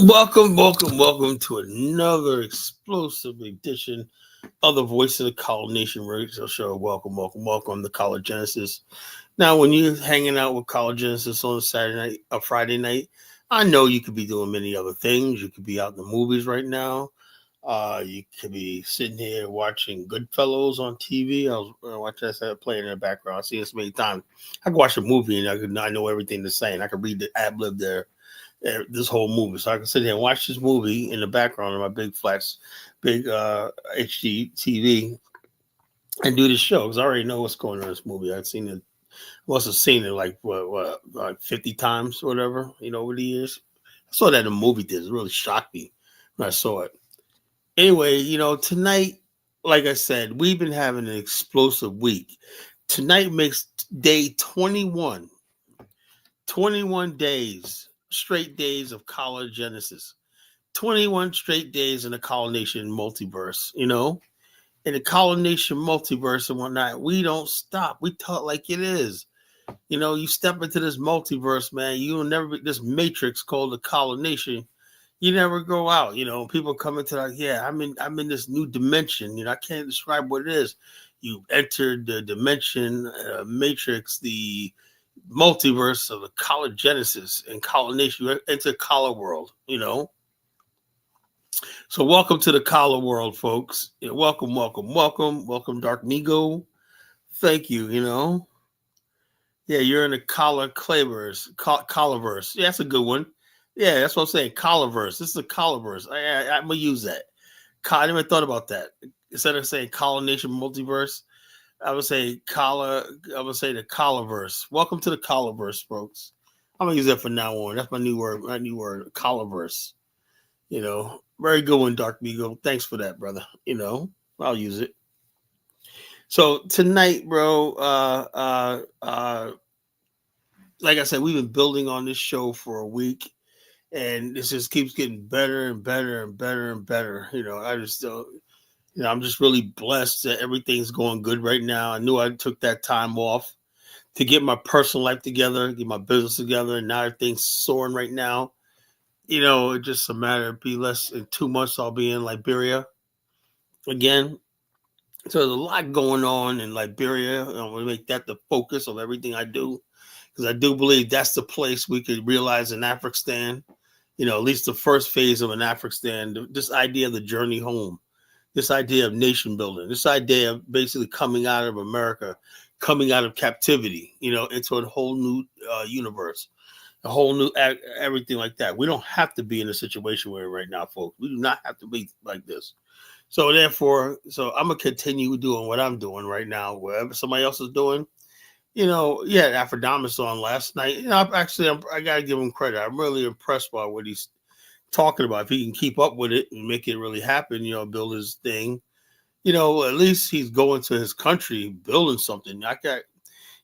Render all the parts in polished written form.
Welcome to another explosive edition of the Voice of the College Nation Radio Show. Welcome to College Genesis. Now, when you're hanging out with College Genesis on a Saturday night, a Friday night, I know you could be doing many other things. You could be out in the movies right now. You could be sitting here watching Goodfellas on TV. I was watching that playing in the background. I see this many times. I could watch a movie and I know everything they're saying. I could read the ad lib there this whole movie. So I can sit here and watch this movie in the background of my big HD TV and do the show because I already know what's going on in this movie. I've seen it, must have seen it like 50 times or whatever, over the years. I saw that in the movie theaters. It really shocked me when I saw it. Anyway, tonight, like I said, we've been having an explosive week. Tonight makes day 21. 21 days, straight days of College Genesis. 21 straight days in the College Nation multiverse, In the College Nation multiverse and whatnot, we don't stop. We talk like it is. You step into this multiverse, man, you will never be this matrix called the College Nation. You never go out. People come into like, yeah, I'm in this new dimension. I can't describe what it is. You entered the dimension matrix, the multiverse of the College Genesis and College Nation. You enter Collar World, So welcome to the Collar World, folks. Welcome, Dark Nego. Thank you, Yeah, you're in the Collarverse. Yeah, that's a good one. Yeah, that's what I'm saying. Collarverse. This is a Collarverse. I'm gonna use that. I never thought about that. Instead of saying College Nation Multiverse, I would say the Collarverse. Welcome to the Collarverse, folks. I'm gonna use that from now on. That's my new word. Collarverse. Very good one, Dark Beagle. Thanks for that, brother. I'll use it. So tonight, bro, like I said, we've been building on this show for a week, and this just keeps getting better and better and better and better. I'm just really blessed that everything's going good right now. I knew I took that time off to get my personal life together, get my business together, and now everything's soaring right now. It's just a matter of be less than 2 months. I'll be in Liberia again. So there's a lot going on in Liberia. I'm going to make that the focus of everything I do because I do believe that's the place we could realize an Africanistan. At least the first phase of an Africanistan. This idea of the journey home. This idea of nation building, this idea of basically coming out of America, coming out of captivity, into a whole new universe, a whole new everything like that. We don't have to be in a situation we're in right now, folks. We do not have to be like this. So therefore, I'm going to continue doing what I'm doing right now, wherever somebody else is doing. Africanism on last night. I got to give him credit. I'm really impressed by what he's talking about. If he can keep up with it and make it really happen, build his thing, at least he's going to his country, building something. I got,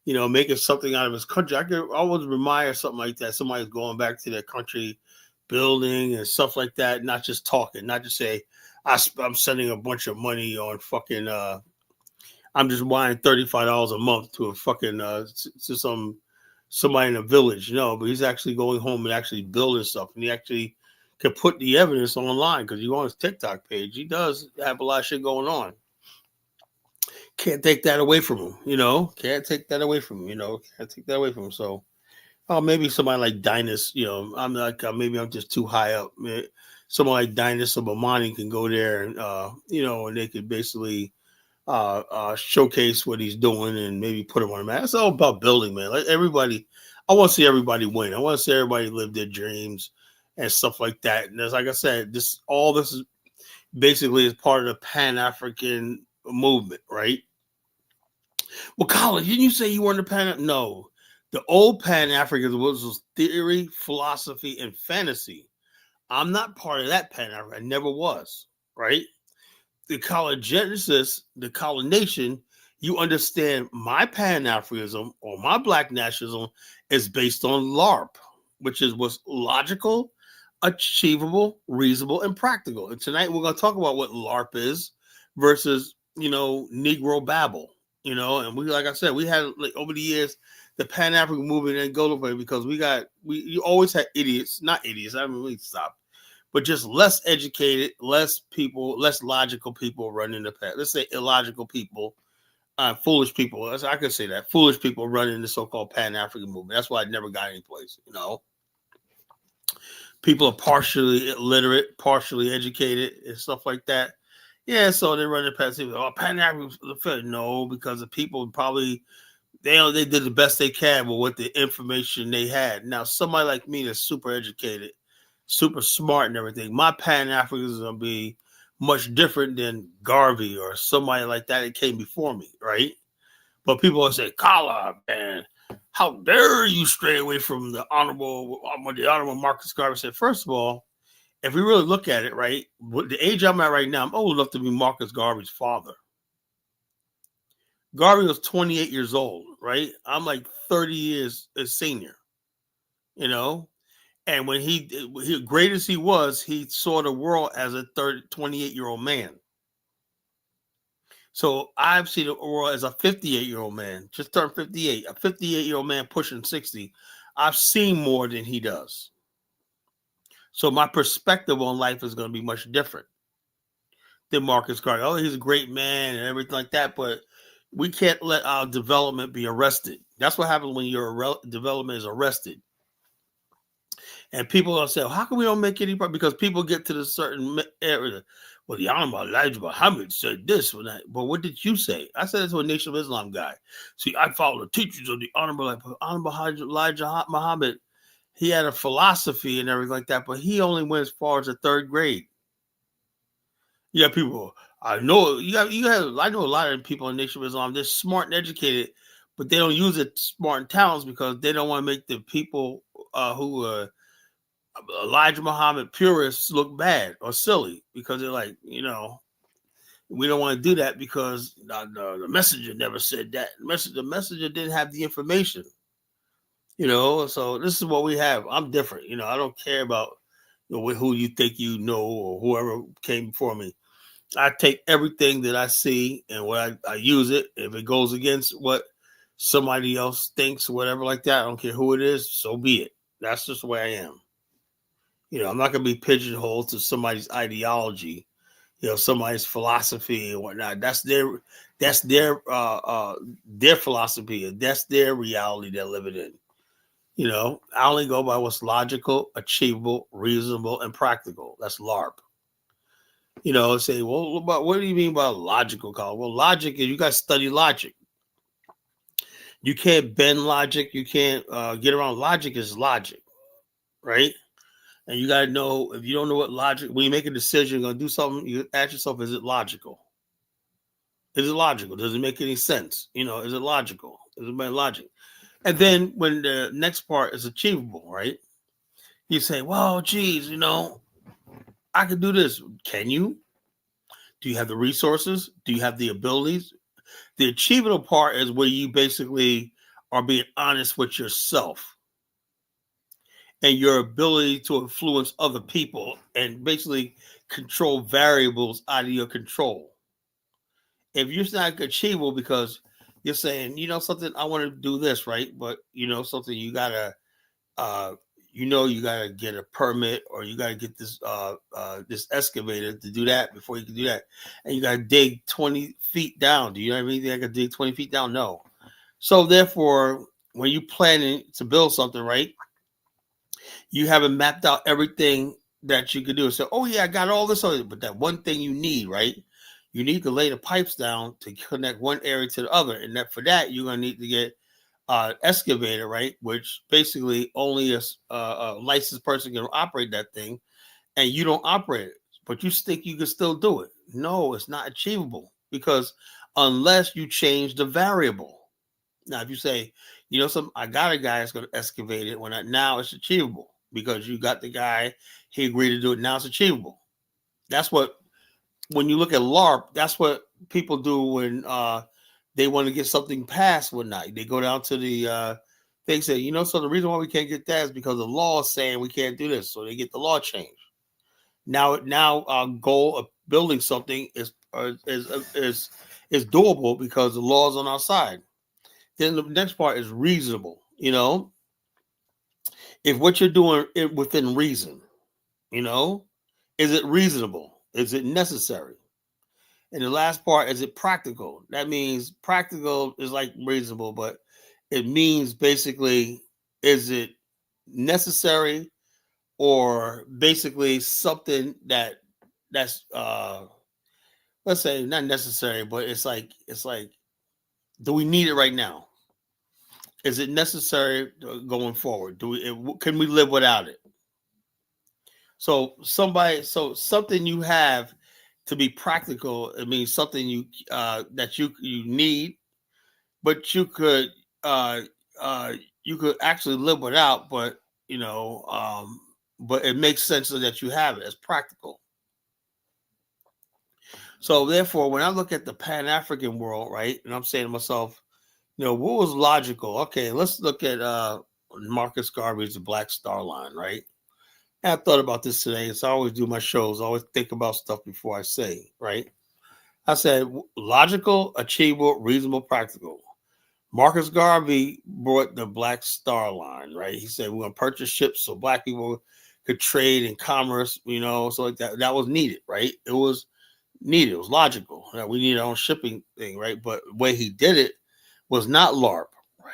making something out of his country. I could always admire something like that. Somebody's going back to their country, building and stuff like that, not just talking, not just say, I'm sending a bunch of money on fucking, I'm just buying $35 a month to a fucking, to somebody in a village, but he's actually going home and actually building stuff. And he actually can put the evidence online because you go on his TikTok page. He does have a lot of shit going on. Can't take that away from him, Can't take that away from him, Can't take that away from him. So, maybe somebody like Dynas, I'm like, maybe I'm just too high up. Someone like Dynas or Bomani can go there and, and they could basically showcase what he's doing and maybe put him on a map. It's all about building, man. Like everybody, I want to see everybody win. I want to see everybody live their dreams and stuff like that. And as like I said, this is basically is part of the Pan-African movement, right? Well, Colin, didn't you say you weren't a Pan? No. The old Pan-African was theory, philosophy, and fantasy. I'm not part of that Pan-African. I never was, right? The College Genesis, the College Nation, you understand my Pan-Africanism or my Black nationalism is based on L.A.R.P, which is what's logical, achievable, reasonable, and practical. And tonight we're going to talk about what L.A.R.P is versus, Negro Babble, and we, like I said, we had over the years, the Pan-African movement didn't go nowhere because you always had idiots, not idiots. I mean, we stopped. but just less educated, less people, less logical people running the path. Let's say illogical people, foolish people. I could say that foolish people running the so-called Pan-African movement. That's why I never got any place. People are partially illiterate, partially educated, and stuff like that. Yeah, so they run the past. Oh, Pan-African, no, because the people probably they did the best they can with what the information they had. Now, somebody like me that's super educated, super smart, and everything, my Pan-Africans is gonna be much different than Garvey or somebody like that came before me, right? But people will say, Kala, man, how dare you stray away from the honorable Marcus Garvey? Said, first of all, if we really look at it, right, the age I'm at right now, I'm old enough to be Marcus Garvey's father. Garvey was 28 years old, right? I'm like 30 years a senior, And when he great as he was, he saw the world as a 28-year-old man. So I've seen the world as a 58-year-old man, just turned 58, a 58-year-old man pushing 60. I've seen more than he does. So my perspective on life is going to be much different than Marcus Garvey. Oh, he's a great man and everything like that, but we can't let our development be arrested. That's what happens when your development is arrested. And people are saying, how come we don't make any progress? Because people get to the certain area. Well, the Honorable Elijah Muhammad said this or that. But what did you say? I said it to a Nation of Islam guy. See, I follow the teachings of the Honorable Elijah Muhammad. He had a philosophy and everything like that, but he only went as far as the third grade. Yeah, people. I know I know a lot of people in Nation of Islam. They're smart and educated, but they don't use it smart and talents because they don't want to make the people who Elijah Muhammad purists look bad or silly because they're like, we don't want to do that because the messenger never said that. The messenger didn't have the information, So this is what we have. I'm different, I don't care about who you think or whoever came before me. I take everything that I see and what I use it. If it goes against what somebody else thinks, whatever like that, I don't care who it is, so be it. That's just the way I am. I'm not going to be pigeonholed to somebody's ideology, somebody's philosophy and whatnot. That's their philosophy. That's their reality they're living in. I only go by what's logical, achievable, reasonable, and practical. That's L.A.R.P. Say, well, what do you mean by logical, Colin? Well, logic is you got to study logic. You can't bend logic. You can't get around logic is logic, right? And you got to know, if you don't know what logic, when you make a decision, you're going to do something, you ask yourself, is it logical? Is it logical? Does it make any sense? Is it logical? Is it my logic? And then when the next part is achievable, right? You say, well, geez, I could do this. Can you? Do you have the resources? Do you have the abilities? The achievable part is where you basically are being honest with yourself and your ability to influence other people and basically control variables out of your control. If you're not achievable because you're saying, something, I want to do this, right? But something you gotta you gotta get a permit or you gotta get this this excavator to do that before you can do that. And you gotta dig 20 feet down. Do you have anything I can dig 20 feet down? No. So therefore, when you're planning to build something, right? You haven't mapped out everything that you could do. So, oh yeah, I got all this, but that one thing you need, right? You need to lay the pipes down to connect one area to the other, and for that you're gonna need to get excavator, right? Which basically only a licensed person can operate that thing, and you don't operate it, but you think you can still do it. No, it's not achievable because unless you change the variable. Now, if you say, I got a guy that's going to excavate it now it's achievable because you got the guy, he agreed to do it. Now it's achievable. That's when you look at L.A.R.P, that's what people do when they want to get something passed one night. They go down to the they say, so the reason why we can't get that is because the law is saying we can't do this. So they get the law changed. Now our goal of building something is doable because the law is on our side. Then the next part is reasonable. If what you're doing within reason, Is it reasonable? Is it necessary? And the last part, is it practical? That means practical is like reasonable, but it means basically, is it necessary, or basically something that's let's say not necessary, but it's like do we need it right now? Is it necessary going forward? Can we live without it? So something you have to be practical. It means something that you need, but uh, uh, you could actually live without. You know, um, but it makes sense so that you have it as practical. So therefore, when I look at the Pan African world, right, and I'm saying to myself, what was logical? Okay, let's look at Marcus Garvey's The Black Star Line, right? And I thought about this today. So I always do my shows. I always think about stuff before I say, right? I said logical, achievable, reasonable, practical. Marcus Garvey brought the Black Star Line, right? He said we're gonna purchase ships so black people could trade in commerce, so like that was needed, right? It was needed. It was logical. We need our own shipping thing, right? But the way he did it was not LARP,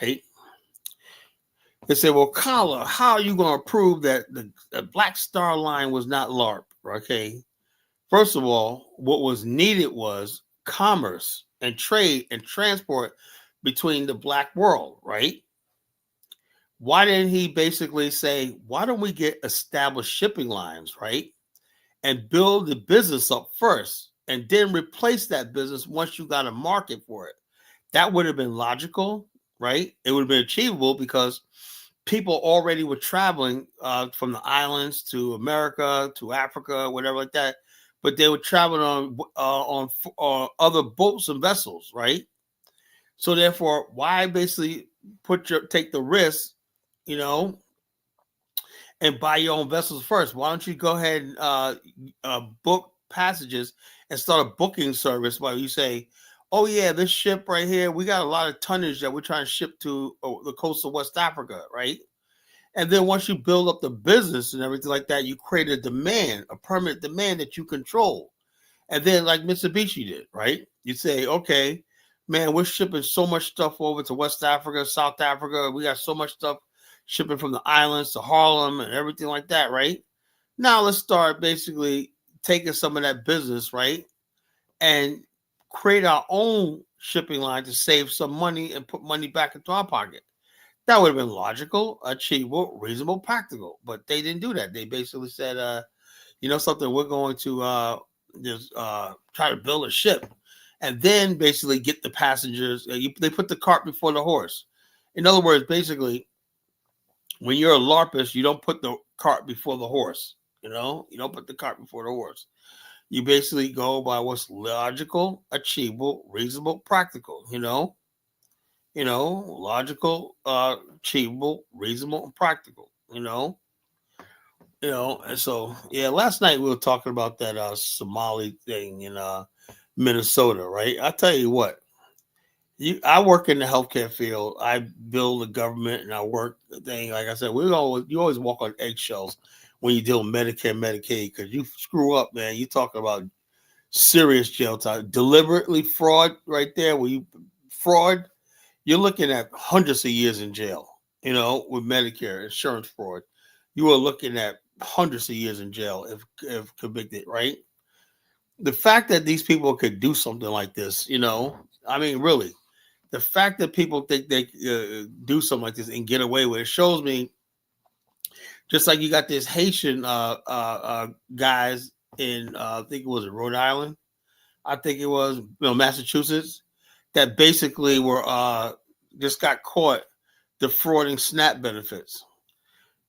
right? They said, well, Kyla, how are you going to prove that the Black Star Line was not LARP? Okay. First of all, what was needed was commerce and trade and transport between the black world, right? Why didn't he basically say, why don't we get established shipping lines, right? And build the business up first and then replace that business once you got a market for it? That would have been logical, right? It would have been achievable because people already were traveling from the islands to America, to Africa, whatever like that. But they were traveling on other boats and vessels, right? So therefore, why basically take the risk, you know, and buy your own vessels first? Why don't you go ahead and book passages and start a booking service while you say, oh yeah, this ship right here, we got a lot of tonnage that we're trying to ship to the coast of West Africa, right? And then once you build up the business and everything like that, you create a demand, a permanent demand that you control. And then like Mitsubishi did, right? You say, okay, man, we're shipping so much stuff over to West Africa, South Africa. We got so much stuff shipping from the islands to Harlem and everything like that, right? Now let's start basically taking some of that business, right? And create our own shipping line to save some money and put money back into our pocket. That would have been logical, achievable, reasonable, practical. But they didn't do that. They basically said, something, we're going to just try to build a ship and then basically get the passengers. They put the cart before the horse. In other words, basically, when you're a LARPist, you don't put the cart before the horse. You don't put the cart before the horse. You basically go by what's logical, achievable, reasonable, practical, logical, achievable, reasonable, and practical, and so yeah, last night we were talking about that Somali thing in Minnesota, right? I tell you what, I work in the healthcare field. I build the government and I work the thing. Like I said, you always walk on eggshells when you deal with Medicare, Medicaid, because you screw up, man. You talking about serious jail time, deliberately fraud right there. Where you fraud, you're looking at hundreds of years in jail, with Medicare insurance fraud. You are looking at hundreds of years in jail if convicted, right? The fact that these people could do something like this, I mean, really, the fact that people think they do something like this and get away with it shows me, just like you got this Haitian guys in, I think it was in Rhode Island, I think it was, Massachusetts, that basically were just got caught defrauding SNAP benefits.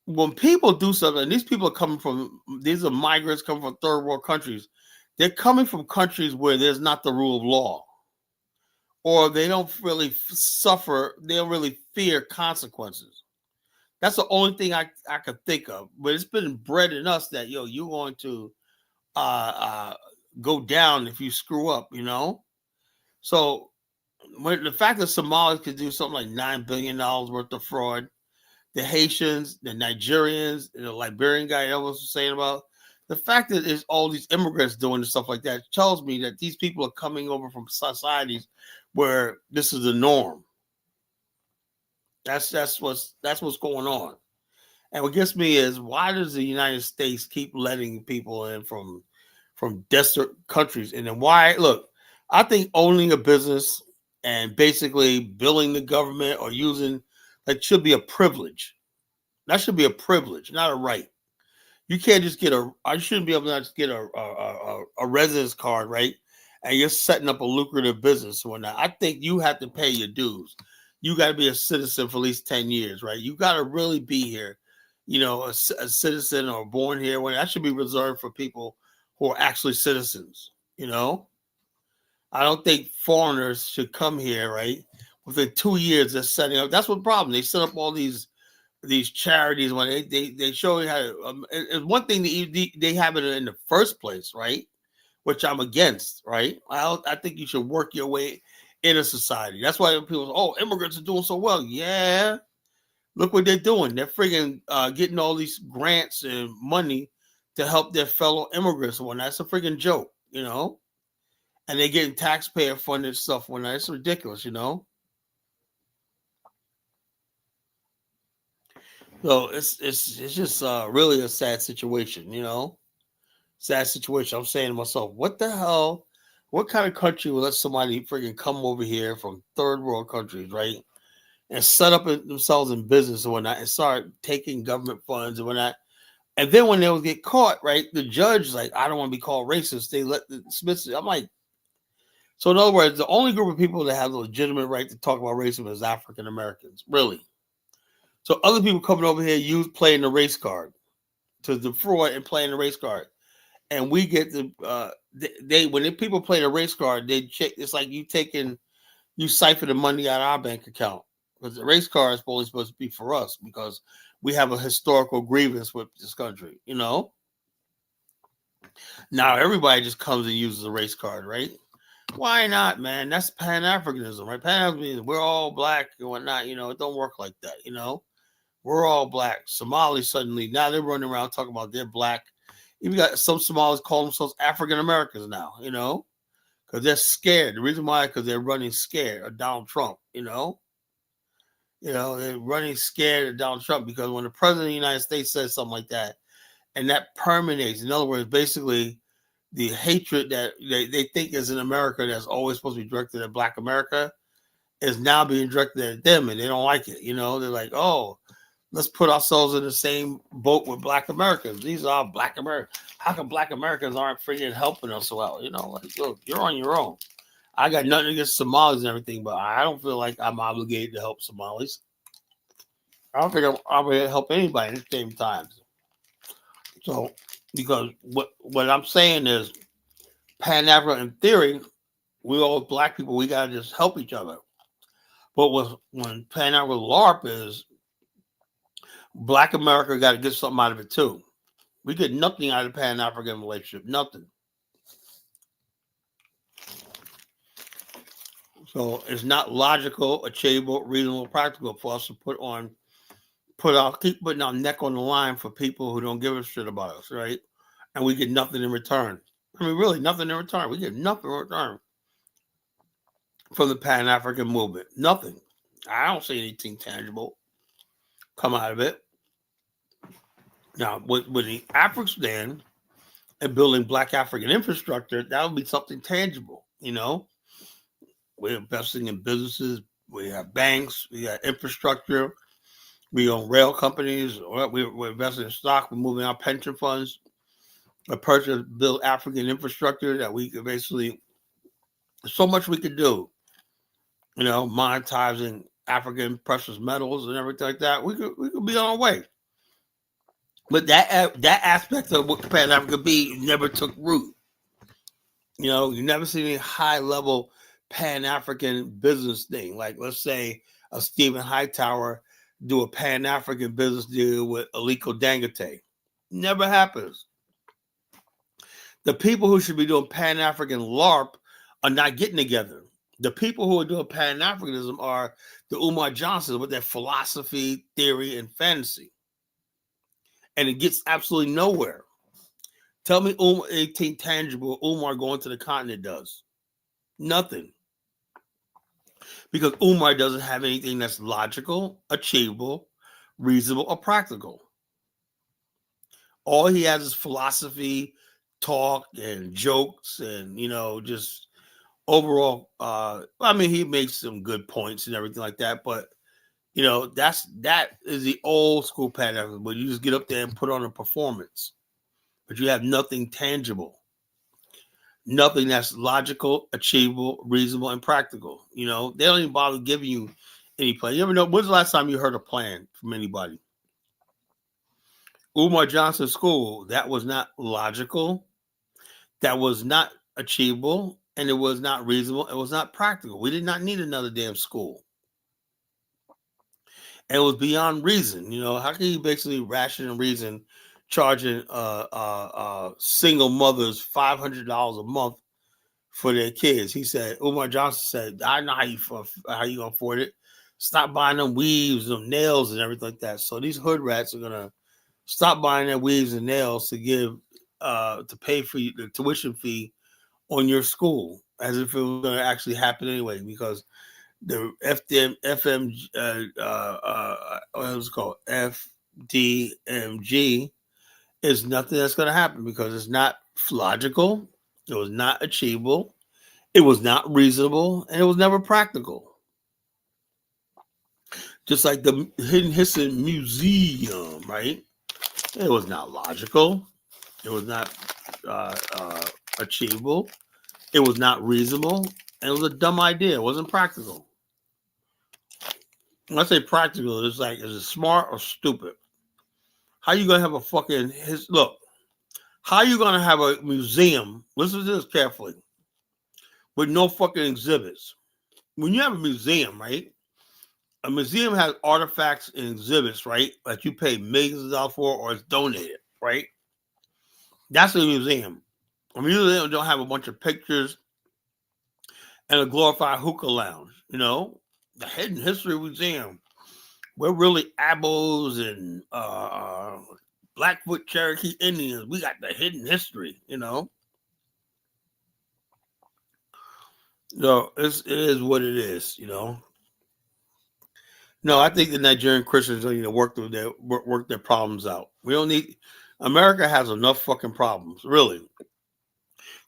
When people do something, and these are migrants coming from third world countries. They're coming from countries where there's not the rule of law, or they don't really suffer. They don't really fear consequences. That's the only thing I could think of. But it's been bred in us that you're going to go down if you screw up. So when the fact that Somalis could do something like $9 billion worth of fraud, the Haitians, the Nigerians, the Liberian guy I was saying about, The fact that there's all these immigrants doing stuff like that tells me that these people are coming over from societies where this is the norm. That's what's going on. And what gets me is, why does the United States keep letting people in from desert countries? And then why? Look, I think owning a business and basically billing the government or using that should be a privilege. That should be a privilege, not a right. You can't just get a. I shouldn't be able to just get a residence card, right? And you're setting up a lucrative business or whatnot. I think you have to pay your dues. You got to be a citizen for at least 10 years, right? You got to really be here, a citizen or born here. When that should be reserved for people who are actually citizens. I don't think foreigners should come here, right? Within 2 years, they're setting up. That's what the problem. They set up all these charities when they show you how to, it's one thing that they have it in the first place, right? Which I'm against, right? I think you should work your way in a society. That's why people say, oh, immigrants are doing so well. Yeah, look what they're doing. They're friggin' getting all these grants and money to help their fellow immigrants. When that's a friggin' joke. And they're getting taxpayer funded stuff when that's ridiculous. So it's just really a sad situation. Sad situation. I'm saying to myself, what the hell? What kind of country will let somebody freaking come over here from third world countries, right, and set up themselves in business and whatnot, and start taking government funds and whatnot? And then when they will get caught, right, the judge like, I don't want to be called racist. They let the Smiths. I'm like, so in other words, the only group of people that have the legitimate right to talk about racism is African Americans, really. So other people coming over here playing the race card to defraud and playing the race card. And we get the when people play the race card, they check. It's like you siphon the money out of our bank account, because the race card is only supposed to be for us, because we have a historical grievance with this country. Now everybody just comes and uses a race card, right? Why not, man? That's Pan-Africanism, right? Pan-Africanism, we're all black and whatnot. It don't work like that. We're all black. Somalis suddenly, now they're running around talking about they're black. Even got some Somalis call themselves African Americans now, because they're scared. The reason why, because they're running scared of Donald Trump. They're running scared of Donald Trump, because when the president of the United States says something like that, and that permeates, in other words, basically the hatred that they think is in America that's always supposed to be directed at Black America is now being directed at them, and they don't like it. They're like, oh, let's put ourselves in the same boat with Black Americans. These are Black Americans. How come Black Americans aren't freaking helping us well? Like, look, you're on your own. I got nothing against Somalis and everything, but I don't feel like I'm obligated to help Somalis. I don't think I'm obligated to help anybody at the same time. So, because what I'm saying is, Pan-African theory, we all Black people, we gotta just help each other. But when Pan-African L.A.R.P is, Black America got to get something out of it too. We get nothing out of the Pan-African relationship, nothing. So it's not logical, achievable, reasonable, practical for us to keep putting our neck on the line for people who don't give a shit about us, right? And we get nothing in return. I mean, really, nothing in return. We get nothing in return from the Pan-African movement. Nothing. I don't see anything tangible come out of it. Now, with the African and building Black African infrastructure, that would be something tangible. We're investing in businesses. We have banks. We got infrastructure. We own rail companies. We're investing in stock. We're moving our pension funds. Build African infrastructure that we could basically, so much we could do. Monetizing African precious metals and everything like that. We could be on our way. But that aspect of what Pan Africa be never took root. You never see any high level Pan African business thing. Like, let's say a Stephen Hightower do a Pan African business deal with Aliko Dangote. Never happens. The people who should be doing Pan African L.A.R.P are not getting together. The people who are doing Pan Africanism are the Umar Johnsons with their philosophy, theory, and fantasy. And it gets absolutely nowhere. Tell me anything tangible Umar going to the continent does. Nothing. Because Umar doesn't have anything that's logical, achievable, reasonable, or practical. All he has is philosophy, talk, and jokes, and just overall. I mean, he makes some good points and everything like that, but that is the old school pattern where you just get up there and put on a performance, but you have nothing tangible, nothing that's logical, achievable, reasonable, and practical. They don't even bother giving you any plan. You ever know when's the last time you heard a plan from anybody? Umar Johnson School, that was not logical, that was not achievable, and it was not reasonable, it was not practical. We did not need another damn school. And it was beyond reason. How can you basically ration and reason charging single mothers $500 a month for their kids? He said, Umar Johnson said, I know how you gonna afford it. Stop buying them weaves, them nails, and everything like that. So these hood rats are gonna stop buying their weaves and nails to give to pay for the tuition fee on your school, as if it was gonna actually happen anyway, because the what was it called? FDMG is nothing that's going to happen because it's not logical, it was not achievable, it was not reasonable, and it was never practical. Just like the Hidden History Museum, right? It was not logical, it was not achievable, it was not reasonable, and it was a dumb idea. It wasn't practical. When I say practical, it's like, is it smart or stupid? How you gonna have a fucking look? How you gonna have a museum? Listen to this carefully. With no fucking exhibits. When you have a museum, right? A museum has artifacts and exhibits, right? That you pay millions of dollars for, or it's donated, right? That's a museum. A museum don't have a bunch of pictures and a glorified hookah lounge. The Hidden History Museum. We're really Abos and Blackfoot Cherokee Indians. We got the hidden history, No, it is what it is, No, I think the Nigerian Christians need to work their problems out. We don't need. America has enough fucking problems, really.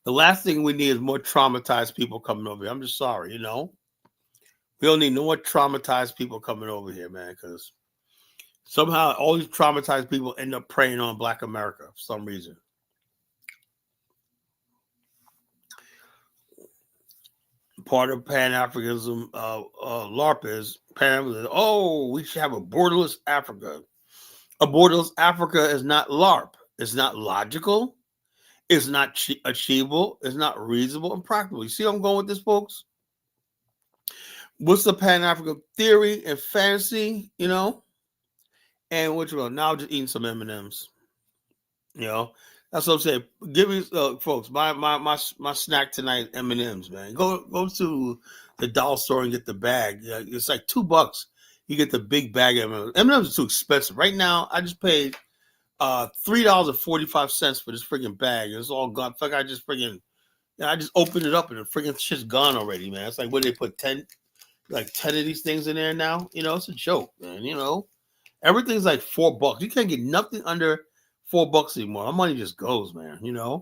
The last thing we need is more traumatized people coming over here. I'm just sorry, We don't need no more traumatized people coming over here, man, because somehow all these traumatized people end up preying on Black America for some reason. Part of Pan-Africanism, L.A.R.P is Pan-Africanism. Oh, we should have a borderless Africa. A borderless Africa is not L.A.R.P. It's not logical. It's not achievable. It's not reasonable and practical. You see where I'm going with this, folks? What's the Pan-African theory and fantasy, And what you now I'm just eating some M&Ms. That's what I'm saying. Give me, folks, my snack tonight, M&Ms, man. Go to the dollar store and get the bag. It's like $2. You get the big bag of M&Ms. M&Ms are too expensive. Right now, I just paid $3.45 for this freaking bag. It's all gone. In fact, I just opened it up and the freaking shit's gone already, man. It's like, what, they put 10 of these things in there now? It's a joke, man. Everything's like $4. You can't get nothing under $4 anymore. My money just goes, man. Yeah,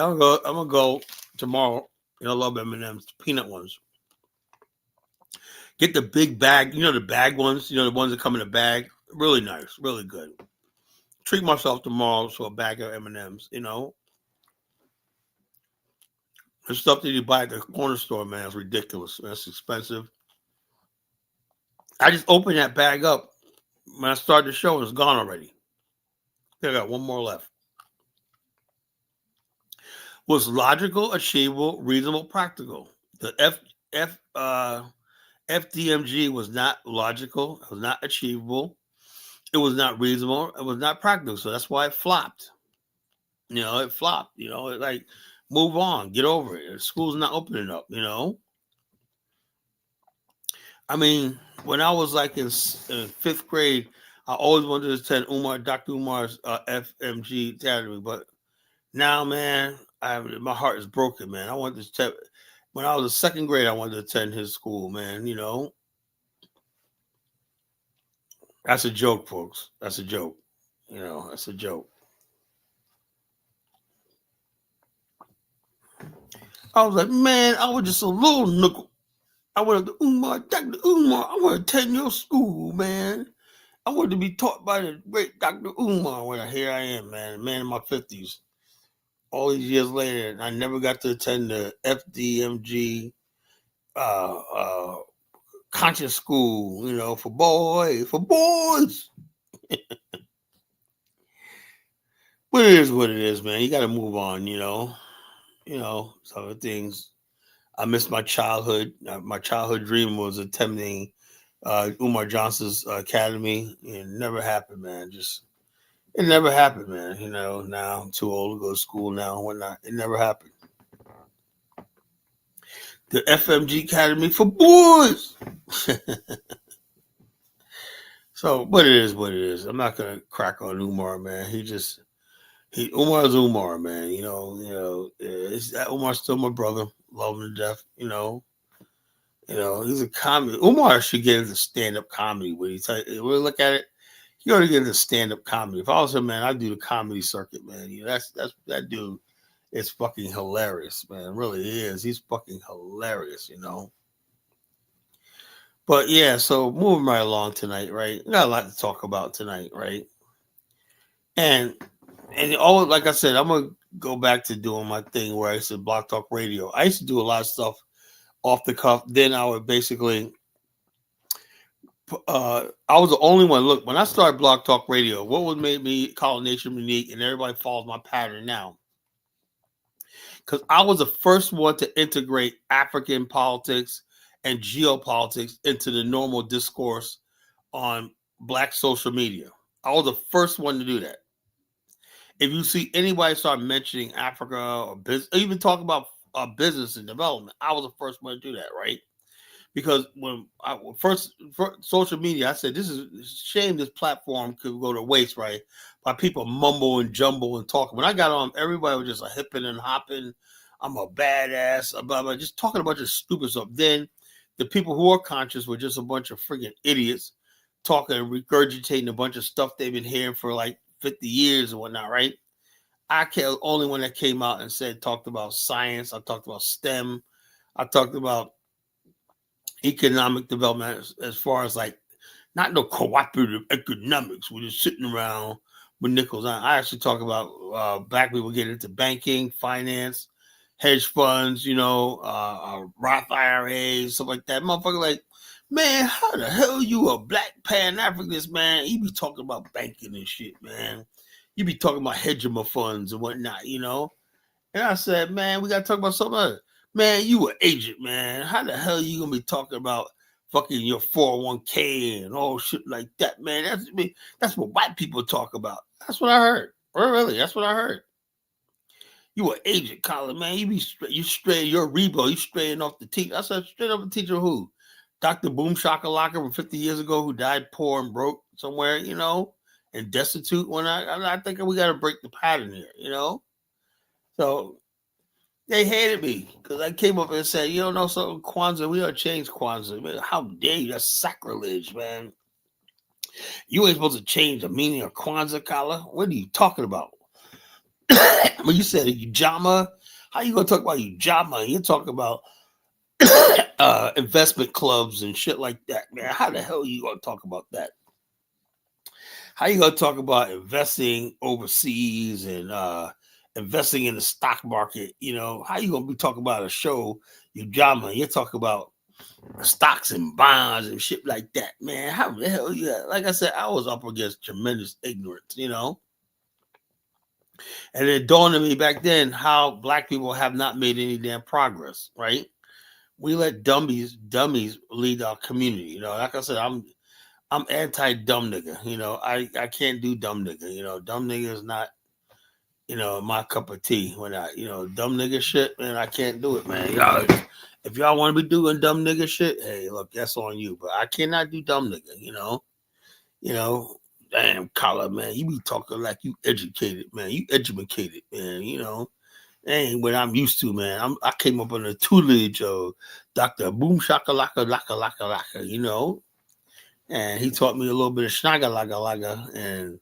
I'm gonna go tomorrow. I love M&M's, peanut ones. Get the big bag, the bag ones, the ones that come in a bag. Really nice, really good. Treat myself tomorrow to a bag of M&M's. The stuff that you buy at the corner store, man, is ridiculous. That's expensive. I just opened that bag up when I started the show, and it's gone already. I got one more left. Was logical, achievable, reasonable, practical. The FDMG was not logical. It was not achievable. It was not reasonable. It was not practical. So that's why it flopped. It flopped. Like, move on, get over it. School's not opening up. I mean, when I was like in fifth grade, I always wanted to attend Dr. Umar's FMG Academy, but now, man, my heart is broken, man. I wanted to attend, when I was in second grade, I wanted to attend his school, man. That's a joke, folks. That's a joke. That's a joke. I was like, man, I was just a little nickel. I wanted to Dr. Umar, I want to attend your school, man. I wanted to be taught by the great Dr. Umar. Here I am, man, a man in my 50s. All these years later, I never got to attend the FDMG conscious school, for boys. But it is what it is, man. You got to move on, some of the things. I miss my childhood. My childhood dream was attending Umar Johnson's academy. It never happened, man. It never happened, man. Now I'm too old to go to school now and whatnot. It never happened. The FMG Academy for boys. So, but it is what it is. I'm not gonna crack on Umar, man. Umar's Umar, man. Umar's still my brother. Love him to death. He's a comedy. Umar should get into stand-up comedy. When you look at it, he ought to get into stand-up comedy. If I was him, man, I'd do the comedy circuit, man. That's that dude is fucking hilarious, man. It really is. He's fucking hilarious, But yeah, so moving right along tonight, right? We got a lot to talk about tonight, right? And all, like I said, I'm gonna go back to doing my thing where I used to Block Talk Radio. I used to do a lot of stuff off the cuff. Then I would basically, I was the only one. Look, when I started Block Talk Radio, what would make me call Nation unique, and everybody follows my pattern now, because I was the first one to integrate African politics and geopolitics into the normal discourse on Black social media. I was the first one to do that. If you see anybody start mentioning Africa or business, even talk about business and development, I was the first one to do that, right? Because when I first social media, I said, this is a shame this platform could go to waste, right? By people mumble and jumble and talk. When I got on, everybody was just hipping and hopping. I'm a badass, blah, blah, just talking a bunch of stupid stuff. Then the people who are conscious were just a bunch of freaking idiots talking and regurgitating a bunch of stuff they've been hearing for like 50 years and whatnot, right? I can't, the only one that came out and talked about science. I talked about STEM. I talked about economic development as far as like not no cooperative economics. We're just sitting around with nickels on. I actually talk about Black people getting into banking, finance, hedge funds, Roth IRAs, stuff like that. Motherfucker, like, man, how the hell you a Black Pan-Africanist, man? You be talking about banking and shit, man. You be talking about hedging funds and whatnot, And I said, man, we got to talk about something else. Man, you an agent, man. How the hell you gonna be talking about fucking your 401k and all shit like that, man? That's what white people talk about. That's what I heard. Really, that's what I heard. You an agent, Colin, man. You're a Rebo. You straying off the teacher. I said, straight off the teacher who? Dr. Boom Shakalaka from 50 years ago who died poor and broke somewhere, and destitute. When I think we got to break the pattern here, So they hated me because I came up and said, you don't know something, Kwanzaa, we gotta change Kwanzaa. Man, how dare you? That's sacrilege, man. You ain't supposed to change the meaning of Kwanzaa, Kala. What are you talking about? When you said Ujama, how you gonna talk about Ujama? You're talking about investment clubs and shit like that, man. How the hell are you gonna talk about that? How you gonna talk about investing overseas and investing in the stock market? How you gonna be talking about a show, Ujama? You're talking about stocks and bonds and shit like that, man. How the hell like I said, I was up against tremendous ignorance, And it dawned on me back then how Black people have not made any damn progress, right? We let dummies lead our community. Like I said, I'm anti-dumb nigga. I can't do dumb nigga. Dumb nigga is not, my cup of tea. When dumb nigga shit, man, I can't do it, man. If y'all want to be doing dumb nigga shit, hey, look, that's on you. But I cannot do dumb nigga, damn, Collar, man, you be talking like you educated, man. You educated, man. That ain't what I'm used to, man. I came up under the tutelage of Dr. Boom Shaka Laka Laka Laka Laka, and he taught me a little bit of Shnaga Laka Laka and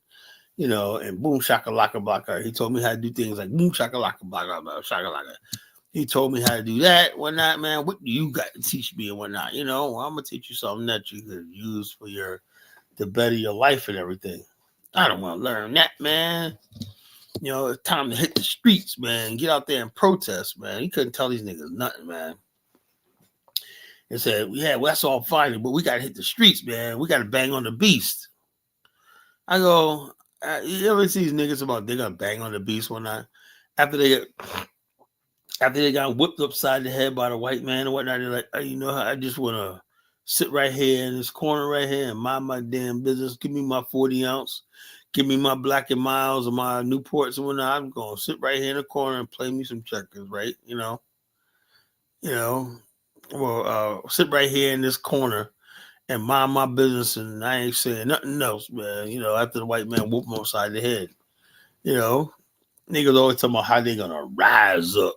Boom Shaka Laka Blaka. He told me how to do things like Boom Shaka Laka Blaka Shaka Laka. He told me how to do that, whatnot, man. What do you got to teach me and whatnot? Well, I'm gonna teach you something that you could use for the better your life and everything. I don't want to learn that, man. It's time to hit the streets, man. Get out there and protest, man. He couldn't tell these niggas nothing, man. He said, yeah, well, that's all fine, but we got to hit the streets, man. We got to bang on the beast. I go, you ever see these niggas about they're going to bang on the beast one night? After they got whipped upside the head by the white man and whatnot, they're like, I just want to sit right here in this corner right here and mind my damn business. Give me my 40 ounce. Give me my Black and Miles or my Newports and whatnot. I'm going to sit right here in the corner and play me some checkers, right? Sit right here in this corner and mind my business, and I ain't saying nothing else, man. After the white man whoop him upside the head, niggas always talking about how they gonna rise up.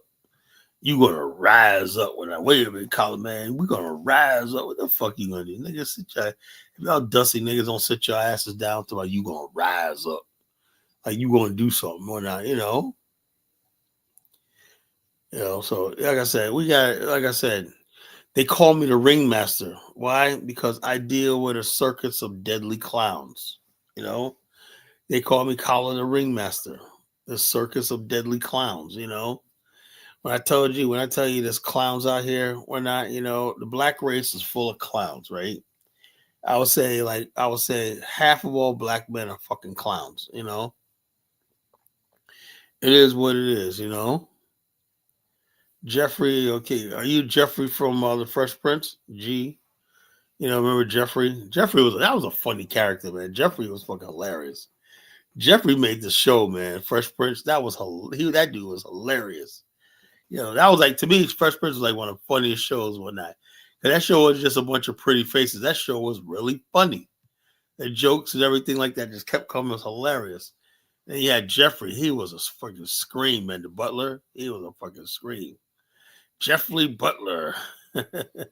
You gonna rise up when wait a minute, Collar, man. We gonna rise up. What the fuck you gonna do, niggas? If y'all dusty niggas don't sit your asses down to like you gonna rise up, like you gonna do something or not, So like I said, they call me the ringmaster. Why? Because I deal with a circus of deadly clowns. They call me Collar the ringmaster, the circus of deadly clowns. When I tell you there's clowns out here, we're not. The black race is full of clowns, right? I would say half of all black men are fucking clowns. It is what it is. Jeffrey, okay, are you Jeffrey from the Fresh Prince? G. Remember Jeffrey? That was a funny character, man. Jeffrey was fucking hilarious. Jeffrey made the show, man. Fresh Prince, that dude was hilarious. That was like, to me, Fresh Prince was like one of the funniest shows one night. And that show was just a bunch of pretty faces. That show was really funny. The jokes and everything like that just kept coming. It was hilarious. And you had Jeffrey. He was a fucking scream, man. The butler, he was a fucking scream. Jeffrey Butler. And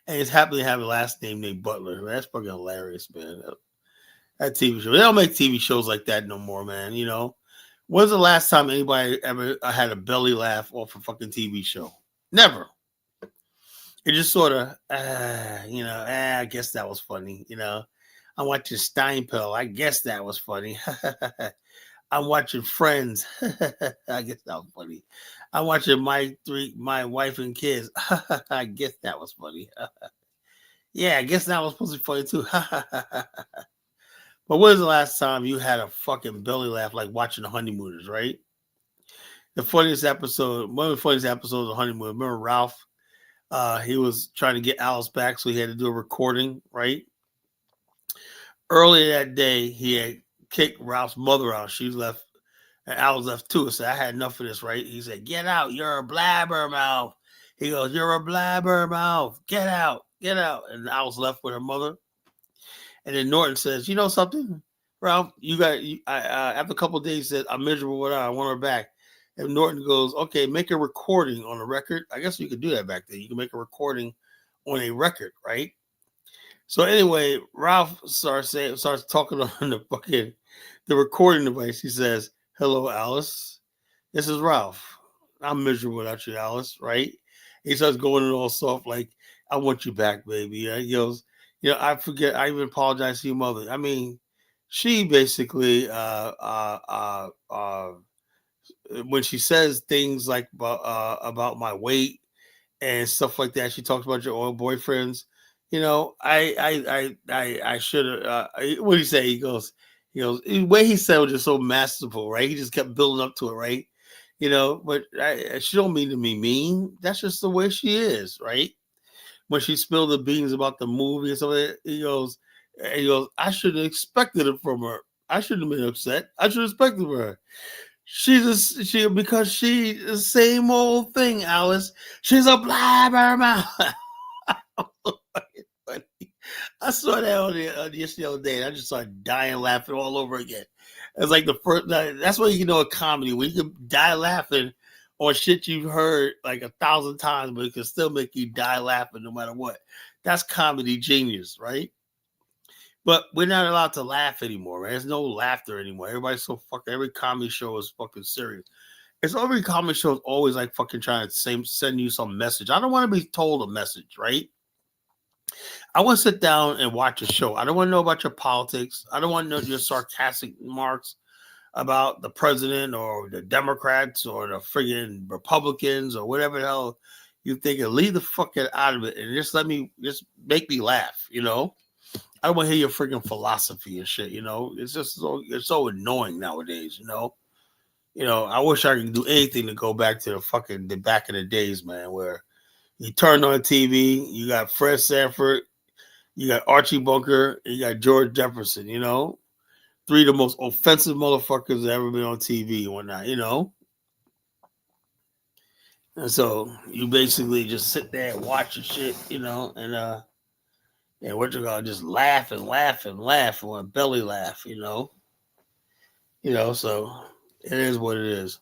he's happy to have a last name named Butler. That's fucking hilarious, man. That TV show. They don't make TV shows like that no more, man. When's the last time anybody ever had a belly laugh off a fucking TV show? Never. It just sort of, I guess that was funny. I'm watching Steinpel. I guess that was funny. I'm watching Friends. I guess that was funny. I'm watching my wife and kids. I guess that was funny. Yeah, I guess that was supposed to be funny too. But when was the last time you had a fucking belly laugh like watching The Honeymooners, right? One of the funniest episodes of Honeymoon. Remember Ralph? He was trying to get Alice back, so he had to do a recording, right? Earlier that day, he had kicked Ralph's mother out. She left, and Alice left too. I said, I had enough of this, right? He said, get out. You're a blabbermouth. He goes, you're a blabbermouth. Get out. Get out. And Alice left with her mother. And then Norton says, you know something, Ralph? After a couple of days, he said, I'm miserable with her. I want her back. And Norton goes, okay, make a recording on a record. I guess you could do that back then. You can make a recording on a record, right? So anyway, Ralph starts talking on the recording device. He says, hello, Alice. This is Ralph. I'm miserable without you, Alice, right? He starts going in all soft, like, I want you back, baby. He goes, I forget. I even apologize to your mother. I mean, she basically, when she says things like about my weight and stuff like that, she talks about your old boyfriends. I should have. What do you say? He goes. The way he said was just so masterful, right? He just kept building up to it, right? But she don't mean to be mean. That's just the way she is, right? When she spilled the beans about the movie and stuff like that, he goes, I should have expected it from her. I shouldn't have been upset. I should have expected from her. Because she the same old thing, Alice. She's a blabbermouth. I saw that just the other day, and I just started dying laughing all over again. It's like the first. That's why you know a comedy where you can die laughing on shit you've heard like 1,000 times, but it can still make you die laughing no matter what. That's comedy genius, right? But we're not allowed to laugh anymore, right? There's no laughter anymore. Everybody's so fucking. Every comedy show is fucking serious. It's every comedy show is always like fucking trying to send you some message. I don't want to be told a message, right? I want to sit down and watch a show. I don't want to know about your politics. I don't want to know your sarcastic remarks about the president or the Democrats or the friggin' Republicans or whatever the hell you think. Leave the fuck out of it and just just make me laugh, you know? I don't want to hear your freaking philosophy and shit, you know? It's just it's so annoying nowadays, you know? You know, I wish I could do anything to go back to the back in the days, man, where you turn on TV, you got Fred Sanford, you got Archie Bunker, and you got George Jefferson, you know? Three of the most offensive motherfuckers that ever been on TV and whatnot, you know? And so you basically just sit there and watch the shit, you know, and what you gonna just laugh and laugh and laugh or belly laugh, you know? So it is what it is.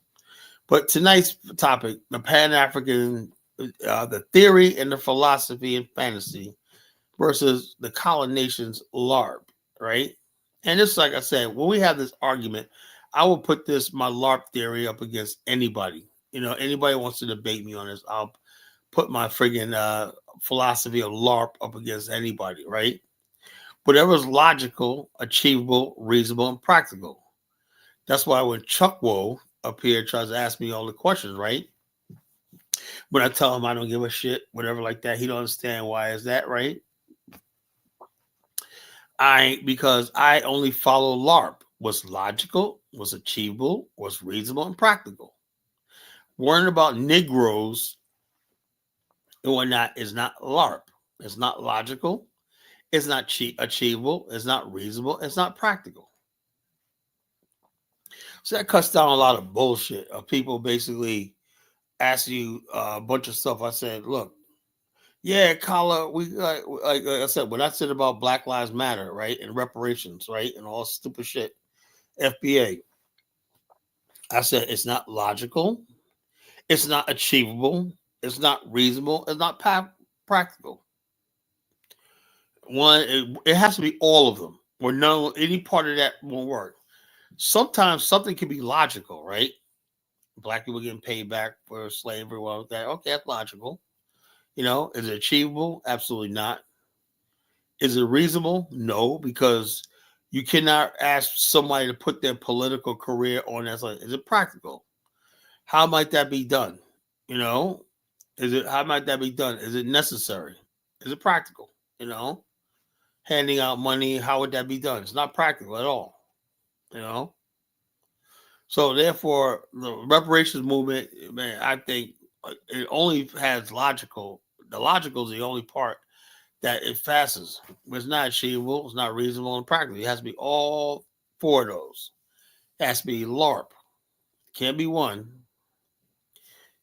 But tonight's topic, the Pan-African, the theory and the philosophy and fantasy versus the colonization's L.A.R.P, right? And just like I said, when we have this argument, I will put my L.A.R.P theory up against anybody. You know, anybody wants to debate me on this, I'll put my friggin' philosophy of L.A.R.P up against anybody, right? Whatever's logical, achievable, reasonable, and practical. That's why when Chuck Woe up here tries to ask me all the questions, right? But I tell him I don't give a shit, whatever like that. He don't understand why is that, right? Because I only follow L.A.R.P. What's logical, what's achievable, what's reasonable, and practical. Worrying about Negroes and whatnot is not L.A.R.P. It's not logical. It's not achievable. It's not reasonable. It's not practical. So that cuts down a lot of bullshit of people basically asking you a bunch of stuff. I said, look, yeah, Kala, we like I said, when I said about Black Lives Matter, right, and reparations, right, and all stupid shit, FBA, I said it's not logical, it's not achievable, it's not reasonable, it's not practical. It has to be all of them, or no, any part of that won't work. Sometimes something can be logical, right? Black people getting paid back for slavery, well, that okay, that's logical. You know, is it achievable? Absolutely not. Is it reasonable? No, because you cannot ask somebody to put their political career on that. Is it practical? How might that be done? You know, how might that be done? Is it necessary? Is it practical? You know, handing out money, how would that be done? It's not practical at all. You know, so therefore, the reparations movement, man, I think it only has logical. The logical is the only part that it fastens. It's not achievable, it's not reasonable and practical. It has to be all four of those. It has to be L.A.R.P. Can't be one.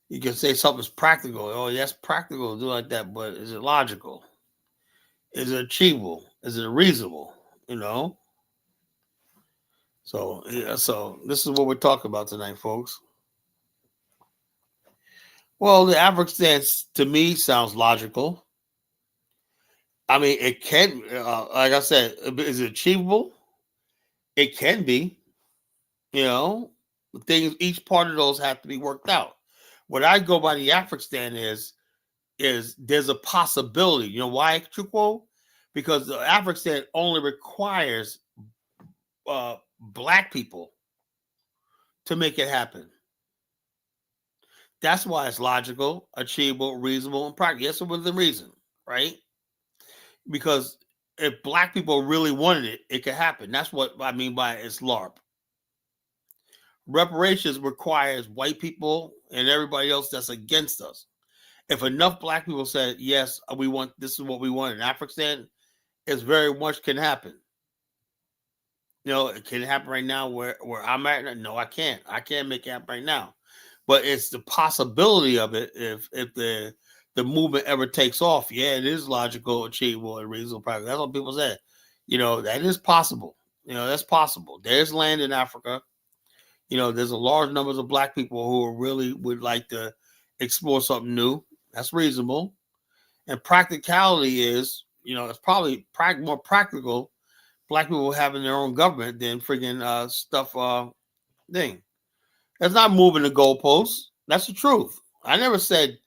You can say something's practical. Oh, that's practical to do like that, but is it logical? Is it achievable? Is it reasonable? You know? So yeah, so this is what we're talking about tonight, folks. Well, the average stance to me sounds logical. I mean, it can, like I said, is it achievable? It can be. You know, each part of those have to be worked out. What I go by the African is there's a possibility. You know why, Chukwu? Because the African only requires black people to make it happen. That's why it's logical, achievable, reasonable, and practical. Yes, within reason, right? Because if black people really wanted it, it could happen. That's what I mean by it's L.A.R.P. Reparations requires white people and everybody else that's against us. If enough black people said, yes, we want, this is what we want in African, it's very much can happen. You know, it can happen right now where I'm at. No, I can't. I can't make it happen right now. But it's the possibility of it if the the movement ever takes off, yeah, it is logical, achievable, and reasonable practice. That's what people say. That is possible. That's possible. There's land in Africa. There's a large numbers of black people who really would like to explore something new. That's reasonable. And practicality is, it's probably more practical black people having their own government than friggin' stuff thing. That's not moving the goalposts. That's the truth. I never said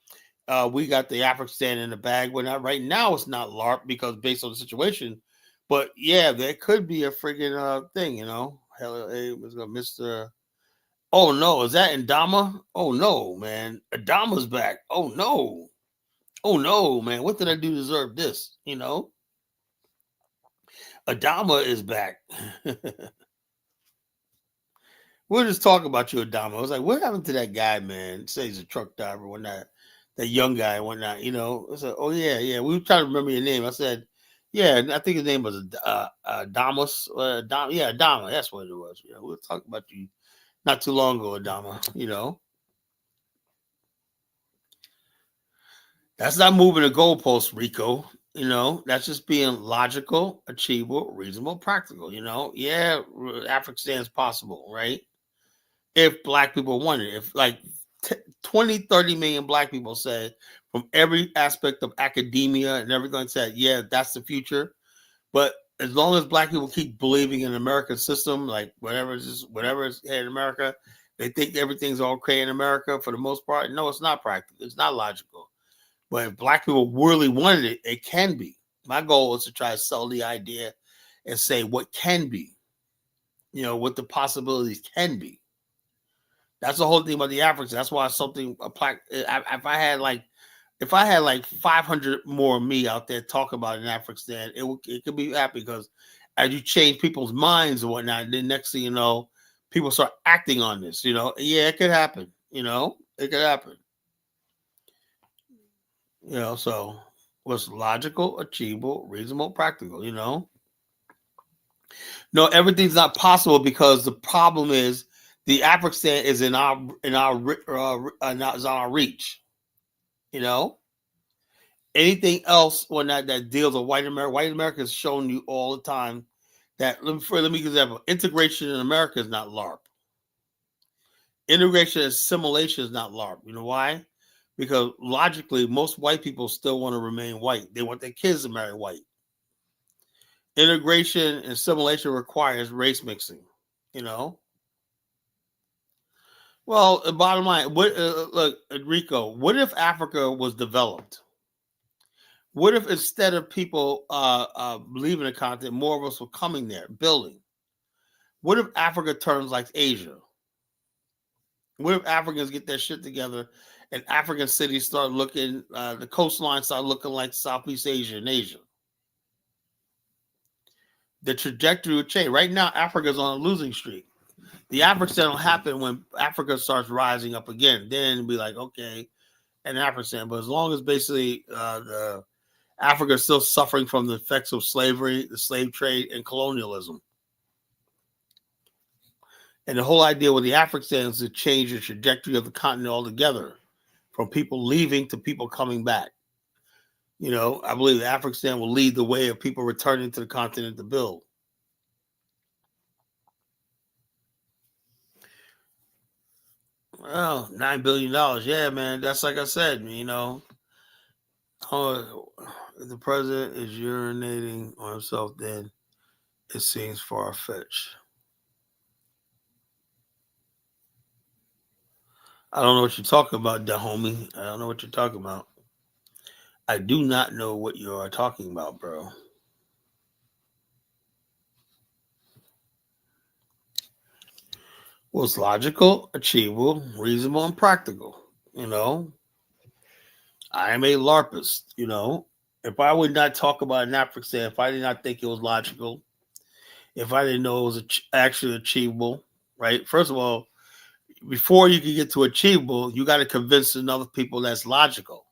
we got the African in the bag. We're not right now. It's not L.A.R.P because based on the situation. But yeah, there could be a friggin' thing. Hell, hey, was gonna Mr. Oh no, is that Ndama? Oh no, man, Adama's back. Oh no, man. What did I do to deserve this? Adama is back. We'll just talk about you, Adama. I was like, what happened to that guy, man? Say he's a truck driver, whatnot. That young guy and whatnot. I said, oh yeah. We were trying to remember your name. I said, yeah, I think his name was Adamus. Yeah, Adama. That's what it was. We were talking about you not too long ago, Adama. That's not moving the goalpost, Rico. That's just being logical, achievable, reasonable, practical. Yeah, Africanism possible, right? If black people want it. If like 20, 30 million black people said from every aspect of academia and everything said, yeah, that's the future. But as long as black people keep believing in the American system, like whatever is in America, they think everything's okay in America for the most part. No, it's not practical. It's not logical. But if black people really wanted it, it can be. My goal is to try to sell the idea and say what can be, what the possibilities can be. That's the whole thing about the Africans. That's why something if I had like 500 more of me out there talk about an African, it could be happy because as you change people's minds and whatnot, then next thing you know, people start acting on this. Yeah, it could happen. It could happen. So what's logical, achievable, reasonable, practical. No, everything's not possible because the problem is the African is in our reach. Anything else when that deals with white America has shown you all the time that let me give an example. Integration in America is not L.A.R.P. Integration and assimilation is not L.A.R.P. You know why? Because logically, most white people still want to remain white. They want their kids to marry white. Integration and assimilation requires race mixing. Well, the bottom line, look, Enrico, what if Africa was developed? What if instead of people leaving the continent, more of us were coming there, building? What if Africa turns like Asia? What if Africans get their shit together and African cities start looking, the coastline start looking like Southeast Asia and Asia? The trajectory would change. Right now, Africa's on a losing streak. The African will happen when Africa starts rising up again. Then it'll be like, okay, an African. But as long as basically the Africa is still suffering from the effects of slavery, the slave trade, and colonialism. And the whole idea with the Africans is to change the trajectory of the continent altogether, from people leaving to people coming back. I believe the African will lead the way of people returning to the continent to build. Well, $9 billion. Yeah, man. That's like I said, if the president is urinating on himself, then it seems far-fetched. I don't know what you're talking about, da homie. I don't know what you're talking about. I do not know what you are talking about, bro. Well, it's logical, achievable, reasonable, and practical. I am a LARPist. If I would not talk about an African, if I did not think it was logical, if I didn't know it was actually achievable, right? First of all, before you can get to achievable, you got to convince another people that's logical.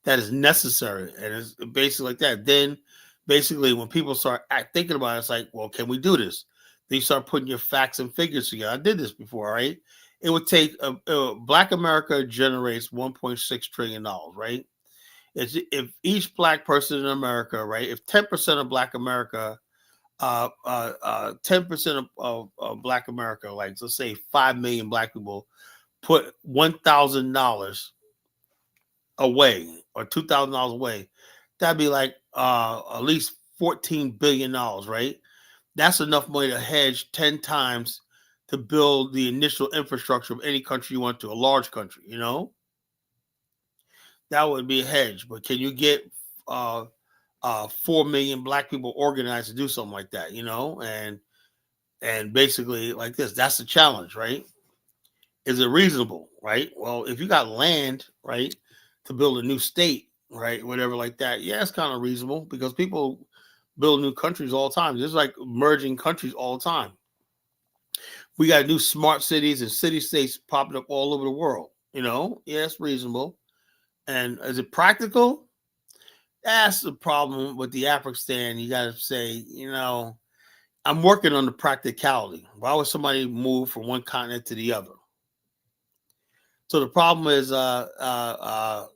That is necessary. And it's basically like that. Then basically when people start thinking about it, it's like, well, can we do this? Then you start putting your facts and figures together. I did this before, right? It would take Black America generates $1.6 trillion, right? If each Black person in America, right, if 10% of Black America, 10% of Black America, like let's say 5 million Black people, put $1,000 away or $2,000 away, that'd be like at least $14 billion, right? That's enough money to hedge 10 times to build the initial infrastructure of any country you want to, a large country, that would be a hedge. But can you get 4 million Black people organized to do something like that, and basically like this? That's the challenge, right? Is it reasonable, right? Well, if you got land, right, to build a new state, right, whatever like that, yeah, it's kind of reasonable because people build new countries all the time. There's like merging countries all the time. We got new smart cities and city states popping up all over the world. Yeah, it's reasonable. And is it practical? That's the problem with the African. You got to say, I'm working on the practicality. Why would somebody move from one continent to the other? So the problem is, the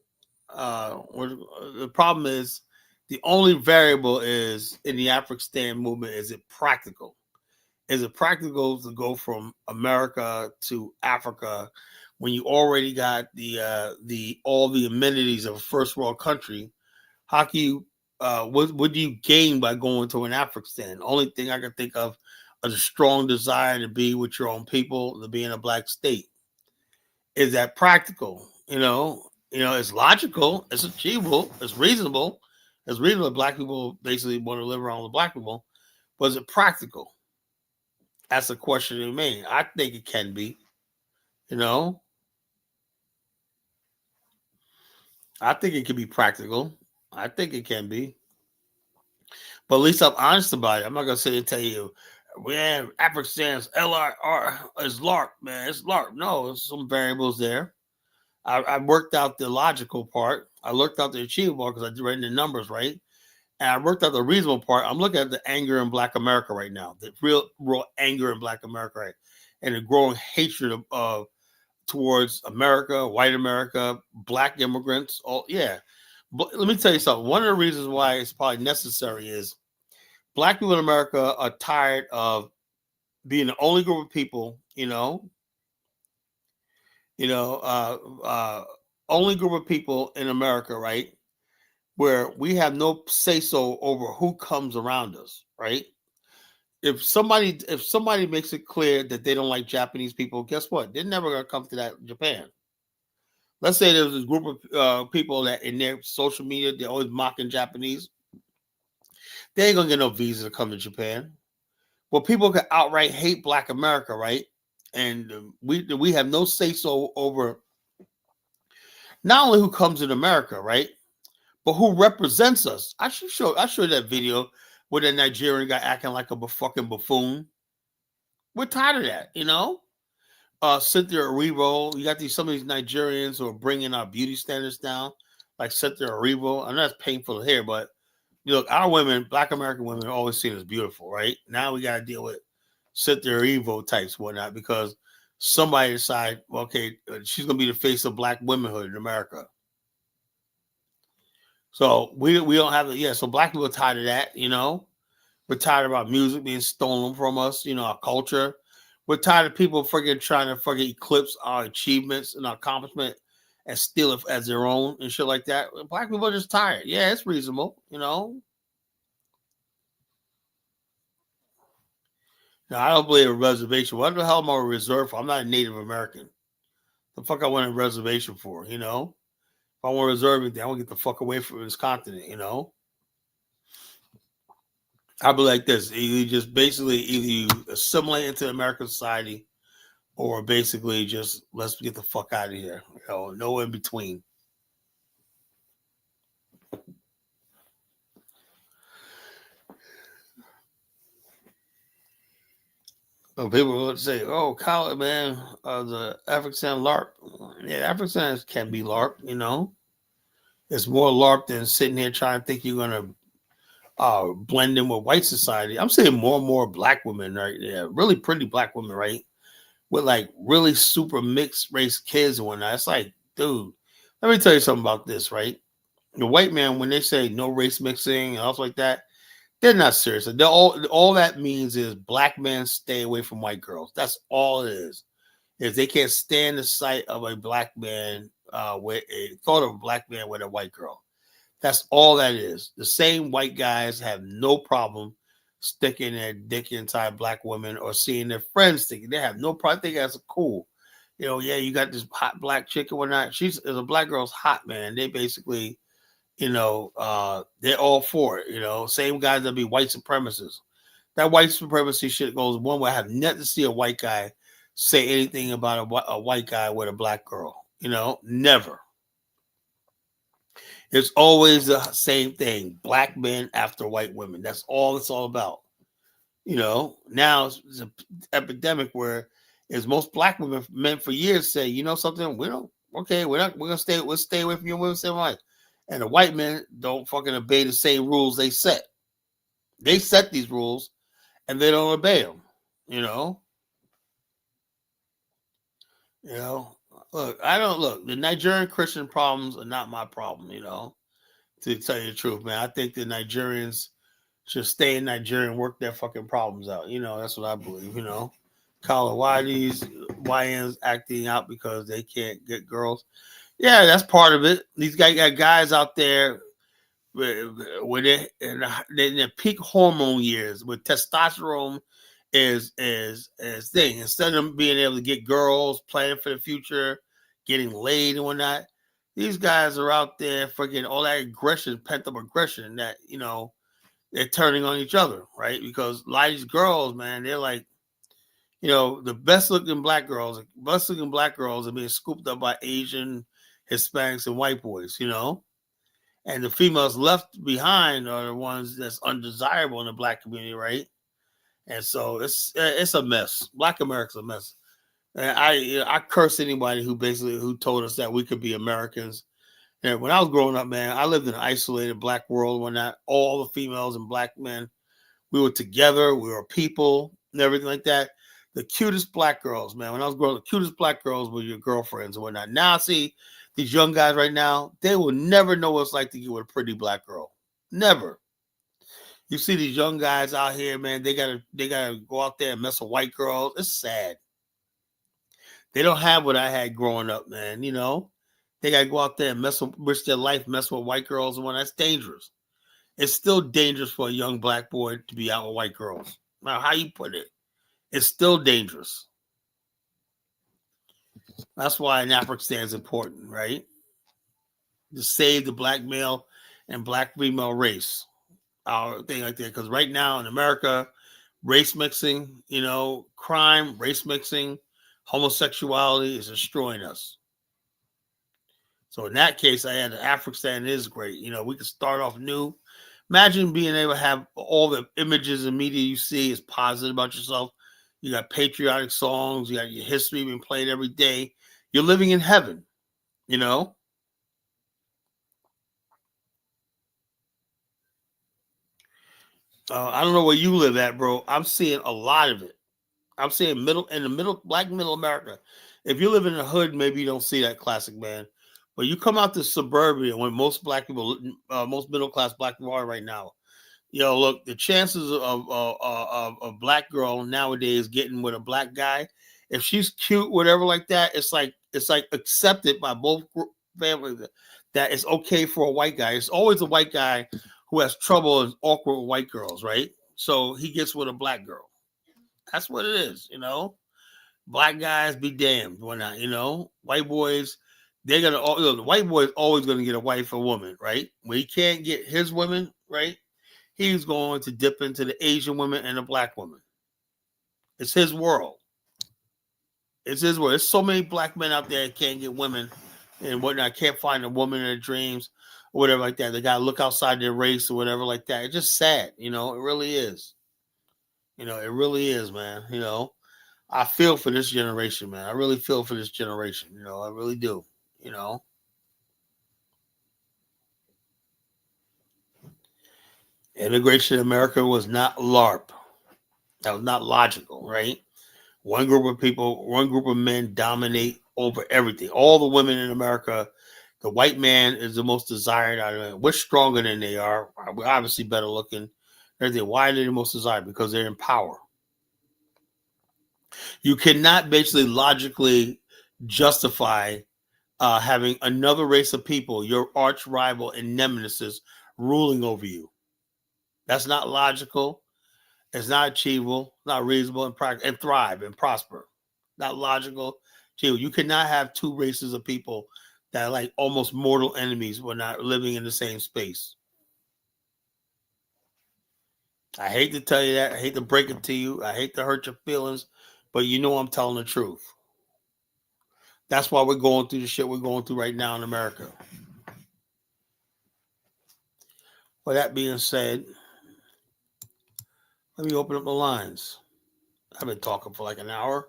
problem is, the only variable is in the African movement. Is it practical? Is it practical to go from America to Africa when you already got the all the amenities of a first world country? How can you? What do you gain by going to an African? The only thing I can think of is a strong desire to be with your own people, to be in a Black state. Is that practical? It's logical, it's achievable, it's reasonable. It's reasonable. Black people basically want to live around with Black people, but is it practical? That's a question to me. I think it can be. I think it can be practical. I think it can be. But at least I'm honest about it. I'm not gonna sit and tell you, man, Africans L.R.R is L.A.R.P, man. It's L.A.R.P. No, there's some variables there. I worked out the logical part. I looked out the achievable because I read the numbers right, and I worked out the reasonable part. I'm looking at the anger in Black America right now, the real anger in Black America, right, and the growing hatred of towards America, white America, Black immigrants. Oh yeah, but let me tell you something. One of the reasons why it's probably necessary is Black people in America are tired of being the only group of people, only group of people in America, right, where we have no say so over who comes around us, right? If somebody makes it clear that they don't like Japanese people, guess what? They're never gonna come to that Japan. Let's say there's this group of people that in their social media they're always mocking Japanese. They ain't gonna get no visa to come to Japan. Well, people can outright hate Black America, right? And we have no say so over not only who comes in America, right, but who represents us. I showed that video where that Nigerian guy acting like a fucking buffoon. We're tired of that, Cynthia Erivo. You got some of these Nigerians who are bringing our beauty standards down, like Cynthia Erivo. I know that's painful to hear, but look, our women, Black American women, are always seen as beautiful, right? Now we got to deal with Cynthia Erivo types, whatnot, because somebody decide, okay, she's gonna be the face of Black womanhood in America. So we don't have it. Yeah, so Black people are tired of that, We're tired of our music being stolen from us, our culture. We're tired of people trying to eclipse our achievements and our accomplishment and steal it as their own and shit like that. Black people are just tired. Yeah, it's reasonable, Now, I don't believe a reservation. What the hell am I reserved for? I'm not a Native American. The fuck I want a reservation for, If I want to reserve anything, I want to get the fuck away from this continent, I'll be like this. Either you assimilate into American society or basically just let's get the fuck out of here. No in between. So people would say, "Oh, Kyle, man, the African L.A.R.P." Yeah, Africans can be L.A.R.P. It's more L.A.R.P than sitting here trying to think you're gonna blend in with white society. I'm seeing more and more Black women, right? Yeah, really pretty Black women, right? with like really super mixed race kids and whatnot. It's like, dude, let me tell you something about this, right? The white man, when they say no race mixing and stuff like that, they're not serious. All that means is black men stay away from white girls. That's all it is. Is they can't stand the sight of a black man with a thought of a black man with a white girl. That's all that is. The same white guys have no problem sticking their dick inside black women or seeing their friends sticking. They have no problem. I think that's cool. You know, yeah, you got this hot black chick or whatnot. She's a black girl's hot, man. They basically, they're all for it. You know, same guys that be white supremacists. That white supremacy shit goes one way. I have yet to see a white guy say anything about a white guy with a black girl. You know, never. It's always the same thing. Black men after white women. That's all it's all about. You know, now it's an epidemic where is most black women men for years say, you know something, we don't we'll stay away from your women, same life. And the white men don't fucking obey the same rules they set. They set these rules and they don't obey them. You know? You know, look, the Nigerian Christian problems are not my problem, to tell you the truth, man. I think the Nigerians should stay in Nigeria and work their fucking problems out. That's what I believe, Kala, why these YNs acting out because they can't get girls? Yeah, that's part of it. These guys got guys out there with it in their peak hormone years with testosterone is thing. Instead of being able to get girls, planning for the future, getting laid and whatnot, these guys are out there freaking all that aggression, pent up aggression that they're turning on each other, right? Because a lot of these girls, man, they're like, the best looking black girls are being scooped up by Asian, Hispanics, and white boys, and the females left behind are the ones that's undesirable in the black community, right? And so it's a mess. Black America's a mess. And I curse anybody who told us that we could be Americans. And when I was growing up, man, I lived in an isolated black world when all the females and black men, we were together, we were people and everything like that. The cutest black girls, man, when I was growing up, the cutest black girls were your girlfriends and whatnot. Now, see, these young guys right now, they will never know what it's like to get with a pretty black girl. Never. You see these young guys out here, man, they gotta go out there and mess with white girls. It's sad. They don't have what I had growing up, man. They gotta go out there and risk their life, mess with white girls and when that's dangerous. It's still dangerous for a young black boy to be out with white girls. Now, how you put it, it's still dangerous. That's why an African is important, right? To save the black male and black female race. Thing like that. Because right now in America, race mixing, crime, race mixing, homosexuality is destroying us. So in that case, I had African is great. We could start off new. Imagine being able to have all the images and media you see is positive about yourself. You got patriotic songs. You got your history being played every day. You're living in heaven, I don't know where you live at, bro. I'm seeing a lot of it. I'm saying black middle America. If you live in the hood, maybe you don't see that classic, man. But you come out to suburbia when most black people, most middle class black people are right now. Look, the chances of a black girl nowadays getting with a black guy, if she's cute, whatever like that, it's like accepted by both families that it's okay for a white guy. It's always a white guy who has trouble and awkward with white girls, right? So he gets with a black girl. That's what it is, Black guys be damned when not, white boys, they're gonna the white boy is always gonna get a wife or woman, right? When he can't get his women, right? He's going to dip into the Asian women and the black woman. It's his world. It's his world. There's so many black men out there that can't get women and whatnot, can't find a woman in their dreams or whatever like that. They gotta look outside their race or whatever like that. It's just sad, it really is. It really is, man. I feel for this generation, man. I really feel for this generation. I really do. Integration in America was not L.A.R.P. That was not logical, right? One group of people, one group of men dominate over everything. All the women in America, the white man is the most desired out of them. We're stronger than they are. We're obviously better looking. Everything. Why are they the most desired? Because they're in power. You cannot basically logically justify having another race of people, your arch rival and nemesis, ruling over you. That's not logical. It's not achievable, not reasonable, and thrive and prosper. Not logical. You cannot have two races of people that are like almost mortal enemies when not living in the same space. I hate to tell you that. I hate to break it to you. I hate to hurt your feelings, but you know I'm telling the truth. That's why we're going through the shit we're going through right now in America. With that being said, let me open up the lines. I've been talking for like an hour.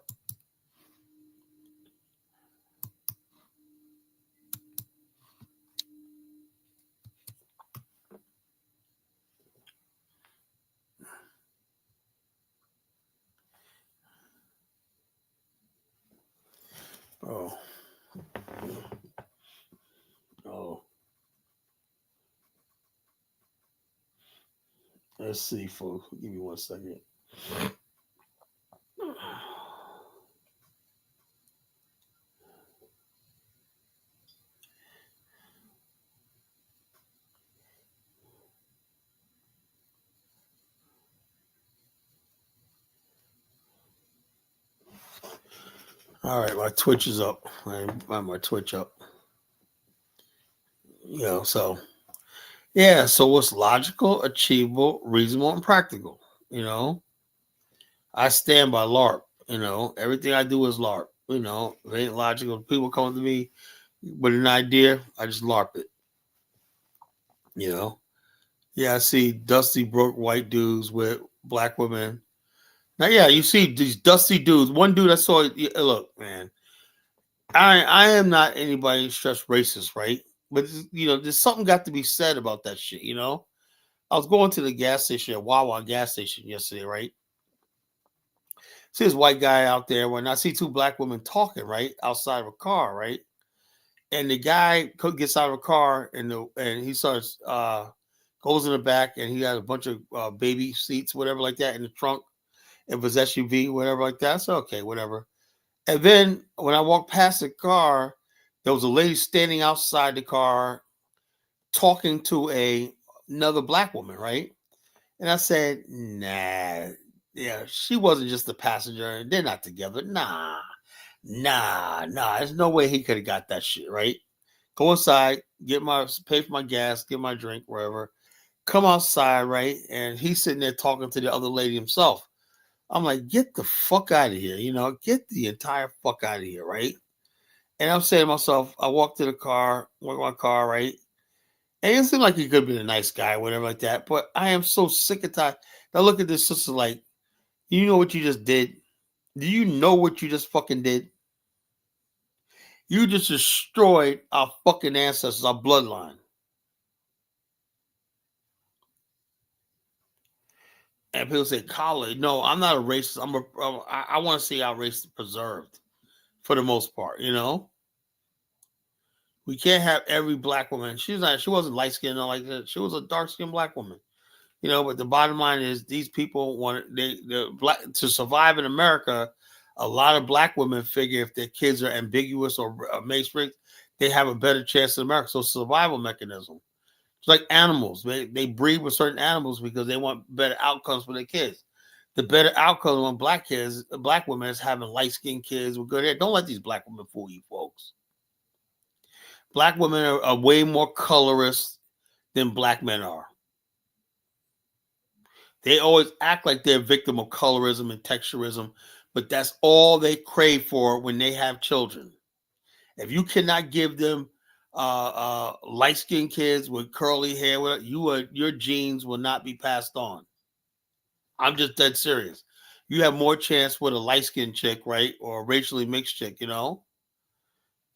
Oh. Oh. Let's see, folks. Give me 1 second. All right, my Twitch is up. I have my Twitch up. So yeah. So what's logical, achievable, reasonable, and practical? I stand by L.A.R.P. Everything I do is L.A.R.P. If it ain't logical, people come to me with an idea, I just L.A.R.P. it. Yeah, I see dusty broke white dudes with black women. Now, yeah, you see these dusty dudes. One dude I saw. Look, man, I am not anybody stressed racist, right? But there's something got to be said about that shit. I was going to the gas station at Wawa gas station yesterday, right? See this white guy out there when I see two black women talking, right, outside of a car, right? And the guy gets out of a car and he starts goes in the back and he had a bunch of baby seats, whatever like that, in the trunk. It was SUV, whatever like that. So okay, whatever. And then when I walked past the car, there was a lady standing outside the car talking to another black woman, right? And I said, nah, yeah, she wasn't just a passenger. They're not together. Nah. There's no way he could have got that shit, right? Go inside, pay for my gas, get my drink, wherever. Come outside, right? And he's sitting there talking to the other lady himself. I'm like, get the fuck out of here, get the entire fuck out of here, right? And I'm saying to myself, I walk to the car, walk my car, right? And it seemed like he could have been a nice guy, whatever like that. But I am so sick and tired. Now look at this sister like, you know what you just did? Do you know what you just fucking did? You just destroyed our fucking ancestors, our bloodline. And people say, "College, no, I'm not a racist. I want to see our race preserved for the most part. We can't have every black woman. She wasn't light skinned or like that. She was a dark skinned black woman. But the bottom line is these people to survive in America. A lot of black women figure if their kids are ambiguous or mixed race, they have a better chance in America. So survival mechanism. It's like animals. They breed with certain animals because they want better outcomes for their kids. The better outcome on black women is having light-skinned kids with good hair. Don't let these black women fool you, folks. Black women are way more colorist than black men are. They always act like they're a victim of colorism and texturism, but that's all they crave for when they have children. If you cannot give them light-skinned kids with curly hair, your genes will not be passed on. I'm just dead serious. You have more chance with a light-skinned chick, right, or a racially mixed chick. No.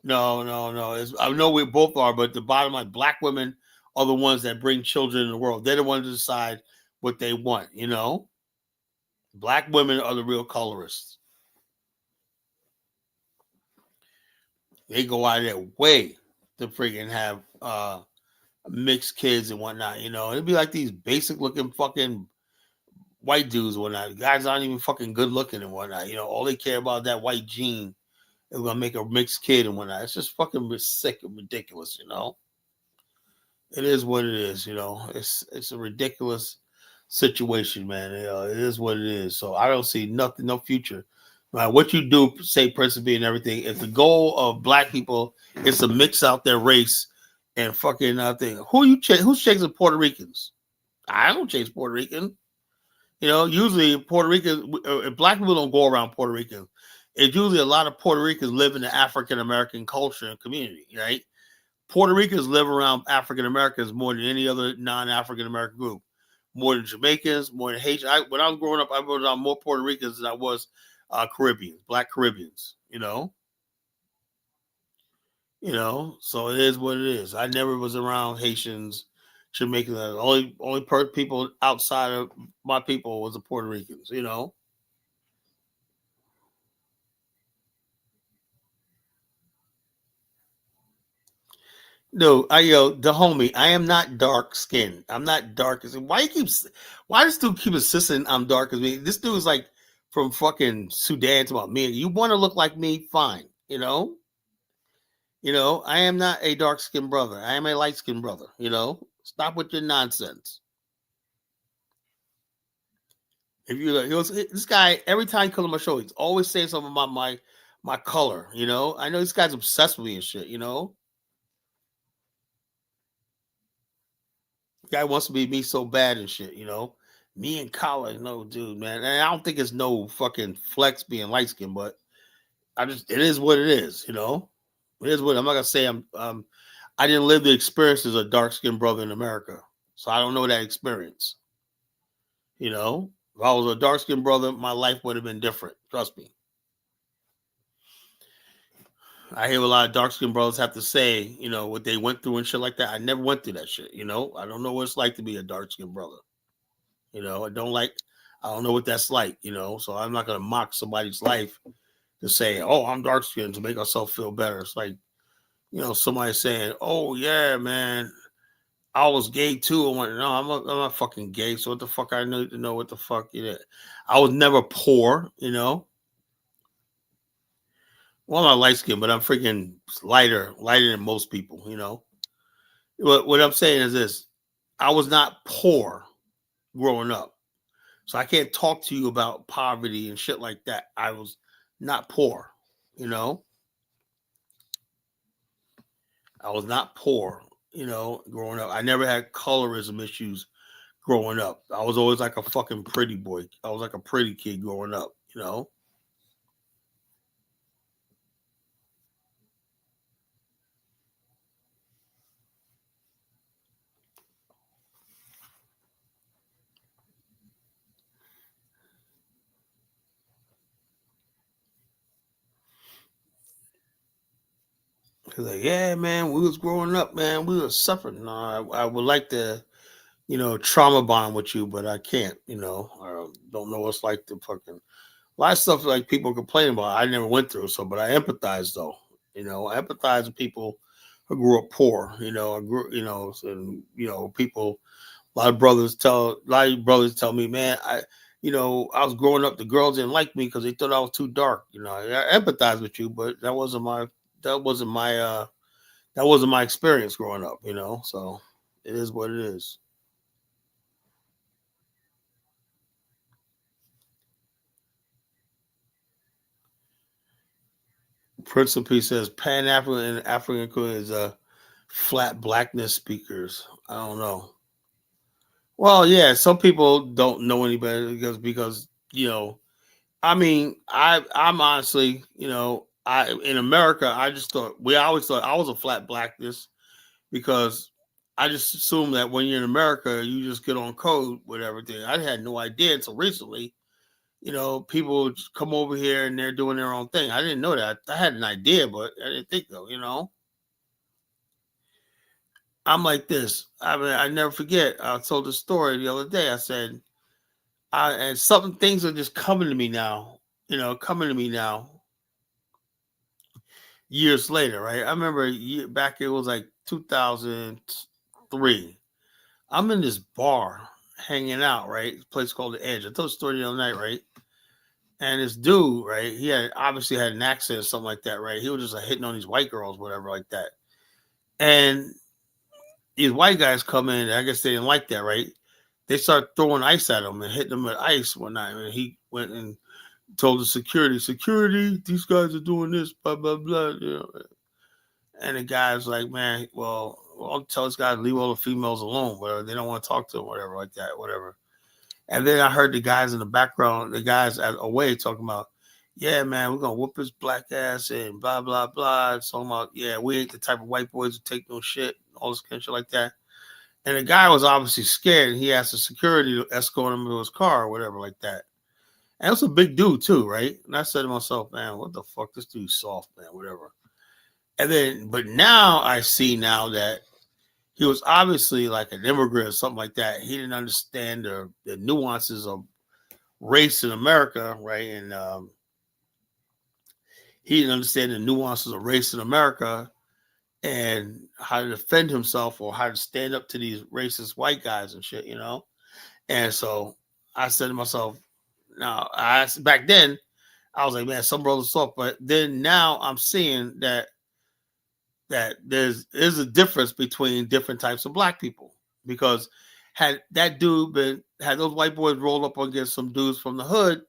I know we both are, but the bottom line, black women are the ones that bring children in the world. They're the ones to decide what they want. Black women are the real colorists. They go out of their way to freaking have mixed kids and whatnot. It'd be like these basic looking fucking white dudes and whatnot. Guys aren't even fucking good looking and whatnot. All they care about that white gene. They're gonna make a mixed kid and whatnot. It's just fucking sick and ridiculous. It is what it is. It's a ridiculous situation, man. It is what it is. So I don't see nothing, no future. What you do, say principally and everything, if the goal of black people is to mix out their race and fucking thing, who's chasing Puerto Ricans? I don't chase Puerto Rican. Usually Puerto Rican, black people don't go around Puerto Rican. It's usually a lot of Puerto Ricans live in the African American culture and community, right? Puerto Ricans live around African Americans more than any other non-African American group. More than Jamaicans, more than Haitians. When I was growing up, I was around more Puerto Ricans than I was Caribbeans, black Caribbeans. So it is what it is. I never was around Haitians, Jamaicans. The only people outside of my people was the Puerto Ricans. No, the homie. I am not dark skinned. I'm not dark. Why does dude keep insisting I'm dark as me? This dude is like from fucking Sudan to about me. You want to look like me? Fine. I am not a dark skinned brother. I am a light skinned brother. Stop with your nonsense. If you this guy, every time he comes on my show, he's always saying something about my color. I know this guy's obsessed with me and shit. Guy wants to be me so bad and shit. Me and collar, no, dude, man. And I don't think it's no fucking flex being light skinned, but it is what it is. It is what I'm not gonna say I didn't live the experience as a dark skinned brother in America, so I don't know that experience. If I was a dark skinned brother, my life would have been different. Trust me. I hear a lot of dark skinned brothers have to say, what they went through and shit like that. I never went through that shit. I don't know what it's like to be a dark skinned brother. I don't know what that's like. So I'm not gonna mock somebody's life to say, oh, I'm dark skinned to make myself feel better. It's like, somebody saying, oh yeah, man, I was gay too. I went, no, I'm not fucking gay. So what the fuck I need to know what the fuck it is. I was never poor. Well, I'm not light skinned, but I'm freaking lighter than most people. What I'm saying is this: I was not poor growing up. So I can't talk to you about poverty and shit like that. I was not poor, you know. I was not poor, growing up. I never had colorism issues growing up. I was always like a fucking pretty boy. I was like a pretty kid growing up. 'Cause like, yeah, man, we was growing up, man. We were suffering. No, I would like to trauma bond with you, but I can't. I don't know what's like to fucking a lot of stuff like people complain about. I never went through so, but I empathize though. I empathize with people who grew up poor. I grew, and people. A lot of brothers tell me, man, I was growing up. The girls didn't like me because they thought I was too dark. I empathize with you, but that wasn't my that wasn't my experience growing up. So it is what it is. Principe says Pan African and African is flat blackness speakers. I don't know. Well, yeah, some people don't know any better because I mean, I'm honestly, I in America, I just thought we always thought I was a flat blackness because I just assumed that when you're in America, you just get on code with everything. I had no idea until recently. People just come over here and they're doing their own thing. I didn't know that. I had an idea, but I didn't think though. I'm like this. I mean, I never forget. I told the story the other day. I said, and something things are just coming to me now. Coming to me now. years later, right? I remember back, it was like 2003. I'm in this bar hanging out, right? This place called the Edge. I told the story the other night, right? And this dude, right? He had obviously had an accent or something like that, right? He was just like hitting on these white girls, whatever, like that. And these white guys come in. I guess they didn't like that, right? They start throwing ice at him and hitting him with ice one night. And he went and told the security, these guys are doing this, blah blah blah. You know. And the guy's like, man, well, I'll tell this guy to leave all the females alone, whatever. They don't want to talk to him, whatever, like that, whatever. And then I heard the guys in the background, the guys away talking about, yeah, man, we're gonna whoop his black ass and blah blah blah. It's talking about, yeah, we ain't the type of white boys who take no shit, all this kind of shit like that. And the guy was obviously scared, and he asked the security to escort him to his car or whatever like that. And it was a big dude too, right? And I said to myself, man, what the fuck? This dude's soft, man, whatever. And then, but now I see now that he was obviously like an immigrant or something like that. He didn't understand the nuances of race in America, right? And he didn't understand the nuances of race in America and how to defend himself or how to stand up to these racist white guys and shit, you know? And so I said to myself, now, back then, I was like, man, some brothers soft. But then now I'm seeing that there's a difference between different types of black people, because had those white boys rolled up against some dudes from the hood,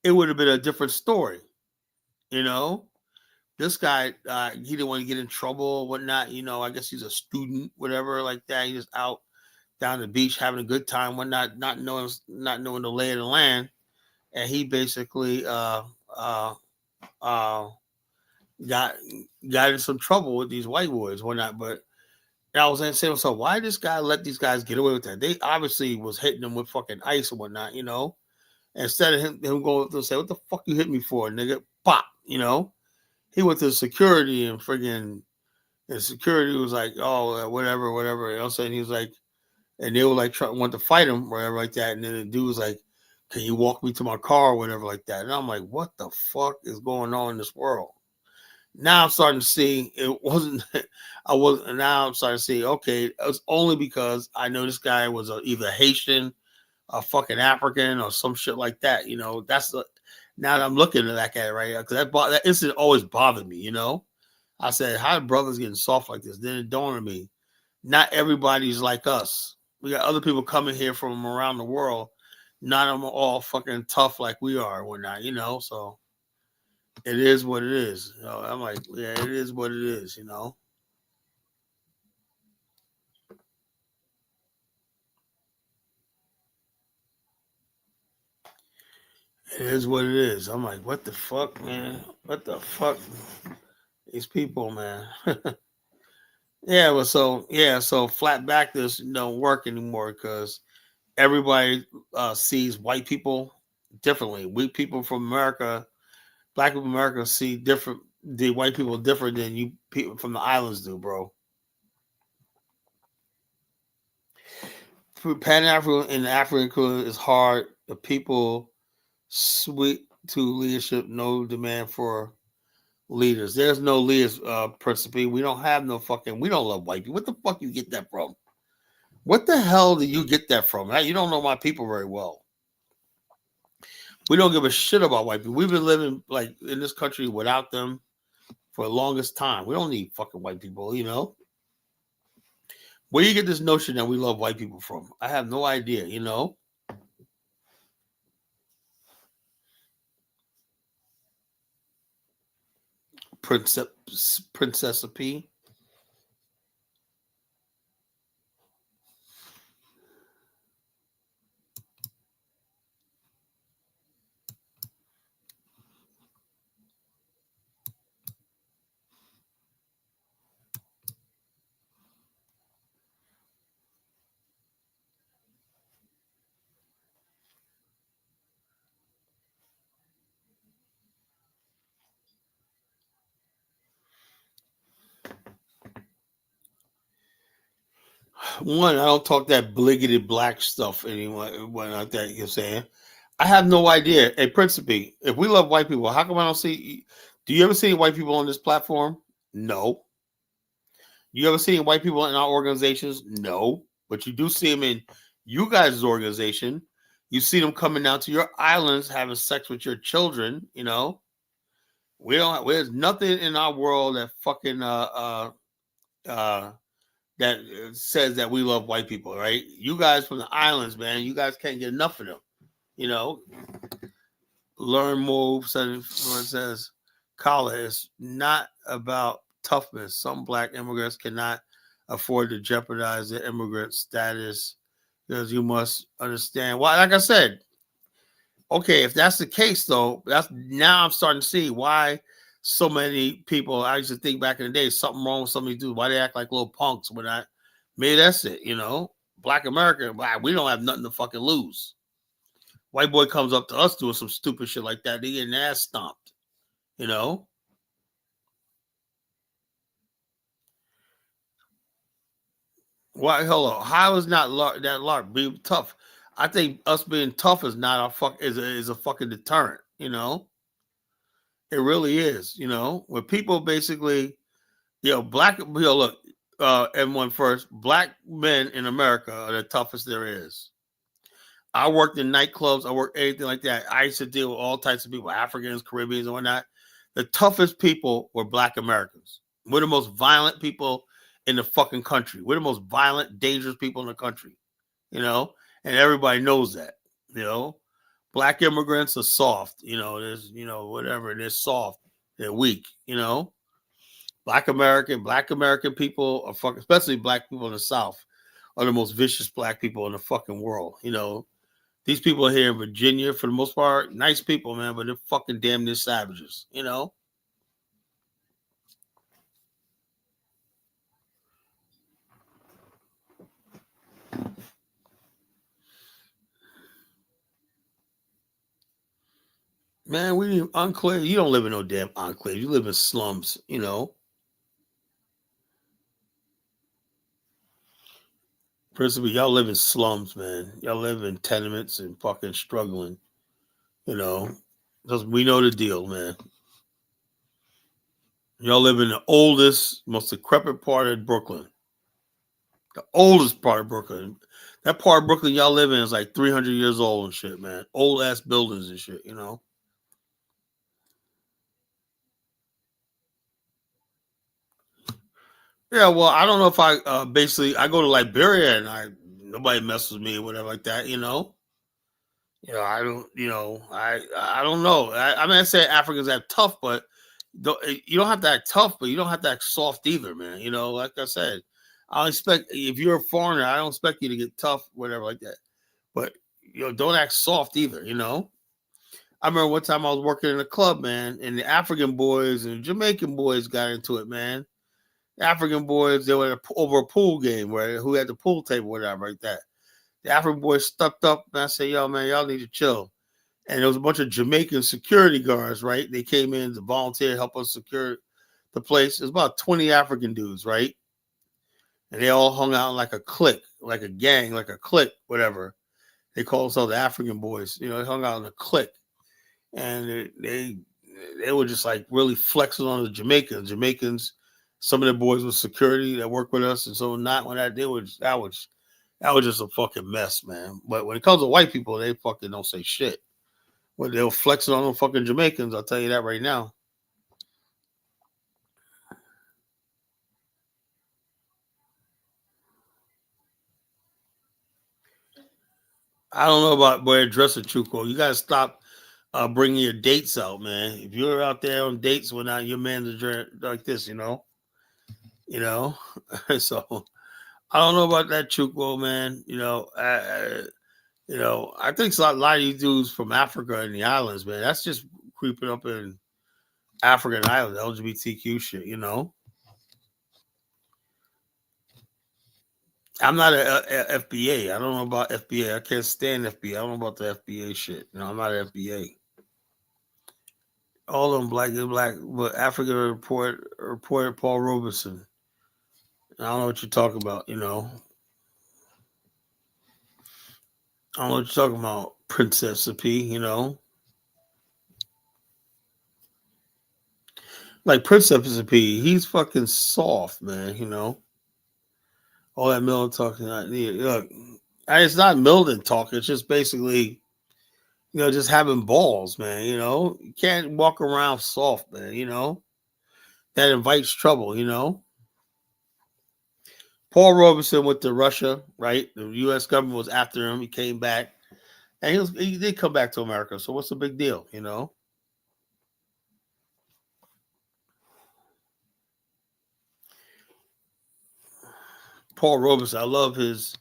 it would have been a different story. You know, this guy, he didn't want to get in trouble or whatnot. You know, I guess he's a student, whatever, like that. He's just out down the beach having a good time, whatnot, not knowing the lay of the land, and he basically got in some trouble with these white boys, whatnot. But I was saying, so why this guy let these guys get away with that? They obviously was hitting them with fucking ice and whatnot, you know. Instead of him going up to say, "What the fuck you hit me for, nigga?" Pop, you know. He went to security and friggin' and security was like, "Oh, whatever, whatever." You know, saying he was like, and they were like want to fight him, whatever, like that. And then the dude was like, "Can you walk me to my car, or whatever, like that?" And I'm like, "What the fuck is going on in this world?" Now I'm starting to see it wasn't. I wasn't. Now I'm starting to see. Okay, it was only because I know this guy was either Haitian, a fucking African, or some shit like that. You know, that's the. Now that I'm looking at that, right? Because that incident always bothered me. You know, I said, "How are brothers getting soft like this?" Then it dawned on me, not everybody's like us. We got other people coming here from around the world. Not them all fucking tough like we are, or whatnot. You know, so. It is what it is. You know, I'm like, yeah, it is what it is, you know. It is what it is. I'm like, what the fuck, man? What the fuck? These people, man. Yeah, well, so flat backers don't work anymore because everybody sees white people differently. We people from America, black people from America see the white people different than you people from the islands do, bro. Pan African and African is hard. The people sweet to leadership, no demand for leaders. There's no leaders, principally. We don't have no fucking, we don't love white people. What the fuck you get that from? What the hell do you get that from? You don't know my people very well. We don't give a shit about white people. We've been living like in this country without them for the longest time. We don't need fucking white people, you know? Where do you get this notion that we love white people from? I have no idea, you know? Princess P. One, I don't talk that bliggity black stuff anymore. When like that, you're saying, I have no idea. Hey, Principe, if we love white people, how come I don't see Do you ever see white people on this platform? No. You ever see white people in our organizations? No. But you do see them in you guys' organization. You see them coming down to your islands having sex with your children. You know, we don't. There's nothing in our world that fucking uh that says that we love white people, right? You guys from the islands, man. You guys can't get enough of them. You know, learn moves. And what it says, Kala is not about toughness. Some black immigrants cannot afford to jeopardize their immigrant status because you must understand. Well, like I said, okay, if that's the case, though, that's now I'm starting to see why so many people. I used to think back in the day, something wrong with some of these dudes. Why they act like little punks when I maybe that's it, you know. Black America, we don't have nothing to fucking lose. White boy comes up to us doing some stupid shit like that, they get an ass stomped, you know. Why? Hello, how is not that L.A.R.P being tough? I think us being tough is not a is a fucking deterrent, you know. It really is, you know. When people basically, black, look, everyone first, black men in America are the toughest there is. I worked in nightclubs. I worked anything like that. I used to deal with all types of people, Africans, Caribbeans, and whatnot. The toughest people were black Americans. We're the most violent people in the fucking country. We're the most violent, dangerous people in the country, you know? And everybody knows that, you know? Black immigrants are soft, there's, whatever. They're soft. They're weak, you know? Black American people are fucking, especially black people in the South, are the most vicious black people in the fucking world, you know? These people here in Virginia, for the most part, nice people, man, but they're fucking damn near savages, you know? Man, we enclave. You don't live in no damn enclave. You live in slums, you know? Principally, y'all live in slums, man. Y'all live in tenements and fucking struggling, you know? Because we know the deal, man. Y'all live in the oldest, most decrepit part of Brooklyn. The oldest part of Brooklyn. That part of Brooklyn y'all live in is like 300 years old and shit, man. Old ass buildings and shit, you know? Yeah, well, I don't know if I basically I go to Liberia and I nobody messes with me or whatever like that, you know. I don't, I don't know. I mean, I say Africans act tough, but you don't have to act tough, but you don't have to act soft either, man. You know, like I said, I don't expect if you're a foreigner, I don't expect you to get tough, whatever like that. But don't act soft either. You know, I remember one time I was working in a club, man, and the African boys and Jamaican boys got into it, man. African boys, they were over a pool game where who had the pool table, whatever, like that. The African boys stepped up and I said, "Yo, man, y'all need to chill." And there was a bunch of Jamaican security guards, right? They came in to volunteer, help us secure the place. There's about 20 African dudes, right? And they all hung out like a clique, like a gang, like a clique, whatever. They call themselves the African boys. They hung out in a clique, and they were just like really flexing on the Jamaicans. Jamaicans, some of the boys with security that work with us, and so not when that they was that was just a fucking mess, man. But when it comes to white people, they fucking don't say shit. Well, they'll flex it on them fucking Jamaicans. I'll tell you that right now. I don't know about boy dressing Chuko. You gotta stop bringing your dates out, man. If you're out there on dates without your man's like this, you know. So I don't know about that Chuko, man. I think a lot of these dudes from Africa and the islands, man. That's just creeping up in African islands, LGBTQ shit. I'm not a FBA. I don't know about FBA. I can't stand FBA. I don't know about the FBA shit. I'm not an FBA. All of them black, but Africa reported Paul Robeson. I don't know what you're talking about. I don't know what you're talking about, Princess P. Like Prince P, he's fucking soft, man. All that Milton talking. Look, it's not Milton talk. It's just basically, just having balls, man. You can't walk around soft, man. That invites trouble. Paul Robeson went to Russia, right? The U.S. government was after him. He came back, and he did come back to America. So what's the big deal? Paul Robeson, I love his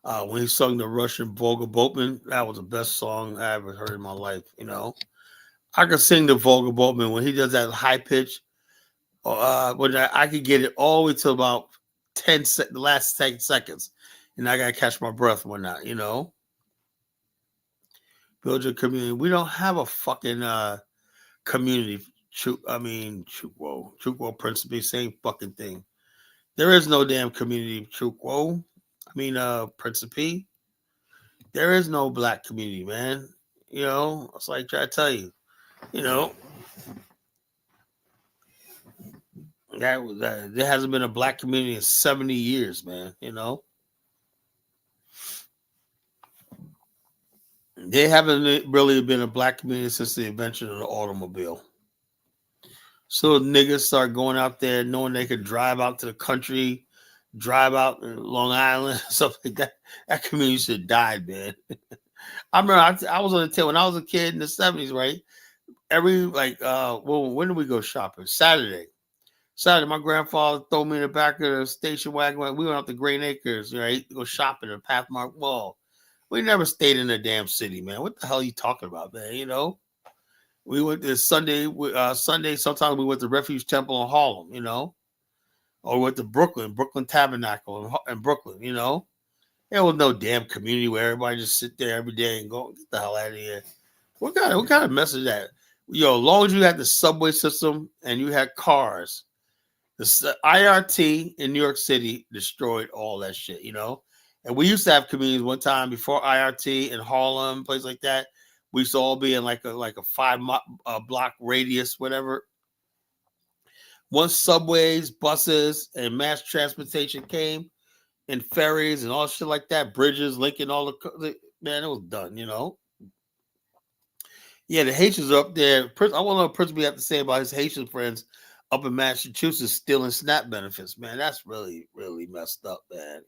when he sung the Russian Volga Boatman. That was the best song I ever heard in my life. I could sing the Volga Boatman when he does that high pitch. When I could get it all the way to about the last 10 seconds, and I gotta catch my breath and whatnot. Build your community. We don't have a fucking community. Chukwo Principe, same fucking thing. There is no damn community. Chukwo. Principe. There is no black community, man. It's like try to tell you. You know, there hasn't been a black community in 70 years, man. They haven't really been a black community since the invention of the automobile. So niggas start going out there knowing they could drive out to the country, drive out in Long Island, stuff like that. That community should have died, man. I remember I was on the tail when I was a kid in the 70s, right? When did we go shopping? Saturday. Saturday, my grandfather threw me in the back of the station wagon. We went out to Green Acres, right? To go shopping at Pathmark Mall. We never stayed in the damn city, man. What the hell are you talking about, man? We went to Sunday. Sometimes we went to Refuge Temple in Harlem, or we went to Brooklyn Tabernacle in Brooklyn, There was no damn community where everybody just sit there every day and go, get the hell out of here. What kind of mess is that? As long as you had the subway system and you had cars, the IRT in New York City destroyed all that shit, And we used to have communities one time before IRT in Harlem, place like that. We used to all be in like a 5 block radius, whatever. Once subways, buses, and mass transportation came, and ferries and all shit like that, bridges linking man, it was done. Yeah, the Haitians are up there. I want to know what Prince B have to say about his Haitian friends up in Massachusetts stealing SNAP benefits. Man, that's really, really messed up, man.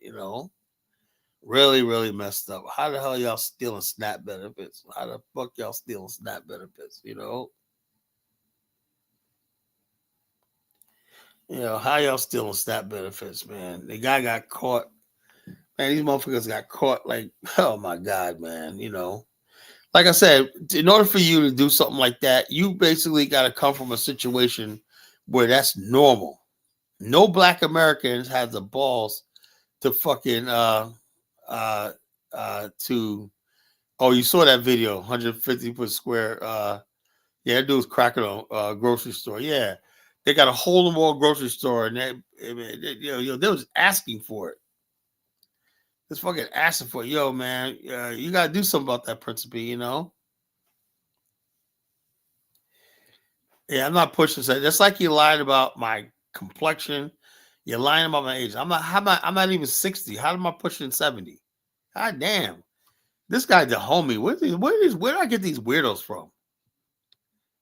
Really, really messed up. How the hell y'all stealing SNAP benefits? How the fuck y'all stealing SNAP benefits? How y'all stealing SNAP benefits, man? The guy got caught. Man, these motherfuckers got caught like, oh my God, man. Like I said, in order for you to do something like that, you basically got to come from a situation where that's normal. No black Americans have the balls to fucking to you saw that video, 150 foot square. Yeah, that dude was cracking on grocery store. Yeah, they got a hole in the wall grocery store, and they was asking for it. Just fucking asking for it. Yo, man, you gotta do something about that, Principe. Yeah, I'm not pushing that. That's like you lied about my complexion. You're lying about my age. I'm not even 60. How am I pushing 70? God damn. This guy's a homie. Where do I get these weirdos from?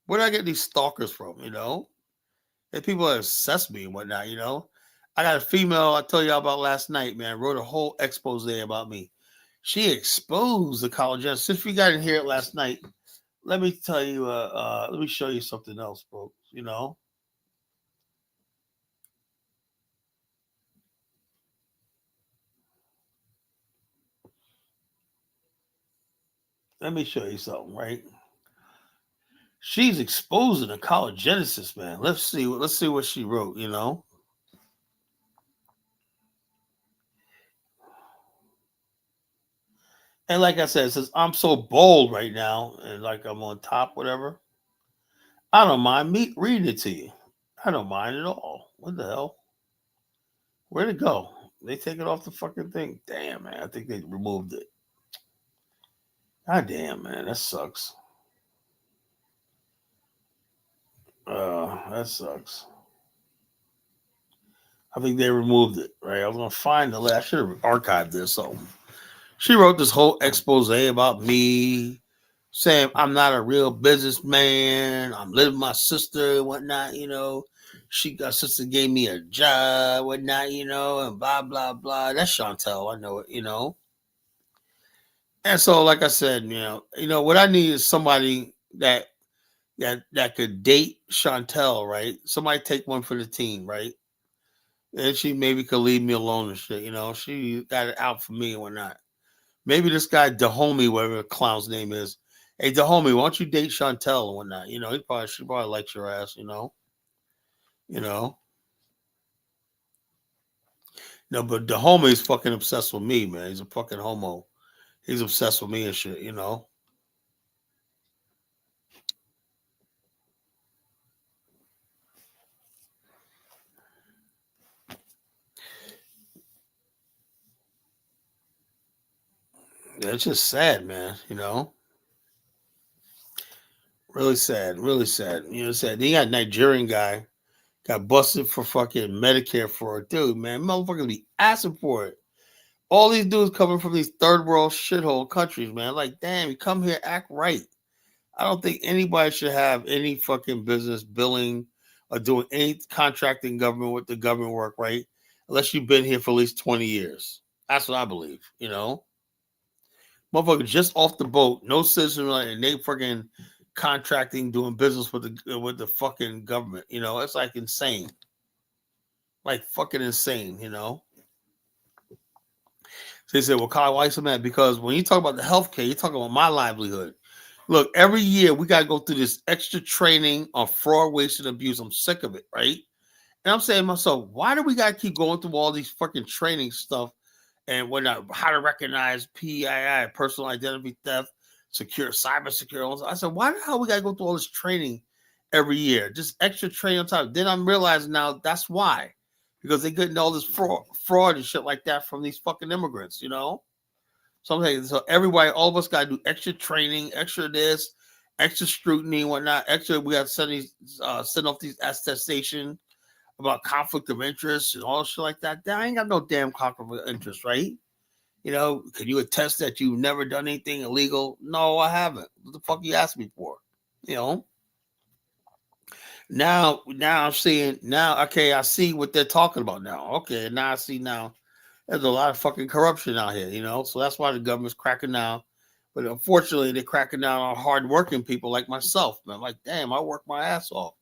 Where do I get these stalkers from? And people that obsess me and whatnot, I got a female I told y'all about last night, man, wrote a whole expose about me. She exposed the college. Since we got in here last night, let me tell you, let me show you something else, folks. Let me show you something, right? She's exposing the college genesis, man. Let's see what she wrote, And like I said, since I'm so bold right now and like I'm on top, whatever, I don't mind me reading it to you. I don't mind at all. What the hell? Where'd it go? They take it off the fucking thing. Damn, man. I think they removed it. God damn, man. That sucks. that sucks. I think they removed it, right? I was gonna find the last. I should have archived this. So she wrote this whole expose about me, saying I'm not a real businessman. I'm living with my sister and whatnot. Sister gave me a job, whatnot. And blah blah blah. That's Chantel. I know it. And so, like I said, what I need is somebody that could date Chantel, right? Somebody take one for the team, right? And she maybe could leave me alone and shit. She got it out for me and whatnot. Maybe this guy Dahomey, whatever the clown's name is. Hey Dahomey, why don't you date Chantel and whatnot? She probably likes your ass. You know. No, but Dahomey's fucking obsessed with me, man. He's a fucking homo. He's obsessed with me and shit. Yeah, it's just sad, man. Really sad, really sad. Sad. Then you got a Nigerian guy got busted for fucking Medicare fraud. Dude, man, motherfuckers be asking for it. All these dudes coming from these third world shithole countries, man. Like, damn, you come here, act right. I don't think anybody should have any fucking business billing or doing any contracting government with the government work, right? Unless you've been here for at least 20 years. That's what I believe. Motherfucker just off the boat, no citizen, and they fucking contracting, doing business with the fucking government. It's like insane. Like fucking insane. So they said, well, Kyle, why you so mad? Because when you talk about the healthcare, you're talking about my livelihood. Look, every year we got to go through this extra training on fraud, waste, and abuse. I'm sick of it, right? And I'm saying to myself, why do we got to keep going through all these fucking training stuff and whatnot? How to recognize PII, personal identity theft, cyber secure. I said, why the hell we got to go through all this training every year? Just extra training on top. Then I'm realizing now that's why. Because they're getting all this fraud and shit like that from these fucking immigrants. So I'm saying, so everybody, all of us got to do extra training, extra this, extra scrutiny and whatnot. Extra, we got to send off these attestation about conflict of interest and all shit like that. I ain't got no damn conflict of interest, right? Can you attest that you've never done anything illegal? No, I haven't. What the fuck you asked me for? You know. Now I'm seeing okay, I see what they're talking about now. Okay, now I see now there's a lot of fucking corruption out here. So that's why the government's cracking down. But unfortunately, they're cracking down on hardworking people like myself, man. Like, damn, I work my ass off.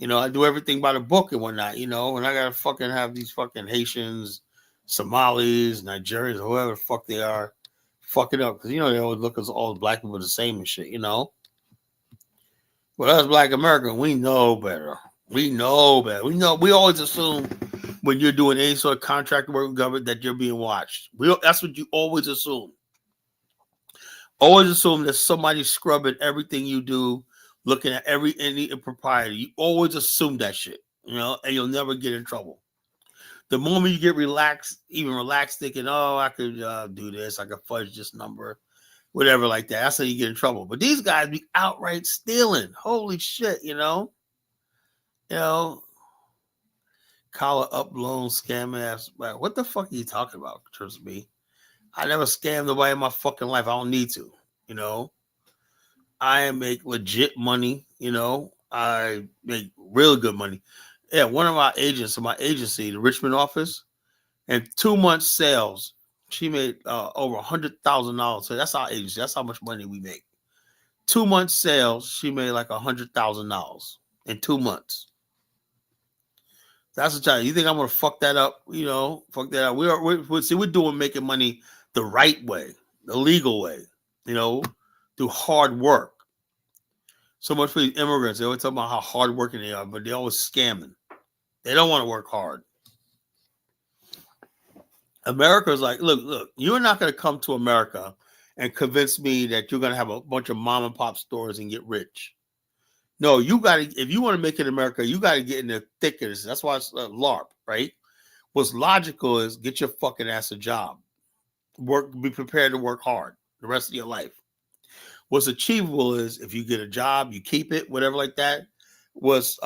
I do everything by the book and whatnot, and I gotta fucking have these fucking Haitians, Somalis, Nigerians, whoever the fuck they are, fuck it up. Because, they always look at all black people the same and shit. But us black Americans, we know better. We know better. We always assume when you're doing any sort of contract work with government that you're being watched. That's what you always assume. Always assume that somebody's scrubbing everything you do, looking at any impropriety. You always assume that shit, and you'll never get in trouble. The moment you get relaxed, thinking, oh, I could do this, I could fudge this number, whatever like that, that's how you get in trouble. But these guys be outright stealing. Holy shit, collar up loan scam ass. What the fuck are you talking about, trust me? I never scammed nobody in my fucking life. I don't need to, I make legit money, I make real good money. Yeah, one of our agents in my agency, the Richmond office, in 2 months sales, she made over $100,000. So that's our agency. That's how much money we make. 2 months sales, she made like $100,000 in 2 months. That's the time. You think I'm gonna fuck that up? Fuck that up. We're doing making money the right way, the legal way. Through hard work. So much for these immigrants. They always talk about how hardworking they are, but they're always scamming. They don't want to work hard. America's like, look, you're not going to come to America and convince me that you're going to have a bunch of mom and pop stores and get rich. No, you got to, if you want to make it in America, you got to get in the thick of this. That's why it's L.A.R.P, right? What's logical is get your fucking ass a job. Be prepared to work hard the rest of your life. What's achievable is if you get a job, you keep it, whatever like that. was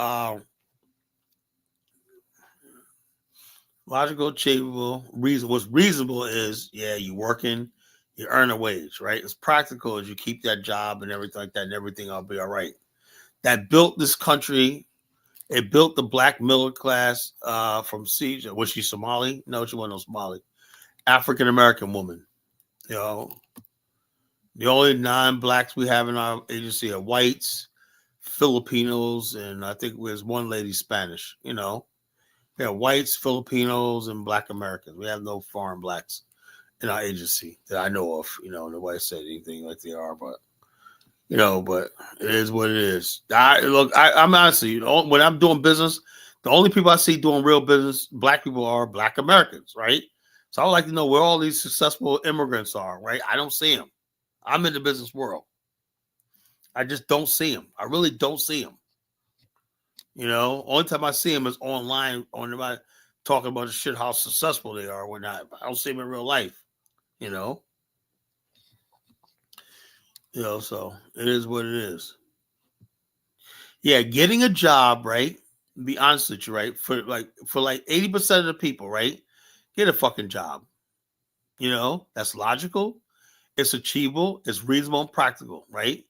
logical, achievable, reason. What's reasonable is, yeah, you working, you earn a wage, right? It's practical as you keep that job and everything like that, and everything will be all right. That built this country. It built the black middle class from siege. Was she Somali? No, she wasn't no Somali. African American woman. You know, the only non-blacks we have in our agency are whites, Filipinos, and I think there's one lady Spanish. You know, yeah, whites, Filipinos, and Black Americans. We have no foreign blacks in our agency that I know of. You know, nobody said anything like they are, but but it is what it is. I'm honestly, when I'm doing business, the only people I see doing real business, black people, are Black Americans, right? So I would like to know where all these successful immigrants are, right? I don't see them. I'm in the business world. I just don't see them. I really don't see them. Only time I see them is online on about talking about the shit how successful they are or not. I don't see them in real life. You know, so it is what it is. Yeah, getting a job, right? Be honest with you, right? For like 80% of the people, right? Get a fucking job. That's logical, it's achievable, it's reasonable and practical, right?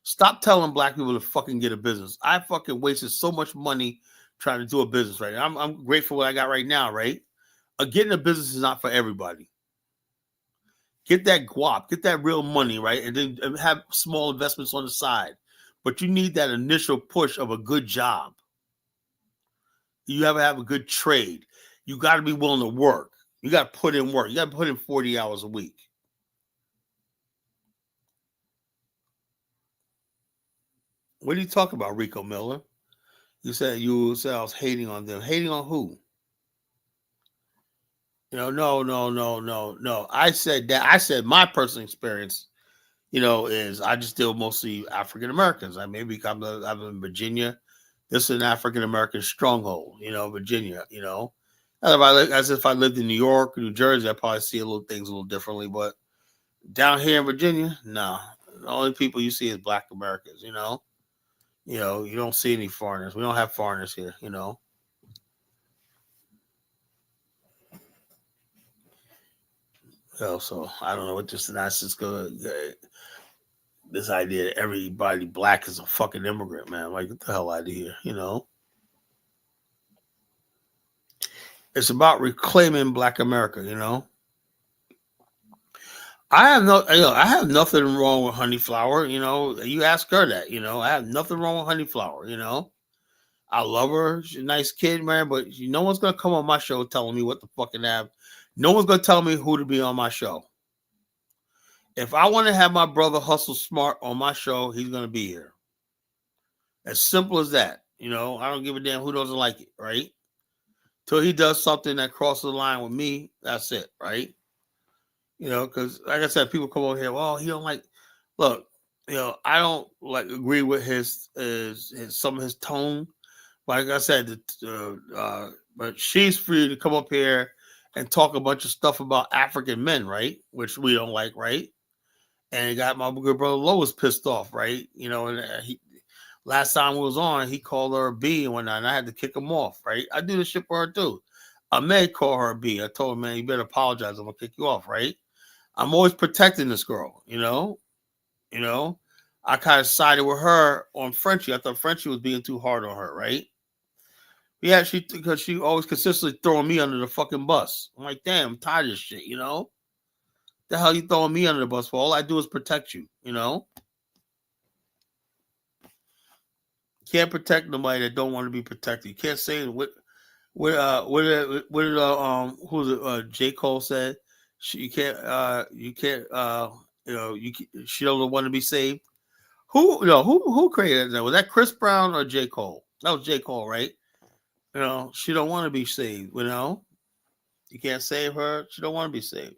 Stop telling black people to fucking get a business. I fucking wasted so much money trying to do a business, right? I'm grateful for what I got right now, right? Getting a business is not for everybody. Get that guap, get that real money, right? And then have small investments on the side. But you need that initial push of a good job. You have to have a good trade. You got to be willing to work. You got to put in work. You got to put in 40 hours a week. What are you talking about, Rico Miller? You said I was hating on them. Hating on who? No. I said that. I said my personal experience, is I just deal mostly African Americans. I maybe I'm in Virginia. This is an African American stronghold, Virginia, As if I lived in New York or New Jersey, I probably see things a little differently. But down here in Virginia, no. The only people you see is Black Americans, You don't see any foreigners. We don't have foreigners here, So I don't know what that's just good. This idea that everybody black is a fucking immigrant, man. Like, get the hell out of here, It's about reclaiming Black America, I have nothing wrong with Honey Flower, You ask her that, I have nothing wrong with Honey Flower, I love her. She's a nice kid, man, but no one's gonna come on my show telling me what to fucking have. No one's gonna tell me who to be on my show. If I want to have my brother Hustle Smart on my show, he's gonna be here. As simple as that. I don't give a damn who doesn't like it, right? Till he does something that crosses the line with me, that's it, right? Because like I said, people come over here, well, he don't like. Look, I don't agree with his some of his tone. Like I said, but she's free to come up here and talk a bunch of stuff about African men, right? Which we don't like, right? And it got my good brother Lois pissed off, right? And he last time we was on, he called her a B and whatnot, and I had to kick him off, right? I do this shit for her too. I may call her a B. I told him, man, you better apologize. I'm gonna kick you off, right? I'm always protecting this girl, I kind of sided with her on Frenchie. I thought Frenchie was being too hard on her, right? Yeah, because she always consistently throwing me under the fucking bus. I'm like, damn, I'm tired of this shit, The hell you throwing me under the bus for? All I do is protect you, Can't protect nobody that don't want to be protected. You can't say who's it? J. Cole said she can't she don't want to be saved. Who created that? Was that Chris Brown or J. Cole? That was J. Cole, right? She don't want to be saved, You can't save her. She don't want to be saved.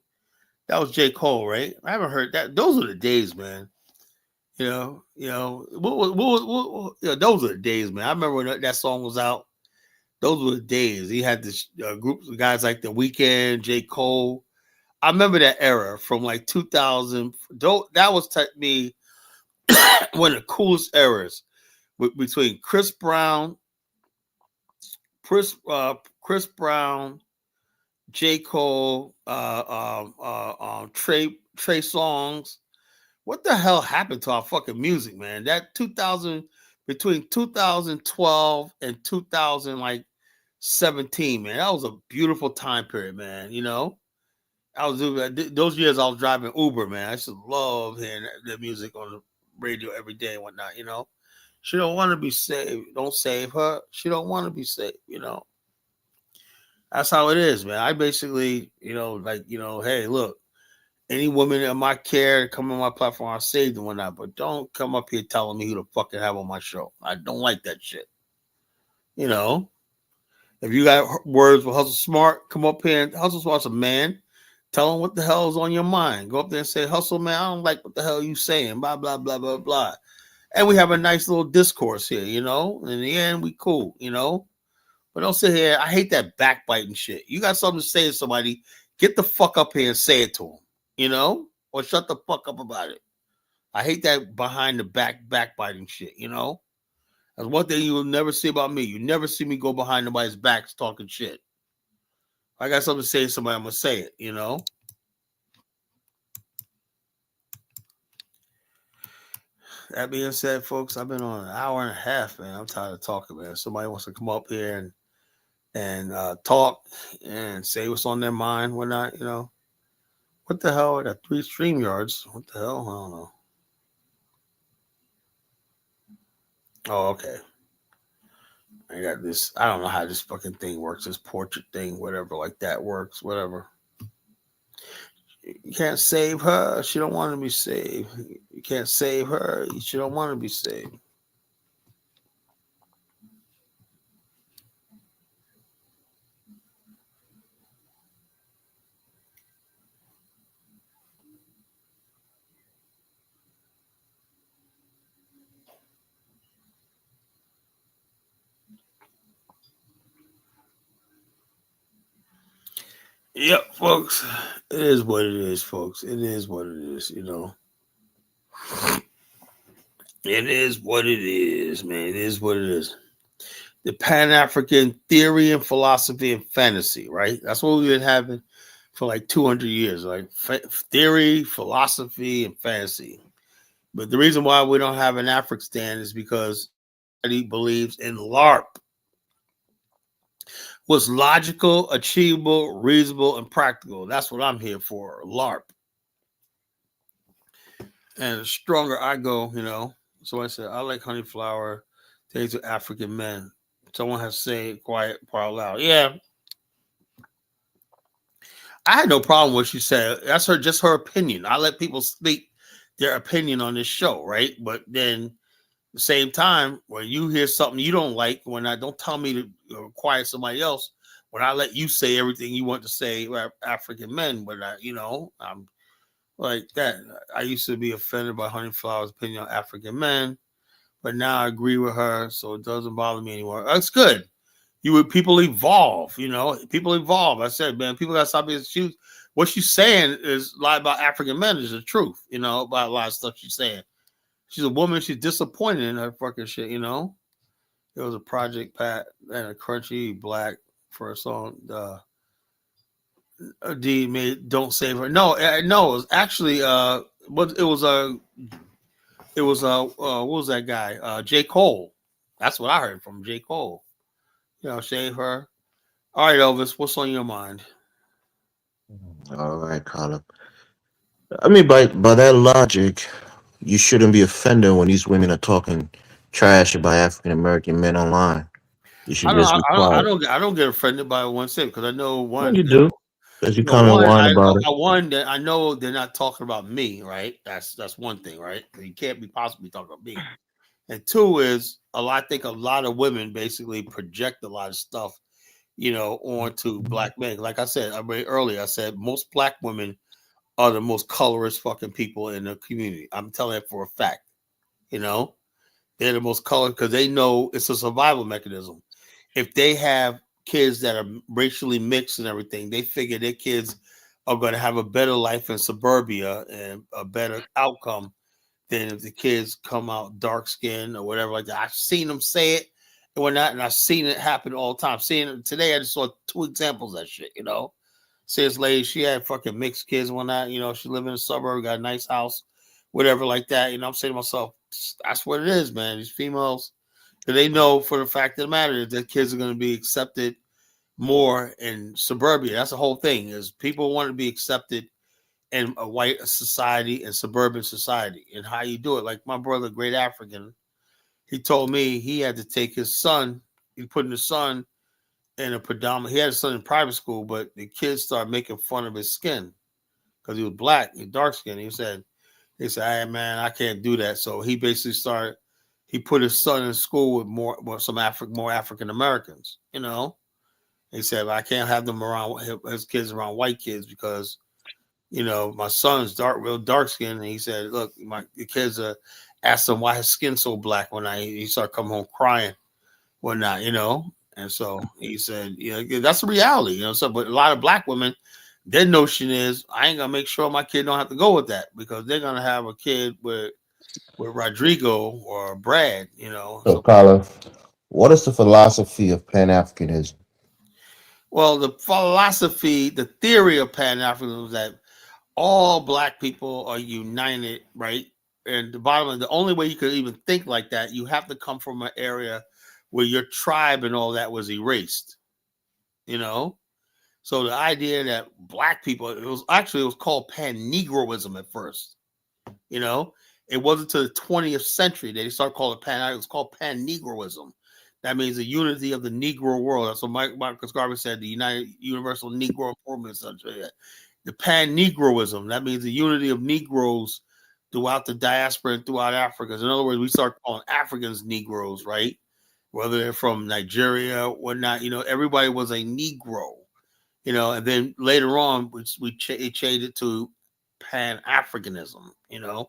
That was J. Cole, right? I haven't heard that. Those are the days, man. Those are the days, man. I remember when that song was out. Those were the days. He had this group of guys like The Weeknd, J. Cole. I remember that era from like 2000. That was me one of the coolest eras between Chris, Chris Brown, J. Cole, Trey Songs. What the hell happened to our fucking music, man? That 2000 between 2012 and 2000 like 17, man. That was a beautiful time period, man. You know, I was those years I was driving Uber, man. I used to love hearing the music on the radio every day and whatnot. You know, she don't want to be saved. Don't save her. She don't want to be saved. You know, that's how it is, man. I basically, hey, look, any woman in my care come on my platform, I'll save them or not. But don't come up here telling me who to fucking have on my show. I don't like that shit. You know, if you got words for Hustle Smart, come up here and Hustle Smart's a man. Tell him what the hell is on your mind. Go up there and say, Hustle, man, I don't like what the hell you saying. Blah, blah, blah, blah, blah. And we have a nice little discourse here, you know. In the end, we cool, you know. But don't sit here. I hate that backbiting shit. You got something to say to somebody, get the fuck up here and say it to them, you know, or shut the fuck up about it. I hate that behind the backbiting shit, you know. That's one thing you will never see about me. You never see me go behind nobody's backs talking shit. If I got something to say to somebody, I'm gonna say it, you know. That being said, folks, I've been on an hour and a half, man. I'm tired of talking, man. Somebody wants to come up here and talk and say what's on their mind, whatnot, you know. What the hell? I got 3 stream yards. What the hell? I don't know. Oh, okay. I got this. I don't know how this fucking thing works. This portrait thing, whatever, like that works. Whatever. You can't save her. She don't want to be saved. You can't save her. She don't want to be saved. Yep, folks. It is what it is, folks. It is what it is, you know. It is what it is, man. It is what it is. The Pan African theory and philosophy and fantasy, right? That's what we've been having for like 200 years, like theory, philosophy, and fantasy. But the reason why we don't have an African is because he believes in L.A.R.P. What's logical, achievable, reasonable, and practical. That's what I'm here for, L.A.R.P. And the stronger I go, you know. So I said, I like honey flower, things with African men. Someone has said quiet, quiet loud. Yeah, I had no problem with what she said. That's just her opinion. I let people speak their opinion on this show, right? But then the same time, when you hear something you don't like, when I don't tell me to quiet somebody else, when I let you say everything you want to say about African men, but I'm like that. I used to be offended by Honeyflower's opinion on African men, but now I agree with her, so it doesn't bother me anymore. That's good. People evolve, you know. People evolve. I said, man, people gotta stop being shoes. What she's saying is a lot about African men is the truth, you know, about a lot of stuff she's saying. She's a woman. She's disappointed in her fucking shit. You know, it was a Project Pat and a Crunchy Black for a song. D made "Don't Save Her." No, no, it was actually what it was what was that guy? J. Cole. That's what I heard from J. Cole. You know, save her. All right, Elvis, what's on your mind? All right, Colin. I mean, by that logic, you shouldn't be offended when these women are talking trash about African American men online. You should I don't, just I be don't, I quiet. don't, I don't get offended by one thing because I know Well, one, you do, because you come and one, whine about it. I one that I know they're not talking about me, right? That's one thing, right? You can't be possibly talking about me. And two is I think a lot of women basically project a lot of stuff, you know, onto black men. Like I said, I mean earlier, I said most black women are the most colorist fucking people in the community. I'm telling it for a fact. You know, they're the most colored because they know it's a survival mechanism. If they have kids that are racially mixed and everything, they figure their kids are going to have a better life in suburbia and a better outcome than if the kids come out dark skinned or whatever like that. I've seen them say it and whatnot, and I've seen it happen all the time. Seeing it today, I just saw two examples of that shit. See this lady, she had fucking mixed kids and whatnot. She lived in a suburb, got a nice house, whatever like that. I'm saying to myself, that's what it is, man. These females, they know for the fact of the matter is that kids are going to be accepted more in suburbia. That's the whole thing. Is people want to be accepted in a white society and suburban society, and how you do it. Like my brother, great African, he told me he had to take his son. He put his son in a predominant. He had a son in private school, but the kids started making fun of his skin because he was black, he dark skinned. He said, "Hey man, I can't do that." So he basically started. He put his son in school with more African Americans. He said, "I can't have them around his kids around white kids because my son's real dark skin." And he said, "Look, the kids are asked him why his skin's so black when he started coming home crying, whatnot, And so he said, that's a reality, So, but a lot of black women, their notion is, I ain't gonna make sure my kid don't have to go with that because they're gonna have a kid with Rodrigo or Brad, So, So, Carla, what is the philosophy of Pan Africanism? well, the philosophy, the theory of Pan Africanism is that all black people are united, right? And the bottom line, the only way you could even think like that, you have to come from an area where your tribe and all that was erased, So the idea that black people, it was called pan-negroism at first, It wasn't until the 20th century they started calling it it was called pan-negroism. That means the unity of the Negro world. That's what Marcus Garvey said, the Universal Negro Improvement Center. The pan-negroism, that means the unity of Negroes throughout the diaspora and throughout Africa. In other words, we start calling Africans Negroes, right? Whether they're from Nigeria or whatnot, everybody was a Negro, and then later on, it changed it to Pan-Africanism, the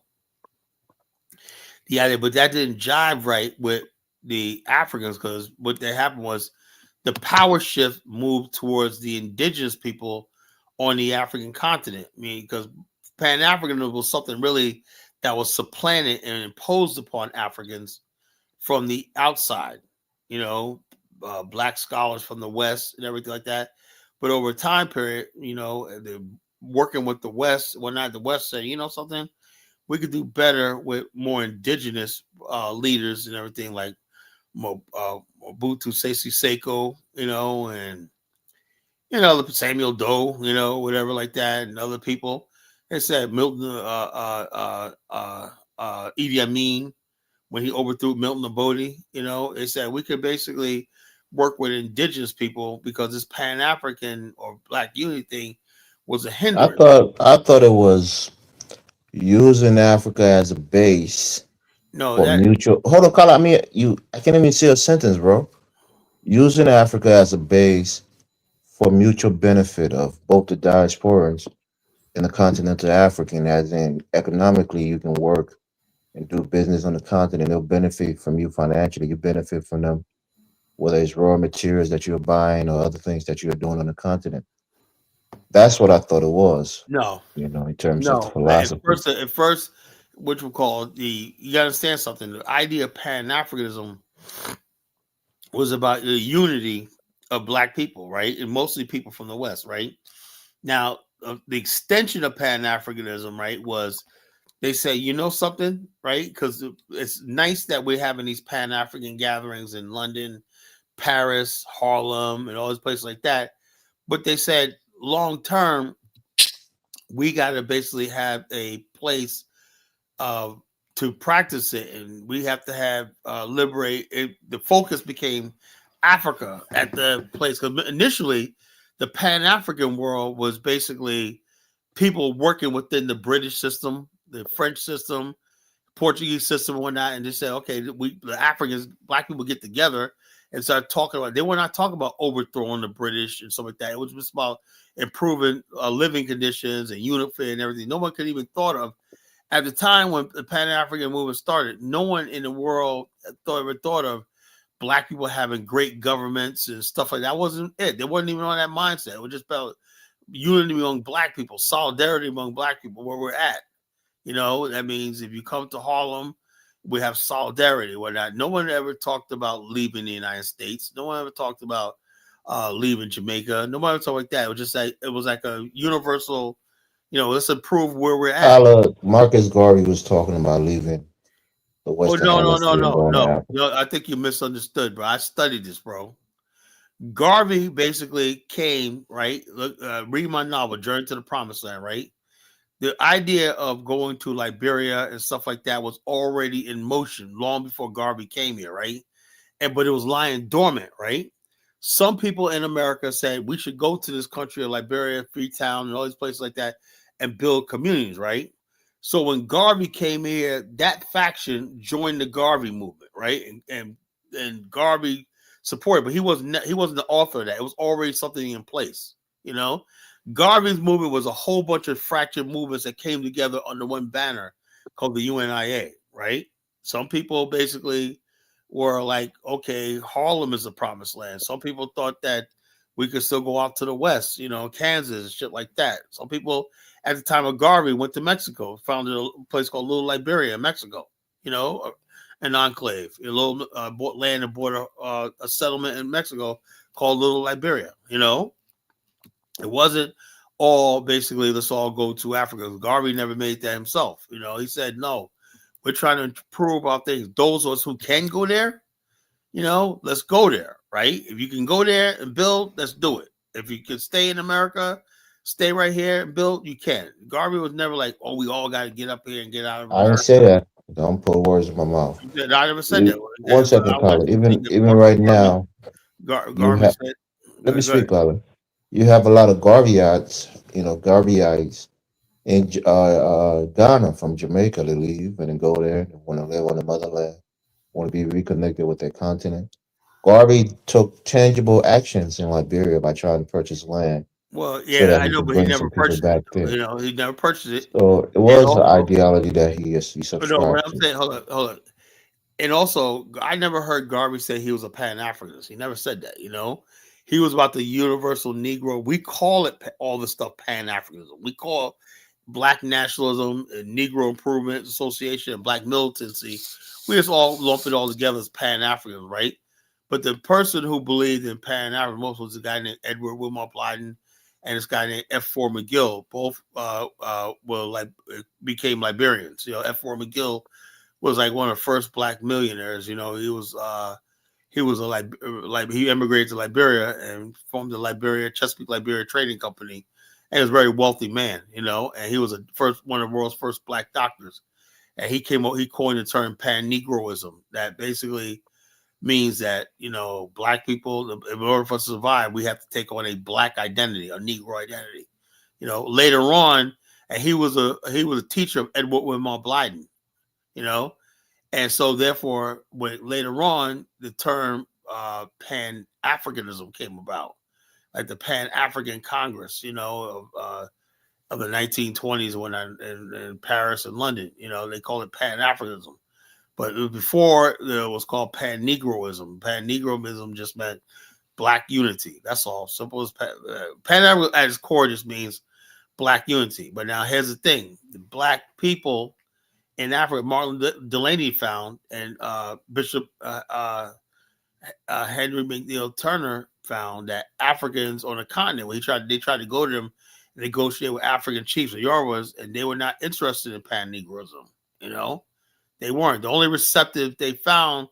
idea, but that didn't jive right with the Africans because what that happened was the power shift moved towards the indigenous people on the African continent. I mean, because Pan Africanism was something really that was supplanted and imposed upon Africans from the outside, black scholars from the West and everything like that. But over a time period, they're working with the West. Well, not the West said, something, we could do better with more indigenous leaders and everything like Mobutu Sese Seko, and Samuel Doe, whatever like that, and other people. They said Milton, Idi Amin, when he overthrew Milton Obote, they said we could basically work with indigenous people because this Pan African or Black unity thing was a hindrance. I thought it was using Africa as a base No, for that mutual. Hold on, Carla. I can't even see a sentence, bro. Using Africa as a base for mutual benefit of both the diasporans and the continental African, as in economically, you can work and do business on the continent. They'll benefit from you financially. You benefit from them, whether it's raw materials that you're buying or other things that you're doing on the continent. That's what I thought it was, no, in terms of the no. philosophy. At first, which we call you got to understand something. The idea of Pan Africanism was about the unity of Black people, right, and mostly people from the West, right. Now, the extension of Pan Africanism, right, was they say, something, right, because it's nice that we're having these Pan African gatherings in London, Paris, Harlem, and all these places like that. But they said long term, we got to basically have a place uh, to practice it, and we have to have liberate it. The focus became Africa at the place because initially the Pan African world was basically people working within the British system, the French system, Portuguese system, and whatnot, and they said, okay, the Africans, Black people, get together and start talking about. They were not talking about overthrowing the British and stuff like that. It was just about improving living conditions and unity and everything. No one could even thought of at the time when the Pan African movement started. No one in the world ever thought of Black people having great governments and stuff like that. That wasn't it. They wasn't even on that mindset. It was just about unity among Black people, solidarity among Black people, where we're at. That means if you come to Harlem, we have solidarity. We're not. No one ever talked about leaving the United States. No one ever talked about leaving Jamaica. No one ever talked like that. It was just like it was like a universal. Let's improve where we're at. Marcus Garvey was talking about leaving the Oh Western no no no Hemisphere and no going to no Africa. no! I think you misunderstood, bro. I studied this, bro. Garvey basically came right. Look, read my novel, Journey to the Promised Land. Right, the idea of going to Liberia and stuff like that was already in motion long before Garvey came here. Right, but it was lying dormant. Right. Some people in America said we should go to this country of Liberia, Freetown, and all these places like that, and build communities. Right. So when Garvey came here, that faction joined the Garvey movement, right? And Garvey supported, but he wasn't the author of that. It was already something in place, you know. Garvey's movement was a whole bunch of fractured movements that came together under one banner called the UNIA, right? Some people basically were like, okay, Harlem is the promised land. Some people thought that we could still go out to the west, Kansas and shit like that. Some people at the time of Garvey went to Mexico, founded a place called Little Liberia in Mexico, an enclave, a little land and border, a settlement in Mexico called Little Liberia. It wasn't all basically let's all go to Africa. Garvey never made that himself. He said no. We're trying to improve our things. Those of us who can go there, let's go there, right? If you can go there and build, let's do it. If you can stay in America, stay right here and build, you can. Garvey was never like, oh, we all got to get up here and get out of I didn't America. say that. Don't put words in my mouth. I never said that. One second, I went Carla. to see Even right now, you Garvey have. said, Let me go ahead. speak, Carla. You have a lot of Garveyites, Garveyites in Ghana from Jamaica. They leave and then go there. They want to live on the motherland. Want to be reconnected with their continent. Garvey took tangible actions in Liberia by trying to purchase land Well, so yeah, that I he know, could but he bring never some people purchased it. back there. He never purchased it. So it And was an also, ideology that he no, what subscribed I'm to. saying, hold on. And also, I never heard Garvey say he was a Pan Africanist. He never said that. He was about the universal Negro. We call it all this stuff Pan Africanism. We call Black nationalism and Negro Improvement Association and Black militancy. We just all lump it all together as Pan African, right? But the person who believed in Pan African most was a guy named Edward Wilmot Blyden and this guy named F. 4 McGill. Both became Liberians. F. 4 McGill was like one of the first black millionaires. He was he immigrated to Liberia and formed the Chesapeake Liberia Trading Company, and he was a very wealthy man. And he was one of the world's first black doctors. And he coined the term Pan Negroism, that basically means that black people, in order for us to survive, we have to take on a black identity, a Negro identity. Later on, and he was a teacher of Edward Wilmot Blyden. You know, and so, therefore, when later on the term Pan Africanism came about, like the Pan African Congress, of the 1920s when in Paris and London, they call it Pan Africanism. But before there was called Pan Negroism. Pan Negroism just meant black unity. That's all. Simple as Pan African at its core just means black unity. But now here's the thing: the black people in Africa, Martin Delany found, and Bishop Henry McNeil Turner found that Africans on the continent, when they tried to go to them and negotiate with African chiefs or Yorubas, and they were not interested in Pan Negroism. They weren't. The only receptive they found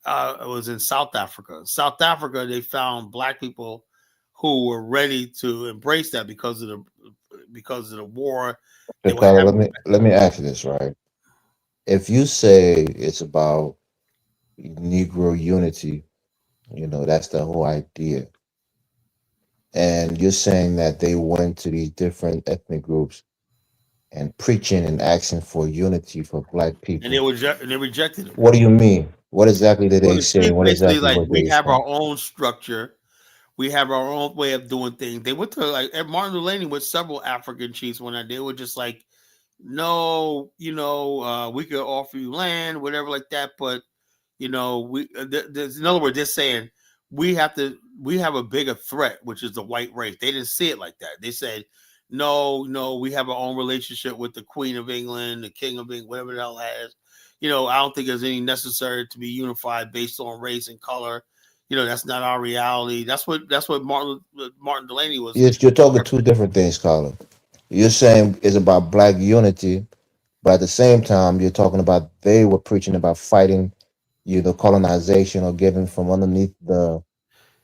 was in South Africa. South Africa, they found black people who were ready to embrace that because of the war they So, were Carla, having. let me ask you this, right? If you say it's about Negro unity, that's the whole idea. And you're saying that they went to these different ethnic groups and preaching and asking for unity for black And they people. were and they rejected it. What do you mean? What exactly did Well, they the say? chief What basically exactly like were we they have our saying? own structure, we have our own way of doing things. They went to like Martin Delany with several African chiefs when they were just like, no, we could offer you land, whatever like that, but we there's in other words, they're saying we have a bigger threat, which is the white race. They didn't see it like that. They said No, no, we have our own relationship with the Queen of England, the King of England, whatever the hell has. I don't think there's any necessary to be unified based on race and color. That's not our reality. That's what Martin Delaney was. You're talking two different things, Colin. You're saying it's about black unity, but at the same time, you're talking about they were preaching about fighting either colonization or getting from underneath the,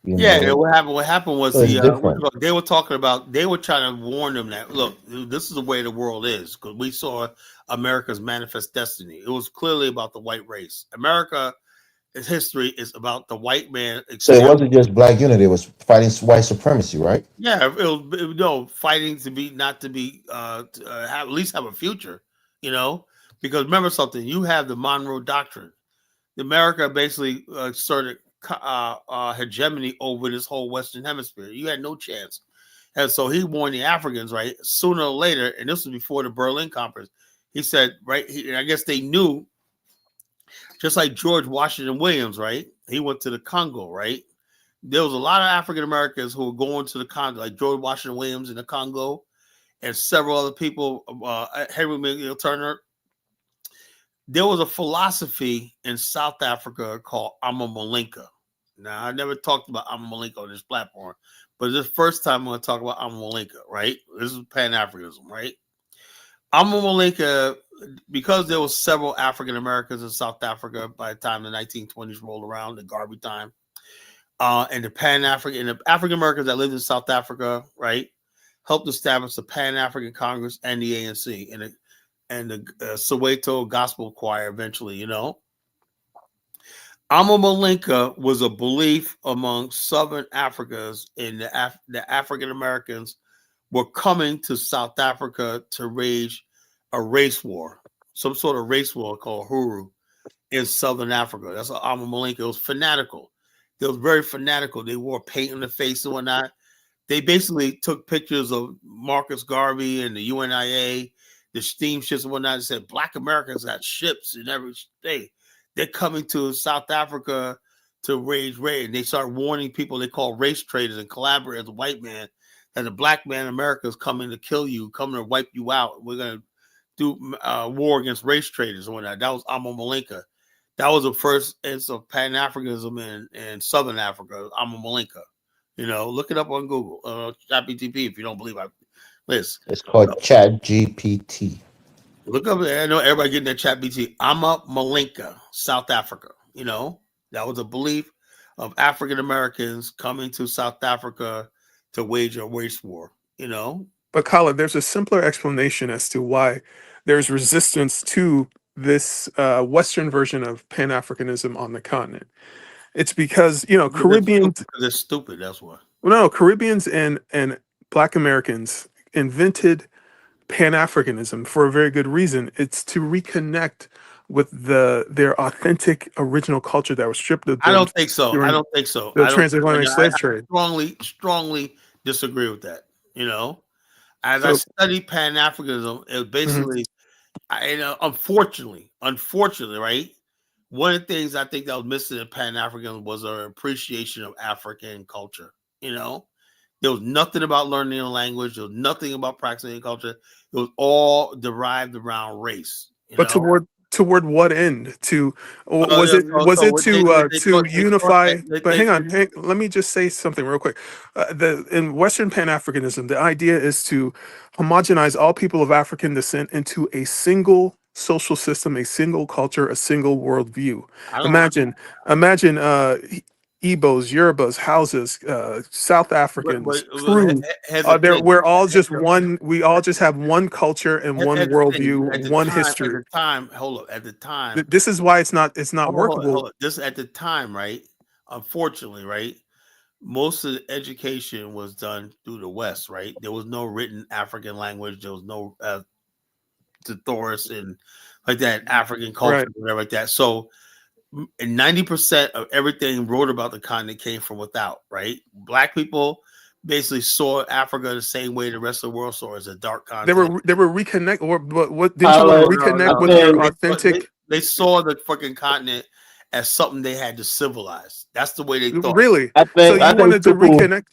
you Yeah, and know, what happened? What happened was so it's different. they were talking about. They were trying to warn them that look, this is the way the world is because we saw America's manifest destiny. It was clearly about the white race. America, its history is about the white man So it experiment. wasn't just black unity; it was fighting white supremacy, right? Yeah, no fighting to be not to be to, have at least have a future. You know, because remember something. You have the Monroe Doctrine. America basically started hegemony over this whole Western Hemisphere. You had no chance. And so he warned the Africans, right? Sooner or later, and this was before the Berlin Conference, he said, right? I guess they knew, just like George Washington Williams, right? He went to the Congo, right? There was a lot of African Americans who were going to the Congo, like George Washington Williams in the Congo, and several other people, Henry McNeil Turner. There was a philosophy in South Africa called Amma Malinka. Now, I never talked about Amma Malinka on this platform, but this first time I'm going to talk about Amma Malinka, right? This is Pan Africanism, right? Amma Malinka, because there was several African Americans in South Africa by the time the 1920s rolled around, the Garvey time, and the Pan African and the African Americans that lived in South Africa, right, helped establish the Pan African Congress and the ANC and the Soweto Gospel Choir eventually, Amma Malinka was a belief among Southern Africans in the African Americans were coming to South Africa to wage a race war, some sort of race war called Huru in Southern Africa. That's what Amma Malinka was fanatical. They was very fanatical. They wore paint on the face and whatnot. They basically took pictures of Marcus Garvey and the UNIA, the steamships and whatnot, and said Black Americans got ships in every state. They're coming to South Africa to raise raid. And they start warning people they call race traders and collaborators, the white man, that the black man in America is coming to kill you, coming to wipe you out. We're going to do war against race traders and whatnot. That was Amma Malinka. That was the first instance of Pan-Africanism in Southern Africa, Amma Malinka. Look it up on Google, ChatGPT if you don't believe I. Listen, It's called Chat GPT. look up there. I know everybody getting that ChatGPT. Amma Malinka, South Africa. That was a belief of African Americans coming to South Africa to wage a race war. But Colin, there's a simpler explanation as to why there's resistance to this Western version of Pan Africanism on the continent. It's because Caribbeans. They're stupid. That's why. Well, no, Caribbeans and Black Americans invented Pan Africanism for a very good reason. It's to reconnect with their authentic original culture that was stripped of I them don't think so. I during don't think so. the I don't. transatlantic slave I trade. strongly disagree with that. As I So, studied Pan Africanism, it mhm. basically, unfortunately, right. One of the things I think that was missing in Pan Africanism was an appreciation of African culture. There was nothing about learning a language. There was nothing about practicing culture. It was all derived around race. But toward what end? Was Yeah, it what to they thought unify? that But hang on, let me just say something real quick. In Western Pan Africanism, the idea is to homogenize all people of African descent into a single social system, a single culture, a single worldview. I don't. Imagine Igbos, Yorubas, Hausas, South But Africans, Kru. here's the thing. We're all just one. We all just have one culture and one Here's the thing. worldview, one history. Hold up. At the time, This is why it's not hold workable. up. This at the time, right? Unfortunately, right? Most of the education was done through the West, right? There was no written African language. There was no Thoris and like that African culture, Right. whatever like that. So, and 90% of everything wrote about the continent came from without, right? Black people basically saw Africa the same way the rest of the world saw it, as a dark continent. They were reconnect. But what didn't you want to Tyler, I reconnect with your think authentic? They saw the fucking continent as something they had to civilize. That's the way they thought. Really? I So think I you think wanted to people reconnect?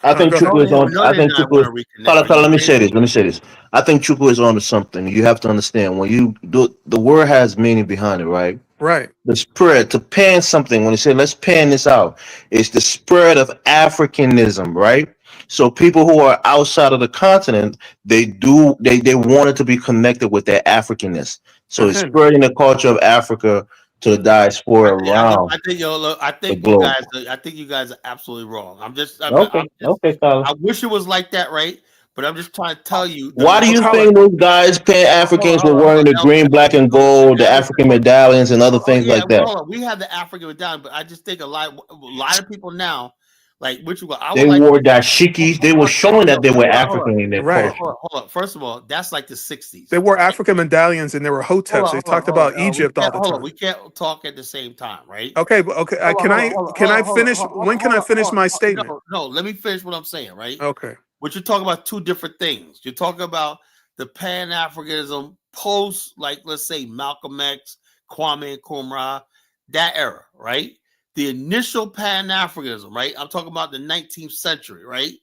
I think Go ahead. Chuku is We on. know I they're think not Chuku want is. to reconnect, Hold but on, you let me think say this. Let me say this. I think Chuku is on to something. You have to understand when you do the word has meaning behind it, right? Right. The spread to pan something. When you say let's pan this out, it's the spread of Africanism, right? So people who are outside of the continent, they wanted to be connected with their Africanness. So it's Henry. spreading the culture of Africa to the diaspora around I think yo look, the globe. I think you guys are absolutely wrong. I'm Okay, just okay, Tyler. I wish it was like that, right? But I'm just trying to tell you the Why do Well, you Colin. think those guys, Pan Africans, were wearing the green, black, and gold, the African medallions, and other Oh things yeah, like well that? hold on. We have the African medallion, but I just think a lot of people now, like which one, I They would like wore dashikis. They were showing that they were African in their Right. culture. hold on. First of all, that's like the They '60s, wore right? African medallions and they were hoteps. They talked Hold about on. We Egypt all can't the hold on. time. We can't talk at the same time, right? Okay, but okay. Can I finish? When can I finish my statement? No, let me finish what I'm saying, right? Okay. What you're talking about two different things. You're talking about the Pan Africanism post, like let's say Malcolm X, Kwame Nkrumah, that era, right? The initial Pan Africanism, right? I'm talking about the 19th century, right?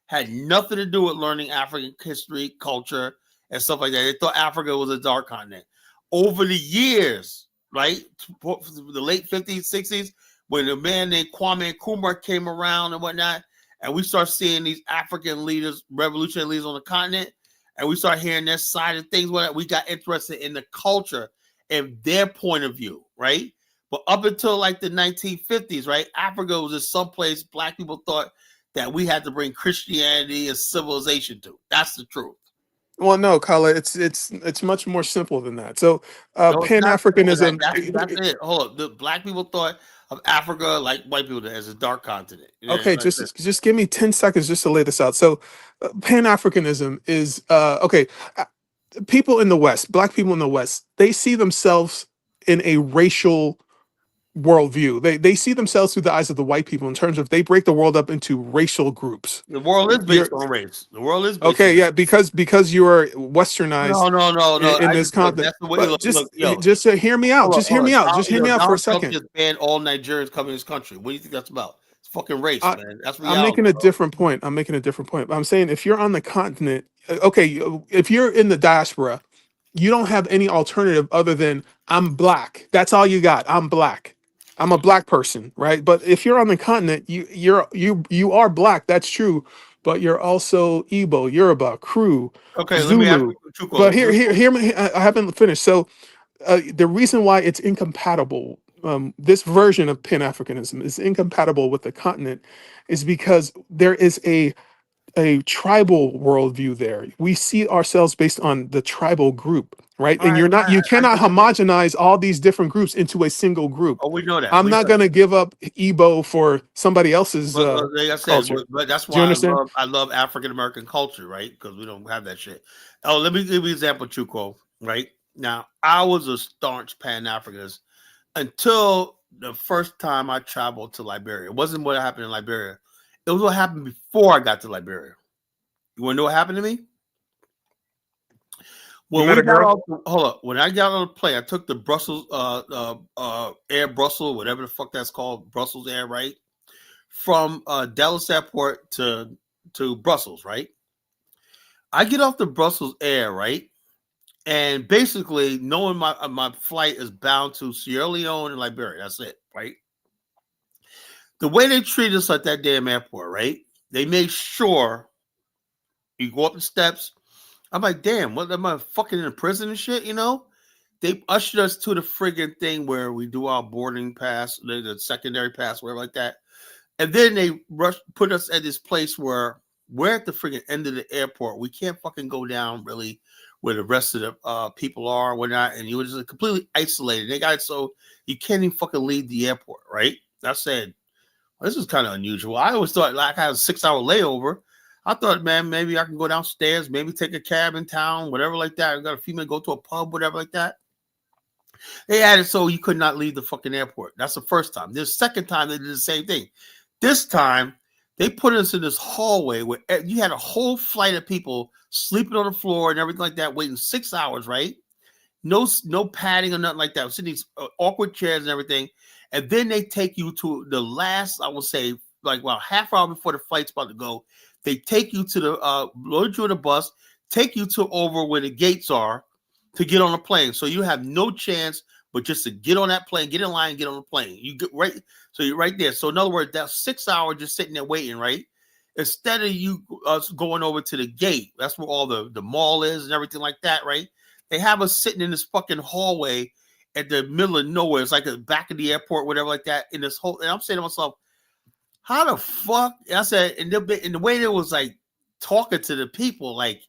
Had nothing to do with learning African history, culture, and stuff like that. They thought Africa was a dark continent. Over the years, right? The late 50s, 60s, when a man named Kwame Nkrumah came around and whatnot, and we start seeing these African leaders, revolutionary leaders on the continent, and we start hearing their side of things. We got interested in the culture and their point of view, right? But up until like the 1950s, right, Africa was just someplace black people thought that we had to bring Christianity and civilization to. That's the truth. Well, no, Kala, it's much more simple than that. So, No, it's Pan not simple. Africanism. That's it. Hold up. The black people thought of Africa like white people did as a dark continent. Okay, That's it. just give me 10 seconds just to lay this out. So, Pan Africanism is okay. uh, People in the West, black people in the West, they see themselves in a racial worldview. They see themselves through the eyes of the white people in terms of they break the world up into racial groups. The world is You're based on race. The world is based okay, on race. yeah, because you are westernized No. in I this just look. continent. That's the way. But Look, yo. just hear me out. Just hear Hold on. me out. Just hear me out for a Donald Trump second. just banned all Nigerians coming to this country. What do you think that's about? It's fucking race, I, man. That's I'm reality, making a bro. different point. I'm making a different point. I'm saying if you're on the continent, okay, if you're in the diaspora, you don't have any alternative other than I'm black. That's all you got. I'm black. I'm a black person, right? But if you're on the continent, you are black. That's true. But you're also Igbo, Yoruba, Kru, Okay, let me ask Zulu. you two But questions. hear me. I haven't finished. So the reason why it's incompatible, this version of Pan Africanism is incompatible with the continent, is because there is a tribal worldview there. We see ourselves based on the tribal group, right? All And right, you I cannot get that. homogenize all these different groups into a single group. Oh, we know that. I'm We not know that. going to give up Igbo for somebody else's But like I said, culture. but that's Do you why understand? I love African American culture, right? Because we don't have that shit. Oh, let me give you an example, Chuko. Right now, I was a staunch Pan Africanist until the first time I traveled to Liberia. It wasn't what happened in Liberia. It was what happened before I got to Liberia. You want to know what happened to me? You When met we a got girl? off, hold up. When I got on the plane, I took the Brussels, Air Brussels, whatever the fuck that's called, Brussels Air, right? From Dallas Airport to Brussels, right? I get off the Brussels Air, right? And basically, knowing my flight is bound to Sierra Leone and Liberia. That's it, right? The way they treat us at that damn airport, right? They make sure you go up the steps. I'm like, damn, what am I fucking in a prison and shit? You know? They ushered us to the friggin' thing where we do our boarding pass, the secondary pass, whatever like that. And then they put us at this place where we're at the friggin' end of the airport. We can't fucking go down really where the rest of the people are and whatnot. And you were just completely isolated. They got it so you can't even fucking leave the airport, right? I said, well, this is kind of unusual. I always thought like I had a 6-hour layover. I thought, man, maybe I can go downstairs, maybe take a cab in town, whatever like that. I got a few minutes, go to a pub, whatever like that. They had it so you could not leave the fucking airport. That's the first time. The second time they did the same thing. This time they put us in this hallway where you had a whole flight of people sleeping on the floor and everything like that, waiting 6 hours, right? No padding or nothing like that. Sitting in these awkward chairs and everything, and then they take you to the last, I would say, like about half hour before the flight's about to go. They take you to the load you in a bus, take you to over where the gates are to get on a plane. So you have no chance but just to get on that plane, get in line, get on the plane. You get right, so you're right there. So in other words, that's 6 hours just sitting there waiting, right? Instead of you going over to the gate, that's where all the mall is and everything like that, right? They have us sitting in this fucking hallway at the middle of nowhere. It's like the back of the airport, whatever like that. In this whole, and I'm saying to myself, how the fuck? I said, and the way they was like talking to the people, like,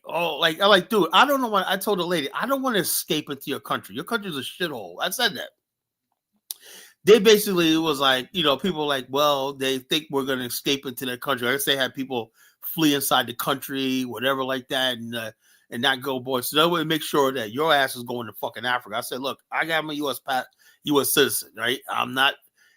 oh, like I'm like, dude, I don't know what I told the lady. I don't want to escape into your country. Your country's a shithole. I said that. They basically was like, you know, people like, well, they think we're gonna escape into their country. I guess they had people flee inside the country, whatever like that, and not go board. So that would make sure that your ass is going to fucking Africa. I said, look, I got my U.S. citizen, right? I'm not.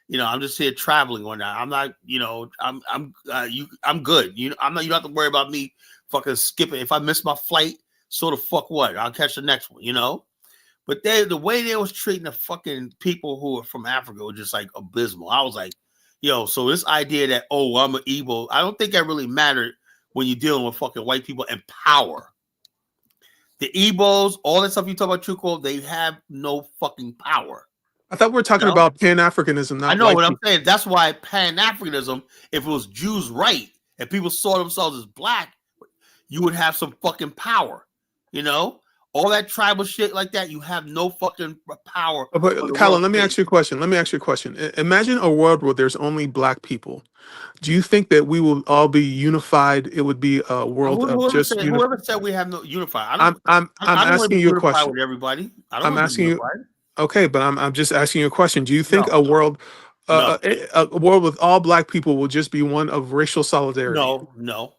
You know, I'm just here traveling or not. I'm not, you know, I'm good. You know, I'm not. You don't have to worry about me fucking skipping. If I miss my flight, so the fuck what? I'll catch the next one. You know. But the way they was treating the fucking people who are from Africa was just like abysmal. I was like, yo, so this idea that I'm an Igbo, I don't think that really mattered when you're dealing with fucking white people and power. The Igbos, all that stuff you talk about, Chuko, they have no fucking power. I thought we were talking about Pan-Africanism, not I know white what people. I'm saying. That's why Pan-Africanism, if it was Jews right, and people saw themselves as black, you would have some fucking power. You know? All that tribal shit like that, you have no fucking power. But Colin, let me ask you a question. Imagine a world where there's only black people. Do you think that we will all be unified? It would be a world of just whoever said we have no unified. I'm I don't want to asking be you a unified question. with everybody. I don't I'm want to be asking you. unified. Okay, but I'm just asking you a question. Do you think No. a world No. a world with all black people will just be one of racial solidarity? No.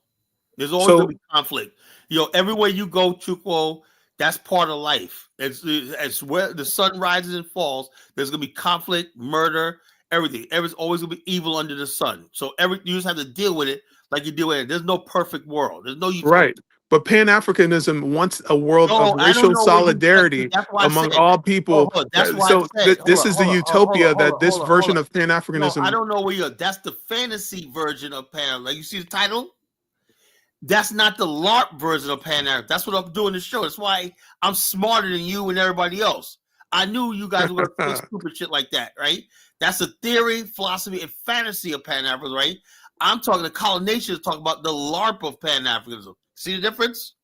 There's always gonna be conflict. You know, everywhere you go, Chuko, that's part of life. It's where the sun rises and falls. There's gonna be conflict, murder, everything. There's always gonna be evil under the sun. So you just have to deal with it like you deal with it. There's no perfect world. There's no utopia. Right. But Pan-Africanism wants a world of racial solidarity among all people. That's why I said this is the utopia that this version of Pan-Africanism. No, I don't know where you're. That's the fantasy version of Pan. Like you see the title. That's not the L.A.R.P version of Pan-African. That's what I'm doing the show. That's why I'm smarter than you and everybody else. I knew you guys were going to say stupid shit like that, right? That's the theory, philosophy, and fantasy of Pan-Africanism, right? I'm talking to Colin Nation is talking about the L.A.R.P of Pan-Africanism. See the difference?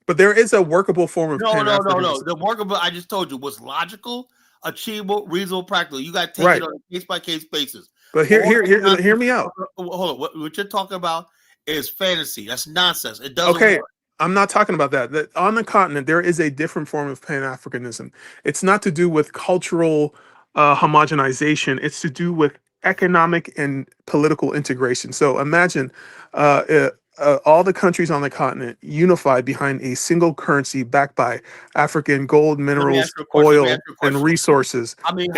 But there is a workable form of Pan-Africanism. No. The workable, I just told you, was logical, achievable, reasonable, practical. You got to take it on a case-by-case basis. But hear me out. Hold on. What you're talking about is fantasy. That's nonsense. It doesn't work. I'm not talking about that. On the continent, there is a different form of Pan-Africanism. It's not to do with cultural homogenization. It's to do with economic and political integration. So imagine all the countries on the continent unified behind a single currency backed by African gold, minerals, oil, and resources. How many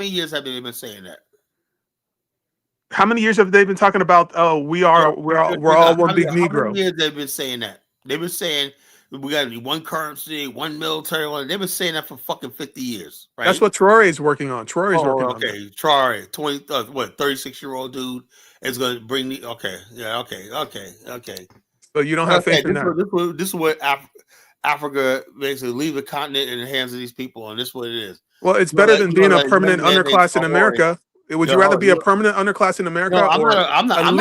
years have they been saying that? How many years have they been talking about? Oh, we're all one big Negro. How many years they've been saying that? They've been saying we got to be one currency, one military. They've been saying that for fucking 50 years, right? That's what Traore is working on. Traore is working on. Okay, Traore, 36-year-old dude is going to bring the. Okay. So you don't have faith in that. This is what Africa basically leave the continent in the hands of these people, and this is what it is. Well, it's better than being a permanent underclass in America. Would you rather be a permanent underclass in America, or at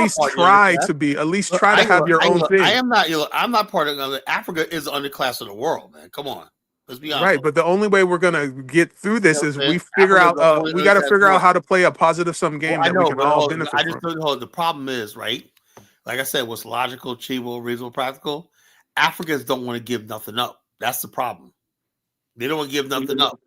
least try to have your own thing? I'm not part of Africa. Is the underclass of the world, man. Come on, let's be honest. Right, but the only way we're gonna get through this is we figure out. We got to figure out how to play a positive sum game that we can all benefit from. The problem is, right? Like I said, what's logical, achievable, reasonable, practical. Africans don't want to give nothing up. That's the problem. They don't want to give nothing up.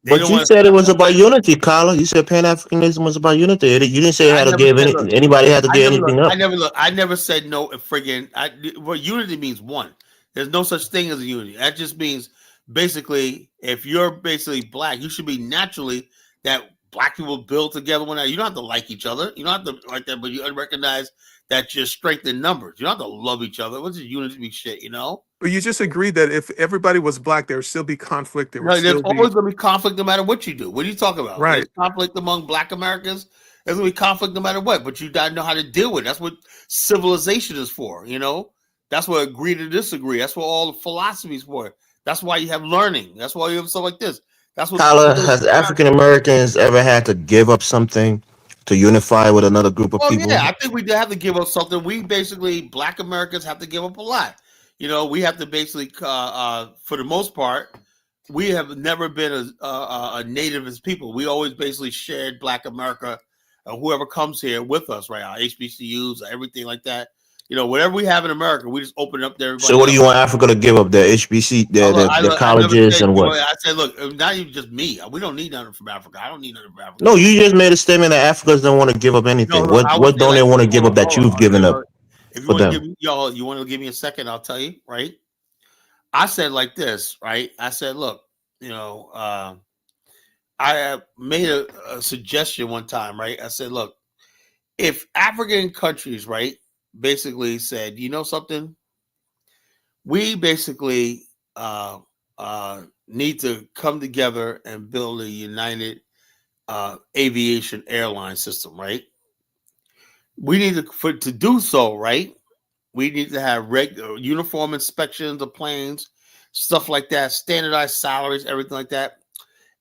But you said it was about unity, Colin. You said Pan-Africanism was about unity. You didn't say anybody had to give anything up. I never said no. Unity means one. There's no such thing as a unity. That just means basically, if you're basically black, you should be naturally that black people build together. You don't have to like each other. You don't have to like that, but you recognize that you're strength in numbers. You don't have to love each other. What's the unity shit, you know? But you just agreed that if everybody was black, there would still be conflict. There would No, there's still be always going to be conflict no matter what you do. What are you talking about? right. There's conflict among Black Americans. There's going to be conflict no matter what. But you got to know how to deal with it. That's what civilization is for. You know, that's what agree to disagree. That's what all the philosophy is for. That's why you have learning. That's why you have stuff like this. That's what. Kyla, has African Americans ever had to give up something to unify with another group of Oh yeah, people? I think we do have to give up something. We basically Black Americans have to give up a lot. You know, we have to basically, for the most part, we have never been a native as people. We always basically shared Black America, whoever comes here with us, right? Our HBCUs, everything like that. You know, whatever we have in America, we just open it up to So everybody what do else. you want Africa to give up? Their HBC, their I never colleges, said, and you know, what? I said, look, not even just me. We don't need nothing from Africa. I don't need nothing from Africa. No, you just made a statement that Africans don't want to give up No, anything. look, I would What say don't like they want this. to give up that you've given up If you for want to give them? me, y'all, you want to give me a second, I'll tell you, right? I said like this, right? I said, look, you know, I made a suggestion one time, right? I said, look, if African countries, right, basically said, you know something, we basically need to come together and build a united aviation airline system, right? We need to do so, right? We need to have regular uniform inspections of planes, stuff like that, standardized salaries, everything like that.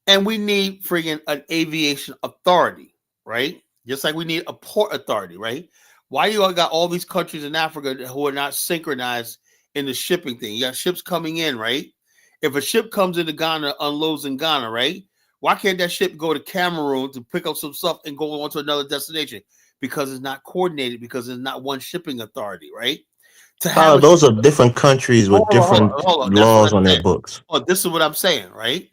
And we need friggin' an aviation authority, right? Just like we need a port authority, right? Why you all got all these countries in Africa who are not synchronized in the shipping thing? You got ships coming in, right? If a ship comes into Ghana, unloads in Ghana, right? Why can't that ship go to Cameroon to pick up some stuff and go on to another destination? Because it's not coordinated, because there's not one shipping authority, right? To have Kyla, a those are different countries with different hold on. That's what laws I on their said. books. Oh, this is what I'm saying, right?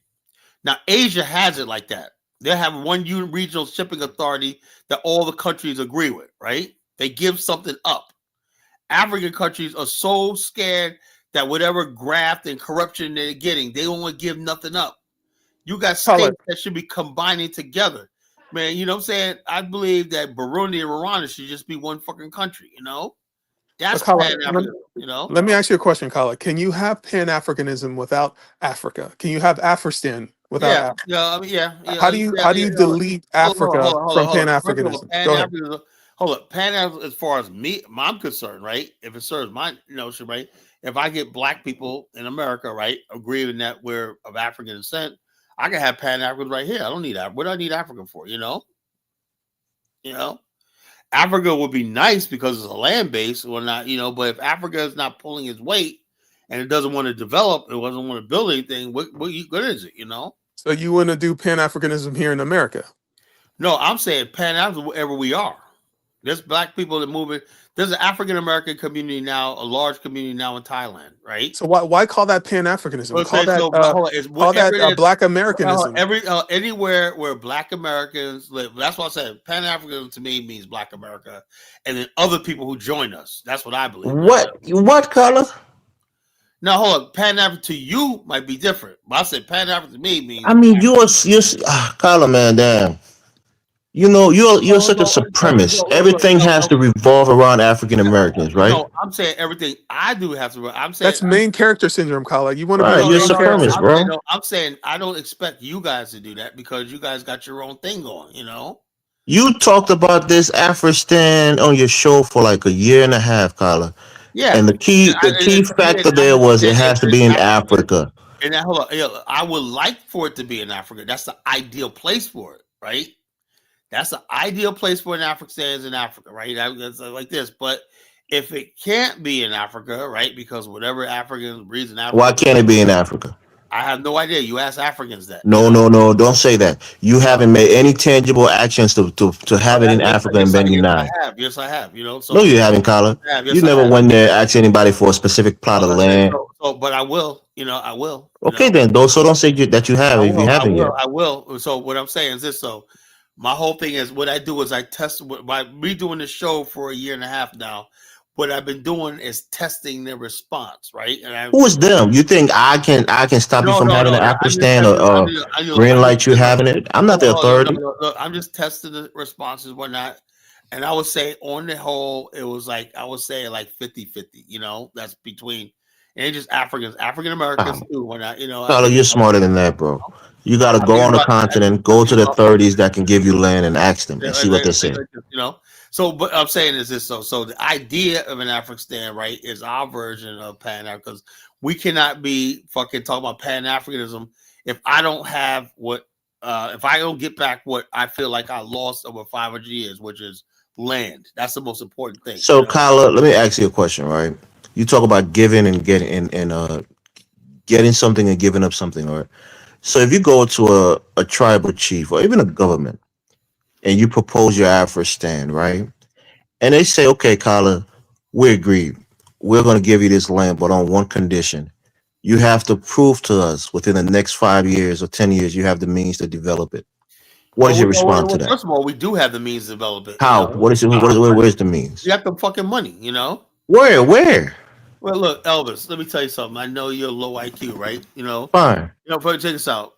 Now, Asia has it like that. They have one regional shipping authority that all the countries agree with, right? They give something up. African countries are so scared that whatever graft and corruption they're getting, they don't want to give nothing up. You got Color. states that should be combining together. Man, you know what I'm saying? I believe that Burundi and Rwanda should just be one fucking country, you know? That's Color. Pan-African, you know? Let me ask you a question, Color. Can you have Pan Africanism without Africa? Can you have Afristan without Yeah, Africa? yeah, I mean, How do you yeah, how do yeah. you delete Africa from Pan First of all, Africanism? Go ahead. Hold up. Pan African, as far as me, I'm concerned, right? If it serves my notion, right? If I get Black people in America, right, agreeing that we're of African descent, I can have Pan Africans right here. I don't need that. What do I need Africa for? You know, Africa would be nice because it's a land base or not, you know. But if Africa is not pulling its weight and it doesn't want to develop, it doesn't want to build anything, what good is it? You know. So you want to do Pan Africanism here in America? No, I'm saying Pan African wherever we are. There's Black people that move it. There's an African American community now, a large community now in Thailand, right? So why call that Pan Africanism? Okay, so hold on, it's Call whatever that it is. Black Americanism. Anywhere where Black Americans live. That's what I said. Pan African to me means Black America, and then other people who join us. That's what I believe. What color? Now hold on, Pan African to you might be different, but I said Pan African to me means. I mean, Kyla, man, damn. You know, you're such a supremacist. Everything has to revolve around African Americans, right? No, I'm saying everything I do has to. I'm saying That's main character syndrome, Colin. You want to be Right, a you're a main character. supremacist, bro. I'm saying I don't expect you guys to do that because you guys got your own thing going, you know? You talked about this Afristan on your show for like a year and a half, Kyla. Yeah. And the key factor there was it has to be in Africa. And hold on, I would like for it to be in Africa. That's the ideal place for it, right? That's the ideal place for an African is in Africa, right? That's like this. But if it can't be in Africa, right? Because whatever African reason Africa, Why can't it be in Africa? I have no idea. You ask Africans that. No, don't say that. You haven't made any tangible actions to have it in Africa and bend you now. Yes, I have. You know, so No, you haven't, Kyla. You never went there, asked anybody for a specific plot of land. But I will. You know, I will. Okay, then, so don't say that you have if you haven't yet. I will. So what I'm saying is this. So my whole thing is what I do is I test. By me doing this show for a year and a half now, what I've been doing is testing their response, right? And who is them? You think I can stop you from having an Afghanistan or green light you having it? I'm not the authority. Look, I'm just testing the responses, whatnot. And I would say on the whole, it was like I would say like 50-50, you know, that's between It ain't just Africans, African Americans Um, too. When I, I Carla, think you're about, smarter than that, bro. You got to I go think on the about, continent, I go think to the about, 30s that can give you land and ask them yeah, and see what they like say. this, So, but I'm saying is this though. So the idea of an African, right, is our version of Pan African, because we cannot be fucking talking about Pan Africanism if I don't have what, if I don't get back what I feel like I lost over 500 years, which is land. That's the most important thing, So, Carla, let me ask you a question, right? You talk about giving and getting and getting something and giving up something, right? So if you go to a tribal chief or even a government and you propose your Afghanistan, right? And they say, okay, Carla, we agree. We're going to give you this land, but on one condition. You have to prove to us within the next 5 years or 10 years you have the means to develop it. What Well, is your response to well, that? first of all, we do have the means to develop it. How? What is it? Where's the We means? got the fucking money. Where? Where? Well, look, Elvis, let me tell you something. I know you're low IQ, right? Fine. But check this out.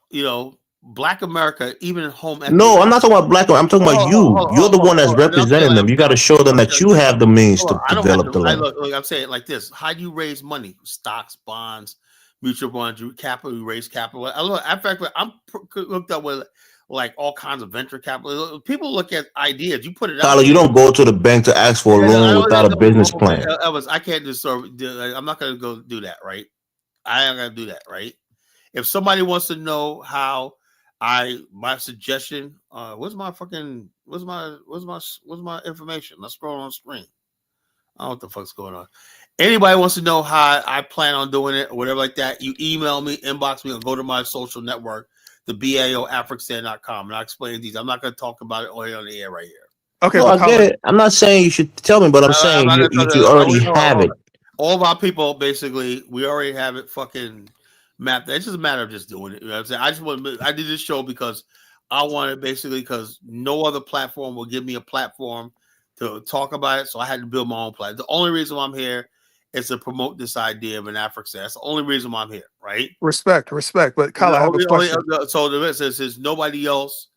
Black America, even in home No, I'm economics. not talking about black. I'm talking about you. You're the one that's And I'm saying representing like, them. You got to show them I'm that saying, you have the means to I don't have develop to. the land. Look, I'm saying it like this: how do you raise money? Stocks, bonds, mutual funds, capital. You raise capital. In fact, I'm hooked up with like all kinds of venture capital. People look at ideas. You put it out Tyler, you there. don't go to the bank to ask for a And I loan don't without a know, business plan. Elvis, I can't just I'm not going to go do that, right? I ain't going to do that, right? If somebody wants to know how my suggestion, what's my information? Let's scroll on the screen. I don't know what the fuck's going on. Anybody wants to know how I plan on doing it or whatever like that, you email me, inbox me, or go to my social network, the BAOAfricstan.com, and I'll explain these. I'm not going to talk about it on the air right here. Okay, No, but I get Colin, it. I'm not saying you should tell me, but I'm I'm saying not you going to you tell should you. already have Hold it. on. All of our people, basically, we already have it fucking mapped. It's just a matter of just doing it. You know what I'm saying? I did this show because I wanted basically because no other platform will give me a platform to talk about it. So I had to build my own platform. The only reason why I'm here is to promote this idea of an African. That's the only reason why I'm here, right? respect. But The Colin, I have a question. so the rest says nobody else,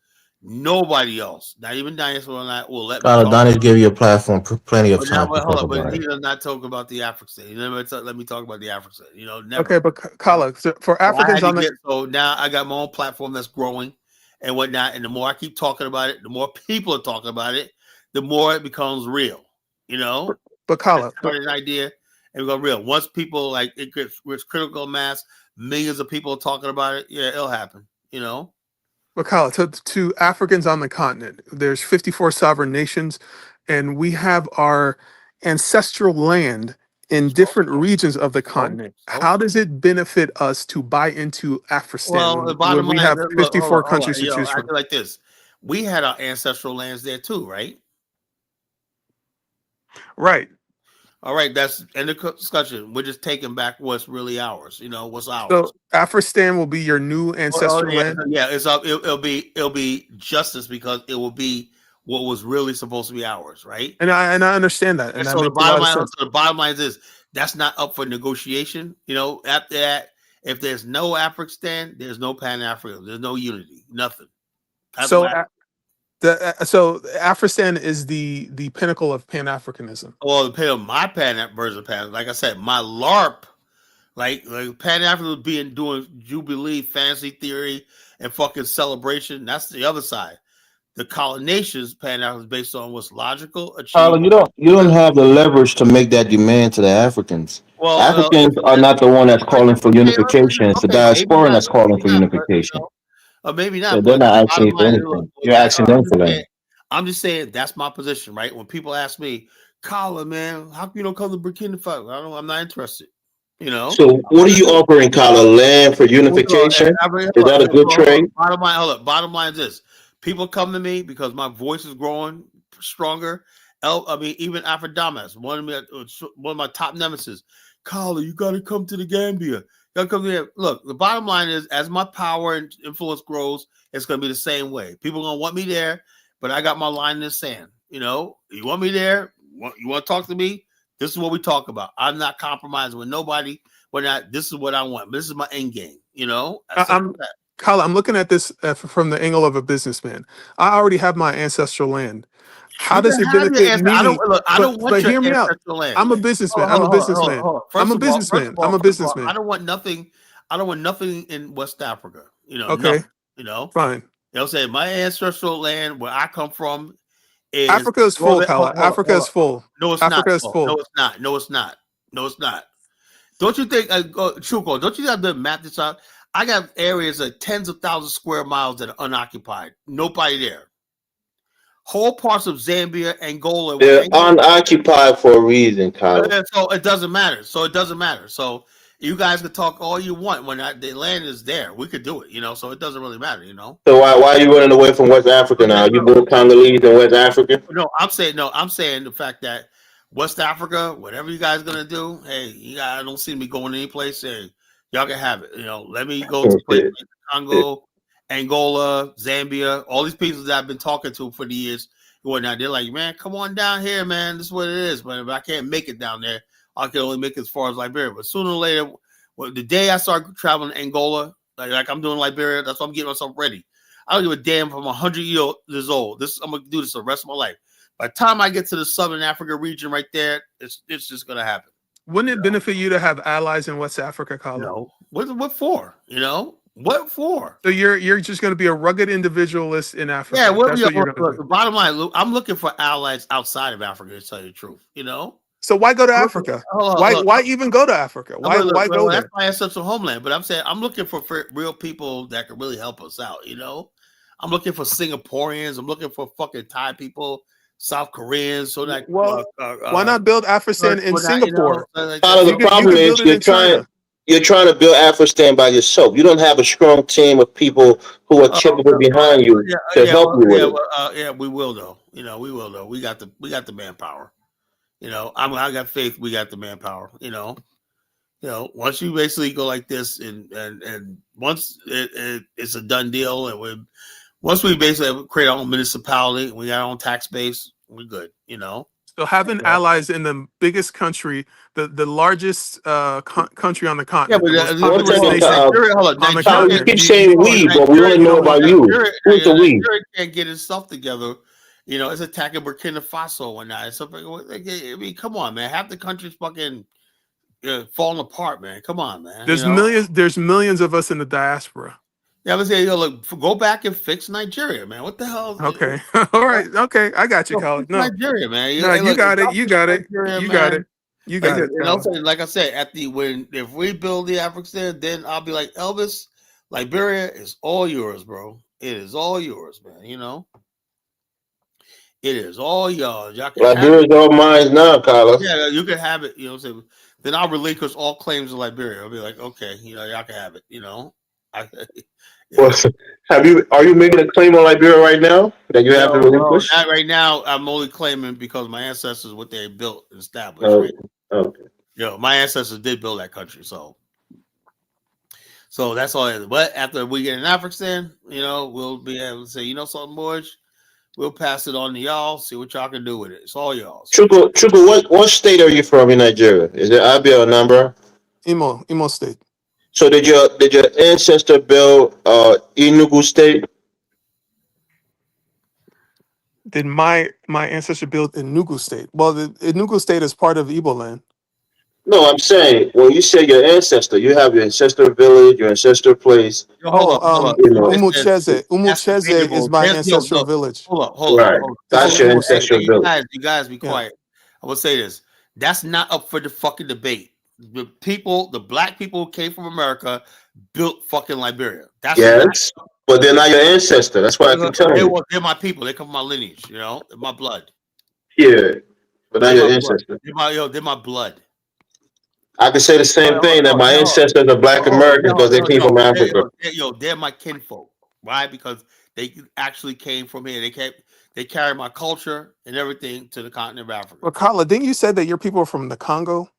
not even Dinosaur will let me Tyler, talk. Donnie's gave you a platform, plenty of But now, time to hold talk up. But about he it. does not talk about the African. He never let me talk about the African. Okay, Never. but Colin, so for So I Africans had to on the get. So now I got my own platform that's growing and whatnot. And the more I keep talking about it, the more people are talking about it, the more it becomes real. but I Colin, started an idea and we go real. Once people like it gets critical mass, millions of people are talking about it. Yeah, it'll happen. But Kyle, to Africans on the continent, there's 54 sovereign nations, and we have our ancestral land in So, different regions of the so, continent. so. How does it benefit us to buy into Afghanistan Well, the when bottom we line is have that, look, hold 54 on, hold on. countries to choose I from? do like this. We had our ancestral lands there too, right? Right. All right, that's end of discussion. We're just taking back what's really ours. What's ours. So Afghanistan will be your new Oh ancestral yeah, land, yeah. It's up. It'll be justice because it will be what was really supposed to be ours, right? and I understand that, and And that so the makes a lot bottom of line, sense. is this: that's not up for negotiation. After that, if there's no African, there's no Pan African. There's no unity. Nothing. That's So what. so Afghanistan is the pinnacle of Pan Africanism. Well, depending on my Pan version of Pan, like I said, my LARP, like Pan African was being doing Jubilee, fantasy theory, and fucking celebration. That's the other side. The colonization's Pan African is based on what's logical, Tyler, achievable. you don't have the leverage to make that demand to the Africans. Well, Africans are not the one that's like, calling for unification. It's the maybe diaspora not, that's calling maybe for not, unification. or maybe So not. they're But not the asking bottom you for line is, look, anything. You're asking them for land. I'm just saying that's my position, right? When people ask me, Colin, man, how come you don't come to Burkina Faso? I'm not interested. You know, So what are you offering, Tyler? Land for Well, unification? Is that a good trade? bottom line, hold up. Bottom line is this: people come to me because my voice is growing stronger. I mean, even Afrodamas, one of my top nemesis. Carla, you got to come to the Gambia. You got to come here. Look, the bottom line is, as my power and influence grows, it's going to be the same way. People are going to want me there, but I got my line in the sand. You want me there? You want to talk to me? This is what we talk about. I'm not compromising with nobody. We're not. This is what I want. This is my end game. As simple I'm as that. Kyle, I'm looking at this from the angle of a businessman. I already have my ancestral land. How You can does it have your benefit answer. I don't me? look. I don't want But your hear me out. ancestral land. I'm a businessman. I'm Hold a on, hold on, hold on, businessman. hold on. I'm a First businessman. of all, I I'm a don't want businessman. nothing. I don't want nothing in West Africa. Okay, Nothing. You know. fine. You know what I'm saying? My ancestral land where I come from is Africa is full, Northern. Kala. Africa Hold is on. full. No, it's not. Africa is No, full. it's not. No, it's not. No, it's not. Don't you think, Chuko, don't you have to map this out? I got areas of tens of thousands of square miles that are unoccupied. Nobody there. Whole parts of Zambia, Angola, where They're Angola, unoccupied for a reason, Kyler. so it doesn't matter. So it doesn't matter. So you guys can talk all you want when the land is there. We could do it, so it doesn't really matter, So why are you running away from West Africa now? Okay, You both Congolese in West Africa? no. I'm saying the fact that West Africa, whatever you guys gonna do, hey, you guys don't see me going any place. Hey, y'all can have it. Let me go to places like Congo, Angola, Zambia, all these people that I've been talking to for the years. Going now, they're like, man, come on down here, man. This is what it is. But if I can't make it down there, I can only make it as far as Liberia. But sooner or later, the day I start traveling to Angola, like I'm doing Liberia, that's why I'm getting myself ready. I don't give a damn if I'm 100 years old. I'm gonna do this the rest of my life. By the time I get to the Southern Africa region, right there, it's just gonna happen. Wouldn't it benefit you to have allies in West Africa, Kala? What for? What for? So you're just going to be a rugged individualist in Africa. Yeah, That's what you're going to the do. bottom line. I'm looking for allies outside of Africa. To tell you the truth, So why go to I'm Africa? hold on, Why even go to Africa? Why go that's there? my ancestral homeland. But I'm saying I'm looking for real people that can really help us out. I'm looking for Singaporeans. I'm looking for fucking Thai people, South Koreans, so that Well, why not build Afristan in Singapore? Part of the You problem could is build it in China. you're trying to build Afghanistan by yourself. You don't have a strong team of people who are capable behind you to help you with it. Yeah, we will though. We will though. We got the manpower. I got faith. We got the manpower. Once you basically go like this, and once it's a done deal, and once we basically create our own municipality, we got our own tax base, we're good. So having allies in the biggest country, the largest country on the Yeah, continent, but the most One populous second, nation Nigeria, hold on, on the Tyler, you continent, keep Nigeria, saying we, but we only know about you. Who's the we? Nigeria can't get its stuff together. It's attacking Burkina Faso and whatnot. I mean, come on, man. Half the country's fucking falling apart, man. Come on, man. There's millions of us in the diaspora. Yeah, I was saying, look, go back and fix Nigeria, man. What the hell? Okay. All right. Okay. I got you, Colin. No. Nigeria, man. No, Hey, you look, got it. y'all You fix got it. Nigeria, You got man. it. You got it. Like I said, if we build the African, then I'll be like, Elvis, Liberia is all yours, bro. It is all yours, man. It is all y'all. Y'all can have it. Liberia's all mine now, Carlos. Yeah, you can have it. Then I'll relinquish all claims to Liberia. I'll be like, okay, y'all can have it. I, Well, are you making a claim on Liberia right now that you have to no, relinquish? not right now. I'm only claiming because my ancestors, what they built and established, Oh, right? okay. My ancestors did build that country, so that's all it is. But after we get in African, we'll be able to say, something, boys, we'll pass it on to y'all, see what y'all can do with it. It's all y'all. Chuku, what state are you from in Nigeria? Is it Abia or Anambra? Imo State. So did your ancestor build Enugu State? Did my ancestor build Enugu State? Well, the Enugu State is part of Igbo land. No, I'm saying when you say your ancestor, you have your ancestor village, your ancestor place. Hold on. You know, Umucheze is my ancestral village. Hold right. on. That's your ancestral village. You guys be quiet. I will say this. That's not up for the fucking debate. The black people who came from America built fucking Liberia. That's yes, but they're not your ancestor. That's why I can tell you. They're my people. They come from my lineage, they're my blood. Yeah, but not your ancestor. They're my blood. I can say the same thing that my ancestors are Black Americans because they came from Africa. They're my kinfolk. Why? Because they actually came from here. They carry my culture and everything to the continent of Africa. Well, Kala, didn't you say that your people are from the Congo?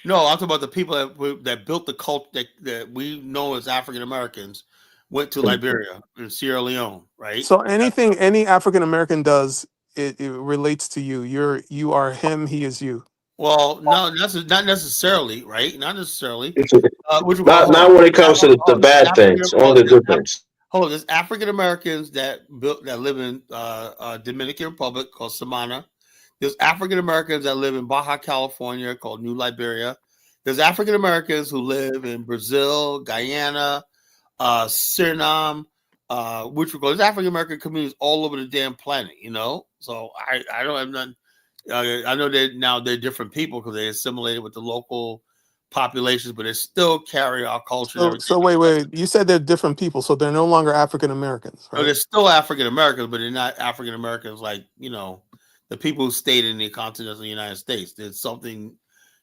No, I'm talking about the people that built the culture that we know as African Americans went to Liberia and Sierra Leone, right? So anything any African American does, it relates to you. You are him, he is you. Well, no, that's not necessarily, right? Not necessarily. Not when it comes to the bad things, only the good things. hold on, there's African Americans that live in Dominican Republic called Samana. There's African Americans that live in Baja California called New Liberia. There's African Americans who live in Brazil, Guyana, Suriname, which we call there's African American communities all over the damn planet. So I don't have none. I know that now they're different people because they assimilated with the local populations, but they still carry our culture and everything. So wait. You said they're different people, so they're no longer African Americans, So right? they're still African Americans, but they're not African Americans like the people who stayed in the continental United States. There's something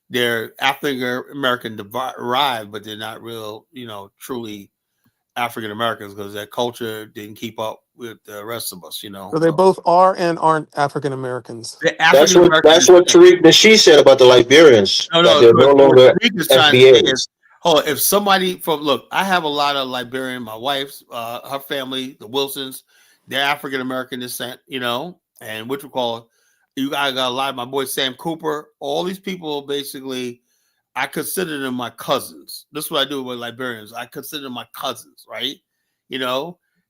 they're African American derived, but they're not real, truly African Americans because their culture didn't keep up with the rest of us. So they both are and aren't African Americans. The African American. That's what Tariq Nasheed said about the Liberians. No, That they're no what longer Tariq is trying to say FBAs. is, if somebody I have a lot of Liberian, my wife's, her family, the Wilsons, they're African American descent, and what you call, I got a lot of my boy Sam Cooper, all these people basically, I consider them my cousins. This is what I do with Liberians. I consider them my cousins, right?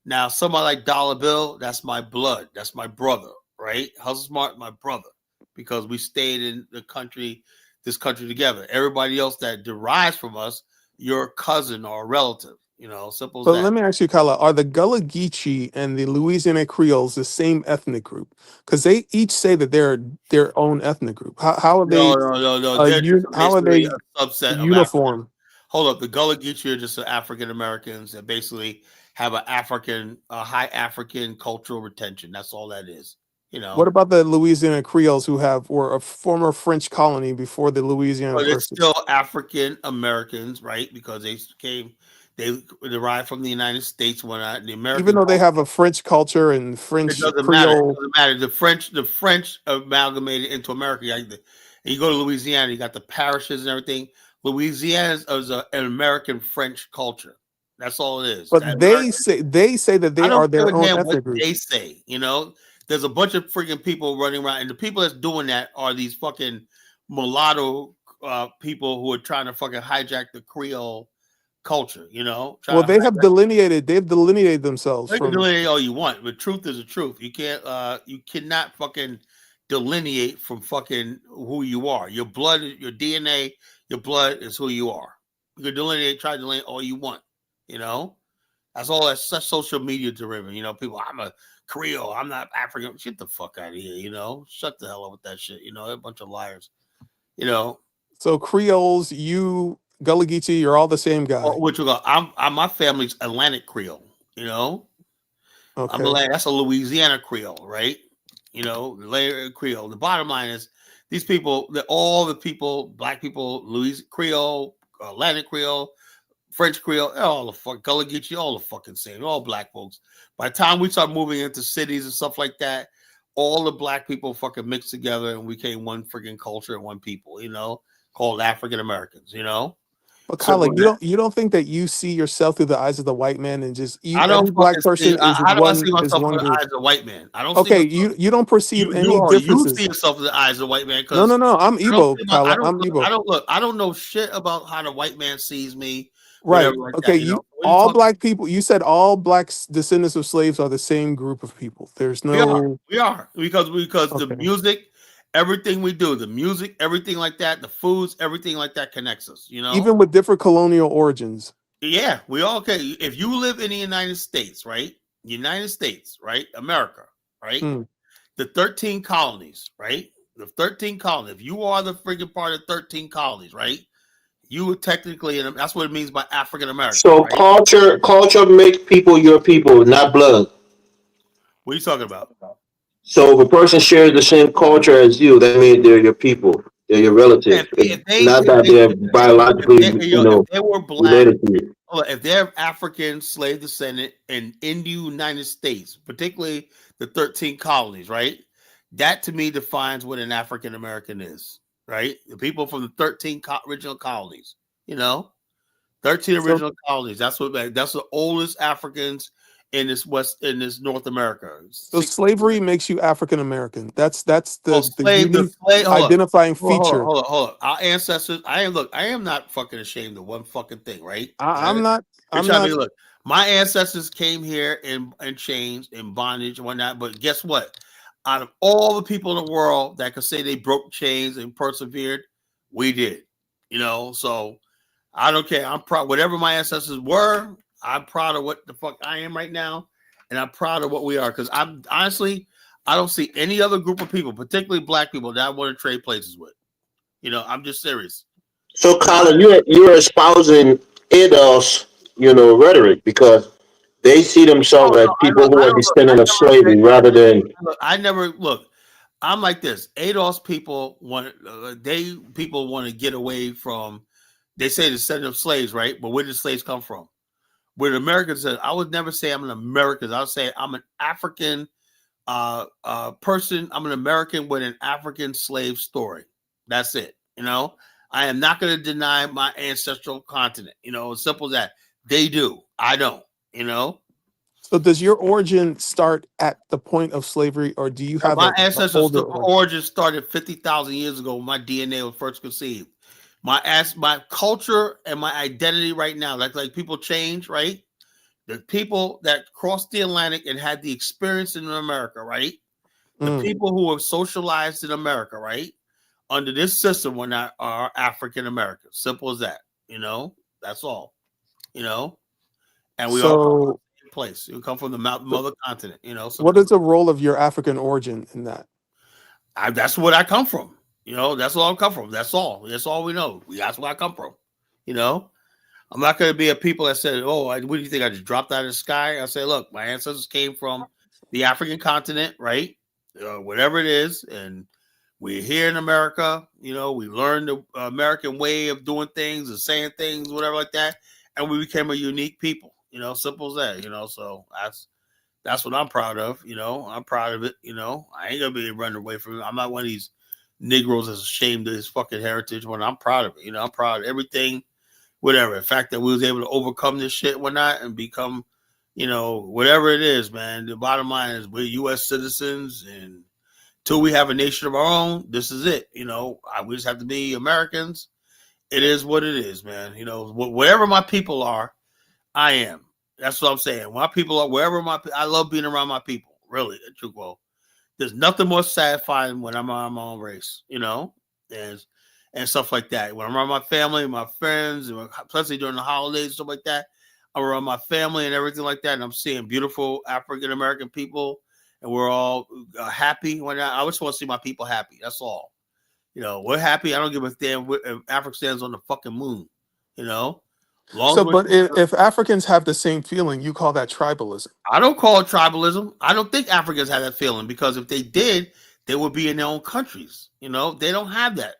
Now somebody like Dollar Bill, that's my blood, that's my brother, right? Hustle Smart, my brother, because we stayed in this country together. Everybody else that derives from us, your cousin or a relative, simple as So that. let me ask you, Kala, are the Gullah Geechee and the Louisiana Creoles the same ethnic group? Because they each say that they're their own ethnic group. How are they? No. They're just How are basically they a subset of uniform? Hold up, the Gullah Geechee are just African Americans that basically have a high African cultural retention. That's all that is. What about the Louisiana Creoles who were a former French colony before the Louisiana But it's Purchase? still African Americans, right? Because they derived from the United States when the American. Even though they have a French culture and French It doesn't matter. It doesn't matter. The French amalgamated into America. You go to Louisiana, you got the parishes and everything. Louisiana is an American French culture. That's all it is. But they say that they I are don't give their a own damn what ethnic group. they say. There's a bunch of freaking people running around, and the people that's doing that are these fucking mulatto people who are trying to fucking hijack the Creole culture. Well, they've delineated themselves You can from. delineate all you want, but truth is the truth. You cannot fucking delineate from fucking who you are. Your blood, your DNA, your blood is who you are. You can try to delineate all you want. That's all. That's social media driven. People. I'm a Creole. I'm not African. Get the fuck out of here. Shut the hell up with that shit. They're a bunch of liars. So Creoles, Gullah Geechee, you're all the same guy. What you got? I'm my family's Atlantic Creole. Okay. That's a Louisiana Creole, right? L.A.R.P Creole. The bottom line is these people, all the people, black people, Creole, Atlantic Creole, French Creole, all the fuck Gullah Geechee, all the fucking same, all black folks. By the time we start moving into cities and stuff like that, all the black people fucking mixed together and we became one freaking culture and one people, called African Americans, But Kyle, you don't think that you see yourself through the eyes of the white man and just I don't every black person is how do I see one myself through the group? eyes of a white man? I don't. Okay, see you don't perceive any you differences. see yourself through the eyes of the white man. No. I'm Igbo, Kyle. I'm Igbo. I don't know shit about how the white man sees me. Right. Like okay. That, all black people. You said all black descendants of slaves are the same group of people. There's no. We are because the music, everything we do, the music, everything like that, the foods, everything like that connects us. Even with different colonial origins. Yeah, we all okay. If you live in the United States, right? America, right? The 13 colonies, right? The 13 colonies. If you are the freaking part of 13 colonies, right? You would technically, and that's what it means by African American. So right? culture makes people your people, not blood. What are you talking about? So if a person shares the same culture as you, that means they're your people. They're your relatives. Not that they're biologically, if they were black, related to you. If they're African slave descendant in the United States, particularly the 13 colonies, right? That to me defines what an African American is, right? The people from the 13 original colonies, 13 original colonies. That's the oldest Africans in this North America. So slavery makes you African American. That's the unique identifying feature. Hold on. Our ancestors. I am not fucking ashamed of one fucking thing, right? I'm not. Look, My ancestors came here in chains, in bondage, and whatnot. But guess what? Out of all the people in the world that could say they broke chains and persevered, we did. So I don't care. I'm proud. Whatever my ancestors were, I'm proud of what the fuck I am right now, and I'm proud of what we are. Because I'm honestly, I don't see any other group of people, particularly black people, that I want to trade places with. I'm just serious. So, You know, Colin, you're espousing Adolf's, rhetoric because they see oh themselves as no, people who I are don't look. I descendant of never. slavery rather than. Look, I never look. I'm like this. Adolf's people want people want to get away from. They say the descendant of slaves, right? But where did slaves come from? Where the Americans said, I would never say I'm an American. I would say I'm an African person. I'm an American with an African slave story. That's it. I am not going to deny my ancestral continent. As simple as that. They do. I don't. So does your origin start at the point of slavery, or do you have My a ancestors' older origin? origin started 50,000 years ago when my DNA was first conceived. My culture and my identity right now, like people change, right? The people that crossed the Atlantic and had the experience in America, right? The people who were socialized in America, right? Under this system were not are African Americans. Simple as that. That's all. And we all come from So the same place. We come from the mother continent. what Simple. is the role of your African origin in that? That's where I come from. That's where I come from. That's all. That's all we know. That's where I come from. I'm not going to be a people that said, "Oh, what do you think? I just dropped out of the sky?" I say, "Look, my ancestors came from the African continent, right? Whatever it is, and we're here in America. We learned the American way of doing things and saying things, whatever like that, and we became a unique people. Simple as that. So that's what I'm proud of. I'm proud of it. I ain't gonna be running away from it. I'm not one of these Negroes that's ashamed of his fucking heritage. When I'm proud of it. I'm proud of everything, whatever. The fact that we was able to overcome this shit, whatnot, and become, whatever it is, man. The bottom line is we're U.S. citizens, and till we have a nation of our own, this is it. We just have to be Americans. It is what it is, man. Whatever my people are, I am. That's what I'm saying. My people are wherever I love being around my people. Really, true. Well, there's nothing more satisfying when I'm around my own race, and stuff like that. When I'm around my family, my friends, and especially during the holidays, stuff like that, I'm around my family and everything like that, and I'm seeing beautiful African American people, and we're all happy. When I always want to see my people happy. That's all. We're happy. I don't give a damn if Africa stands on the fucking moon. Long So, as but if Africans have the same feeling, you call that tribalism. I don't call it tribalism. I don't think Africans have that feeling because if they did, they would be in their own countries. They don't have that.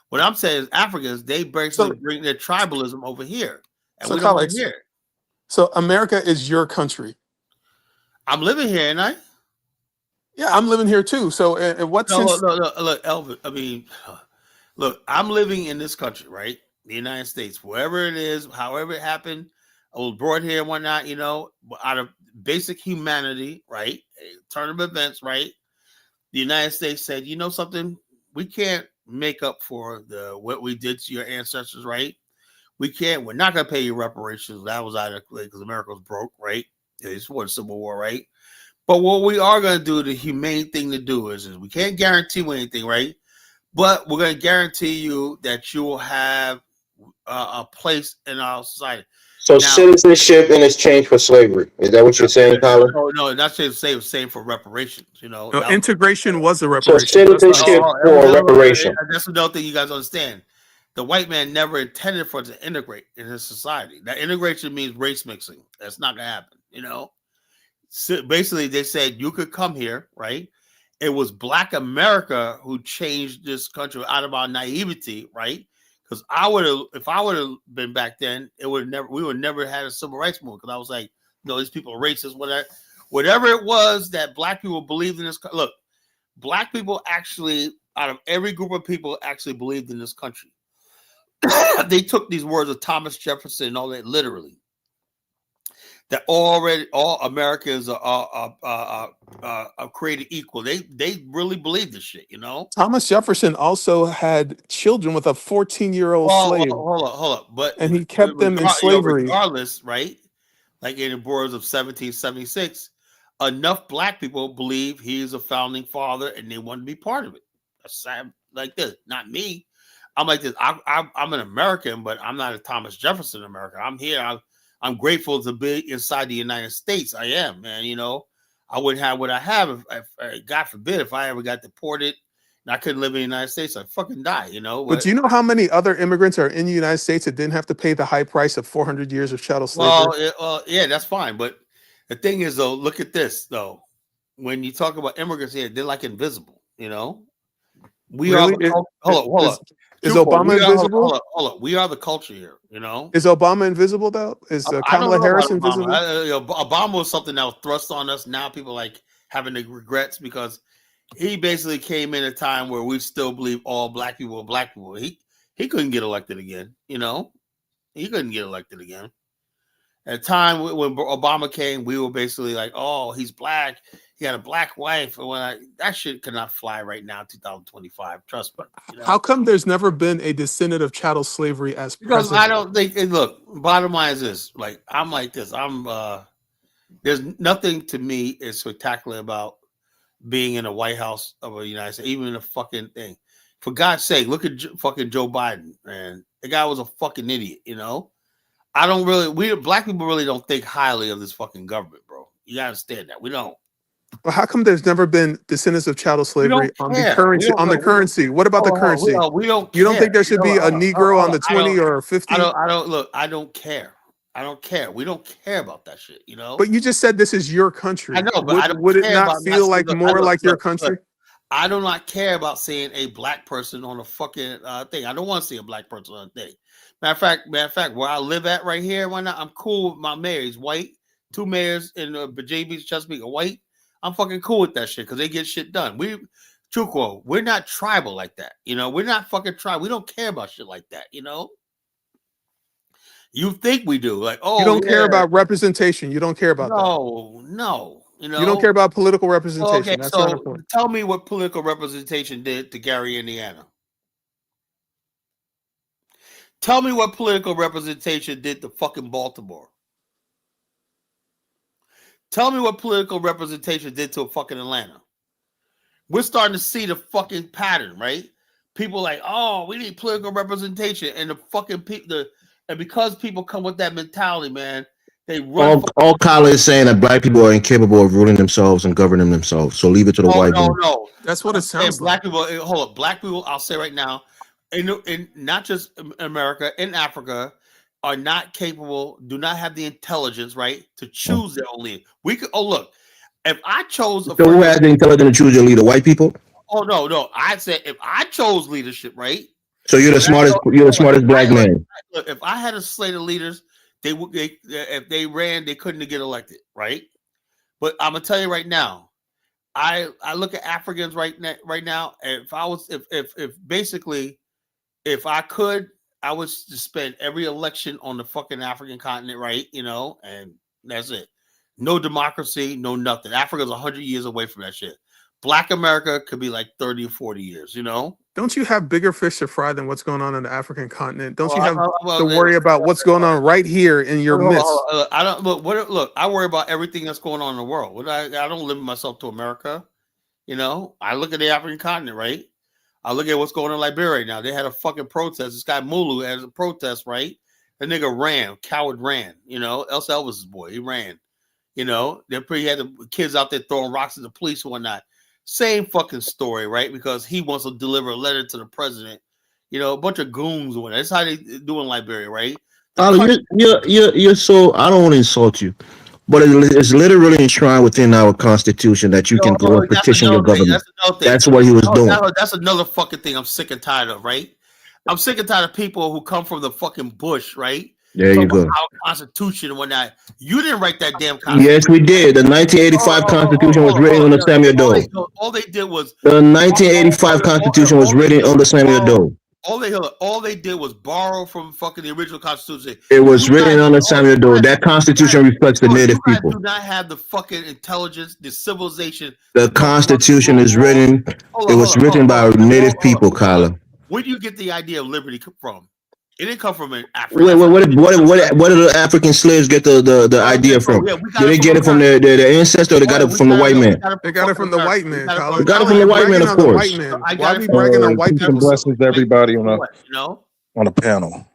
What I'm saying is Africans, they basically bring their tribalism over here, and we don't want to hear it. So America is your country. I'm living here, and Yeah, I'm living here too. So in what sense? Look, Elvis. I mean, look, I'm living in this country, right? The United States, wherever it is, however it happened, I was brought here and whatnot, out of basic humanity, right? A turn of events, right? The United States said, you know something, we can't make up for what we did to your ancestors, right? We're not gonna pay you reparations. That was out of because America was broke, right? It's for the Civil War, right? But what we are gonna do, the humane thing to do is we can't guarantee anything, right? But we're gonna guarantee you that you will have a place in our society. So citizenship in exchange for slavery. Is that what you're saying, Colin? No, not same for reparations. No, integration was the So reparations. citizenship for reparation. That's another thing you guys understand. The white man never intended for it to integrate in his society. That integration means race mixing. That's not gonna happen. So basically, they said you could come here, right? It was Black America who changed this country out of our naivety, right? Because if I would have been back then, we would never had a civil rights movement. Because I was like, these people are racist, whatever it was that Black people believed in this. Look, Black people actually, out of every group of people, actually believed in this country. They took these words of Thomas Jefferson and all that literally. That all Americans are created equal. They really believe this shit, Thomas Jefferson also had children with a 14-year-old slave. Hold up. But and he kept them in slavery. regardless, right? like in the Boers of 1776, enough black people believe he is a founding father and they want to be part of it. That's sad, like this. Not me. I'm like this. I'm an American, but I'm not a Thomas Jefferson American. I'm here. I'm grateful to be inside the United States. I am, man. You know, I wouldn't have what I have if God forbid, if I ever got deported and I couldn't live in the United States, I'd fucking die, you know. But do you know how many other immigrants are in the United States that didn't have to pay the high price of 400 years of chattel slavery? Well, yeah, that's fine. But the thing is, though, look at this, though. When you talk about immigrants here, they're like invisible, you know. We Really? are the hold up. Is Obama invisible? Hold up. We are the culture here, you know. Is Obama invisible though? Is I don't Kamala know Harris about invisible? Obama. Obama was something that was thrust on us. Now people like having the regrets because he basically came in a time where we still believe all black people are black people. He couldn't get elected again, you know. He couldn't get elected again. At a time when Obama came, we were basically like, "Oh, he's black. He had a black wife." And that shit cannot fly right now, 2025. Trust me. You know? How come there's never been a descendant of chattel slavery as Because president? I don't think. And look, bottom line is this: like I'm like this. There's nothing to me is spectacular about being in the White House of the United States, even in a fucking thing. For God's sake, look at fucking Joe Biden, man. The guy was a fucking idiot, you know. I don't really. We black people really don't think highly of this fucking government, bro. You gotta understand that we don't. Well, how come there's never been descendants of chattel slavery on the currency? What about the currency? We don't. You don't think there should be a Negro on the 20 or 50? I don't look. I don't care. I don't care. We don't care about that shit, you know. But you just said this is your country. I know, but I don't would it care not about feel like more like your country? I do not care about seeing a black person on a fucking thing. I don't want to see a black person on a thing. Matter of fact, where I live at right here, why not? I'm cool with my mayor. He's white. 2 mayors in JB's Chesapeake are white. I'm fucking cool with that shit because they get shit done. We're not tribal like that. You know, we're not fucking tribal. We don't care about shit like that, you know? You think we do. Like, oh, you don't care about representation. You don't care about that. No. You know, you don't care about political representation. Okay, that's so not important. Tell me what political representation did to Gary, Indiana. Tell me what political representation did to fucking Baltimore. Tell me what political representation did to fucking Atlanta. We're starting to see the fucking pattern, right? People like, oh, we need political representation, and the fucking people, and because people come with that mentality, man, they run. All Kyle is saying that black people are incapable of ruling themselves and governing themselves. So leave it to the white man. No. That's what it sounds like. Black people, hold up. Black people, I'll say right now, in not just America, in Africa, are not capable, do not have the intelligence, right, to choose their own leader. We could. Oh, look, if I chose, so who has the intelligence to choose your leader? White people. Oh no. I said if I chose leadership, right. So you're the smartest. You're the smartest black man. Look, if I had a slate of leaders, if they ran, they couldn't get elected, right? But I'm gonna tell you right now, I look at Africans right now. And if I could, I would just spend every election on the fucking African continent, right? You know, and that's it. No democracy, no nothing. Africa's 100 years away from that shit. Black America could be like 30 or 40 years, you know? Don't you have bigger fish to fry than what's going on in the African continent? Don't you have to worry about what's going on right here in your midst? I don't look. I worry about everything that's going on in the world. I don't limit myself to America. You know, I look at the African continent, right? I look at what's going on in Liberia right now. They had a fucking protest. This guy Mulu has a protest, right? The nigga ran, coward ran. You know, Elvis's boy, he ran. You know, he had the kids out there throwing rocks at the police and whatnot. Same fucking story, right? Because he wants to deliver a letter to the president. You know, a bunch of goons or whatever. That's how they do in Liberia, right? You're so. I don't want to insult you, but it's literally enshrined within our Constitution that you can go and petition your government. That's what he was doing. That's another fucking thing I'm sick and tired of, right? I'm sick and tired of people who come from the fucking bush, right? There you go. Our Constitution and whatnot. You didn't write that damn Constitution. Yes, we did. The 1985 Constitution was written under Samuel Doe. All they did was the 1985 Constitution was written under Samuel Doe. All they did was borrow from fucking the original Constitution. It was written under Samuel Doe. That Constitution reflects the native people. Do not have the fucking intelligence, the civilization. The Constitution is written. It was written by native people, Kyla. Where do you get the idea of liberty from? It didn't come from an Wait, African. what did the African slaves get the idea from? Yeah, we got Did it they from get it from America. their ancestor, or they got it from the white We man? got it They from got it fucking from the white America. We man, got it from Colin. They got it Colin, from the you're white man, bragging of on the white course. man. I Why got are it we from bragging on America. white We Peace got and it people? from blessings to everybody on what, you know? the panel.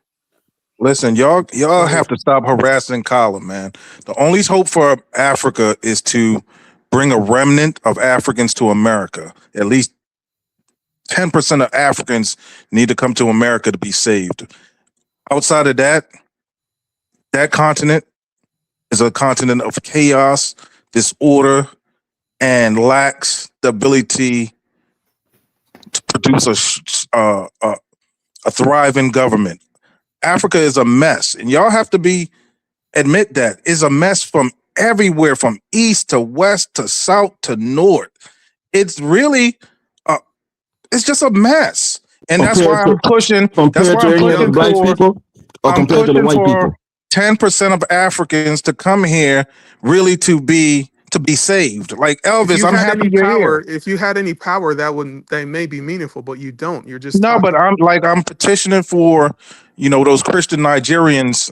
Listen, y'all Go have ahead. to stop harassing Colin, man. The only hope for Africa is to bring a remnant of Africans to America. At least 10% of Africans need to come to America to be saved. Outside of that, that continent is a continent of chaos, disorder, and lacks the ability to produce a thriving government. Africa is a mess, and y'all have to admit that it's a mess from everywhere, from east to west to south to north. It's really, it's just a mess, and that's Compared why to I'm pushing. That's compared why to I'm any other pushing black for. people, or I'm compared to the pushing white for people. 10% of Africans to come here, really to be saved. Like If Elvis, you I'm had happy any you're power, here. that may be meaningful, but you don't. You're just No, but talking. I'm petitioning for, those Christian Nigerians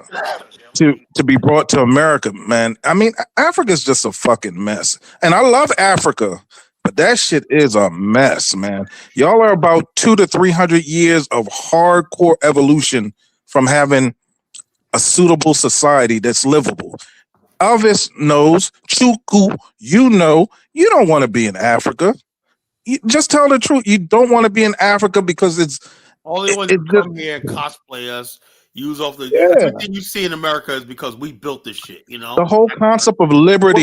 to be brought to America, man. I mean, Africa's just a fucking mess. And I love Africa, but that shit is a mess, man. Y'all are about 200 to 300 years of hardcore evolution from having a suitable society that's livable. Elvis knows, Chuku, you don't want to be in Africa. You, just tell the truth. You don't want to be in Africa because All the ones it who just, come here and cosplay us, use off yeah. everything you see in America is because we built this shit, you The know? whole concept of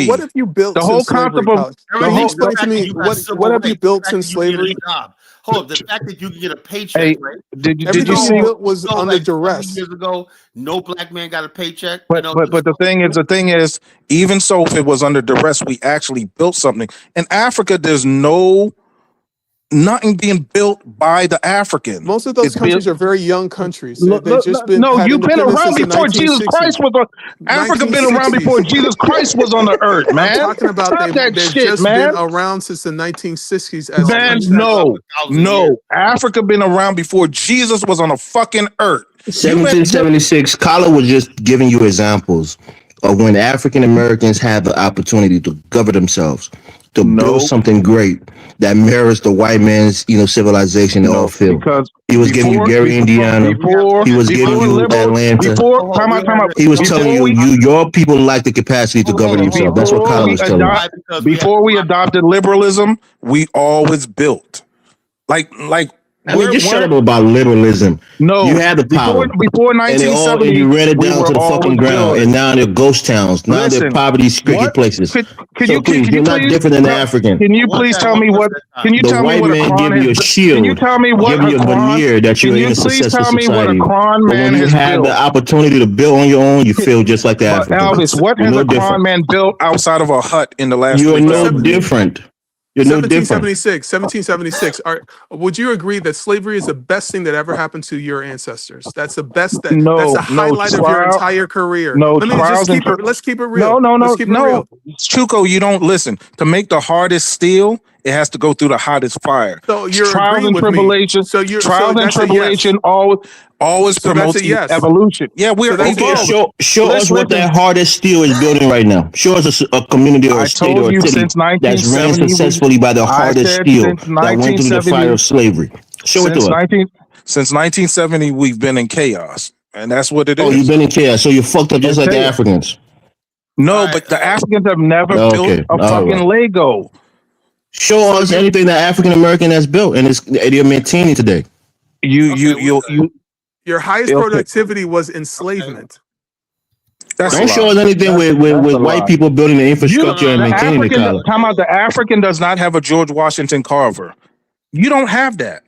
What liberty, have you built the whole since slavery, concept of Colin? Can you Everything, the explain to fact that me you got what civil have you rights, the built fact since that you can get a slavery? job. Hold up, the fact that you can get a paycheck, hey, right? did You you Everything you see? built was under like 70 duress. years ago, no black man got a paycheck. But the thing is, even so, if it was under duress, we actually built something. In Africa, there's nothing being built by the African. Most of those It's built. countries are very young countries. Look, They've just been no, had you've been independence around since the before Jesus 1960s. Christ was on. Africa been around 1960s. before Jesus Christ was on the earth, I'm man. talking about Stop that they've shit, just been man. around since the 1960s as Man, countries. no. Africa been around before Jesus was on the fucking earth. You been 1776. Colin was just giving you examples of when African Americans had the opportunity to govern themselves, to build something great that mirrors the white man's, civilization they all no, feel. because He was giving you Gary, Indiana. He was giving you Atlanta. time out. He was telling you, your people lack the capacity to govern themselves. That's what Colin was telling you. Before we adopted liberalism, we always built. Like I mean, just shut up about liberalism. no, You had the power. before And 1970, you ran it we down were to the fucking always ground. building. And now they're ghost towns. Now they're Listen, poverty-stricken what places. could So you please, you're not please different than the African. Can you please tell me what? Can you The tell me white what a man Quran give you a has? shield, Can you tell me what give a you a Quran? veneer that you're Can in you a please successful tell me what a society. Quran But man when you has have the built? opportunity to build on your own, you feel just like the But Africans. Elvis, what You're has no a Quran different. man built outside of a hut in the last You're no 3,000 years? different. You're no different. 1776. Would you agree that slavery is the best thing that ever happened to your ancestors? That's the best. That's the highlight of your entire career. Let me just keep it. Let's keep it real. Let's keep it real. Chuko, you don't listen. To make the hardest steel, it has to go through the hottest fire. So you're trials agreeing and with me. tribulations. So you're Trials and that's a yes. tribulation always So promotes that's a yes. evolution. Yeah, we're So that's a evolving. yes. Show us what that hardest steel is building right now. Show us a community or a state or a city that's ran successfully by the hardest steel that went through the fire of slavery. Show it to us. Since 1970, we've been in chaos, and that's what it is. Oh, you've been in chaos, so you're fucked up just like the Africans. No, but the Africans have never built a fucking Lego. Show us anything that African American has built, and they're maintaining today. Your highest productivity was enslavement. Don't show us anything with white people building the infrastructure and maintaining the colony. Come out, the African does not have a George Washington Carver. You don't have that.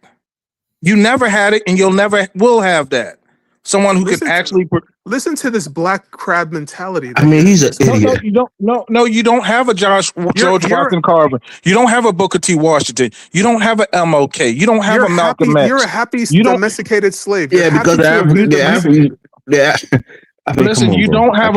You never had it, and you'll never will have that. Someone who can actually listen to this black crab mentality. I mean, he's an idiot. No, you don't have a George Washington Carver. You don't have a Booker T. Washington. You don't have a MLK. You don't have a Malcolm X. You're a happy domesticated slave. Yeah, because the African. Listen, you don't have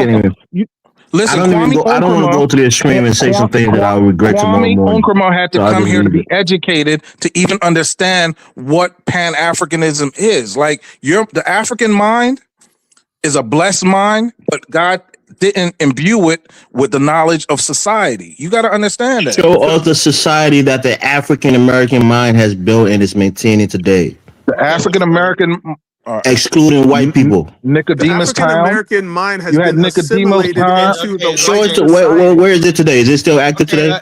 Listen, I don't want to go to the extreme and say some things that I'll regret tomorrow Kwame morning. Nkrumah had to So I'll come just here to leave be it. educated to even understand what Pan-Africanism is. Like the African mind is a blessed mind, but God didn't imbue it with the knowledge of society. You got to understand that. Show us the society that the African American mind has built and is maintaining today, The Okay, which African one? American, excluding white people. The Nicodemus African Town. American mind has You had been Nicodemus assimilated Okay, Town. into the okay, Show white us okay. society. where is it today? Is it still active Okay, today?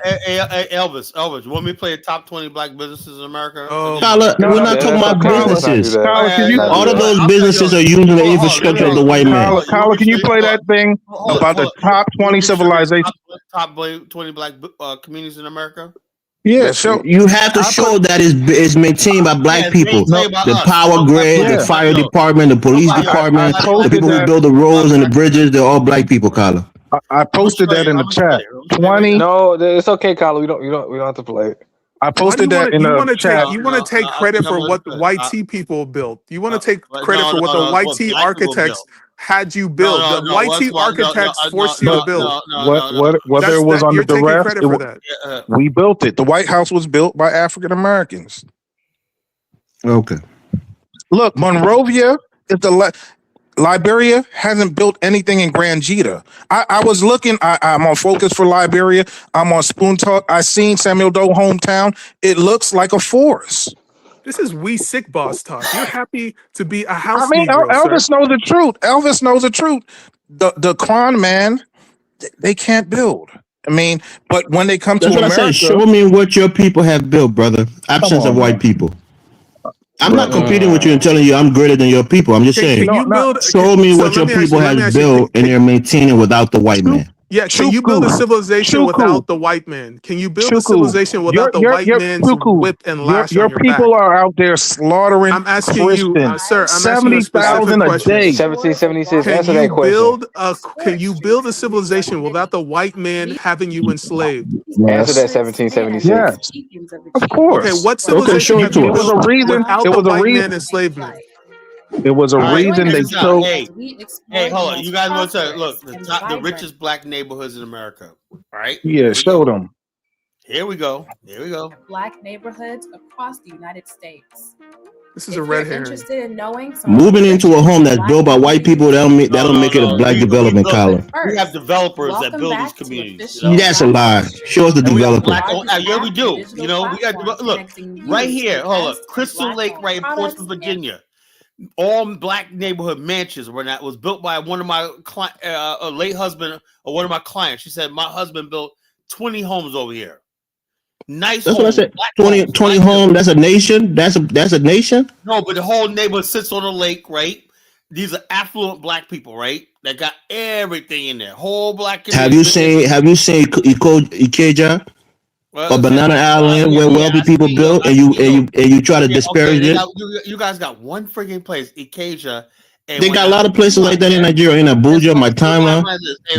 Elvis, want me to play the top 20 black businesses in America? Oh my Carla, No, we're God. not talking Let's about not do that. Let's not do businesses. that. Tyler, can Let's you not All do of that. those businesses are using the infrastructure of the white man. Tyler, can you play that thing about the top 20 civilizations? Top 20 black communities in America? Yeah, so You have to I show put that is maintained by black Yeah, it's people. maintained by The us. power What black grid, the Yeah. fire yo, department, the police yo, department, I the posted people who that. build the roads and the bridges, they're all black people, Carla. I posted that in the chat. I'm gonna show you right 20. now. No, it's okay, Kyle. We don't have to play it. I Why do posted that in you the want to chat. take No, I credit think I'm for gonna what the do white it. tea people built? You want to take But credit for what the it's white what tea black people architects built. had you build. The No. white tea architects forced you to build. Whether it was under You're taking duress, credit for that. we built it. The White House was built by African Americans. Okay. Look, Monrovia is Liberia hasn't built anything in Grand Jita. I was looking. I'm on Focus for Liberia. I'm on Spoon Talk. I seen Samuel Doe hometown. It looks like a forest. This is we sick boss talk. You're happy to be a house I mean, Negro, Elvis sir. knows the truth. Elvis knows the truth. The Quan man, they can't build. I mean, but when they come That's to what I said. America, Show me what your people have built, brother. come Absence of on, white man. people. I'm not Brother. competing with you and telling you I'm greater than your people. I'm just saying, Can you build? show me So what your let me ask people you. Let has me ask you. built and they're maintaining without the white man. Yeah, can you build a civilization Chuku. without the white man? Can you build a Chuku. civilization without the white man's Chuku. whip and lash Your on your people back? are out there slaughtering I'm asking you, Christians. sir. I'm asking you a specific 70,000 a question. day. 1776. Can Answer you that question. build a civilization without the white man having you enslaved? Answer that Yes. 1776. Yes. Of course. Okay, what Okay, civilization show it have to you It was us. built a reason. without It the was a white reason. man enslavement? It was a All right, reason check they this out. chose. Hey, hold on. You guys want to look the richest black neighborhoods in America? All right. Yeah, show them. Here we go. Black neighborhoods across the United States. This is a red herring. Interested in knowing some Moving into a home that's built by white people, that'll make it a black development, Colin. We have developers that build these communities. That's a lie. Show us the developer. Yeah, we do. You know, we got look right here. Hold up, Crystal Lake, right in Portsmouth, Virginia. All black neighborhood mansions when that was built by one of my a late husband or one of my clients. She said my husband built 20 homes over here. Nice. That's homes, what I said. 20 homes. That's a nation. That's a nation. No, but the whole neighborhood sits on the lake, right? These are affluent black people, right? That got everything in there. Whole black community. Have you seen Ikeja? Or Banana Island, where wealthy people built, and you try to disparage it. You guys got one freaking place, Ikeja. They got a lot of places like that in Nigeria, in Abuja, Maitama,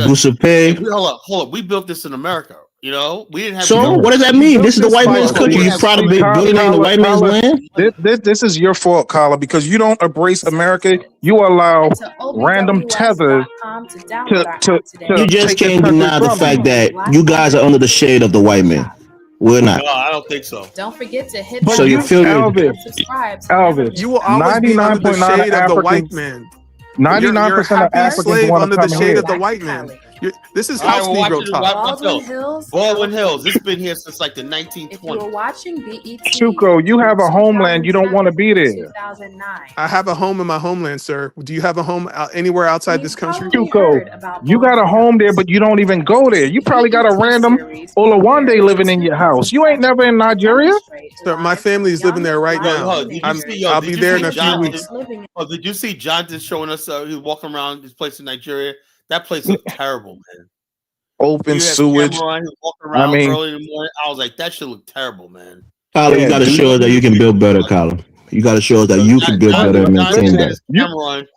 Busupe. Hold up. We built this in America. You know, we didn't have. So what does that mean? This is the white man's country. You proud of building in the white man's land? This is your fault, Carla, because you don't embrace America. You allow random tethers to You just can't deny the fact that you guys are under the shade of the white man. We're not. No, I don't think so. Don't forget to hit So you feel Elvis, you will always be under the shade of the white man. 99% of Africans slave want under to the come shade here. of the white man. This is house Negro talk. Baldwin Hills. It's been here since like the 1920s. If you were watching BET, Chuko, you have a homeland. You don't want to be there. 2009. I have a home in my homeland, sir. Do you have a home anywhere outside this country? Chuko, you got a home there, but you don't even go there. You probably got a random Olawande living in your house. You ain't never in Nigeria? Sir, my family is living there right now. I'll be there in a few weeks. Oh, did you see Jonathan showing us? He's walking around this place in Nigeria. That place looked terrible, man. Open sewage. Walking around early in the morning. I was like, that should look terrible, man. Colin, you got to show us that you can build better, Colin. You got to show us that you can build better and maintain better.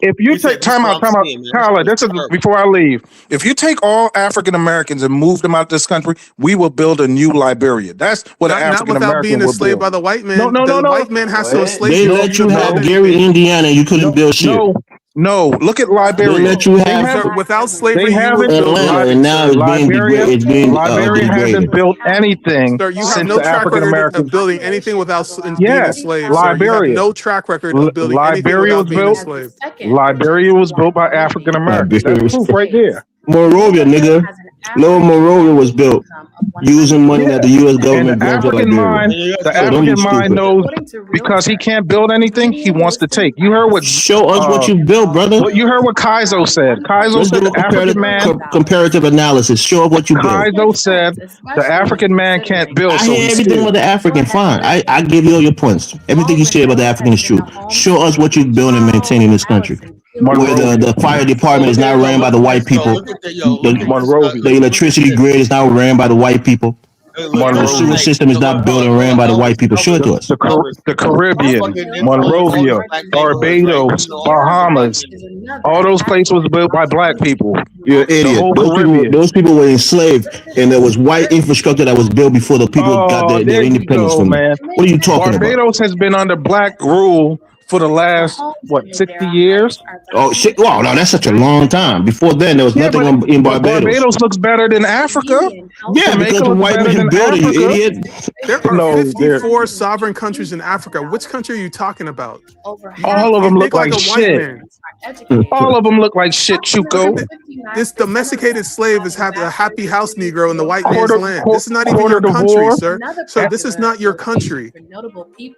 If you take time out, Colin, this is before I leave. If you take all African Americans and move them out this country, we will build a new Liberia. That's what an African American without being enslaved by the white man. No. The white man has to enslave you. They let you have Gary, Indiana, and you couldn't build shit. No, look at They Liberia. let you They have have Sir, without they slavery, you were haven't building Atlanta, nothing, and now sir. it's being Liberia degraded. Liberia hasn't built anything Sir, you have since no the track African record of Americans. building anything without being Yes, enslaved, sir. You have Liberia. no track record of building anything Liberia was without being built. enslaved. Liberia was built by African Americans. That's Liberia. proof right there. Monrovia, nigga. Lower Monrovia was built using money that Yeah, the U.S. and government brought to Liberia. The So don't be African mind stupid. knows because he can't build anything, he wants to take. You heard Show us what you built, brother. you heard what Kaizo said. Kaizo Let's said do a the African man. comparative analysis. Show us what you built. Kaizo said the African man can't build, I so hear he's everything scared. about the African. Fine. I give you all your points. Everything you say about the African is true. Show us what you build and maintain in this country. Where Monrovia. the fire department is not ran by the white people. Look at that, look at this, Monrovia. The electricity grid is not ran by the white people. look at The this sewer Monrovia. system is not built and ran by the white people. Show it to us. The Caribbean, Monrovia, Barbados, Bahamas, all those places was built by black people. You're an The idiot. whole Caribbean. Those people were enslaved, and there was white infrastructure that was built before the people got Oh, their there you independence go, from them. man. What are you talking about? Barbados has been under black rule for the last 60 years. Oh shit! Wow, no, that's such a long time. Before then, there was Yeah, nothing in but Barbados. Barbados looks better than Africa. Yeah, Jamaica because the looks white better man than built it, you Africa. idiot. There are No, 54 sovereign countries in Africa. Which country are you talking about? all of them You look think like a white shit. man. All of them look like shit, Chuko. This domesticated slave is a happy house Negro in the white man's Quarter- land. This is not even quarter your country, divorce. sir. Sir, this is not your country.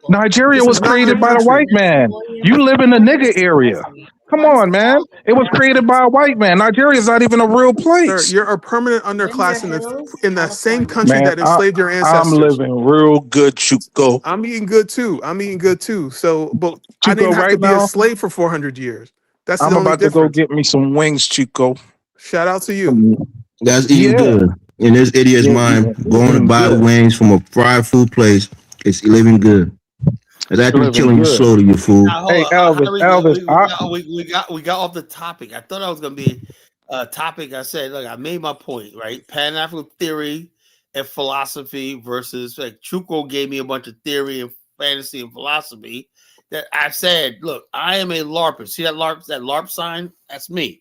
Nigeria This was is not created your by the country. white man. You live in the nigger area. Come on, man. It was created by a white man. Nigeria is not even a real Sir, place. you're a permanent underclass in the same country Man, that enslaved your I'm ancestors. living real good, Chuko. I'm eating good too. So, but I Chuko, didn't have to right be a now, slave for 400 years. That's the I'm only about to go difference. get me some wings, Chuko. Shout out to you. That's eating Yeah. good. In this idiot's Yeah, mind, going to eating buy good. wings from a fried food place, it's living good. It's actually Living killing you good. slowly, you fool. Now, hold Hey, on. Elvis, We got off the topic. I thought I was gonna be a topic. I said, look, I made my point, right? Pan African theory and philosophy versus like Chuko gave me a bunch of theory and fantasy and philosophy that I said, look, I am a LARPer. See that LARP sign? That's me.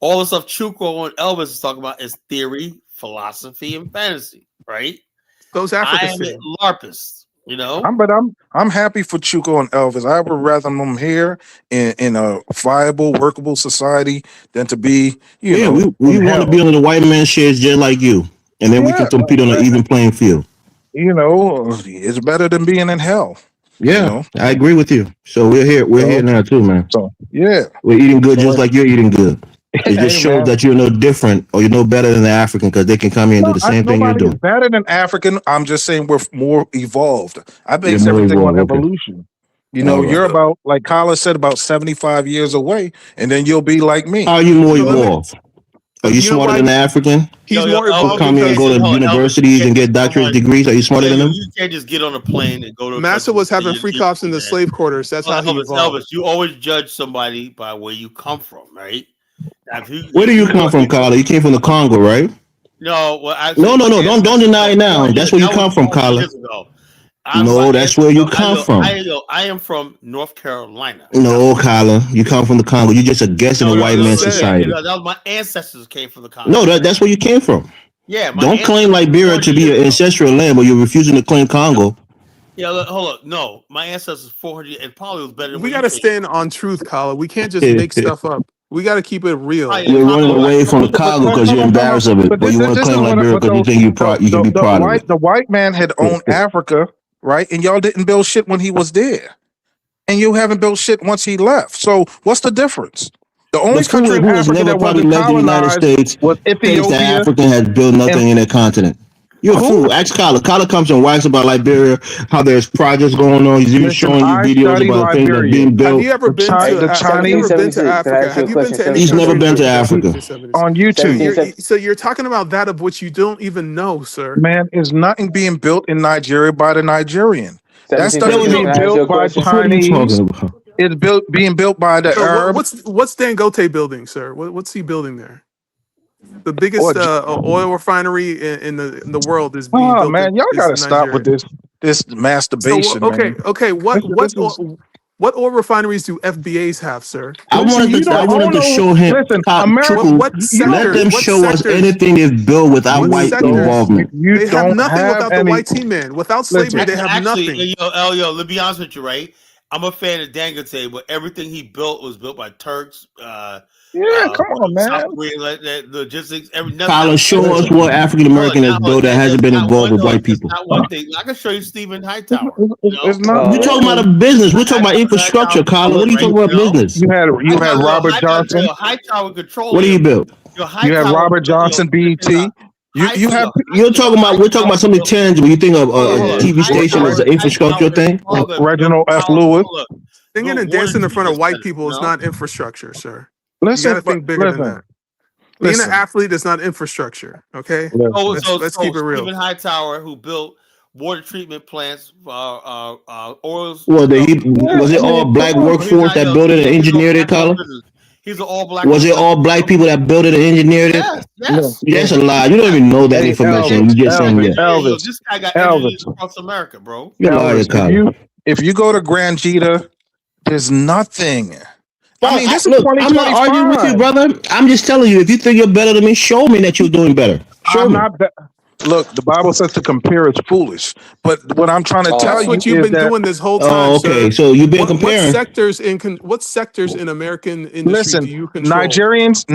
All the stuff Chuko and Elvis is talking about is theory, philosophy, and fantasy, right? Those I Africa am a things. LARPist, you know. I'm happy for Chuko and Elvis. I would rather them here in a viable, workable society than to be, you Yeah, know, we in want to hell. be under the white man's shades just like you. And then we can Yeah, compete on an even playing field. you know, it's better than being in hell. Yeah, You know? I agree with you. So we're here. We're here now too, man. So yeah, We're eating good So, just like you're eating good. It hey, just shows man. that you're no different or you're no better than the African because they can come here and do the same thing you're Nobody is doing. better than African. I'm just saying we're more evolved. I base You're more everything on evolved, okay. evolution. You know, All right. you're about, like Kyla said, about 75 years away, and then you'll be like me. How are you more So let me- evolved? Are you You know smarter why than the African? he's more Who evolved come here and because go to Elvis, universities you and can't get doctorate just- degrees? Are you smarter than them? You can't just get on a plane and go to a Massa country was having and free you- cops in the slave quarters. That's how he Elvis, evolved. you always judge somebody by where you come from, right? Now, Where do you come from, Carla? You came from the Congo, right? No, well, actually, No. Don't deny it now. That's where you come from, Carla. No, that's where you come from. I am from North Carolina. No, Carla, you come from the Congo. You're just a guest in a white man's society. That was my ancestors came from the Congo. No, that's where you came from. Yeah, Don't claim Liberia to be an ancestral land, but you're refusing to claim Congo. Yeah, look, hold on. No, my ancestors 400 and probably was better than We what got to you think. stand on truth, Kala. We can't just make stuff up. We got to keep it real. You're running away from the Congo because you're embarrassed of it, but you want to claim Liberia because you think you can be proud of it. The white man had owned Africa, right? And y'all didn't build shit when he was there. And you haven't built shit once he left. So what's the difference? The only country in who has Africa never that probably wasn't left the United colonized States was thinks that Ethiopia. Africa has built nothing in that continent. You're a Who? fool. Ask Kala. Kala comes and wax about Liberia, how there's projects going on. He's even Listen, showing you I videos studied about things that are Liberia. being built. Have you ever been Chi- to the Have you ever been to 1776. Can I Africa? ask you Have a you been question? to any He's never country been to in Africa. 1776? On YouTube. So you're talking about that of which you don't even know, sir. Man, is nothing being built in Nigeria by the Nigerian. That stuff is 1776. being Can I ask you a built by question? What are you Chinese. talking about? It's being built by the So Arab. what's Dangote building, sir? What's he building there? The biggest Or- oil refinery in the world is being Oh built. man, y'all is gotta in stop Nigeria. with this masturbation. So okay, man. okay. What This is- What oil refineries do FBAs have, sir? I Listen, you wanted don't to know. show him, Listen, What America. what You let don't. them sectors? What show us sectors? anything they've built without What white sectors? involvement. You They have don't nothing have without the any. white team, man. Without slavery, Listen, they have nothing. Yo, to be honest with you, right? I'm a fan of Dangote, but everything he built was built by Turks. yeah, come on, South man. Korea, that logistics, Colin, show us Listen, what African American has Hold built that hasn't been involved with white it's people. not one thing. I can show you Stephen it's, Hightower. it's not. We're talking about a business. We're talking about infrastructure, Colin. What are you Right? talking about business? You had Robert Johnson. Hightower What do you Petroleum. build? You had Robert Johnson, BET. You have. We're talking about something tangible. You think of a TV station as an infrastructure thing? Reginald F. Lewis. Singing and dancing in front of white people is not infrastructure, sir. You got Listen, to think bigger than that. Being an listen. athlete is not infrastructure. Okay, let's keep it real. Stephen Hightower, who built water treatment plants, oils. Was it all black workforce that built it and engineered it, Colin? He's an all black. Was it all black people that built it and engineered it? Yes. That's a lie. You don't even know that Hey, information. You just saying yes. Elvis, this guy got engineers across America, bro. You're a liar, Colin. If you go to Grand Jita, there's nothing. I mean, this is look, I'm not arguing with you, brother. I'm just telling you, if you think you're better than me, show me that you're doing better. Show me. Look, the Bible says to compare is foolish. But what I'm trying to tell you that's what you've been doing this whole time. Oh, okay. Sir. So you've been comparing. What sectors in American industry do you control? Nigerians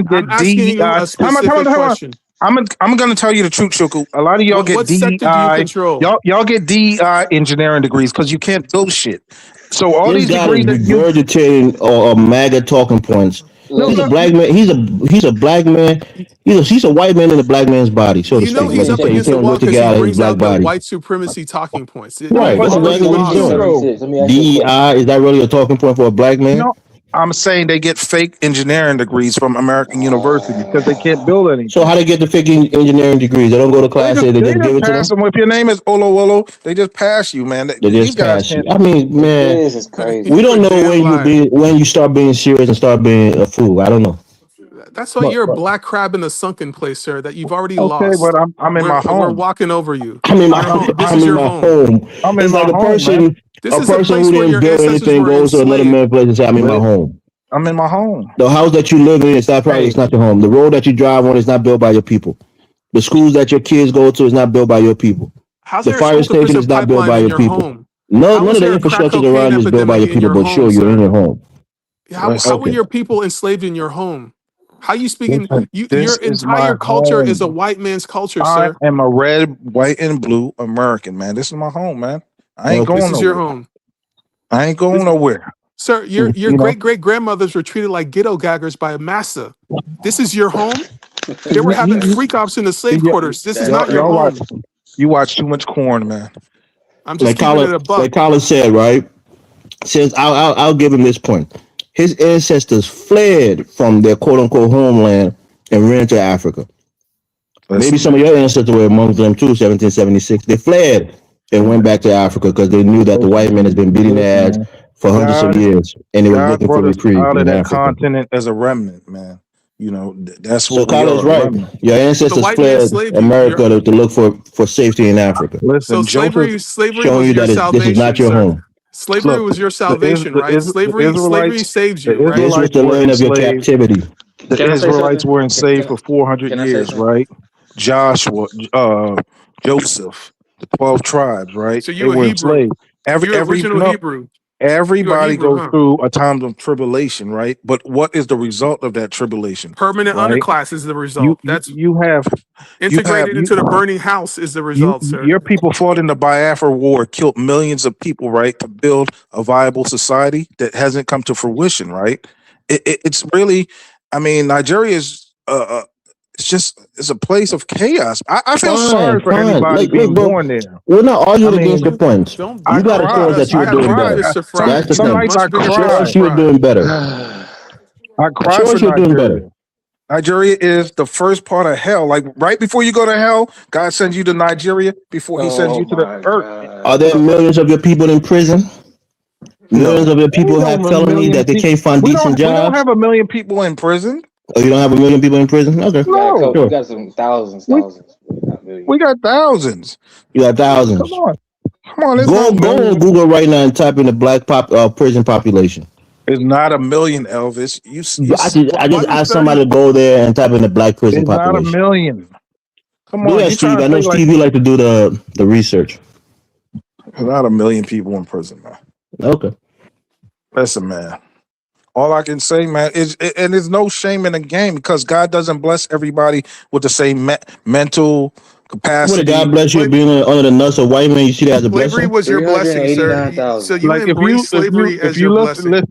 get DEI. A specific question. I'm going to tell you the truth, Shuku. A lot of y'all get DEI. Sector do you control? Y'all get DEI engineering degrees because you can't build shit. So all this these guy degrees is regurgitating MAGA talking points. He's a black man. He's a black man. He's a white man in a black man's body. So to speak. He's up against the wall because he brings out the white supremacy talking points. Right. That's exactly what he's doing. DEI, is that really a talking point for a black man? No, I'm saying they get fake engineering degrees from American universities because they can't build anything. So how they get the fake engineering degrees? They don't go to class. They just give it to them. If your name is Olo, they just pass you, man. They just pass you. I mean, man, This is crazy. we don't know when you start being serious and start being a fool. I don't know. That's why you're a black crab in a sunken place, sir. That you've already lost. Okay, but I'm in my home. We're walking over you. I'm in my home. This is your home. It's like a person who didn't build anything goes to another man's place and say, "I'm in my home." I'm in my home. The house that you live in, it's not your home. The road that you drive on is not built by your people. The schools that your kids go to is not built by your people. The fire station is not built by your people. None of the infrastructure around you is built by your people, but sure, you're in your home. How were your people enslaved in your home? How you speaking? Your entire culture is a white man's culture, sir. I am a red, white, and blue American, man. This is my home, man. I ain't going nowhere. This is your home. I ain't going nowhere. Sir, your great grandmothers were treated like ghetto gaggers by a massa. This is your home? They were having freak offs in the slave quarters. This is not your home. You watch too much corn, man. I'm just keeping it a buck. Like Colin said, right? Says I'll give him this point. His ancestors fled from their quote unquote homeland and ran to Africa. Maybe some of your ancestors were among them too. 1776, they fled and went back to Africa because they knew that the white man has been beating their ass for hundreds of years, and they were looking for reprieve out of in that Africa. continent as a remnant, man. You know, that's what. So Colin's right. Your ancestors fled America to look for safety in Africa. Listen, so slavery was your salvation. This is not your home. Slavery was your salvation, right? Slavery saved you, right? This was the land of your captivity. The Israelites were enslaved for 400 years, right? Joshua, Joseph, the 12 tribes, right? So you were Hebrew. Original Hebrew. Everybody goes through a time of tribulation, right? But what is the result of that tribulation? Permanent underclass is the result. You have integrated into the burning house is the result, sir. Your people fought in the Biafra War, killed millions of people, right, to build a viable society that hasn't come to fruition, right? It's really, I mean, Nigeria is it's a place of chaos. I feel sorry for anybody being born there. We're not arguing against your points. You got to show us that you're doing better. That's the thing. Show us you're doing better. I cry for Nigeria. Nigeria is the first part of hell. Like right before you go to hell, God sends you to Nigeria before he sends you to the earth. Are there millions of your people in prison? Millions of your people have felony that they can't find decent jobs? We don't have a million people in prison. Oh, you don't have a million people in prison? Okay. No. We got some thousands. We got thousands. You got thousands. Come on. Come on, there's Go no on million. Google right now and type in the black prison population. It's not a million, Elvis. I While just you asked study, somebody to go there and type in the black prison It's not a population. million. Come Do on, that, you trying Steve. to I know say like Steve. You like to do the research. there's not a million people in prison, man. Okay. Listen, man. All I can say, man, is and there's no shame in the game because God doesn't bless everybody with the same mental What did capacity. God bless you slave, being under the nuts of white man? You see that as a slavery blessing? was your blessing, sir. So 389,000. you Like embrace slavery if as you your blessing.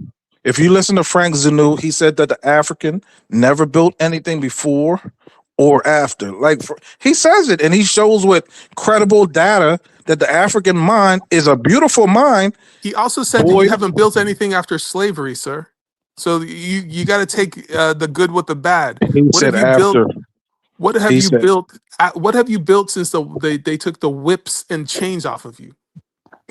if you listen to Frank Zanu, he said that the African never built anything before or after. Like he says it, and he shows with credible data that the African mind is a beautiful mind. He also said that you Void. haven't built anything after slavery, sir. So you got to take the good with the bad. He What have said you built? after. What have He you said, built? What have you built since they took the whips and chains off of you?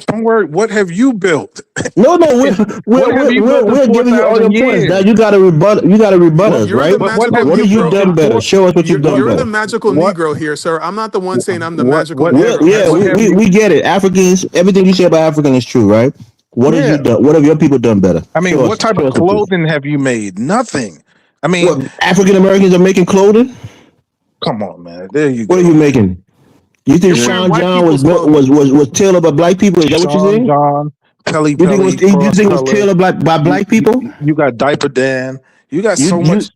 "Don't worry. What have you built? No, we're What we're have we're, you we're, built in we're giving you all 4,000 your points. Now years? you gotta rebut. You gotta rebut What? us, You're the right? What magical have What you have you built Negro. in done better? four? Show us what you've done You're the better. magical What? Negro here, sir. I'm not the one saying I'm the What? magical What? Well, Negro. yeah, What have you? we get it. Africans, everything you say about African is true, right? What have you Yeah. done? What have your people done better? I mean, what type Show of us the proof. clothing have you made? Nothing. I mean, What African Americans are making clothing? come on, man. There you What are go, you man. making? You think You're wearing Sean white John people's clothing. was tailored by black people? Is that what you're Sean saying? John, Pelly You think Pelly, you cross think it was color. tailored by You, black you people? you got Diaper Dan. You got You so you much.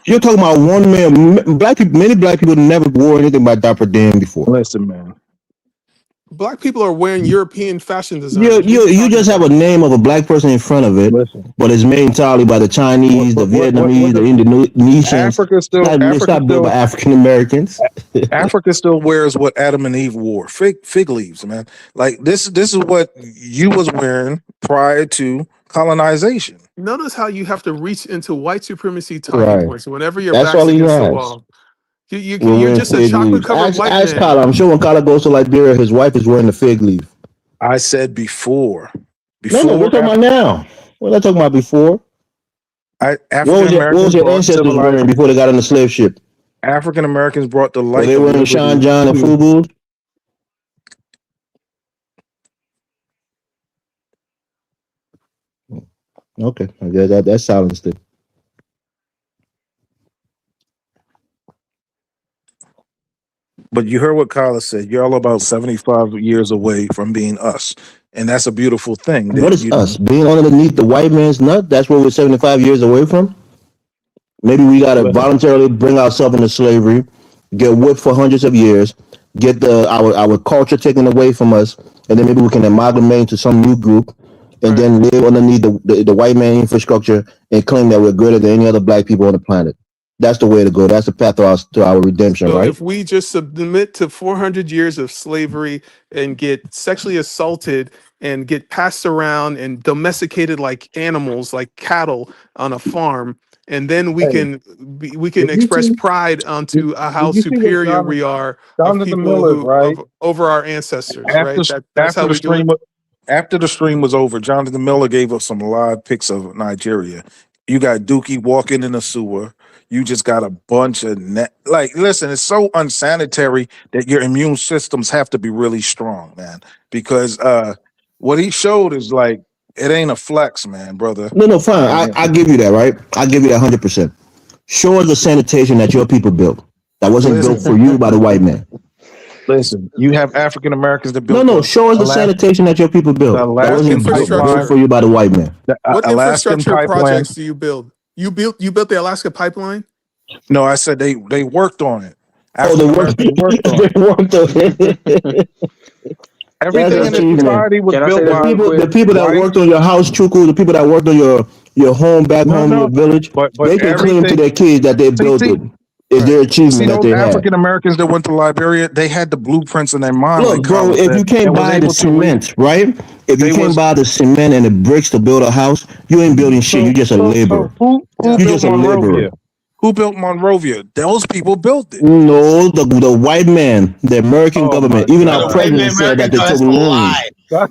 you're talking about one man. Black people, many black people never wore anything by Dapper Dan before. Listen, man. Black people are wearing European fashion You designers. What are you you you talking just have a about? name of a black person in front of it, Listen. but it's made entirely by the What? Chinese, the What? What Vietnamese, the does Indonesians. Africa still? It's Africa not built by still. African Americans. Africa still wears what Adam and Eve wore. Fig leaves, man. Like this is what you was wearing prior to colonization. Notice how you have to reach into white supremacy talking Right. points whenever your That's back's all he against the has. wall. We're You're wearing just a fig chocolate leaves. covered white Ask man. Kyle. I'm sure when Kyle goes to Liberia, his wife is wearing the fig leaf. I said before. No, we're talking about now. We're not talking about before. African What was Americans your brought ancestors civilized. wearing before they got on the slave ship? African Americans brought the Were light they of wearing Sean liberty John and to. Fubu? Okay, I guess that's silenced it. But you heard what Kyla said. You're all about 75 years away from being us, and that's a beautiful thing. What That is us being underneath the white man's nut? That's what we're 75 years away from. Maybe we gotta listen. voluntarily bring ourselves into slavery, get whipped for hundreds of years, get our culture taken away from us, and then maybe we can amalgamate to some new group, and Right. then live underneath the white man infrastructure and claim that we're greater than any other black people on the planet. That's the way to go. That's the path to our redemption, So right? if we just submit to 400 years of slavery and get sexually assaulted and get passed around and domesticated like animals, like cattle on a farm, and then Hey, we can did you express see? pride Did, onto how did you see what superior we are of Jonathan people Miller's who right? of over our ancestors, After right? That's how after the we do stream it. after the stream was over, Jonathan Miller gave us some live pics of Nigeria. You got Dookie walking in the sewer. You just got a bunch of like. Listen, it's so unsanitary that your immune systems have to be really strong, man. Because what he showed is like it ain't a flex, man, brother. No, fine. And I give you that, right? I give you that 100%. Show us the sanitation that your people built that wasn't built listen, for you by the white man. listen. You have African Americans that built No. Show us the sanitation that your people The built that What Alaskan wasn't built pipeline, for infrastructure? you by the white man. the What Alaskan infrastructure pipeline. projects do you build? You built the Alaska pipeline? No, I said they worked on it. Oh, the African work Americans worked on it. they worked on it. That's Everything an in this achievement. society was Can I say built this by real The quick? people that white. worked on your house, Chuku, the people that worked on your home back No, home, your no, village, but they can claim to everything. their kids that they See, built see, it. It's Right. their see achievement that those they had. African Americans that went to Liberia, they had the blueprints in their mind, like Look, bro, Carlos if said, you can't and was buy the able to read. cement, right? If you They can't was buy the cement and the bricks to build a house, you ain't building shit. You just a so laborer. who Yeah. You built just a laborer. Monrovia? Who built Monrovia? Those people built it. No, the white man, the American Oh my government, even our The God. white man president said that American, they no, took that's a lie. loans.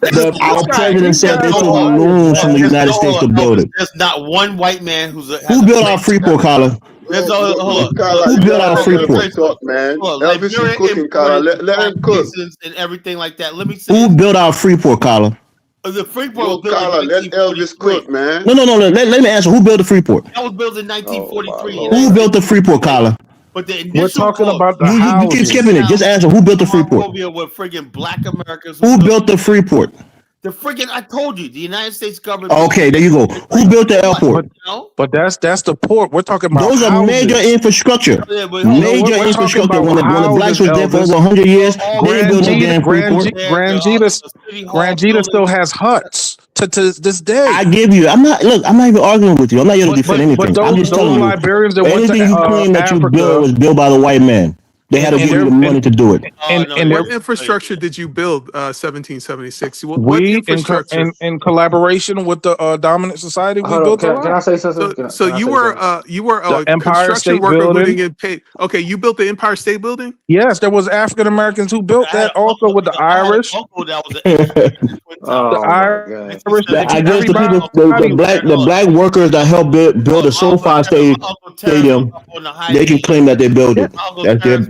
This Our guy, president These said there's they guys took are no, liars, loans from man. the there's United States no to build Elvis. it. There's not one white man has Who a built our claim to that. Freeport, Collar? There's hold on. Carla, Who you built gotta out let Freeport? Elvis talk, man. Hold on. Elvis is Liberia cooking, Carla. imported Let him cook. plantations and everything like that. Let me say Who this. built out Freeport, Carla? The Freeport Yo, was built in Carla, let Elvis 1943. cook, man. No. Let me answer. Who built the Freeport? That was built in Oh, my 1943. Lord. Who built the Freeport, Carla? But the We're initial talking look, about the You keep houses. skipping it. Just answer. Who built the Freeport? Monrovia were friggin' black Americans Who built the Freeport? the friggin' I told you, the United States government. Okay, there you go. Who built the airport? But that's the port. We're talking about Those are houses. major infrastructure. Yeah, but hold on. Major we're talking infrastructure. about When the blacks houses, was there for Elvis. over 100 years, All they didn't build no Grand damn Freeport. Grand Gita still has huts to this day. I give you. I'm not even arguing with you. I'm not here to defend anything. But I'm just those telling you. Liberians that went Anything to you claim that you built Africa was built by the white man. They had to and give you the money to do it. and What infrastructure did you build? 1776. What we infrastructure? in collaboration with the dominant society, we Hold on, built a can I lot. say something? So you were a Empire construction State worker who Building. didn't get paid. Okay, you built the Empire State Building. Yes, there was African Americans who built I had that also with the I had an Irish. uncle that was an engineer at the Twin Towers. Oh my God. Irish, I guess the people, everybody. the black workers that helped build the SoFi Stadium, they can claim that they built it.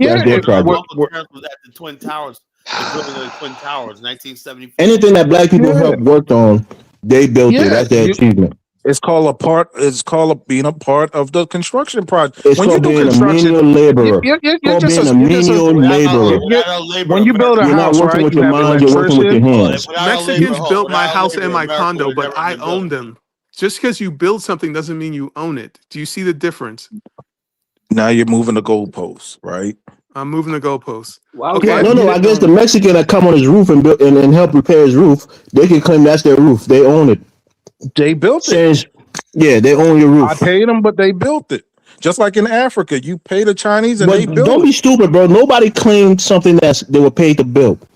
That's their project. Uncle Terrence was at the Twin Towers, the building of the Twin Towers, 1974. Anything that black people helped worked on, they built it. That's their achievement. It's called being a part of the construction project. It's When you called do being a construction, menial laborer. you're Called just being a menial laborer. when you build a You're not house, working right? with You your have mind, you're working with your electrician. hands. Mexicans built my house and my condo, but I own them. Just because you build something doesn't mean you own it. Do you see the difference? Now you're moving the goalposts, right? I'm moving the goalposts. Okay. No. I guess the Mexican that come on his roof and build and help repair his roof, they can claim that's their roof. They own it. They built it. Yeah, they own your roof. I paid them, but they built it. Just like in Africa, you pay the Chinese and they build don't it. be stupid, bro. Nobody claimed something they were paid to build.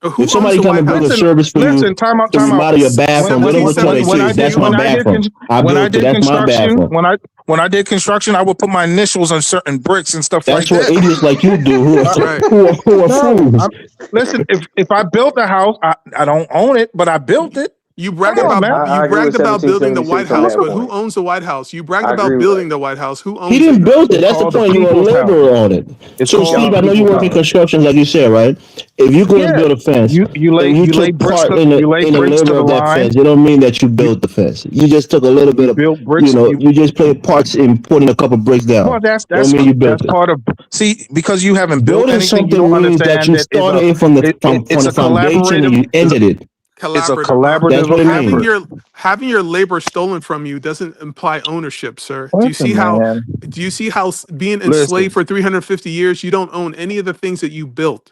If somebody come and build a service for you, time out. out of your bathroom, whatever tell they say, that's my bathroom. I built it. That's my bathroom. When I did construction, I would put my initials on certain bricks and stuff like that. That's what idiots like you do who are fools. Listen, if I built a house, I don't own it, but I built it. You bragged about building the White House, but who owns the White House? You bragged about building the White House. Who owns it? He didn't build it. That's the point. You're a laborer on it. So, Steve, I know you work in construction, like you said, right? If you go and build a fence, you lay bricks part in the labor of that fence. It don't mean that you built the fence. You just took a little bit of bricks. You just played parts in putting a couple bricks down. Well, that's part of. See, because you haven't built anything, you don't understand that you started it from the foundation and you ended it. It's a collaborative effort. Having your labor stolen from you doesn't imply ownership, sir. Do you see how being enslaved for 350 years, you don't own any of the things that you built?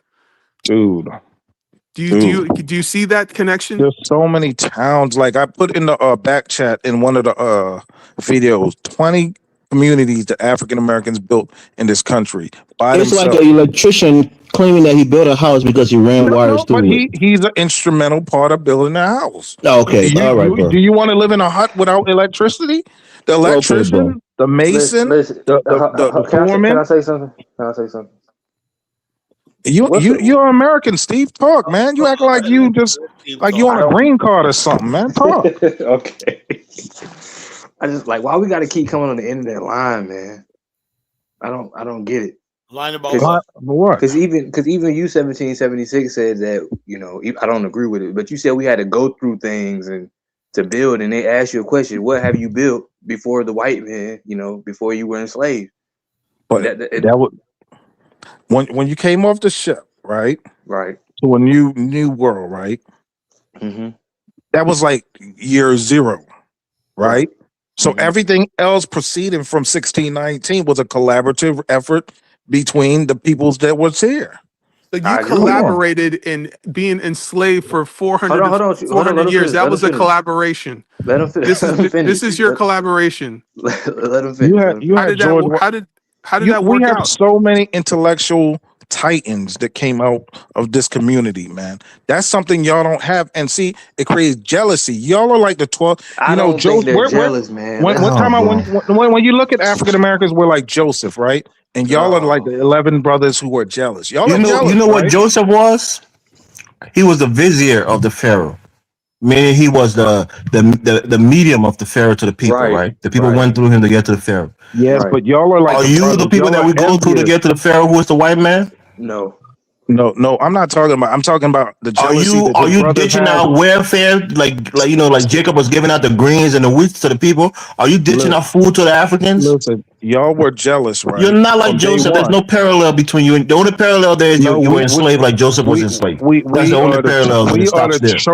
Dude. Do you see that connection? There's so many towns. Like I put in the back chat in one of the videos, 20 communities that African Americans built in this country by it's themselves. Like an electrician claiming that he built a house because he ran wires through it. He's an instrumental part of building a house. Okay, all right, bro. Do you want to live in a hut without electricity? The electrician, the mason, the foreman. Can I say something? You're American, Steve. Talk, man. You act like you just like you on a green card or something, man. Talk. Okay. I just like why we got to keep coming on the end of that line, man. I don't get it. Line about what? Because even you 1776 said that I don't agree with it, but you said we had to go through things and to build, and they asked you a question: what have you built before the white man? Before you were enslaved. But that would when you came off the ship, right? Right. To a new world, right? Mm-hmm. That was like year zero, right? So everything else proceeding from 1619 was a collaborative effort between the peoples that was here. So you collaborated in being enslaved for 400 years. That was a collaboration. Let him finish. This is your collaboration. Let him finish. How did that work we have out? so many intellectual titans that came out of this community, man. That's something y'all don't have. And see, it creates jealousy. Y'all are like the 12. I don't think they're jealous, man. When you look at African Americans, we're like Joseph, right? And y'all are like the 11 brothers who are jealous. Y'all are jealous. You know what Joseph was? He was the vizier of the Pharaoh. Meaning he was the medium of the Pharaoh to the people, Right, right? The people right, went through him to get to the Pharaoh. Yes, right. but y'all are like Are the you the brothers. people Y'all that are we go through to envious. get to the Pharaoh, who is the white man? No. No, I'm not talking about. I'm talking about the Are jealousy you that are your you brothers ditching have. out welfare like like Jacob was giving out the greens and the wheats to the people? Are you ditching Look, out food to the Africans? listen, y'all were jealous, You're right, not like from day Joseph. There's one. no parallel between you and the only parallel there is No, you were enslaved like Joseph was enslaved. That's the only parallel, and it stops there.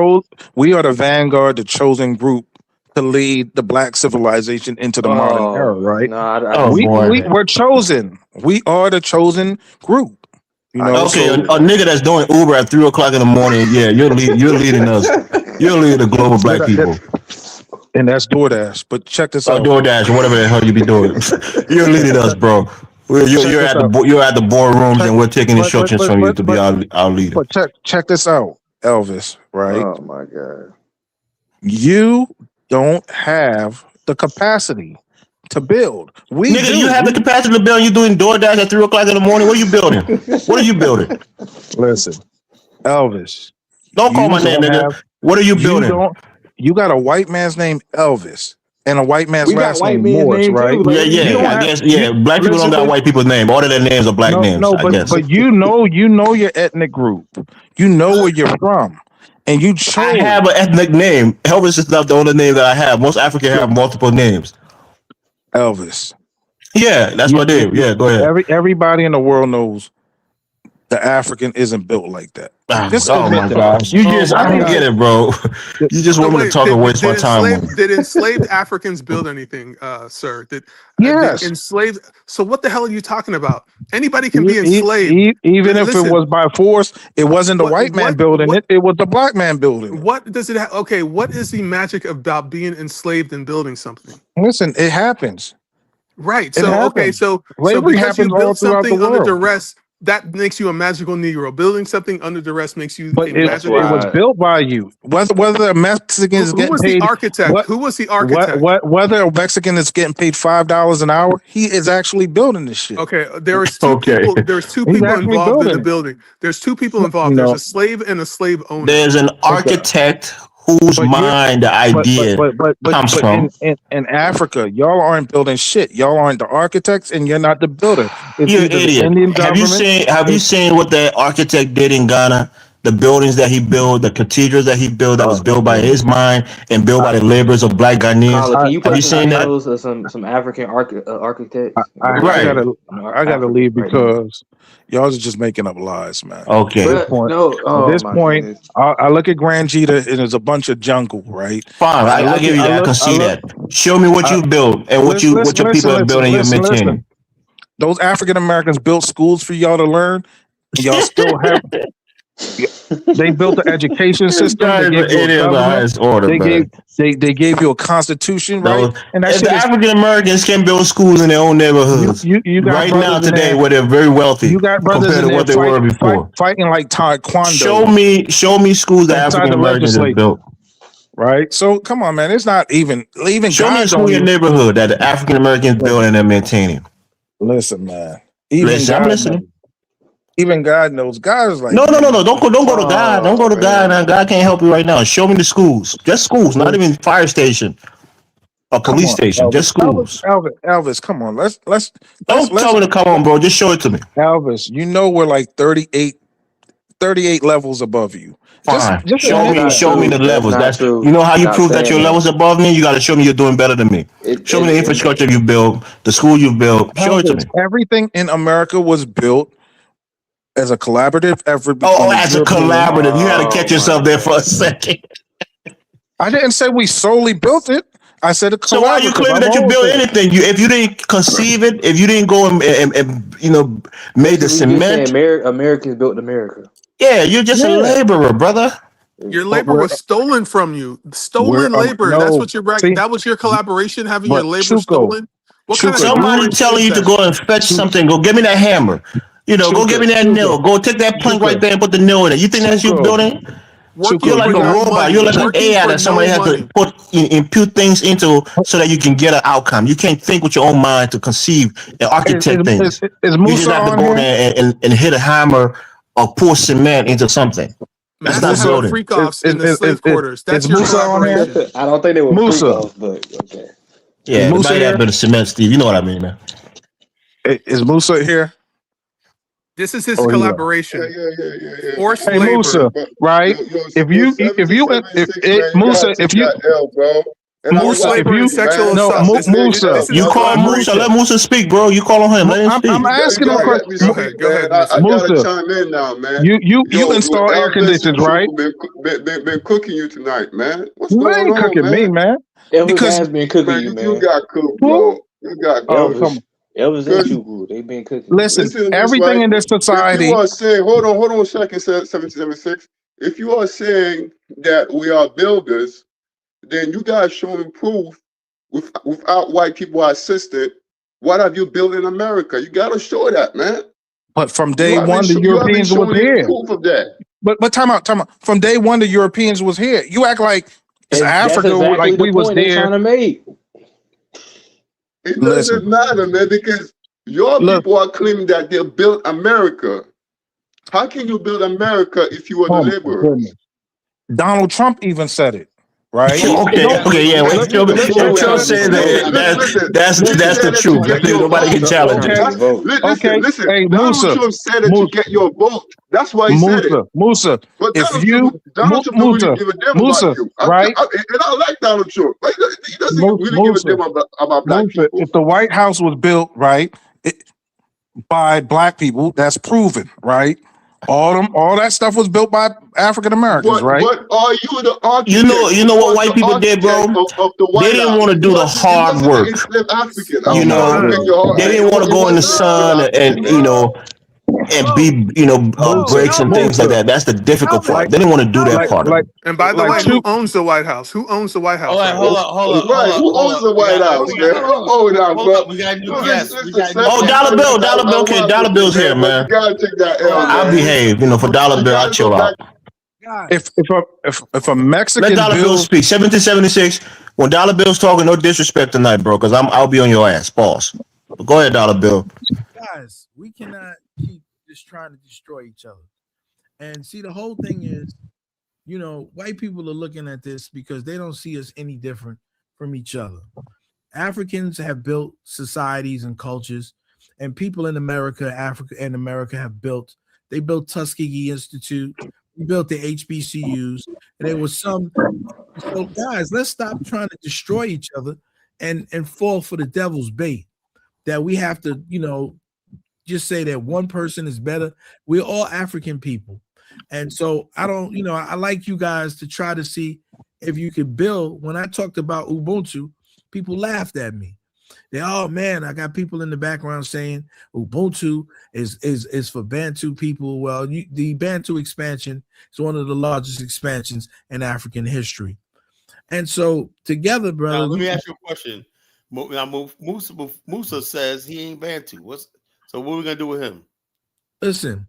we are the vanguard, the chosen group to lead the black civilization into the modern era, Oh right? no, I Oh disagree. boy. We were chosen. We are the chosen group. You I know, Okay, a disagree so with nigga that's doing Uber at 3 o'clock in the morning. Yeah, you're leading us. You're leading the global black people. and that's DoorDash. But check this Or out. DoorDash or whatever the hell you be doing. You're leading us, bro. Check You're this at out. you're at the boardrooms Check, and we're taking instructions from you to be our leader. but check this out, Elvis. Right? Oh my god. You don't have the capacity to build. We Nigga, do. you have the capacity to build. You doing DoorDash at 3 o'clock in the morning. What are you building? What are you building? Listen, Elvis. Don't call You my name, don't nigga. have. What are you You building? don't. You got a white man's name Elvis and a white man's We got last white name man Morris, name right? too. Like, Yeah, what are you You yeah. don't I doing? have. guess yeah. Black people don't Listen, got white people's name. All of their names are black names, no, I guess. but you know your ethnic group. You know where you're from, and you I chose. have an ethnic name. Elvis is not the only name that I have. Most Africans have multiple names. Elvis. Yeah, that's my name. Yeah, go ahead. Everybody in the world knows the African isn't built like that. Just Oh admit my that. gosh. Oh I my don't God. get it, bro. You just So want me to wait, talk and waste my time with. did enslaved Africans build anything, sir? Did Yes. enslaved? So what the hell are you talking about? Anybody can be enslaved. Even if it Listen, was by force, it wasn't the white man building what it. It was the black man building it. what does it have? Okay, what is the magic about being enslaved and building something? Listen, it happens. Right. It So okay, happens. so Slavery because you happens all built throughout the something under world. duress, that makes you a magical Negro. Building something under duress makes you But a That's magical. it was why. built by you. Whether a Mexican is Who getting was the paid architect? what Who was the architect? whether a Mexican is getting paid $5 an hour, he is actually building this shit. Okay, there was two Okay. people. There's two He's people actually involved in the building it. building. There's two people involved. There's No, a slave and a slave owner. There's an okay. architect whose But you're mind the idea comes but from. in Africa, y'all aren't building shit. Y'all aren't the architects, and you're not the builder. It's You're an either the idiot. Indian Have you government. seen what the architect did in Ghana? The buildings that he built, the cathedrals that he built, that was built by his mind and built by the laborers of black Ghanaians. Colin, can you Have you put some seen that? titles of some African architects? I Right. gotta leave because y'all are just making up lies, man. Okay. At this point, Goodness. I look at Grand Jita and there's a bunch of jungle, right? Fine. I give you that. I can see that. Show me what you built and what your people are building. You're maintaining. Those African Americans built schools for y'all to learn, and y'all still have. They built the education system. They gave you a government. They gave you a constitution, right? And that if shit the African Americans can build schools in their own neighborhoods, you got right now brothers in today there- where they're very wealthy you got brothers compared in to what they there were before. fighting like taekwondo. Show me schools that Inside African the Americans have legislature. built. Right? So come on, man. It's not even Show me a God school in your don't even neighborhood that the African Americans build and they're maintaining. listen, man. I'm listening. Even God knows. God is like, No. man, Don't go to God. Don't go to God. Now God can't help you right now. Show me the schools. Just schools, not even fire station or come police on, station. Elvis. Just schools. Elvis, come on. Let's Don't tell me to come on, bro. Just show it to me. Elvis, you know we're like 38 levels above you. Fine. Just show me the levels. That's true. You know how you Stop prove that saying your levels above me? You got to show me you're doing better than me. Show me the infrastructure you built, the school you built. Show it to me. Everything in America was built as a collaborative effort. As a collaborative. You had to catch yourself there for a second. I didn't say we solely built it. I said a collaborative. So why are you claiming that you built anything? If you didn't conceive it, if you didn't go and made the cement. Americans built America. Yeah, you're just a laborer, brother. Your labor was stolen from you. Stolen labor. That's what you're bragging. That was your collaboration, having your labor stolen. What kind of somebody telling you to go and fetch something? Go give me that hammer. Go give me that nail. Go take that plank right there and put the nail in it. You think that's you building? You're like a robot. You're like an AI that somebody has to impute things into so that you can get an outcome. You can't think with your own mind to conceive and architect things. You just have to go there and hit a hammer or pour cement into something. Master not had building. freak offs in the slave quarters. That's is your Musa on here? collaboration. I don't think they were freak Musa. offs, but okay. Is Yeah, it Musa might have here? been a cement, Steve. You know what I mean, man. Is Musa here? This is his Oh, yeah. collaboration. Yeah. Forced Hey, labor. Musa, right? So If you, Musa, if you, L, bro. And I Forced Musa, if labor and you, sexual no, assault. Musa, This is You his call Musa, collaboration. let Musa speak, bro. You call on him, let him speak. I'm asking him a let question. me Go speak, ahead. Go ahead, man. I gotta Musa, chime in now, man. you install air Elvis and conditioners, right? Truth been cooking you tonight, man. What's You going ain't on, cooking me, man? man. Elvis Because has been cooking Man, you, you man. got cooked, who? bro. You got Oh, cooked. come on. Elvis and Because Chuku, they've been cooking you. Listen, listen to this, everything right? in this If you society. are saying, hold on a second, 1776. If you are saying that we are builders, then you guys showing proof without white people assisted. What have you built in America? You got to show that, man. But from day one, the You haven't Europeans was shown any here. proof of that. But time out. From day one, the Europeans was here. You act like it's And that's Africa, exactly like the we was point they're there. trying to make. It Listen, doesn't matter, man, because your look, people are claiming that they built America. How can you build America if you are the oh my laborers? goodness. Donald Trump even said it, right? Okay, wait. Listen, Trill said that's the said that to truth. get your Nobody can vote. challenge Okay, it. Get the vote. okay. Hey, Donald Trump said it to Musa, get your vote. That's why he said it. Musa. But If Donald you, Trump don't really give a damn about Musa, you. right? And I like Donald Trump. Like, he doesn't really give a Musa, damn about black people. if the White House was built, right, by black people, that's proven, right? All that stuff was built by African Americans, right? But are you the architect? You know what white people did, bro? Of the They White didn't House. want to do the He hard wasn't the work. enslaved African. Oh You my know, goodness. they didn't want to go in the sun and be breaks and things like that. That's the difficult part. They didn't want to do that part of it. And by the way, who owns the White House? Who owns the White House? All right, hold up. Right, who owns the White House, man? Hold on, bro. We got new guests. Oh, dollar bill. Okay, dollar bill's here, man. You gotta take that L, man. I'll behave. For dollar bill, I'll chill out. If a Mexican Let dollar bill builds, speak. 1776. When dollar bill's talking, no disrespect tonight, bro, because I'll be on your ass. Pause. But go ahead, dollar bill. Guys, we cannot keep just trying to destroy each other. And see, the whole thing is, white people are looking at this because they don't see us any different from each other. Africans have built societies and cultures, and people in Africa have built. They built Tuskegee Institute. We built the HBCUs, and there was some. So, guys, let's stop trying to destroy each other and fall for the devil's bait. That we have to, just say that one person is better. We're all African people. And so I don't, I like you guys to try to see if you could build. When I talked about Ubuntu, people laughed at me. Oh man, I got people in the background saying Ubuntu is for Bantu people. Well, the Bantu expansion is one of the largest expansions in African history. And so together, brother. Now, let me ask you a question. Musa says he ain't Bantu. So what are we gonna do with him? Listen,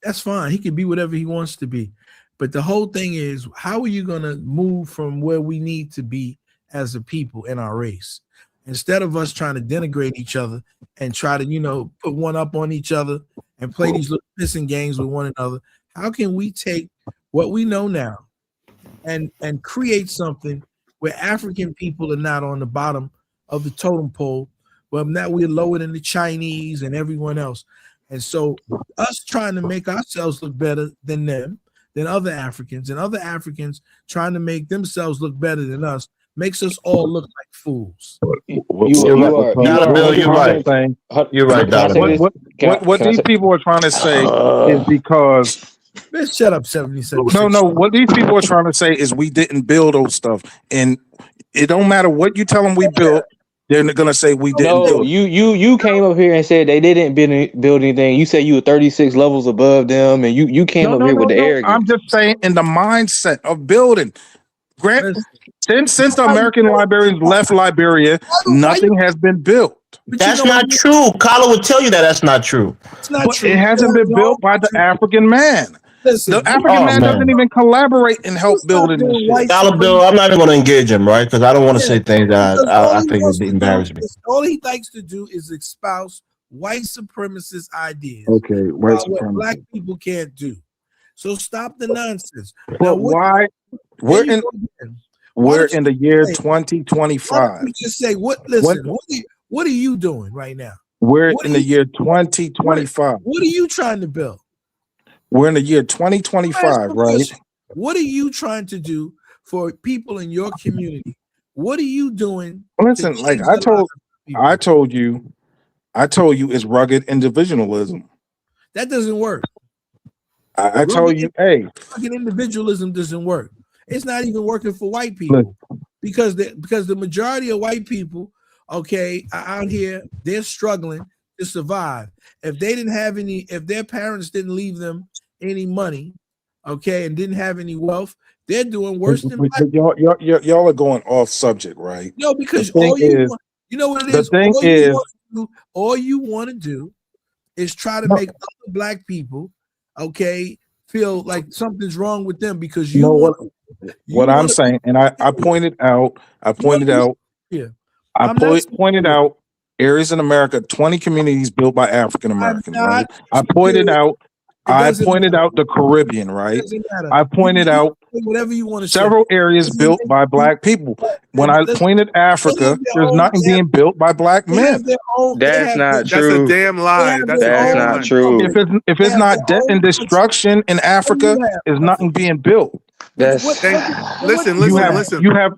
that's fine. He can be whatever he wants to be. But the whole thing is, how are you going to move from where we need to be as a people in our race? Instead of us trying to denigrate each other and try to, put one up on each other and play these little pissing games with one another, how can we take what we know now and create something where African people are not on the bottom of the totem pole, but now we're lower than the Chinese and everyone else? And so us trying to make ourselves look better than them, than other Africans, and other Africans trying to make themselves look better than us makes us all look like fools. You're right. You're right, Dollar. What these people are trying to say is because let's shut up, 77. No. What these people are trying to say is we didn't build those stuff, and it don't matter what you tell them we built. They're gonna say we didn't. No, you came up here and said they didn't build anything. You said you were 36 levels above them, and you came up here with the arrogance. I'm just saying, in the mindset of building. Grant, since the American librarians left Liberia, nothing has been built. That's not true. Kala would tell you that's not true. It's not true. It hasn't been built by the African man. Listen, the African man doesn't even collaborate and help building this shit. Dollar bill, I'm not even going to engage him, right? Because I don't want to say things that I think would embarrass me. All he likes to do is espouse white supremacist ideas. Okay, what black people can't do. So stop the nonsense. Now, But why? We're in Why don't the you year say, why don't 2025. you just say what? When Listen, what are you doing right now? we're What are in the you year what 2025. what are you trying to build? We're in the year I'm 2025, asking a right? question. What are you trying to do for people in your community? What are you doing to Listen, change like the lives of people? I told you it's rugged individualism. That doesn't work. I told you, hey, Rugged individualism doesn't work. It's not even working for white look, people because the majority of white people, okay, are out here. They're struggling to survive. If they didn't have any, if their parents didn't leave them any money, okay, and didn't have any wealth, they're doing worse than black. y'all are going off subject, right? No, The because thing all you is, want, you know what it the is. thing is, All you want to do is try to no, make other black people, okay, feel like something's wrong with them because you no, want what I'm saying, and I pointed out, yeah. I I'm not pointed out areas in America, 20 communities built by African I'm Americans, not right? I doesn't pointed matter. out the Caribbean, It right? doesn't matter. I You pointed can out say whatever you want to say. several areas Doesn't built make by you- black people. When and I listen, pointed they Africa, have their there's own. nothing being built by black They have men. their own. That's not That's a true. damn They lie. have That's a their That's damn own. not lie. true. If They it's have their not death own and culture. destruction in What do Africa, you have? there's nothing being built. That's Listen, What do You you listen, have have? listen. you have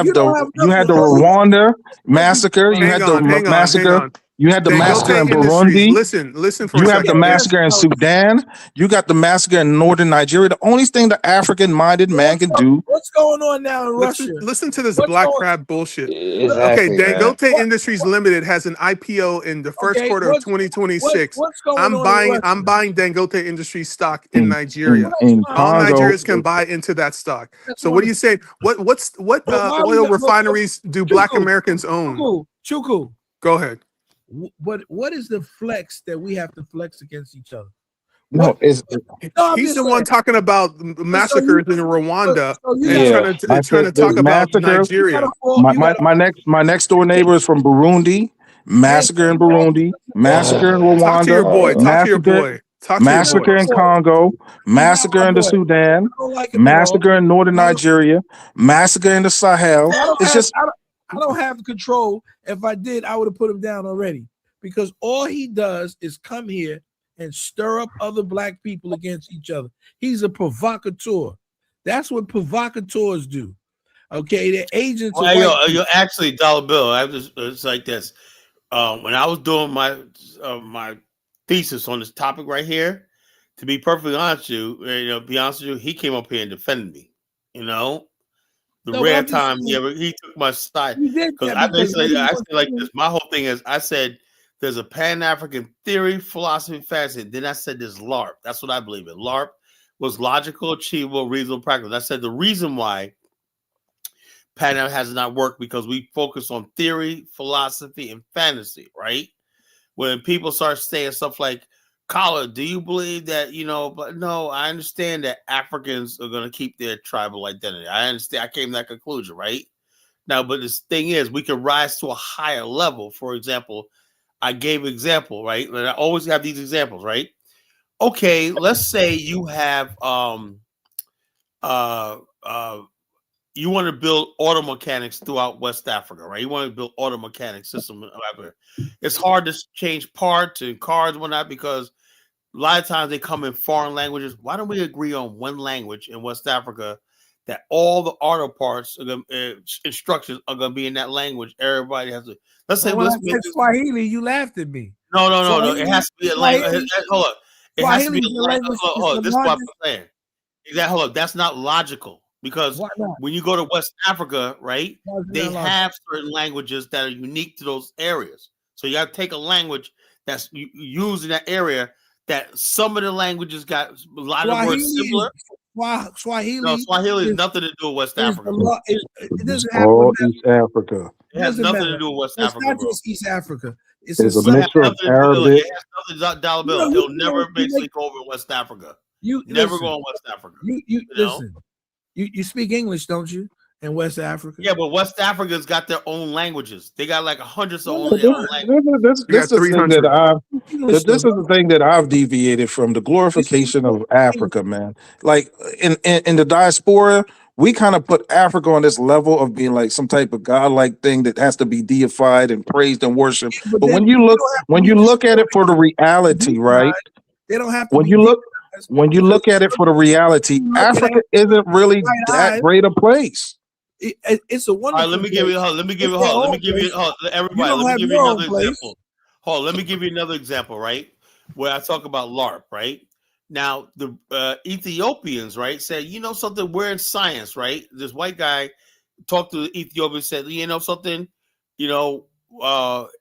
You don't have you had nothing. the All you Rwanda what you massacre, you Hang had the on, hang on, hang massacre, on. you had the massacre Dangote in Industries. Burundi, Listen for a you have the second. massacre in Sudan, you got the massacre in northern Nigeria. The only thing the African-minded man can do. What's going on now in Russia? Listen to this What's black going? crab bullshit. Okay, exactly, man. Dangote Industries Limited has an IPO in the first Okay, quarter of 2026. what's going on in Russia? I'm buying Dangote Industries stock in Nigeria. In All Congo, Nigerians can buy into that stock. That's So what do you wonderful. say? What But why oil we refineries do black Chuku, Americans own? Chuku. Go ahead. What is the flex that we have to flex against each other? no, it's No, I'm He's just the one saying. talking about massacres in Rwanda and Yeah. trying to there's talk about massacre. Nigeria. My next door neighbor is from Burundi, massacre in Burundi, massacre in Talk to Rwanda, your boy. Talk to your massacre boy. Talk to your boy. massacre in Congo, massacre in the Sudan, I don't like him at all. massacre in northern Nigeria, massacre in the Sahel. It's just I don't have control. If I did, I would have put him down already. Because all he does is come here and stir up other black people against each other. He's a provocateur. That's what provocateurs do. Okay, they're agents of white people. Yo, actually, Dollar Bill. It's like this. When I was doing my thesis on this topic right here, to be perfectly honest with you, he came up here and defended me. The No, but rare I'm just time saying, he took my side he did because that I because basically what he I was say like doing- this. My whole thing is I said there's a Pan-African theory, philosophy, fantasy. Then I said there's L.A.R.P. That's what I believe in. L.A.R.P. was logical, achievable, reasonable, practical. I said the reason why Pan has not worked because we focus on theory, philosophy, and fantasy, right? When people start saying stuff like, Kala, do you believe that, but no, I understand that Africans are going to keep their tribal identity. I understand. I came to that conclusion, right? Now, but this thing is, we can rise to a higher level. For example, I gave an example, right? And I always have these examples, right? Okay, let's say you have you want to build auto mechanics throughout West Africa, right? You want to build auto mechanic system. It's hard to change parts and cars and whatnot because a lot of times they come in foreign languages. Why don't we agree on one language in West Africa that all the auto parts instructions are going to be in that language? Everybody has to. Let's say when I let's make said Swahili, you laughed at me. no. It has to be a language. Hold on. It has to be a language. Hold on. This is what I'm saying. Hold up. That's not logical because when you go to West Africa, right, they have certain languages that are unique to those areas. So you got to take a language that's used in that area. That some of the languages got a lot of words similar. Swahili. No, Swahili has nothing to do with West Africa. It doesn't have all East Africa. It has nothing to do with West Africa. It's not just East Africa. It's a mixture of Arabic. It has nothing Dollar Bill. It'll never basically go over West Africa. You never go in West Africa. You listen. You speak English, don't you? in West Africa? Yeah, but West Africa's got their own languages. They got like hundreds of No, own they their don't. own languages. This We is got the thing that 300. English this though, is the thing that I've deviated from the glorification of Africa, man. Like in the diaspora, we kind of put Africa on this level of being like some type of godlike thing that has to be deified and praised and worshipped. But But then when you you look don't have to when be you look at it for the reality, right? demonized. They don't have to When be you look demonized when you because look at it for the reality, you look at Africa Africa isn't really with bright that eyes. great a place. It's a All right, wonderful let me give place. you. Let me give It's you. their Let own me give you. place. You Everybody, don't let me have give you your own another place. example. Let me give you another example, right? Where I talk about L.A.R.P, right? Now the Ethiopians, right, said, you know something, we're in science, right? This white guy talked to the Ethiopian, said, you know something, you know,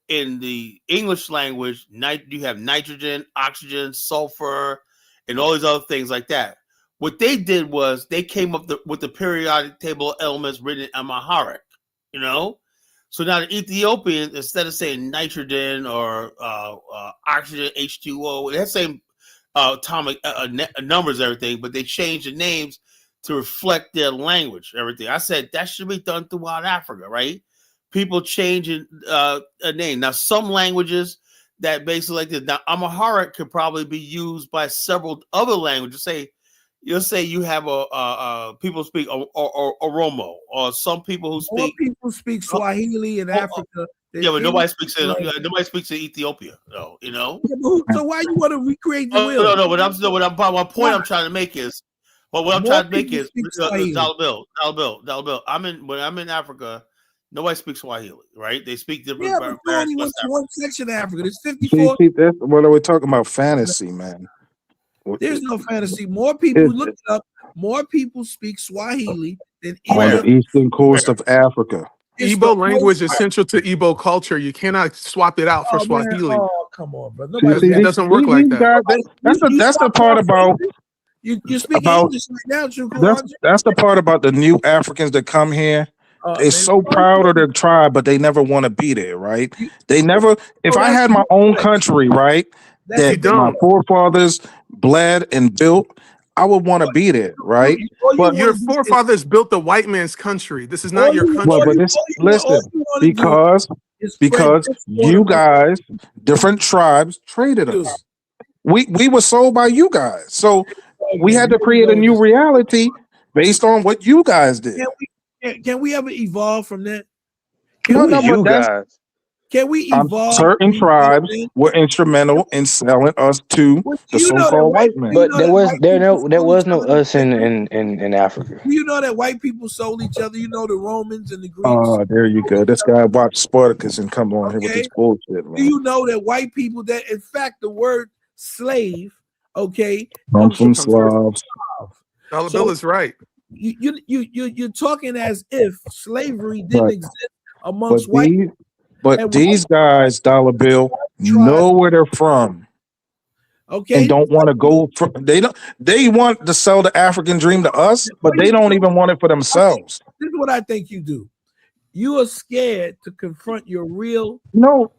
in the English language, you have nitrogen, oxygen, sulfur, and all these other things like that. What they did was they came up with the periodic table of elements written in Amharic, you know. So now the Ethiopians, instead of saying nitrogen or oxygen, H2O, that same atomic numbers, everything, but they changed the names to reflect their language, everything. I said that should be done throughout Africa, right? People changing a name. Now, some languages that basically like this. Now, Amharic could probably be used by several other languages. You'll say you have people speak Oromo, or some people who More speak. people speak Swahili in Africa than Yeah, but any language. nobody speaks in Ethiopia, though. You know. Yeah, but so why you want to recreate the Oh, wheel? no. My point Why? I'm trying to make is, well, what I'm More trying to make people is, speak Swahili. Dollar Bill. When I'm in Africa, nobody speaks Swahili, right? They speak different Yeah, but you various only went West to one section of Africa. There's See, 54. that's what we're talking about fantasy, man. There's no fantasy. More people look it up. More people speak Swahili than any on the other. eastern coast Where? of Africa. It's the Igbo language is most. essential to Igbo culture. You cannot swap it out for Oh man! Swahili. Oh come on, bro. See, Nobody. It these, doesn't work like these that. guys, You that's the swap part out for about English? You speaking English right now, True Karan? that's the part about the new Africans that come here. They're Man, so proud of their tribe, but they never want to be there, right? you, They never. If oh, I that's had my own country, right, that's You that my don't. forefathers bled and built, I would want to be there, right? all you But want Your to do is forefathers built the white man's country. This is all not your you well, all country. but you this all you want all listen you want to do because is spread you discord guys, different tribes, traded among us. We were sold by you guys, so you. we Okay, had here to we create go a with new this. reality based on what you guys did. Can we ever evolve from that? No, Who we no, is ever, but you guys? can we evolve certain from these tribes things? were instrumental in selling us to Well, the so-called white man. But white people there sold each was no other in us slavery? in Africa. Do you know that white people sold each other? You know the Romans and the Greeks There you sold go. each This guy watched Spartacus and come on other. here with this Okay. bullshit, Do man. you know that white people that in fact the word slave, okay, I'm comes from from Comes from Slavs, Slav. Dollar Bill So is right. you're talking as if slavery didn't but exist but amongst white these but and these guys, Dollar Bill, tribes. know where they're from and Okay. don't want to go. They don't. They want to sell the African dream to us, but they don't even want it for themselves. This is what I think you do. You are scared to confront your real. No,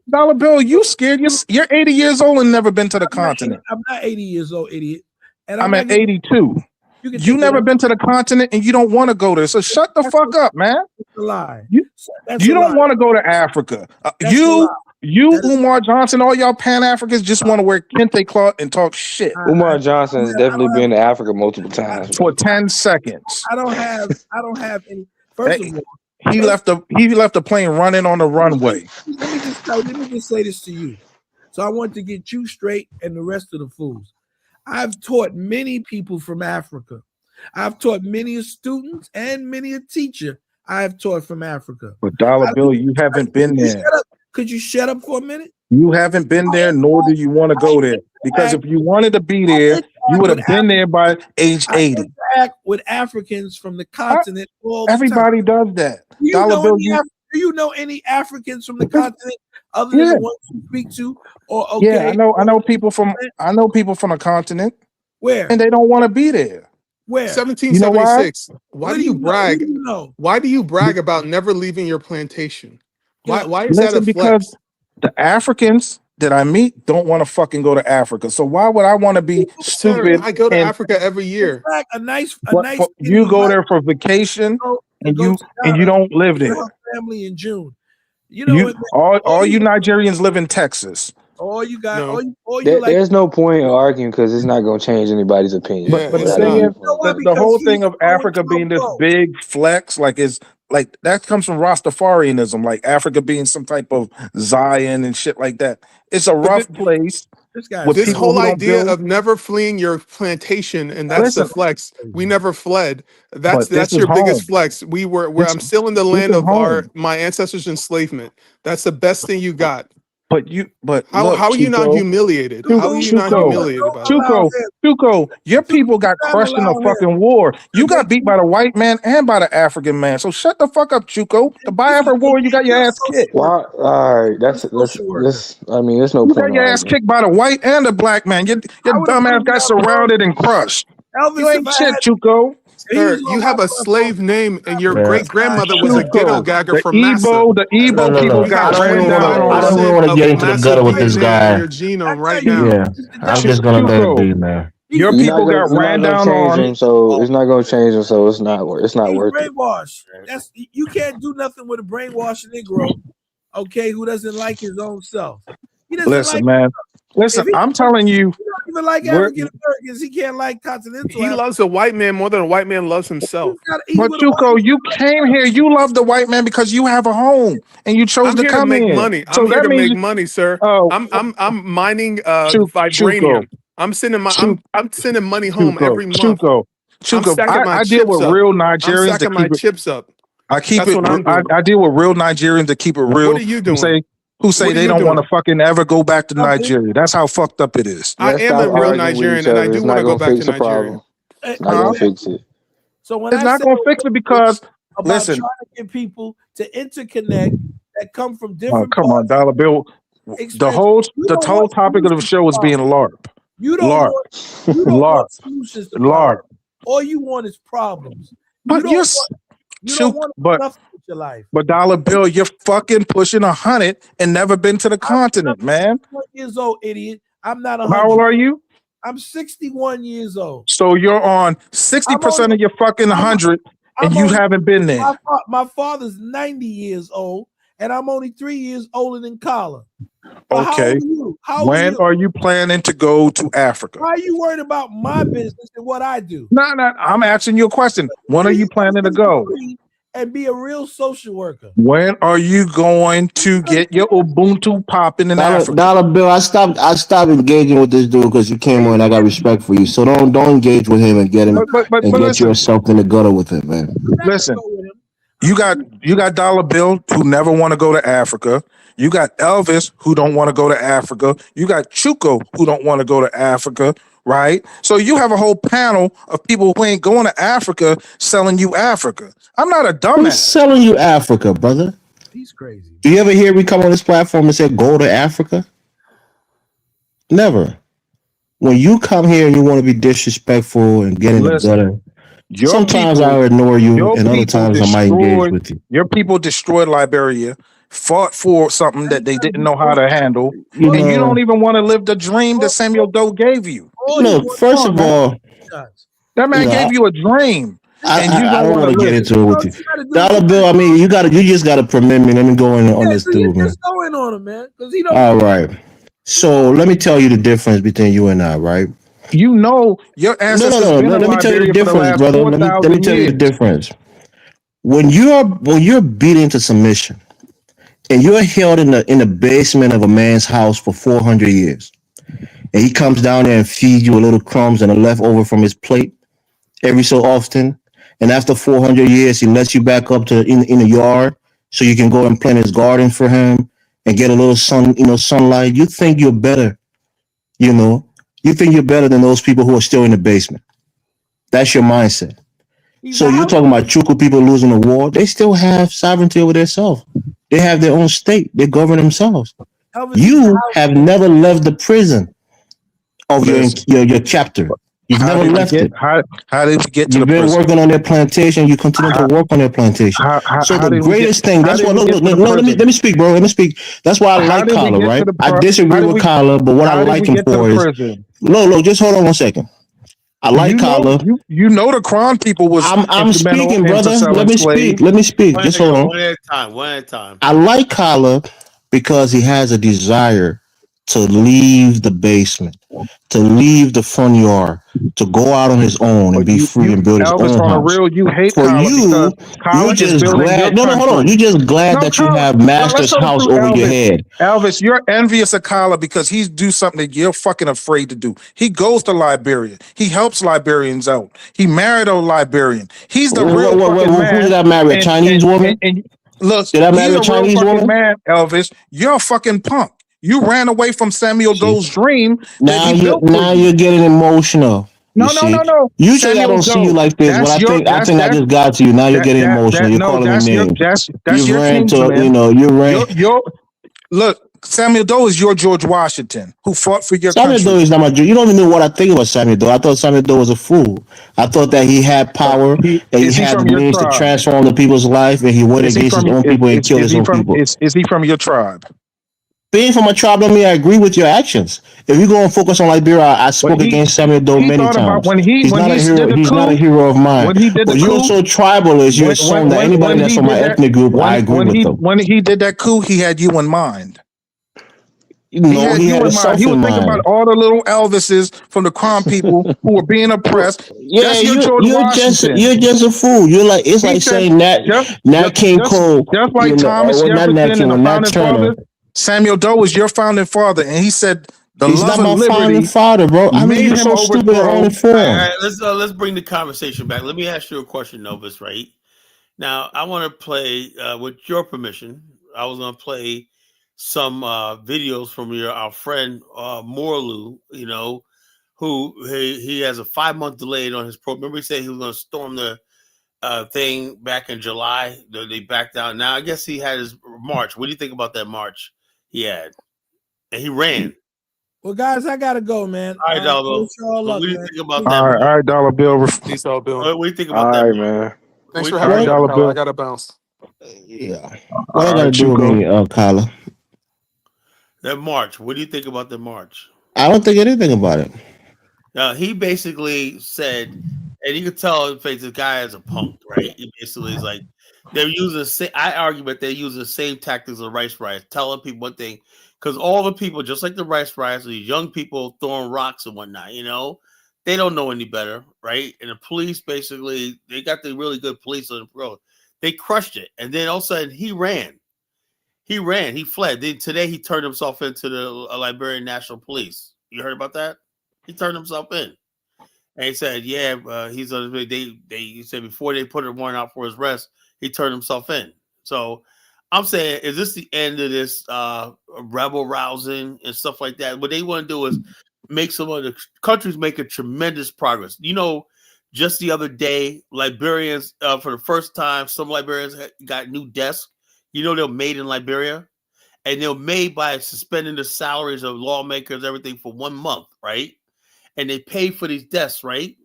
Dollar Bill, you scared? You're 80 years old and never been to the continent. I'm not 80 years old, idiot. And I'm I'm not at getting 82. you can You take never whatever. been to the continent and you don't want to go there. So shut the fuck up, man. That's a lie. You That's you a don't lie. want to go to Africa. That's a lie. That is, Umar Johnson, all y'all Pan Africans just want to wear kente cloth and talk shit Umar Johnson has I definitely don't have been to Africa multiple times, for bro. 10 seconds. I don't have any. First of Hey, all, he left the plane running on the runway. let me just say this to you. So I want to get you straight and the rest of the fools. I've taught many people from Africa. I've taught many a students and many a teacher I've taught from Africa. But Dollar Bill, you haven't been there. Could you shut up for a minute? You haven't been there, nor do you want to go there. Because if you wanted to be there, you would have been there by age 80. Interact with Africans from the continent all the time. Everybody does that. Do you know any Africans from the continent other than the ones you speak to? Or okay, yeah, I know people from the continent. Where? And they don't want to be there. Where? 1776. Why do you brag? Know? Why do you brag about never leaving your plantation? Why is that a flex? Because the Africans that I meet don't want to fucking go to Africa. So why would I want to be stupid? I go to Africa every year. A nice you go there for vacation to go to and you Ghana don't live with her there. family in June. You know You what? all you Nigerians live in Texas. All you got, No. all you like. There's no point in arguing because it's not going to change anybody's opinion. Yeah, But the it's Not thing even not. is, your You know why? the Because whole thing he's of going Africa being this 12-0. big flex, like that comes from Rastafarianism, like Africa being some type of Zion and shit like that. It's a But rough place This guy's with this crazy. people whole who don't idea build. of never fleeing your plantation, and that's the Listen, flex. We never fled. but this That's is your biggest home. flex. We were where This I'm still in the this land is of home. my ancestors' enslavement. That's the best thing you got. But look, How are you not Chuko, humiliated? How are Chuko, you not Chuko, humiliated by that? allow Chuko, him. Chuko, your Chuko, people do got not crushed in a allow him fucking war. to You got make beat by the white man and by the African man. So shut the fuck up, Chuko. The this is Biafra war, you got your you're a ass kicked. social Why? worker. All right, You're a social worker. I mean, there's no You point got in your ass arguing. kicked by the white and the black man. Your I would have dumb put ass him got down below surrounded and crushed. You Elvis if ain't I shit, had. Chuko. If he was Sir, you on my have a platform, slave name, and your Yeah. great grandmother was a ghetto Chuko. gagger The from Massa. Igbo, the No, Igbo no, people You no. have got ran down I don't even 25% want to of get into the Massa gutter with this DNA in guy. your I genome tell right you, now. Yeah, I'm just gonna let it Chuko. be, man. he's Your people got You're not ran gonna down change on. him, so it's not gonna change him. So it's not he's worth it. brainwashed. That's you can't do nothing with a brainwashed Negro, okay, who doesn't like his own self. He doesn't Listen, like man. if Listen, he I'm telling you, don't even like we're African Americans, he can't like continental He Africans. loves a white man more than a white man loves himself. He's but with a white Chuko, you came here. You love the white man because you have a home and you chose I'm to here to come make here. money. I'm So here that to means, make money, sir. oh, I'm mining Chuko, vibranium. I'm sending I'm sending money home Chuko, every month. Chuko, I'm Chuko. stacking my I deal chips with up. real I'm Nigerians to stacking my keep it. chips up. I keep That's it. what I'm doing. I deal with real Nigerians to keep it What real. are you doing? Who say What are they you don't want doing? to fucking ever go back to Africans. Nigeria. That's how fucked up it is. I Let's am a stop real arguing with Nigerian, each and I other. do It's want not to go gonna back fix to the Nigeria. problem. It's not gonna fix it. So when It's I not say gonna fix it because about listen. trying to get people to interconnect that come from Oh, different come on, parts Dollar Bill. of experience, you The don't whole want topic of the solutions to show is being problems. LARP. You don't LARP. want you don't LARP. want solutions to problems. LARP. All you want is problems. But You don't want nothing with your life. but Dollar Bill, you're fucking pushing 100 and never been to the continent, man. 61 years old, idiot. I'm not How old 100. are you? I'm 61 years old. So you're on I'm 60% only of your fucking 100 and I'm you only haven't been there. my father's 90 years old, and I'm only 3 years older than Colin. But how Okay. old are you? How old are When you? are you planning to go to Africa? Why are you worried about my business and what I do? No, I'm asking you a question. When are you planning to go? And be a real social worker. When are you going to get your Ubuntu popping in Africa? Dollar Bill, I stopped engaging with this dude because you came on. I got respect for you, so don't engage with him and get him But and get listen, yourself in the gutter with him, man. listen. You got Dollar Bill who never want to go to Africa. You got Elvis who don't want to go to Africa. You got Chuko who don't want to go to Africa, right? So you have a whole panel of people who ain't going to Africa selling you Africa. I'm not a Who's dumbass. selling you Africa, brother? He's crazy. Do you ever hear me come on this platform and say go to Africa? Never. When you come here and you want to be disrespectful and get in the gutter, sometimes I'll ignore you, and other times I might engage with you. Your people destroyed Liberia, fought for something that they didn't know how to handle, You and you know, don't even want to live the dream that Samuel Doe gave you. look, first of all, That man you know, gave you a dream, and you I don't don't want to get live it. into it with you. Dollar Bill, I mean, you just gotta permit me. Let me go in on this dude, man. Just going on him, man. Because he don't. All right. So let me tell you the difference between you and I, right? You know your ancestors been in Let me tell you the Liberia for the difference, last brother. Let me 4,000 tell you the years. difference. When you're beat into submission and you're held in the basement of a man's house for 400 years, and he comes down there and feeds you a little crumbs and a leftover from his plate every so often, and after 400 years, he lets you back up to in the yard so you can go and plant his garden for him and get a little sunlight. You think you're better, you know. You think you're better than those people who are still in the basement. That's your mindset. So you're talking about Chuku people losing the war. They still have sovereignty over themselves. They have their own state. They govern themselves. You have never left the prison of your chapter. You've never left it. How did we get to You've the been prison? working on their plantation. You continue to work on their plantation. So the greatest thing. That's why. Look. Let me speak, bro. Let me speak. That's why I like Kala, right? I disagree with Kala, but what I like him for is. Look. Just hold on 1 second. I like Kala. You know the Kron people was I'm instrumental speaking, into brother. selling Let me slaves. speak. Let me speak. Just hold on. One at a time. One at a time. I like Kala because he has a desire to leave the basement, to leave the front yard, to go out on his own and But be free and build his Elvis, own on a house. real, you hate For Kala because you're Kala is just building your glad. No, hold on. country. You're just glad No, that you Kala, have let's master's go house through over your Elvis. head. Elvis, you're envious of Kala because he's do something that you're fucking afraid to do. He goes to Liberia. He helps Liberians out. He married a Liberian. He's the real fucking Who did man. I marry? A And Chinese woman? look, Did I he's marry a a real Chinese fucking woman? man, Elvis. You're a fucking punk. You ran away from Samuel See, Doe's dream that now he built for you. you're getting emotional. You No, no, see, no, no. usually I Samuel don't see you Doe. like this, but That's I your think I just got to you. Now you're getting emotional. You're no, calling me names. that's You your ran to kinsman. you ran. Your look, Samuel Doe is your George Washington who fought for your Samuel Doe country. is not my. You don't even know what I think about Samuel Doe. I thought Samuel Doe was a fool. I thought that he had power, that he Is he had the from your means to tribe? transform the people's life, and he went Is he against his from own people and killed is his he own from people. is he from your tribe? Being from a tribe don't mean I agree with your actions. If you're going to focus on Liberia, I But spoke against Samuel Doe he many thought about times. when he He's not a hero. did the He's not a coup. hero of mine. When he did the But you're coup, so tribalist. You assume that anybody when that's he from my did that, ethnic group, I agree with them. when he did that coup, he had you in mind. No, He had he you had in mind. himself He was in thinking about mind. all the little Elvises from the Kron people who were being oppressed. Yeah, That's your George Washington. you're just a fool. You're like it's He like said saying that Nat King just Cole, like you know, Thomas well, not Nat Jefferson King, and the well, Nat founding Turner. fathers, Samuel Doe was your founding father, and he said the He's love not and my founding liberty father, bro. I mean, made you're him so stupid and overthrow. All uninformed. right, let's bring the conversation back. Let me ask you a question, Novus. Right now, I want to play, with your permission. I was going to play some videos from our friend Morlu. You know, who he has a 5-month delay on his program. Remember, he said he was going to storm the thing back in July. They backed out. Now, I guess he had his march. What do you think about that march he had? And he ran. Well, guys, I gotta go, man. All right, Dollar. Wish you all What luck, do you man. think about All that right, march? Dollar Bill. Peace out, Bill. What do you think All about that right, march? man. Thanks What for do you having think me, Dollar about Kyle. Bill. I gotta bounce. Yeah. What I All got to right, do you with go. me, Kyla? that march? What do you think about the march? I don't think anything about it. Now he basically said, and you could tell in face this guy is a punk, right? He basically is like they're using. I argue that they're using the same tactics of the rice riots, telling people one thing, because all the people, just like the rice riots, these young people throwing rocks and whatnot, they don't know any better, right? And the police basically they got the really good police on the road. They crushed it, and then all of a sudden he ran. He ran. He fled. Then today he turned himself into the Liberian National Police. You heard about that? He turned himself in. And he said, "Yeah, he's on his way." He said before they put a warrant out for his arrest, he turned himself in. So I'm saying, is this the end of this rebel rousing and stuff like that? What they want to do is make some of the countries making tremendous progress. Just the other day, Liberians, for the first time, some Liberians got new desks. They're made in Liberia, and they're made by suspending the salaries of lawmakers, everything for 1 month, right? And they pay for these desks, right?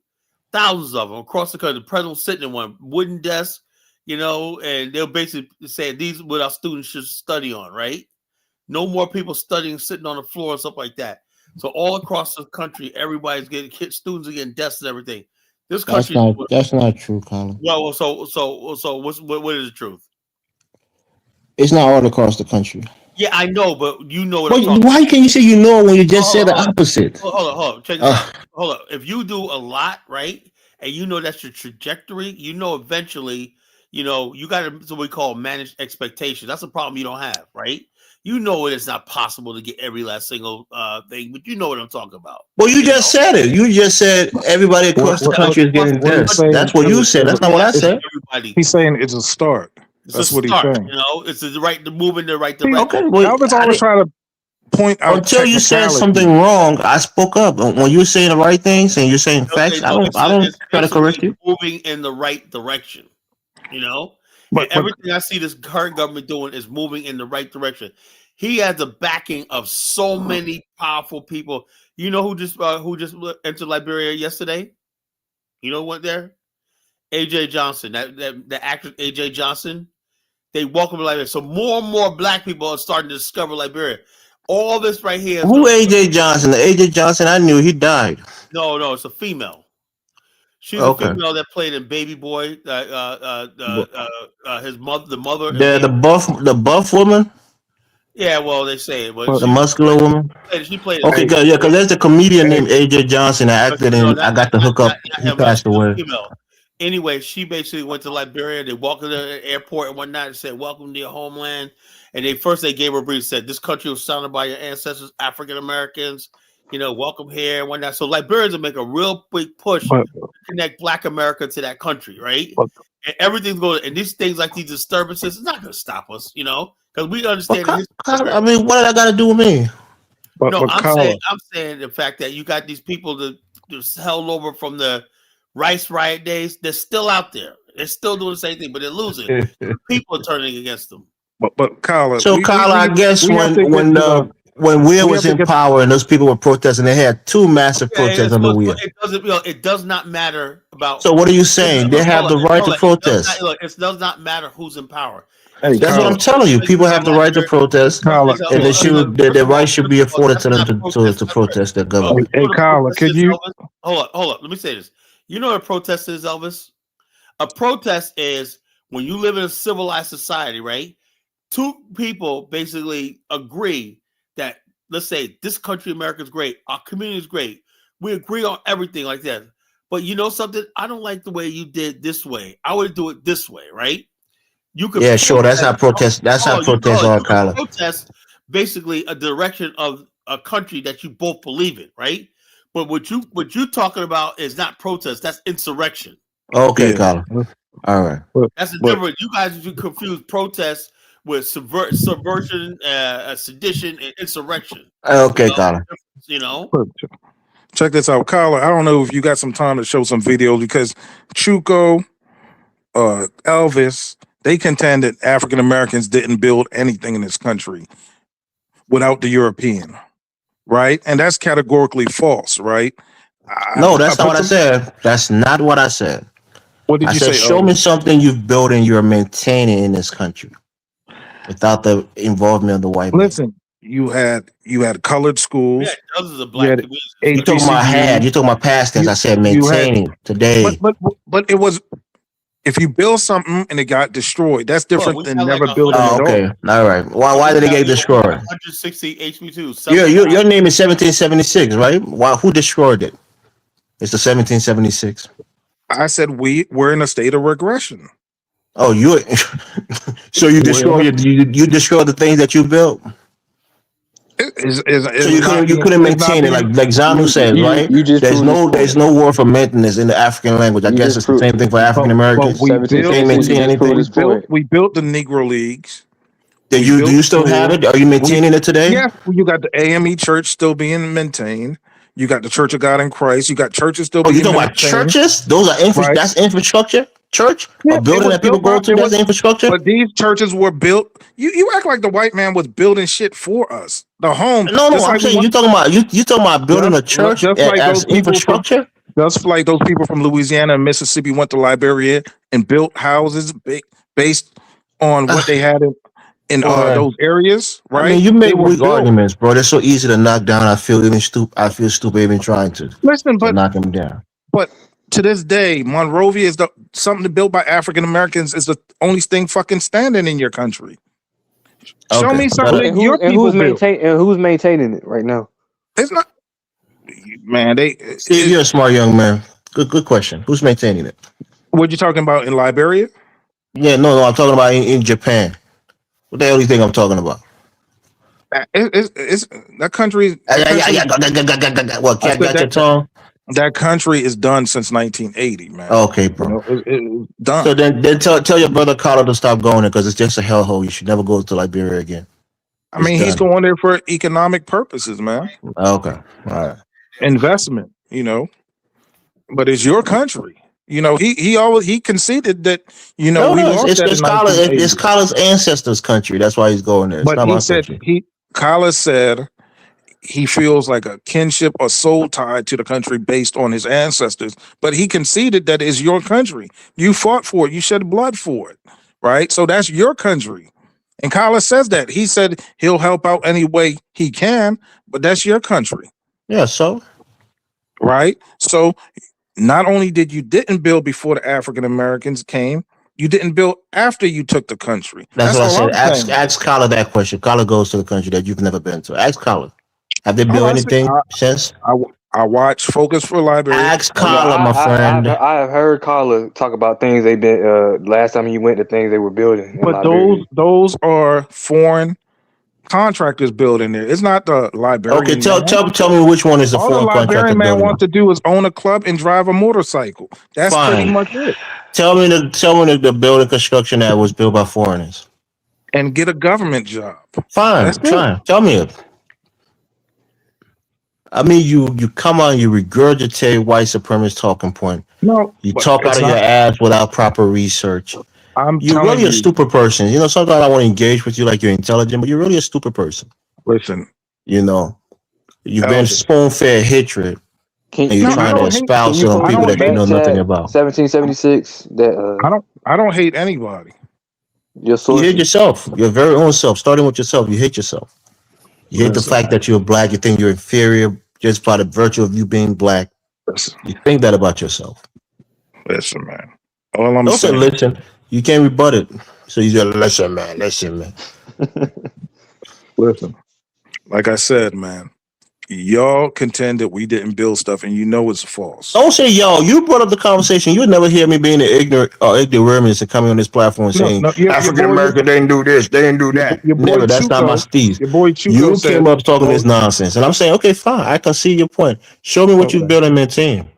Thousands of them across the country. The president sitting in one wooden desk, and they'll basically say these are what our students should study on, right? No more people studying sitting on the floor and stuff like that. So all across the country, everybody's getting students are getting desks and everything. This country, That's not true, Colin. well, so what is the truth? It's not all across the country. Yeah, I know, but you know what I'm But talking why about. can't you say you know when you just Hold said the on, opposite? hold on. Check this out. Hold on. If you do a lot, right, and that's your trajectory, eventually, you got to what we call managed expectations. That's a problem you don't have, right? It's not possible to get every last single thing, but you know what I'm talking about. Well, you just said it. You just said everybody across the What country is getting what he's this. saying That's what you said. That's not what I said. Everybody. He's saying it's a start. It's That's a what he's start. saying. It's the move in the right direction. Okay, well, Elvis always trying to point out until you said something wrong, I spoke up. When you're saying the right things and you're saying facts, I don't try to correct you. Moving in the right direction, and But everything I see this current government doing is moving in the right direction. He has the backing of so many powerful people. You know who just entered Liberia yesterday? You know what there? AJ Johnson, the actress AJ Johnson. They welcome Liberia. So more and more black people are starting to discover Liberia. All this right here. Who AJ Johnson? The AJ Johnson I knew, he died. No, it's a female. She's a Okay. female that played in Baby Boy. His mother, the mother in The Baby. the buff woman, Yeah, well, they say it, but But the muscular woman. she played in Okay, hey, Baby good. Yeah, Boy. because there's a comedian hey, named AJ Johnson that But acted no, in. I got to hook up. not He him. She's passed a away. female. Anyway, she basically went to Liberia. They walked to the airport and whatnot and said, "Welcome to your homeland." And they gave her a brief, said, "This country was founded by your ancestors, African Americans. Welcome here and whatnot." So Liberians will make a real big push but to connect Black America to that country, right? but And everything's going. And these things like these disturbances, it's not going to stop us, because we But understand the history of I America. mean, what did I got to do with me? No, I'm saying Kala, the fact that you got these people that just held over from the rice riot days. They're still out there. They're still doing the same thing, but they're losing. People are turning against them. But Kala, So, Kyle, I guess we have when to get to the Weir we was have to in get power and those people were protesting, they had two massive protests under Weir. It doesn't. It does not matter about. So, what are you saying? They have the right to protest. It does not matter who's in power. hey That's what I'm Kala, telling you. People have the right to protest, Kala, and their right should be afforded to them to protest their government. hey Kala, could you? Hold up. Let me say this. You know what a protest is, Elvis? A protest is when you live in a civilized society, right? Two people basically agree that, let's say, this country, America, is great. Our community is great. We agree on everything like that. But you know something? I don't like the way you did this way. I would do it this way, right? You could Yeah, sure. That's how protest. That's how protests are, you can Kyle. protest basically a direction of a country that you both believe in, right? But what you're talking about is not protest. That's insurrection. Okay, Yeah, Kyle. All right. That's the but difference. You guys confuse protest with subversion, sedition, and insurrection. Okay, Kyle. but check this out, Kala. I don't know if you got some time to show some videos because Chuko, Elvis, they contend that African Americans didn't build anything in this country without the European, right? And that's categorically false, right? No, that's not what I said. That's not what I said. What did I you said, say? show me something you've built and you're maintaining in this country without the involvement of the white man. Listen, you had colored schools. Yeah, dozens of black communities. You talking about had, you talking about past tense. I said maintaining today. But it was, if you build something and it got destroyed, that's different than never building it. Okay, all right. Why did it get destroyed? 160 HB2. Your name is 1776, right? Why? Who destroyed it? It's the 1776. I said we're in a state of regression. Oh, you. So you destroy you destroy the things that you built. So you couldn't maintain it like Zanu says, right? There's no word for maintenance in the African language. I guess it's the same thing for African Americans. We can't maintain anything. We built the Negro Leagues. Do you still have it? Are you maintaining it today? Yeah, you got the AME Church still being maintained. You got the Church of God in Christ. You got churches still being maintained. You talking about churches? Those are that's infrastructure? Church? Yeah, a building that people go to, that's infrastructure? But these churches were built. You act like the white man was building shit for us. The home. No, I'm saying you talking about building a church as infrastructure? Just like those people from Louisiana and Mississippi went to Liberia and built houses based on what they had in those areas, right? I mean, you make weak arguments, bro. They're so easy to knock down. I feel stupid even trying to knock them down. But to this day, Monrovia is something built by African Americans is the only thing fucking standing in your country. Show me something. Who's maintaining it right now? It's not, man. Steve, you're a smart young man. Good question. Who's maintaining it? What you talking about in Liberia? Yeah, no. I'm talking about in Japan. What the hell do you think I'm talking about? It's that country. What? Cat got your tongue? That country is done since 1980, man. Okay, bro. It's done. So then tell your brother Carlo to stop going there because it's just a hellhole. You should never go to Liberia again. I mean, he's going there for economic purposes, man. Okay, all right. Investment, but it's your country. He conceded that. We lost that in it's Carlo's ancestors' country. That's why he's going there. It's but not he my said country. Carla said he feels like a kinship or soul tied to the country based on his ancestors, but he conceded that it's your country. You fought for it. You shed blood for it, right? So that's your country. And Carla says that. He said he'll help out any way he can, but that's your country. Yeah, so? Right? So not only didn't build before the African Americans came, you didn't build after you took the country. That's That's what I all said. I'm saying. Ask Kala that question. Kala goes to the country that you've never been to. Ask Kala. Have they Oh, built anything since? I watch Focus for Liberia. Ask No, Kala, my friend. I have heard Carla talk about things they been. Last time you went, the things they were building in But Liberia. those are foreign contractors building there. It's not the Okay, Liberian man. tell me which one is the All the foreign contractor Liberian man building? wants to do is own a club and drive a motorcycle. That's pretty Fine. much it. Tell me the building construction that was built by foreigners. And get a government job. Fine, That's it. fine. Tell me it. I mean, you come on, you regurgitate white supremacist talking point. No, You but talk out it's of your not. ass without proper research. I'm You're telling really a you. stupid person. You know, sometimes I want to engage with you like you're intelligent, but you're really a stupid person. Listen, You know, you've been Elder. spoon-fed hatred, Can and you're No, I trying to don't hate. espouse it on post I people in the don't that you hate. know back nothing chat about. 1776 that I don't hate anybody. your You hate sources? yourself, your very own self. Starting with yourself, you hate yourself. You hate the Listen, fact that you're black. You think you're inferior just by the virtue of you being black. listen, You think that about yourself. listen, man. All I'm Don't say saying, listen. You can't rebut it. So you just listen, man. Listen, man. listen. Like I said, man, y'all contend that we didn't build stuff, and you know it's false. Don't say yo. You brought up the conversation. You would never hear me being ignorant or ignorant and coming on this platform No, saying no, your African boy, American didn't do this, they didn't do that. your boy Never. That's not my Chuko, steez. your boy Chuko You said, came up talking "Oh, this nonsense, and I'm saying, okay, fine. I can see your point. Show me what you okay." built and maintain.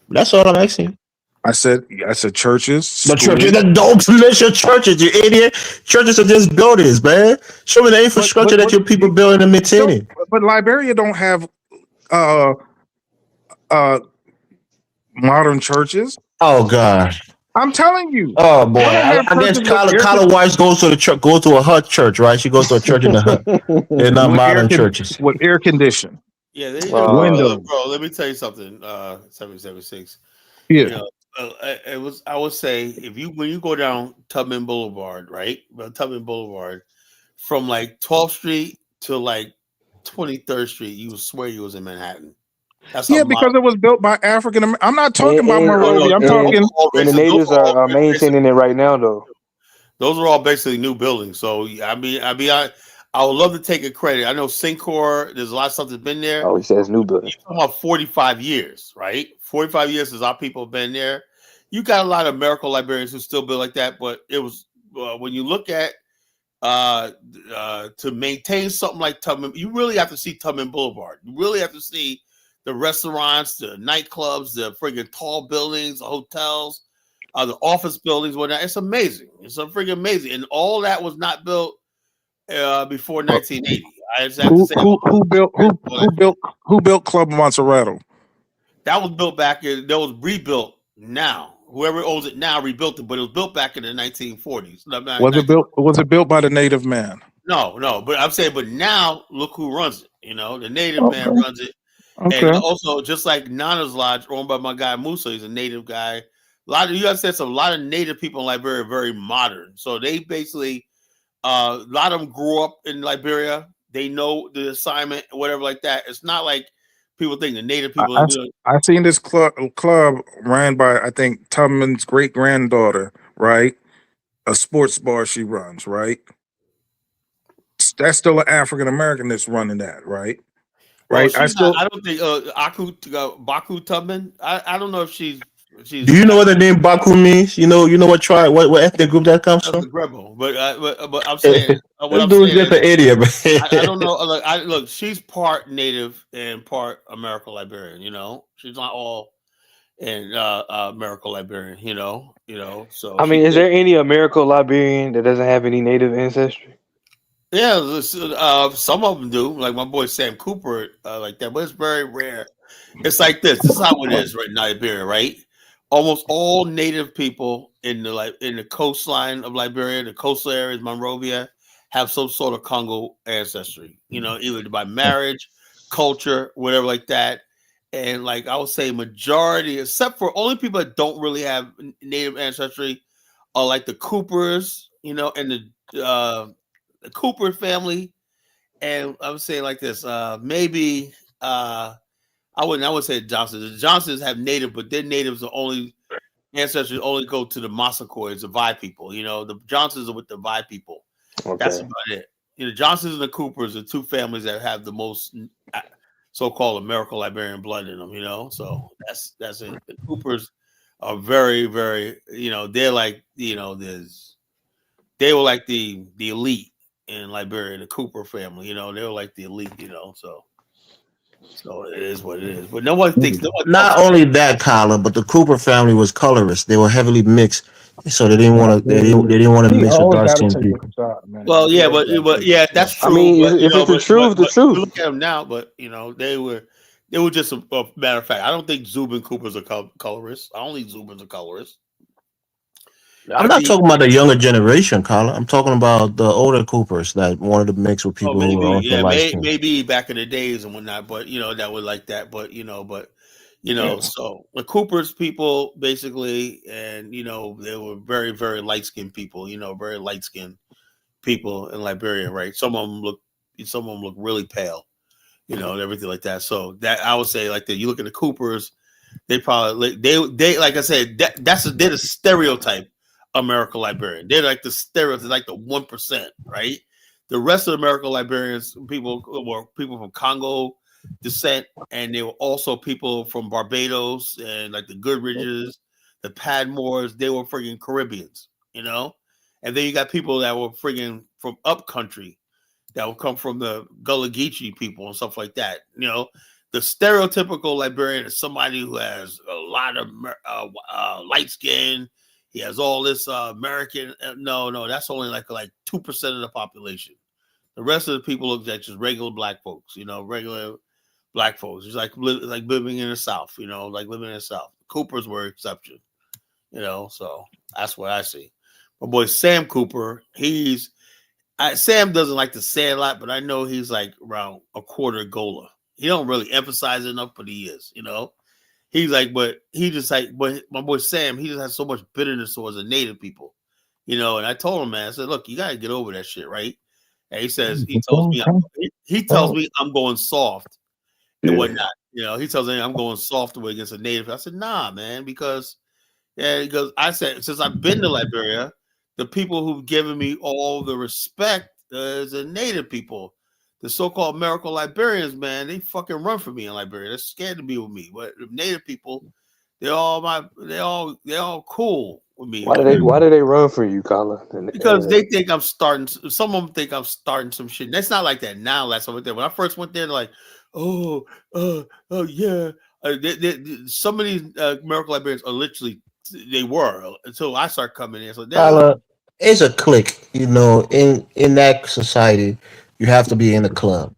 That's all I'm asking you. I said churches, The churches, schools, don't mention churches, you idiot. Churches are just buildings, man. Show me the infrastructure that but your people building and maintaining. but Liberia don't have uh uh modern churches. Oh gosh. I'm telling you, Oh boy. y'all don't have I guess churches with Kyla Weiss goes to the church, goes to a hut church, right? She goes to a church in the hut. They're not modern churches. with air condition, Yeah, they windows. bro. Let me tell you something. 776. Yeah, You know, it was. I would say if you when you go down Tubman Boulevard, right? Well, Tubman Boulevard, from like 12th Street to like 23rd Street, you would swear you was in Manhattan. That's how yeah, because modern. it was built by African. I'm not talking about No, no, Monrovia. I'm those talking. are all And the basically, those natives are all are basically maintaining it right now, though. those are all basically new buildings. So I would love to take a credit. I know Syncor. There's a lot of stuff that's been there. Oh, he says new You buildings. talking about 45 years, right? 45 years since our people have been there. You got a lot of American librarians who still build like that, but it was when you look at to maintain something like Tubman, you really have to see Tubman Boulevard. You really have to see the restaurants, the nightclubs, the friggin' tall buildings, the hotels, the office buildings, whatnot. It's amazing. It's a friggin' amazing, and all that was not built before 1980. I just have to say Who built Club Monserrato? that was built back in. That was rebuilt now. Whoever owns it now rebuilt it, but it was built back in the 1940s. Was it built by the native man? No. But I'm saying, but now look who runs it. You know, the native man Okay. runs it, and Okay. also just like Nana's Lodge, owned by my guy Musa, he's a native guy. A lot of you guys said a lot of native people in Liberia are very modern, so they basically a lot of them grew up in Liberia. They know the assignment, whatever like that. It's not like people think the native people are doing. I seen this club ran by, I think, Tubman's great granddaughter, right? A sports bar she runs, right? That's still an African American that's running that, right? Well, Right. she's not. I don't think Baku Tubman. I don't know if she's Do you know what the name Baku means? You know what tribe, what ethnic group that comes that's from? the Rebel. But I'm saying what This I'm dude's saying just is an idiot, man. I don't know. Look, she's part native and part American Liberian. You know, she's not all in American Liberian. So I she mean, is did. there any American Liberian that doesn't have any native ancestry? Yeah, some of them do. Like my boy Sam Cooper, like that, but it's very rare. It's like this. This is how it is right now, Liberia, right? Almost all native people in the coastline of Liberia, the coastal areas, Monrovia, have some sort of Congo ancestry. You know, either by marriage, culture, whatever like that. And like I would say, majority, except for only people that don't really have native ancestry, are like the Coopers, and the Cooper family. And I would say like this, maybe I would say Johnsons. The Johnsons have native, but their natives are only ancestors only go to the Massaquois, the Vi people. You know, the Johnsons are with the Vi people. That's Okay. about it. You know, Johnsons and the Coopers are two families that have the most so-called American Liberian blood in them. You know, so that's it. The Coopers are very, very. You know, they're like they were like the elite in Liberia, the Cooper family. You know, they were like the elite. You know, so it is what it is. But no one thinks. No one talks. Not only that, Colin, but the Cooper family was colorist. They were heavily mixed, so they didn't Yeah, want to. They didn't want to he mix with always dark got to skinned take a people. facade, man. Well, He yeah, always got to take a yeah, facade. that's I true. mean, But if it's the truth, the but you truth. look at them now. But they were just a matter of fact. I don't think Zubin Cooper's a colorist. I don't think Zubin's a colorist. I'm I not think talking about the younger generation, Colin. I'm talking about the older Coopers that wanted to mix with oh people who were maybe also yeah light skinned. maybe back in the days and whatnot. But that would like that. But so the Coopers people basically, and they were very very light skinned people. Very light skinned people in Liberia, right? Some of them look really pale. And everything like that. So that I would say like that. You look at the Coopers, they probably they like I said they're the stereotype American Liberian. They're like the stereotype, like the 1%, right? The rest of the American Liberians, people were people from Congo descent, and they were also people from Barbados and like the Goodridges, the Padmores. They were friggin' Caribbeans. And then you got people that were friggin' from up country that will come from the Gullah Geechee people and stuff like that. The stereotypical Liberian is somebody who has a lot of light skin. He has all this American. No, that's only like 2% of the population. The rest of the people look like just regular black folks. Regular black folks. It's like living in the South. Like living in the South. Coopers were exception. So that's what I see. My boy Sam Cooper, Sam doesn't like to say a lot, but I know he's like around a quarter Gola. He don't really emphasize it enough, but he is. He's like, but my boy Sam, he just has so much bitterness towards the native people. And I told him, man, I said, look, you gotta get over that shit, right? And he tells me I'm going soft and whatnot. He tells me I'm going soft away against a native. I said, nah, man, because I said, since I've been to Liberia, the people who've given me all the respect is the native people. The so-called American Liberians, man, they fucking run for me in Liberia. They're scared to be with me. But the native people, they're all cool with me in Liberia. Why do they run for you, Colin? Because they think I'm starting. Some of them think I'm starting some shit. That's not like that now. Last time I went there, when I first went there, they're like, oh, yeah. Some of these American Liberians are literally they were until I start coming in. So they're Colin, it's a clique. In that society, you have to be in the club.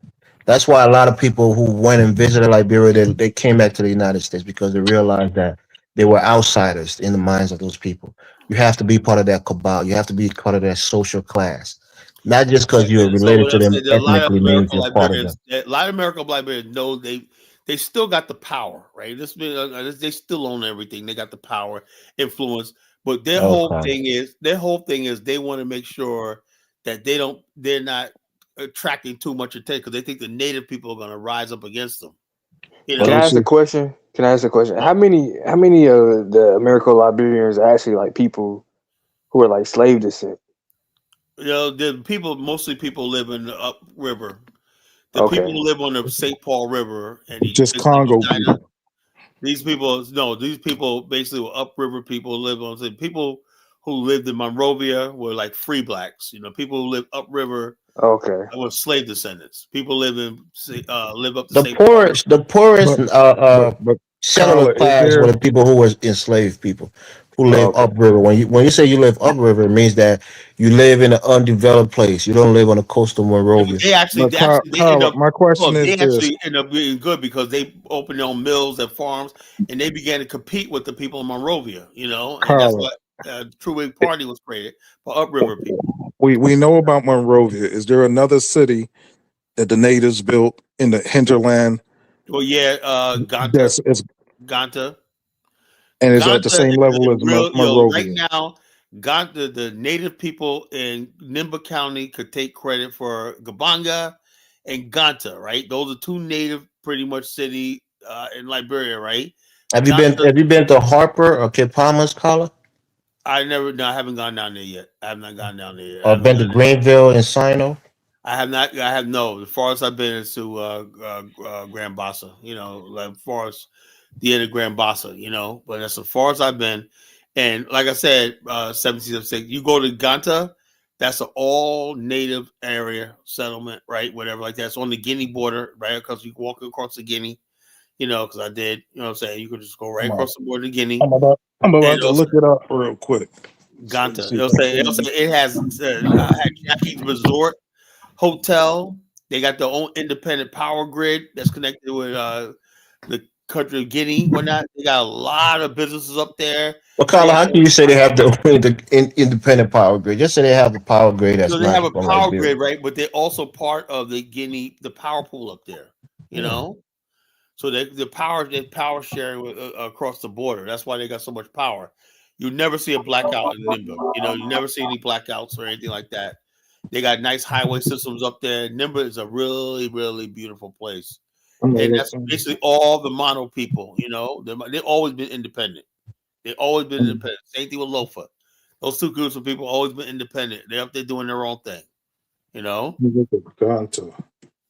That's why a lot of people who went and visited Liberia, they came back to the United States because they realized that they were outsiders in the minds of those people. You have to be part of that cabal. You have to be part of that social class. Not just because you're so related what to I'm them saying, there are a lot of ethnically means American you're part of them. Liberians. A lot of American Liberians know they still got the power, right? They still own everything. They got the power, influence. But their whole Okay. thing is they want to make sure that they're not attracting too much attention because they think the native people are going to rise up against them. Can I ask a question? Can I ask a question? How many of the American Liberians are actually like people who are like slave descent? Mostly people live in the upriver. The people Okay. who live on the St. Paul River and Just Congo people. these people basically were upriver people live on people who lived in Monrovia were like free blacks. People who lived upriver Okay. were slave descendants. People live up the The St. Paul River. poorest But but settler Kyla, is class were there the people who were enslaved people who live Okay. upriver. When you say you live upriver, it means that you live in an undeveloped place. You don't live on the coastal Yeah, but Monrovia. they end Kyla, up my question well, is they this. actually end up being good because they opened their own mills and farms, and they began to compete with the people in Monrovia. And that's Kyla, what True Wig Party was created for upriver people. we know about Monrovia. Is there another city that the natives built in the hinterland Well, yeah, that's is Ganta, and is at the Ganta same is level a as real. Right Monrovia? now, Ganta, the native people in Nimba County could take credit for Gabanga and Ganta. Right, those are two native, pretty much city in Liberia, right? Have you been? Ganta, Have you been to Harper or Kid Palmer's, Carla? I never, no, I haven't gone down there yet. I have not gone down there yet. I Or haven't been to done it. Greenville and Sino? I have not. I have no. The farthest I've been is to Grand Bassa. Like far as the end of Grand Bassa. But that's as far as I've been. And like I said, 1776. You go to Ganta, that's an all native area settlement, right? Whatever like that. It's on the Guinea border, right? Because you walk across the Guinea. Because I did. You know what I'm saying? You could just go right I'm, across the border to Guinea. I'm And about to look it up real quick. So you Ganta. see It'll say it has had Jackie's Resort Hotel. They got their own independent power grid that's connected with the country of Guinea. Whatnot. They got a lot of businesses up there. Well, They Carla, have, how can you say they have the independent power grid? Just say they have a power grid that's they have not a from power Liberia. grid, right? But they're also part of the Guinea, the power pool up there. You Yeah. know, so they power sharing across the border. That's why they got so much power. You never see a blackout in Nimba. You never see any blackouts or anything like that. They got nice highway systems up there. Nimba is a really, really beautiful place. I'm gonna And look. that's basically all the mono people. They've always been independent. They've always been independent. Same thing with Lofa. Those two groups of people always been independent. They're up there doing their own thing. You know, Let me look at Ganta.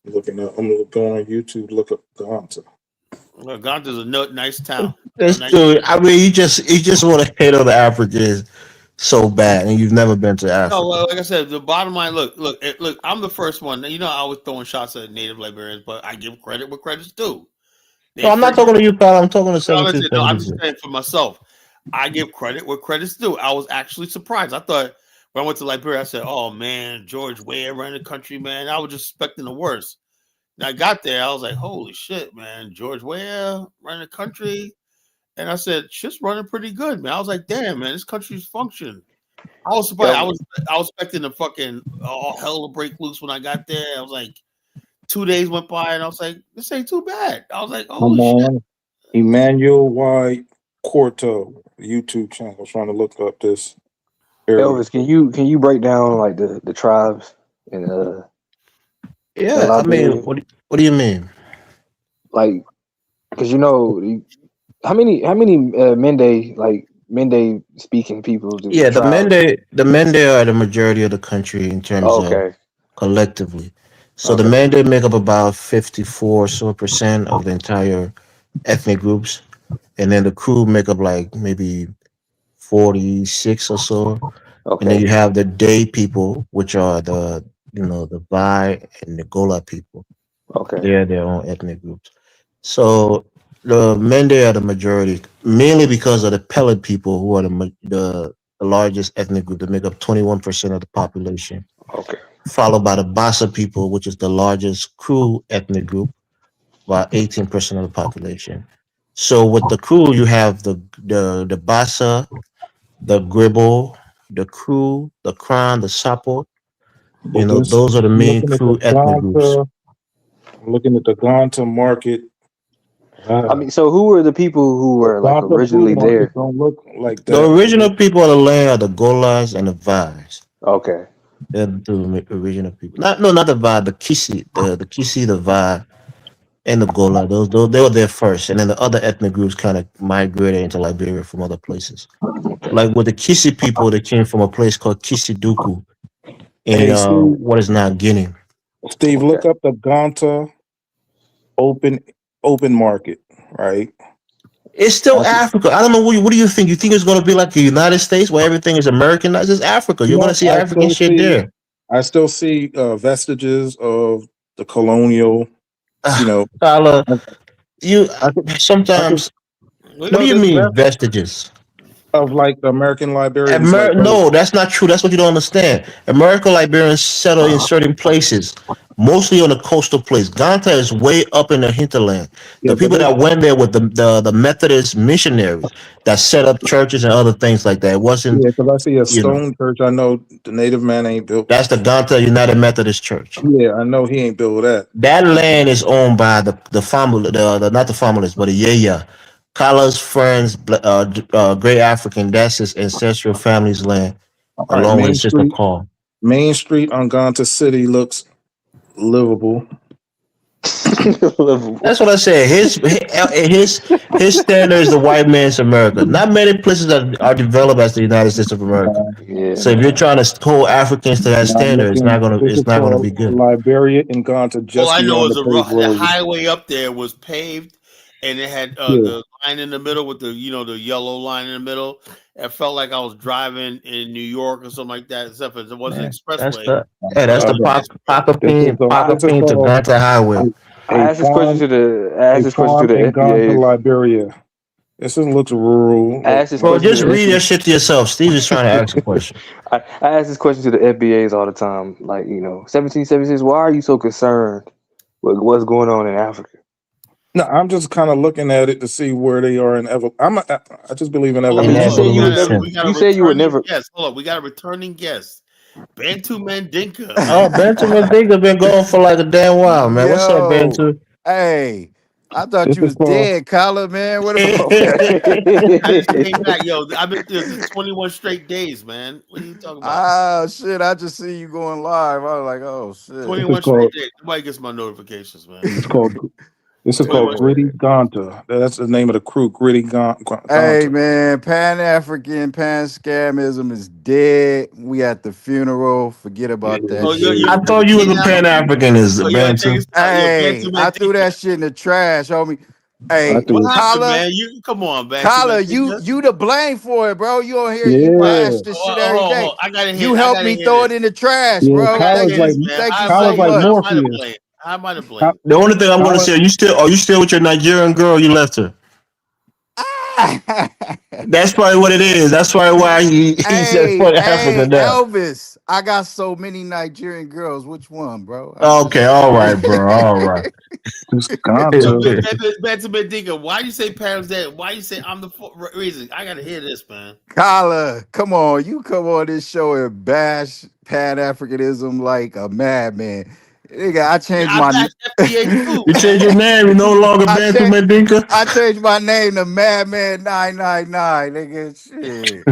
Looking up. I'm going on YouTube. Look up Ganta. Ganta's a nice town. A That's nice. dude. I mean, you just want to hate on the Africans so bad, and you've never been to No, Africa. like I said, the bottom line. Look. I'm the first one. I was throwing shots at native Liberians, but I give credit where credit's due. No, They I'm not first. talking to you, Carla. I'm talking to No, listen, no, I'm just 1776. saying for myself. I give credit where credit's due. I was actually surprised. I thought when I went to Liberia, I said, "Oh man, George Weah ran the country, man." I was just expecting the worst. And I got there, I was like, "Holy shit, man! George Weah ran the country," and I said, "Shit's running pretty good, man." I was like, "Damn, man, this country's functioning." I was surprised. Elvis, I was expecting the fucking all hell to break loose when I got there. I was like, 2 days went by, and I was like, "This ain't too bad." I was like, I'm "Holy shit!" on Emmanuel Y. Corto YouTube channel. I'm trying to look up this area. Elvis, can you break down like the tribes in Yeah, I mean, Liberia? what do you mean? Like, because how many Mende speaking people do Yeah, the tribes? Mende are the majority of the country in terms of Okay, collectively. So the okay, Mende make up about 54% of the entire ethnic groups, and then the crew make up like maybe 46 or so. And then okay, you have the Day people, which are the Bai and the Gola people. okay, They're their own ethnic groups. So the Mende are the majority, mainly because of the Pellet people, who are the largest ethnic group. They make up 21% of the population, okay, followed by the Bassa people, which is the largest Kru ethnic group, about 18% of the population. So with the Kru, you have the Bassa, the Gribble, the Kru, the Kran, the Sapo. But this, Those are the I'm main looking at the Kru ethnic groups. Ganta. I'm looking at the Ganta market. I Ah, mean, so who were the people who the were like Ganta food originally market there? don't look like The that. original people of the land are the Golas and the Vais. Okay, They're the original people. Not the Vai, the Kisi, the Kisi, the Vai, and the Gola. Those they were there first, and then the other ethnic groups kind of migrated into Liberia from other places. okay, Like with the Kisi people, they came from a place called Kisiduku in Hey, Steve, what is now Guinea. Steve, okay. look up the Ganta open open market, right? It's still Africa. I don't know what do you think? You think it's gonna be like the United States where everything is Americanized? It's Africa. You're gonna No, see African shit there. I still see vestiges of the colonial. You know, Tyler, I, you I could, I could, sometimes. Well, What do no, you there's mean vestiges vestiges? of like the American Liberians, like No, that's not true. That's what you don't understand. American Liberians settle in certain places, mostly on the coastal place. Ganta is way up in the hinterland. yeah, The but people there's that went there with the Methodist missionaries that set up churches and other things like that. It wasn't, yeah, because I see a you know, stone church. I know the native man ain't built. that's the Ganta United Methodist Church. Yeah, I know he ain't built that. That land is owned by the family, the not the families, but the Yaya. Kala's friends, Great African, that's his ancestral family's land, All right, along with his sister Call. Main Street on Ganta City looks livable. Level. That's what I said. His standard is the white man's America. Not many places are developed as the United States of America. Yeah, So if you're trying to hold Africans to that Now I'm standard, looking. This is it's not gonna called be good. Liberia and Ghana, All just I know beyond is the Cape the Road. highway up there was paved, and it had Yeah, the line in the middle with the the yellow line in the middle. It felt like I was driving in New York or something like that. Except for it wasn't an That's expressway. the yeah, But that's it the was okay. an expressway. I This is Pocket to called Ganta Highway. I a asked this question farm to the I a asked this question to farm the in Ghana, FBA's. Liberia. This one looks rural. I asked this Bro, question to just the read that FBA. shit to yourself. Steve is trying to ask a question. I ask this question to the FBAs all the time. Like, 1776, why are you so concerned with what's going on in Africa? No, I'm just kind of looking at it to see where they are in I just believe in Hold And on, you hold In on. said We you would got a never evolution. we got a you said you would returning never guest. Hold on, we got a returning guest. Bantu Mandinka. Oh, Benton Mandinga been going for like a damn while, man. What's up, Yo, Benton? hey, I thought this you is was called dead, Collar, man. What about I just came back, yo. I've been through this 21 straight days, man. What are you talking about? ah shit? I just see you going live. I was like, oh shit. this is 21 straight called days. Nobody gets my notifications, man. it's called this is called 21 straight Gritty days. Gonta. That's the name of the crew, Gritty Hey Gonta. man, Pan African, Pan Scamism is dead. We at the funeral. Forget Yeah, about that Oh, yeah, I shit. thought you was a Pan Pan African. Africanist, Oh, yo, check Benton. this out. Yo, Bantu Hey, I threw Mandinka. that shit in the trash, homie. I Hey, What do. happened, Collar, man? You come on, Bantu Collar, you Mandinka. you to blame for it, bro. You don't hear you Yeah, bash this Oh, shit oh, every oh, day. oh, I gotta You hear. I helped gotta me hear throw this. it in the trash, yeah. I bro. gotta Thank hear this, you. man. Thank you Kyle's so like much. How am I to Morpheus. blame? How am I to Ky- blame? The only thing I'm gonna Kyle, say, are you still with your Nigerian girl? You left her. That's probably what it is. That's probably why he said Hey, for Africa hey, now. Elvis. I got so many Nigerian girls. Which one, bro? I Okay, just all right, bro. All right. this Yo, Gonta. Bantu Mandinka, why you say Parents Day? Why you say I'm the reason? I gotta hear this, man. Collar, come on. You come on this show and bash Pan Africanism like a madman. Nigga, I Yeah, changed I my bashed FBA too, You man. change your name. You no longer I Bantu changed Mandinka. I changed my name to Madman 999, nigga. Shit.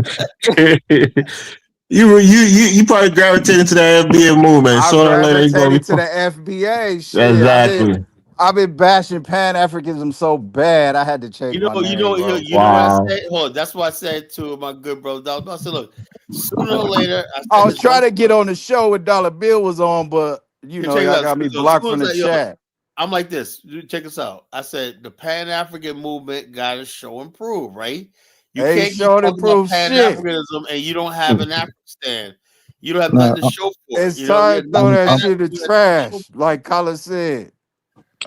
You probably gravitated to that FBA movement. I Sooner or later, you're gonna gravitated to be the FBA. Shit. exactly. I've been bashing Pan Africanism so bad I had to change my name, bro. You know what I Wow. said? Hold on, that's what I said to my good brother. I said, look, sooner or later, I I said was this one trying to get time. on the show when Dollar Bill was on, but You check it y'all out. got me So as blocked soon from as the I, yo, chat. I'm like this. You check this out. I said the Pan African movement got to show and prove, right? You Ain't can't keep showing to talking about prove Pan shit. Africanism and you don't have an African stand. You don't have nothing Nah, to show for it. It's You know, time to throw that Pan shit in the African, you have nothing to show trash, like Colin said.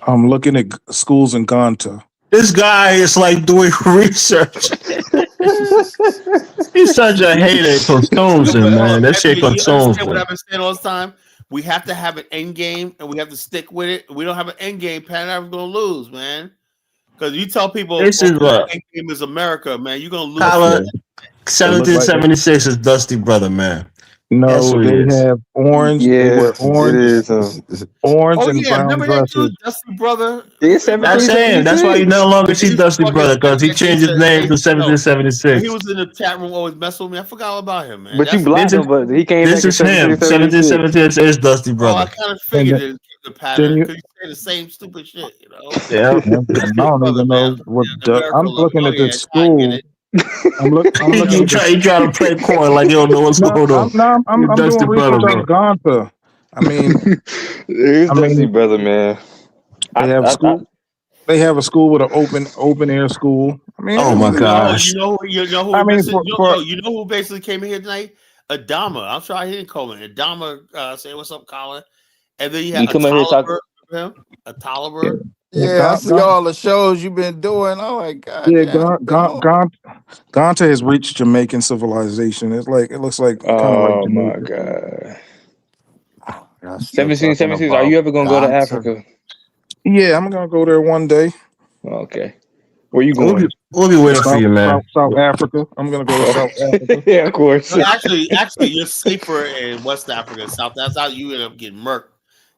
I'm looking at schools in Gonta. This guy is like doing research. He's such a hater. It consumes No, but him, hold on, man. That Matthew, shit you consumes understand what him. I've been saying all this time? We have to have an end game and we have to stick with it. We don't have an end game, Pan Africa's gonna lose, man. Because you tell people, This is okay, what end game is America, man, you're gonna lose Kyla fast. Okay, it looked like 1776 is Dusty Brother, man. That's no. who he They is. have orange. They wear Yeah, it orange, is. orange Oh and yeah, brown remember that dude, dresses. Dusty Brother? It's That's Remember? him. That's why you no 1776. longer When they see used to Dusty fucking Brother because he they used changed his to name to yo, when he 1776. was in the chat room always messing with me. I forgot all about him, man. But you That's who. This blocked is him, but he came this back in is him. 1776. 1776 is Dusty Oh, I Brother. kind of And figured it the then pattern you, because you say the same stupid shit, you know. Yeah. Dusty I don't Brother, even man. know what. Yeah, America I'm love you. looking Oh at yeah, this I get school. it. I'm looking he at this. try to play coy like he don't know what's No, going on. You I'm Dusty doing Brother, research on bro. Gonta. I mean, Here's I Dusty mean, Brother, man. they have I school. They have a school with an open air school. I mean, Oh my You gosh. know who I we mean missing? for You know who basically came in here tonight? Adama. I'm sorry he didn't call me. Adama say what's up, Colin. And then you had you a come in here talk. Tolliver, remember him? A yeah, Tolliver. yeah, Yeah, I see all the shows you've been doing. I'm like, God yeah, damn, come on. Gonta has reached Jamaican civilization. It looks like kind of like Oh my Jamaica. God. Y'all still talking 1776. Are about you ever gonna go to Gonta? Africa? Yeah, I'm gonna go there one day. Okay. Where you We'll be, going? we'll be waiting for you, man. South Africa. I'm gonna go to Oh, South Africa. yeah, of course. No, actually, you're safer in West Africa, South. That's how you end up getting murked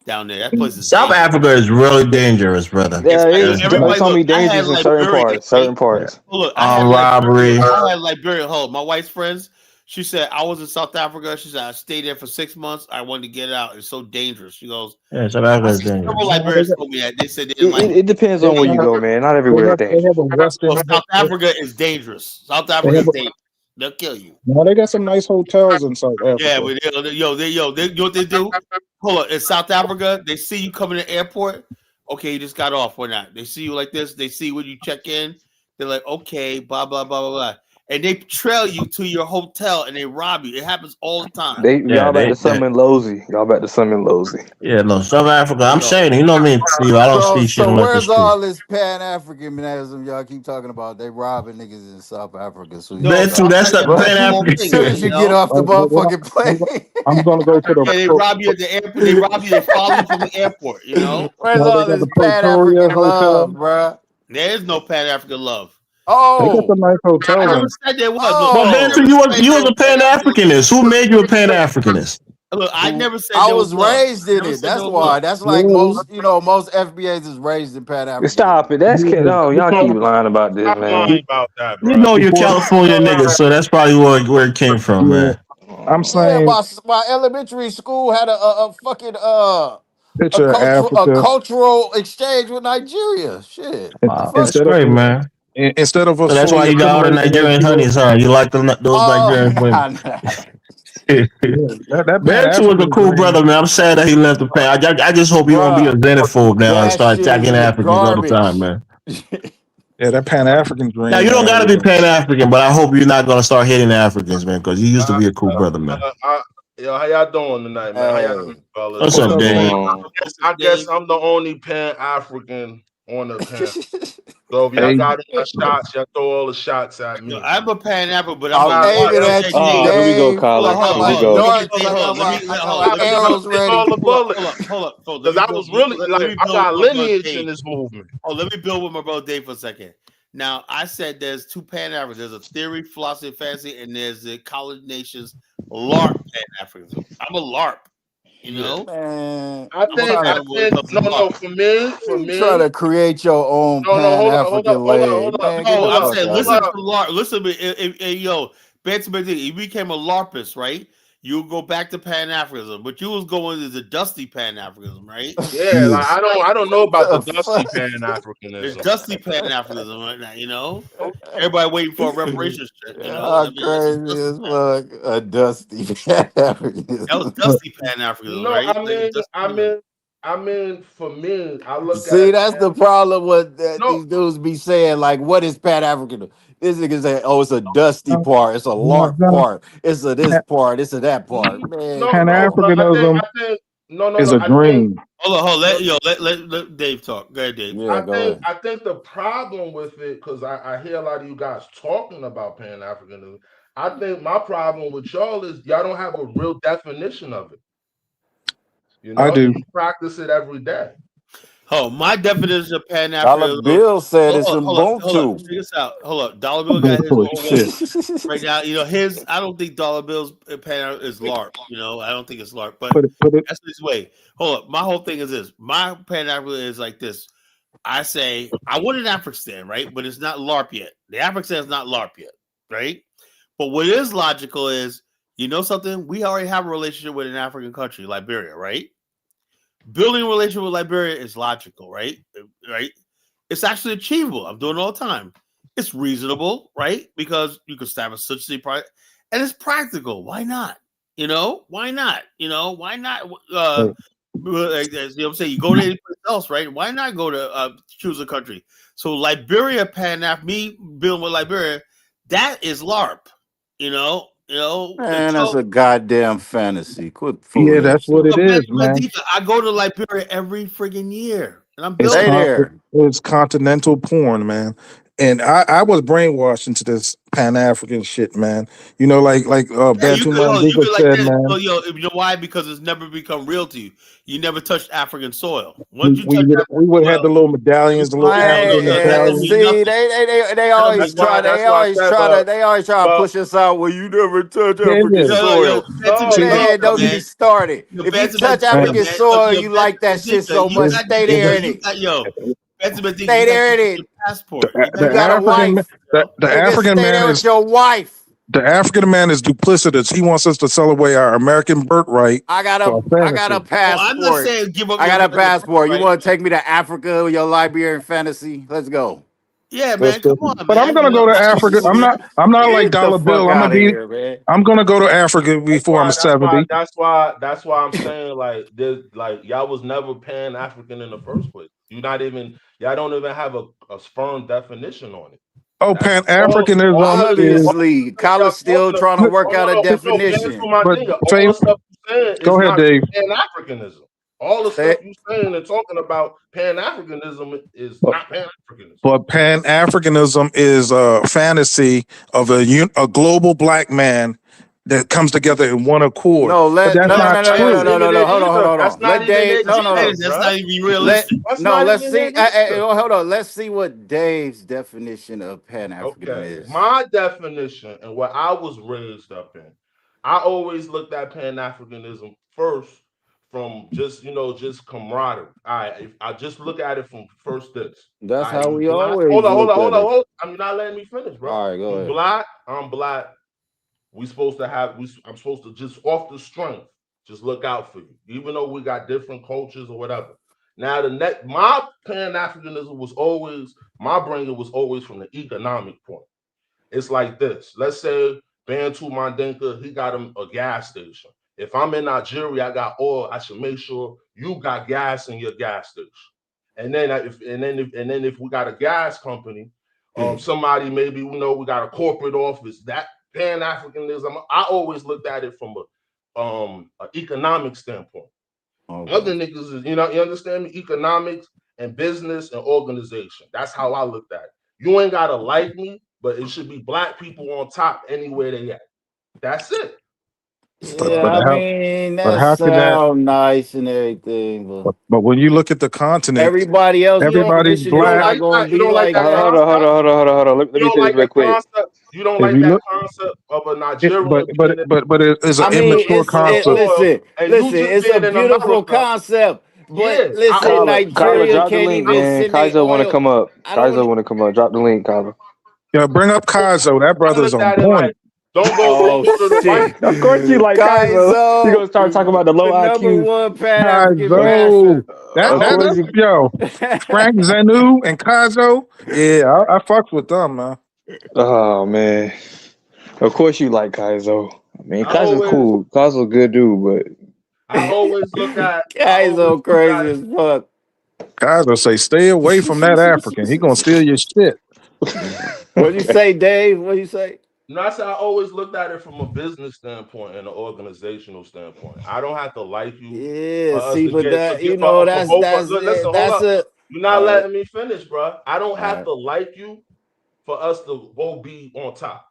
down there. That place is South dangerous. Africa is really dangerous, brother. It's Yeah, like it's everybody. gonna Look, be I had dangerous in certain Liberia, parts. right? Certain parts. Oh, look, I had Armed Liberia. robbery. I had Liberia. Hold, my wife's friends. She said, I was in South Africa. She said, I stayed there for 6 months. I wanted to get out. It's so dangerous. She goes, Yeah, South Africa I is see several dangerous. No, they Liberians got told me that. They said they didn't like it. It depends they on where you have go, man. Not everywhere is they have a dangerous. Well, Western. South Africa is dangerous. South They Africa have is a, dangerous. They'll kill you. no, they got some nice hotels in South Yeah, Africa. but you know what they do? Hold on. In South Africa, they see you coming to the airport. Okay, you just got off. Why not? They see you like this. They see when you check in. They're like, okay, blah, blah, blah, blah, blah. And they trail you to your hotel and they rob you. It happens all the time. Yeah, Y'all about to summon Losey. Y'all about to summon Losey. yeah, no, South Africa. I'm Yo, saying, you know me, Steve. I don't So speak shit so unless it's where's true. all this Pan Africanism y'all keep talking about? They robbing niggas in South Africa. So you no, That's so true. I'll That's tell you the about Pan the as whole thing, soon African. man. as you You get know? off the motherfucking plane. I'm going to go to Yeah, they rob you at the airport. They rob you. They follow you from the airport, you know? Where's no, they all got this the Pan Pretoria African love, Hotel. bruh? There is no Pan African love. They got Oh, some nice I hotels never in. said there was. Look, Well, I Bantu, never oh. said you there was was a Pan Pan African. Africanist. Who made you a Pan Africanist? Look, I never said I there was was love. raised I in never it. said there That's was why. love. That's like Yeah, most FBAs is raised in Pan Africanism. Stop it. That's yeah. no. Y'all Before, keep lying about this, Stop man. lying about that, You bro. know you're before, California niggas, so that's probably where it came from, yeah. man. I'm Yeah, saying my elementary school had a fucking picture of a Africa cultural exchange with Nigeria. Shit, what the Wow, fuck? that's instead of great, man. Instead of So us that's why fully you got all the assimilating into Nigerian your, honeys, huh? You like those Oh, Nigerian women. nah, nah. yeah, that Pan Bantu was a African cool dream. brother, man. I'm sad that he left the Pan. I just hope he won't be a Bruh, xenophobe now and that start shit is attacking the Africans all the time, garbage. man. yeah, that Pan African Now you dream, don't man, gotta was be a Pan African, but I hope you're not gonna start hating the Africans, man, because you used to be a cool brother, man. Yo, how y'all doing tonight, man? How y'all doing, Hey, fellas? What's What's up, up, Hey, Dave? Dave? Mm. what's I up, guess Dave? I'm the only Pan African on the panel. So if y'all Hey, got any shots, y'all throw all the shots at No, me. I'm a Pan African, but I'm a I'm Nah, larp. aiming yeah, at Hey, you, Oh, Dave. here we go, Dave. Hold on, Colin. I hold got on, Here my we hold on. Let go. me get darts. Dave. I Hold got on. Let my me I got hold my on. I Let me can build. arrows take ready. all the bullets Hold up. Let because me I build. was really Let like me I build got with my brother lineage in Dave. this movement. Oh, let me build with my brother Dave for a second. Now, I said there's two Pan Africans. There's a theory, philosophy, fantasy, and there's the college nations LARP Pan Africanism. I'm a LARP. You Yeah. know, Man, I I'm a think fan I of what it think comes to no LARP. for you try me to create your own no Pan hold up African leg. Man, get No, the I'm fuck saying out of listen here. to LARP. Listen to me, yo, Benjamin, if you became a LARPist, right? You go back to Pan Africanism, but you was going to the dusty Pan Africanism, right? yeah, yeah. like I don't know about the The dusty fuck? Pan There's Africanism. dusty Pan Africanism right now, you know. Everybody waiting for a reparations check, you know. I How mean, that's a crazy dusty as Pan. fuck. A dusty Pan That was Africanism. dusty Pan Africanism, No, right? Like a dusty Pan. I mean, for me, I look See, at that's the problem with that no, these dudes be saying, like, what is Pan African? This nigga say, oh, it's a dusty part, it's a No, LARP no. part, it's a this part, it's a that part. Man, no, come no. on. But Pan-Africanism I think, no, no, is no. a dream. Hold on, No, let Dave talk. Go ahead, Dave. Yeah, go ahead. I think the problem with it, because I hear a lot of you guys talking about Pan Africanism. I think my problem with y'all is y'all don't have a real definition of it. You I know, do. you practice it every day. Oh, my definition of Pan Dollar Africanism. Bill said it's Hold up. Ubuntu. Check this out. Hold up. Dollar Bill got his own way. Bullshit. Right now, you know, his I don't think Dollar Bill's Pan is LARP. You know, I don't think it's LARP, but Put it. that's his way. Hold up. My whole thing is this. My Pan African is like this. I say I want an Afghanistan, right? But it's not LARP yet. The Afghanistan is not LARP yet, right? But what is logical is, you know something? We already have a relationship with an African country, Liberia, right? Building a relationship with Liberia is logical, right? Right? It's actually achievable. I'm doing it all the time. It's reasonable, right? Because you can establish such a project, and it's practical. Why not? You know, why not? You know, why not? You know what I'm saying? You go to any place else, right? Why not go to choose a country? So Liberia, me building with Liberia, that is LARP. Man, that's So a goddamn fantasy. Quit Yeah, fooling that's what yourself. it is, man. I go to Liberia every friggin' year, and I'm it's building. Stay there. it's continental porn, man. And I was brainwashed into this Pan African shit, man. You know, like Yeah, you Bantu could. Oh, you Mandinka could like said, this. man. So, you know why? Because it's never become real to you. You never touched African soil. We Once you we touch would we would African have the soil, little medallions, the little African that don't medallions. mean See, nothing. they That don't mean always try, nothing. they always try to But push us out. Well, you never touch Yeah, African yeah. soil. Benson no, See, no, Man, Bendica, don't get man. me started. Yo, If you Benson touch Bendica, African man. soil, Yo, you like Benson that shit Bendica, so you much. got Stay yo, there man. in it. Benson Bendica, Stay you got there this in with it. your passport. You got You The got a African wife. the Nigga, African stay man there with is your wife. The African man is duplicitous. He wants us to sell away our American birthright I got for a a fantasy. Oh, I'm not passport. saying give up I your got a American passport. You right. want to take me to Africa with your Liberian fantasy? Let's go. Yeah, Let's man. go. Come on, But I'm man. gonna go to Let's get Africa. you over there. I'm not like Get the Dollar fuck Bill. out of here, man. I'm gonna go to Africa That's before I'm why. That's why. 70. That's why I'm saying like there's like y'all was never Pan African in the first place. Y'all don't even have a firm definition on it. Oh, That's Pan all Africanism of this. is. All the Obviously, stuff y'all Kyle's still talking about. trying to work Oh no, out a no, no. Get into definition. my But thing. All say, the stuff you saying go is ahead, not Dave. Pan Africanism. All the Eh, stuff you saying and talking about Pan Africanism is But not Pan Africanism. But Pan Africanism is a fantasy of a global black man that comes together in one accord. No, But let that's no no That's not no no not no no true. no even no no. it Hold on, hold either. on, hold That's on. not Let even Dave. it No no either, no. That's bruh. not even Let realistic. That's no. not Let's even see. it either. Hold on. Let's see what Dave's definition of Pan African Okay, is. my definition and what I was raised up in, I always looked at Pan Africanism first from just camaraderie. If I just look at it from first this. That's how You we black. always Hold on, hold on, looked hold at on, it. hold on. You're not letting me finish, bro. All right, go You ahead. black, I'm black. We supposed to have I'm supposed to just off the strength, just look out for you, even though we got different cultures or whatever. Now my Pan Africanism was always my bringing was always from the economic point. It's like this. Let's say Bantu Mandinka, he got him a gas station. If I'm in Nigeria, I got oil. I should make sure you got gas in your gas station. And then if we got a gas company, somebody maybe we got a corporate office. That Pan Africanism, I always looked at it from a economic standpoint. Okay. Other niggas is, you understand me? Economics and business and organization. That's how I looked at it. You ain't gotta like me, but it should be black people on top anywhere they at. That's it. But Yeah, I how? mean But that how can that? sound nice and everything, but But when you look at the continent, everybody else You don't everybody's definition you is don't black. not like going that? to You be don't like like that Hold that. on, hold concept? on, hold on, hold on, hold on. Let You me don't say this like real that quick. concept? You don't If like you that look, concept of a Nigerian but being in it is I an mean, immature concept. oil listen, and you listen. just It's a being in beautiful America? concept, but Yeah, I listen, always Kyler, Nigeria drop the can't link, even man. send their Kaiser want to oil. come up. I Kaiser don't. want to come up. Drop the link, Kyler. Yeah, bring up Kaizo. That I brother's looked on at it like point. don't Oh go to the white shit, Of course you like Kaiser. You Kaizo, gonna start talking about the low the number IQ. one Pan African Kaizo. master. That Of that course that's you. yo. Frank Zenu and Kaizo. Yeah, I fucks with them, man. Oh man. Of course you like Kaiser. I mean, I Kaiser's always cool. Kaiser's a good dude, but I always Kaizo look at crazy it. as fuck. Kaizo say, stay away from that African. He gonna steal your shit. What you okay. say, Dave? What you say? I said I always looked at it from a business standpoint and an organizational standpoint. I don't have to like you for Yeah, us see, to but get to that get for both. that's Listen, it. hold That's up. a You're not all right, letting me finish, bro. I don't all have right. to like you for us to both be on top.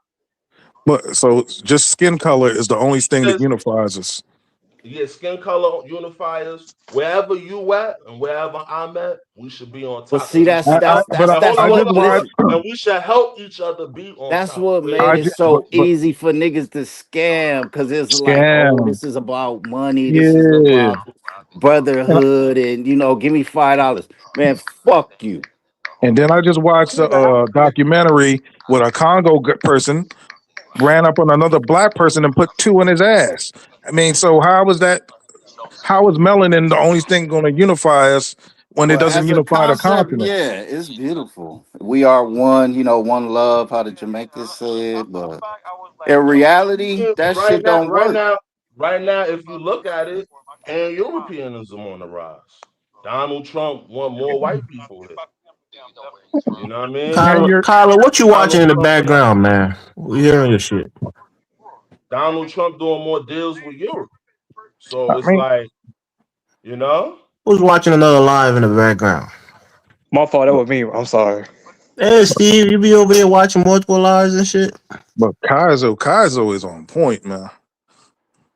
But so just skin color is the only thing that Just unifies us. yeah, skin color unifiers. Wherever you at and wherever I'm at, we should be on But top, see, and we should help. And hold that's on, I hold just what on, hold on. watched. listen. And we should help each other be on That's top. what Where made I it just, so easy for niggas to scam because it's like, oh, scam. this is about money. This is Yeah. about brotherhood, and give me $5. Man, fuck you. And then I just watched a documentary with a person ran up on another black person and put two in his ass. I mean, so how was that? How is melanin the only thing going to unify us when it Well, doesn't as a unify the concept, continent? yeah, it's beautiful. We are one, one love, how the Jamaicans said, but in reality, that right shit now, don't right work. now, right now, if you look at it, and Europeanism on the rise. Donald Trump want more white people here. You know what I mean? And you're, Kyler, what you watching Donald in the Trump and background, man? We hearing your shit. Donald Trump doing more deals with Europe. So I it's mean, like, you know, Who's watching another live in the background? My fault. That was me. I'm sorry. Hey, Steve, you be over here watching multiple lives and shit? but Kaizo is on point, man.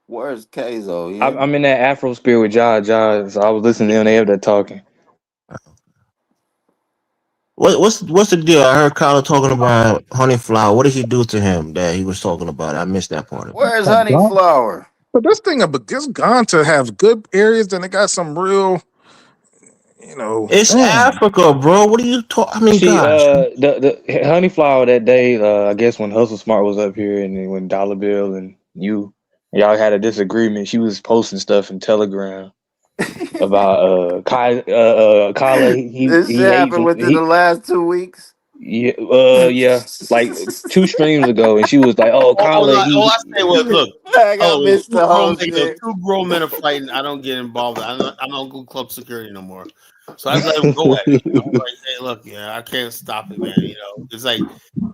Where's Keizo? You hear I'm me? in that Afro spirit with John. So I was listening to them. They have that talking. What's the deal? I heard Kyler talking about Honey Flower. What did he do to him that he was talking about? I missed that part of it. Where's Honey Flower? But this thing, it's gone to have good areas, then it got some real, It's damn. Africa, bro. What are you talking? I mean, See, gosh. the honey flower that day, I guess when Hustle Smart was up here, and then when Dollar Bill and y'all had a disagreement, she was posting stuff in Telegram about Kyla. This He shit happened hating within the last 2 weeks. yeah, like 2 streams ago, and she was like, "Oh, All Kyla, I say was, look, Like I hello, missed the whole shit. two grown men are fighting. I don't get involved. I don't go club security no more. So I let them go at it. Like, hey, look, I can't stop it, man. It's like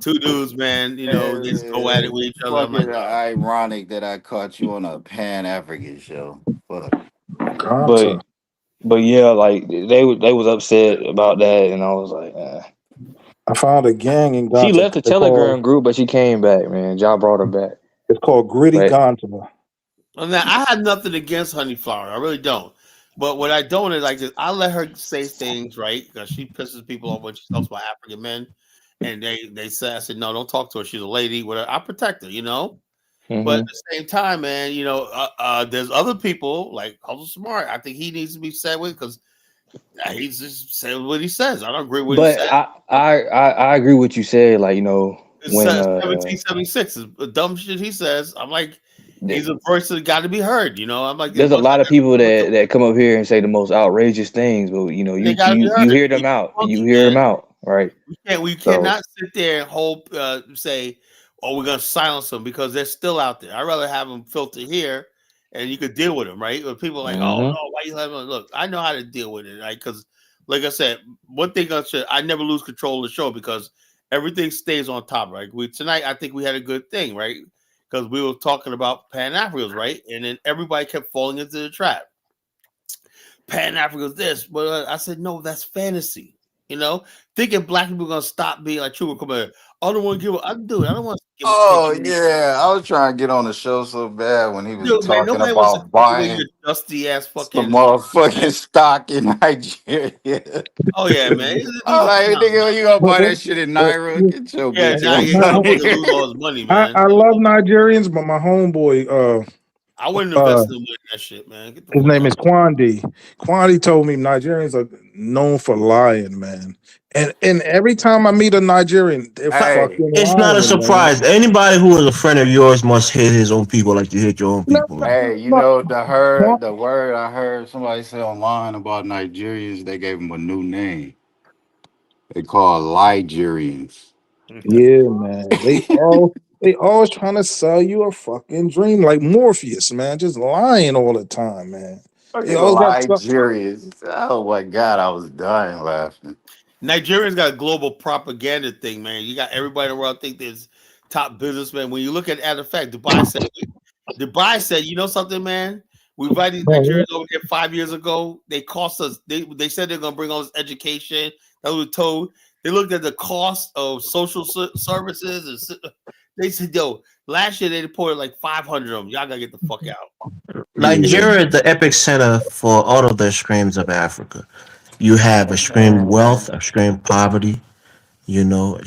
two dudes, man. They just go at it with each other. I'm like, Fucking ironic that I caught you on a Pan African show. Fuck. but Gotcha. yeah, like they was upset about that, and I was like, I found a gang in She Gonta. left the Telegram group, but she came back, man. Ja brought her back. It's called Gritty But Gonta. well, now I had nothing against Honey Flower. I really don't. But what I don't is like I let her say things right because she pisses people off when she talks about African men, and they say I said no, don't talk to her. She's a lady. Whatever. I protect her. But at the same time, man, there's other people like Hustle Smart. I think he needs to be said with because he's just saying what he says. I don't agree with what he But says. I agree with you said, like, It's when 1776 is the dumb shit he says. I'm like, he's a voice that got to be heard. I'm like, there's a lot of people that come up here and say the most outrageous things, but they got to be you heard. hear them out. You hear them out, right? We So cannot sit there and say, "Oh, we're gonna silence them," because they're still out there. I'd rather have them filter here, and you could deal with them, right? But people are like, "Oh no, why you let them?" Look, I know how to deal with it, right? Because, like I said, one thing I never lose control of the show because everything stays on top, right? Tonight, I think we had a good thing, right? Because we were talking about Pan Africans, right? And then everybody kept falling into the trap. Pan Africans this, but I said no, that's fantasy. Thinking black people are gonna stop being like true. Come here, I don't want to give. I do it. I don't want to give a take. Oh yeah, I was trying to get on the show so bad when he was Dude, man, talking nobody wants to about take away your buying dusty ass some fucking. motherfucking stock in Nigeria. Oh yeah, man, this I'm dude's a like, clown. nigga, you gonna But buy what, that shit in what, Naira? Get your Yeah, bitch ass he's out of gonna fucking lose here. all his money, I man. love Nigerians, but my homeboy, I wouldn't uh, invest in that shit, man. Get the his fuck name out. is Kwandi. Kwandi told me Nigerians are known for lying, man. And every time I meet a Nigerian, they're Hey, fucking It's not a lying, man. surprise. Anybody who is a friend of yours must hate his own people like you hate your own No, people, no, man. hey, you no, know no. the word I heard somebody say online about Nigerians, they gave them a new name. They call Ligerians. Yeah, man. They always trying to sell you a fucking dream like Morpheus, man. Just lying all the time, man. They Fucking always got something. Ligerians. Oh my god, I was dying laughing. Nigerians got a global propaganda thing, man. You got everybody in the world think there's top businessmen. When you look at the fact, Dubai said, you know something, man? We invited these Nigerians over here 5 years ago. They cost us. They said they're gonna bring all this education. That was told. They looked at the cost of social services, and they said, "Yo, last year they reported like 500 of them. Y'all gotta get the fuck out." Yeah. Nigeria is the epic center for all of the extremes of Africa. You have extreme wealth, extreme poverty. You know,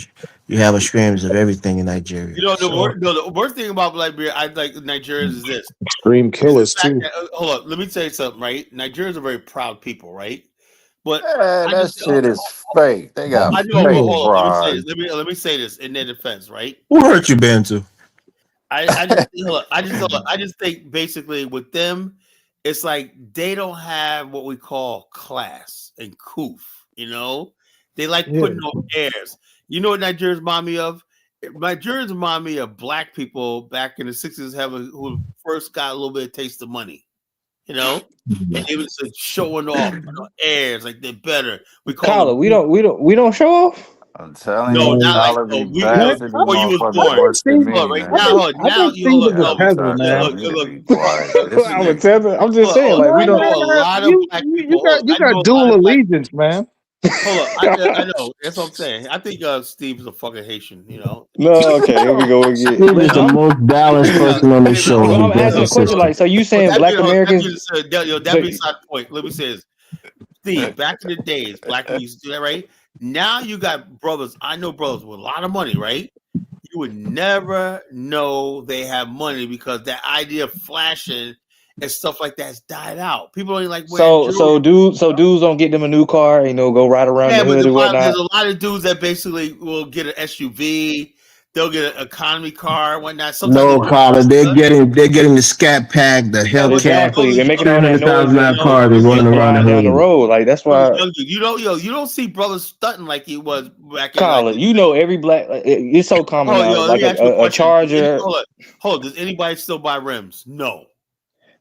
you have extremes of everything in Nigeria. So The worst thing about Liberia, I like Nigerians is this: Extreme is the killers fact too. that hold up, let me tell you something, right? Nigerians are very proud people, right? But Man, I that just shit is fake. They got I know, but fake hold on. Let me say pride. this. Let me say this in their defense, right? who hurt you, Bantu? I just hold up, I just think basically with them, it's like they don't have what we call class and coof. They like Yeah. putting on airs. You know what Nigerians remind me of? Nigerians remind me of black people back in the 60s who first got a little bit of taste of money. And they was showing off airs like they're better. We call them Kyla, we don't show off. I'm telling no, you, not like Tyler be no. Man, blasting these Before you was I motherfuckers born. think worse than Steve. Look, me, right man. now, hold I now think you Steve hold is up, a Y'all look, be peasant, trying to man. tell look, me to look, be quiet. This I'm a nigga. tether. I'm just saying, look, like No, we I don't. know no, a no. lot of You black you people. Hold got up, you I know got a lot dual of black. allegiance, man. Hold up, I know. That's what I'm saying. I think Steve's a fucking Haitian. No, okay, here we go again. Steve is the most balanced person on the show. But He I'm asking a doesn't question, say like, so you But saying Black that Americans? being said, that So being side point. Let me say this, Steve. Back in the days, black people used to do that, right? Now you got brothers. I know brothers with a lot of money, right? You would never know they have money because that idea of flashing and stuff like that's died out. People ain't like wearing So dudes don't get them a new car, go ride around yeah, the but hood and there's whatnot. a lot of dudes that basically will get an SUV. They'll get an economy car and whatnot. Sometimes they No, get Carla, they're Tesla. getting the Scat Pack, the Yeah, but Hellcat, those Exactly. They're making all that noise $300,000 and cars and young running around the flying down the hood. road. Like that's why, young dude, you don't see brothers stunting like he was back in like. Colin, every black. It's so common Oh, now. let Like me ask you a a question. Charger. Hold on. Does anybody still buy rims? No.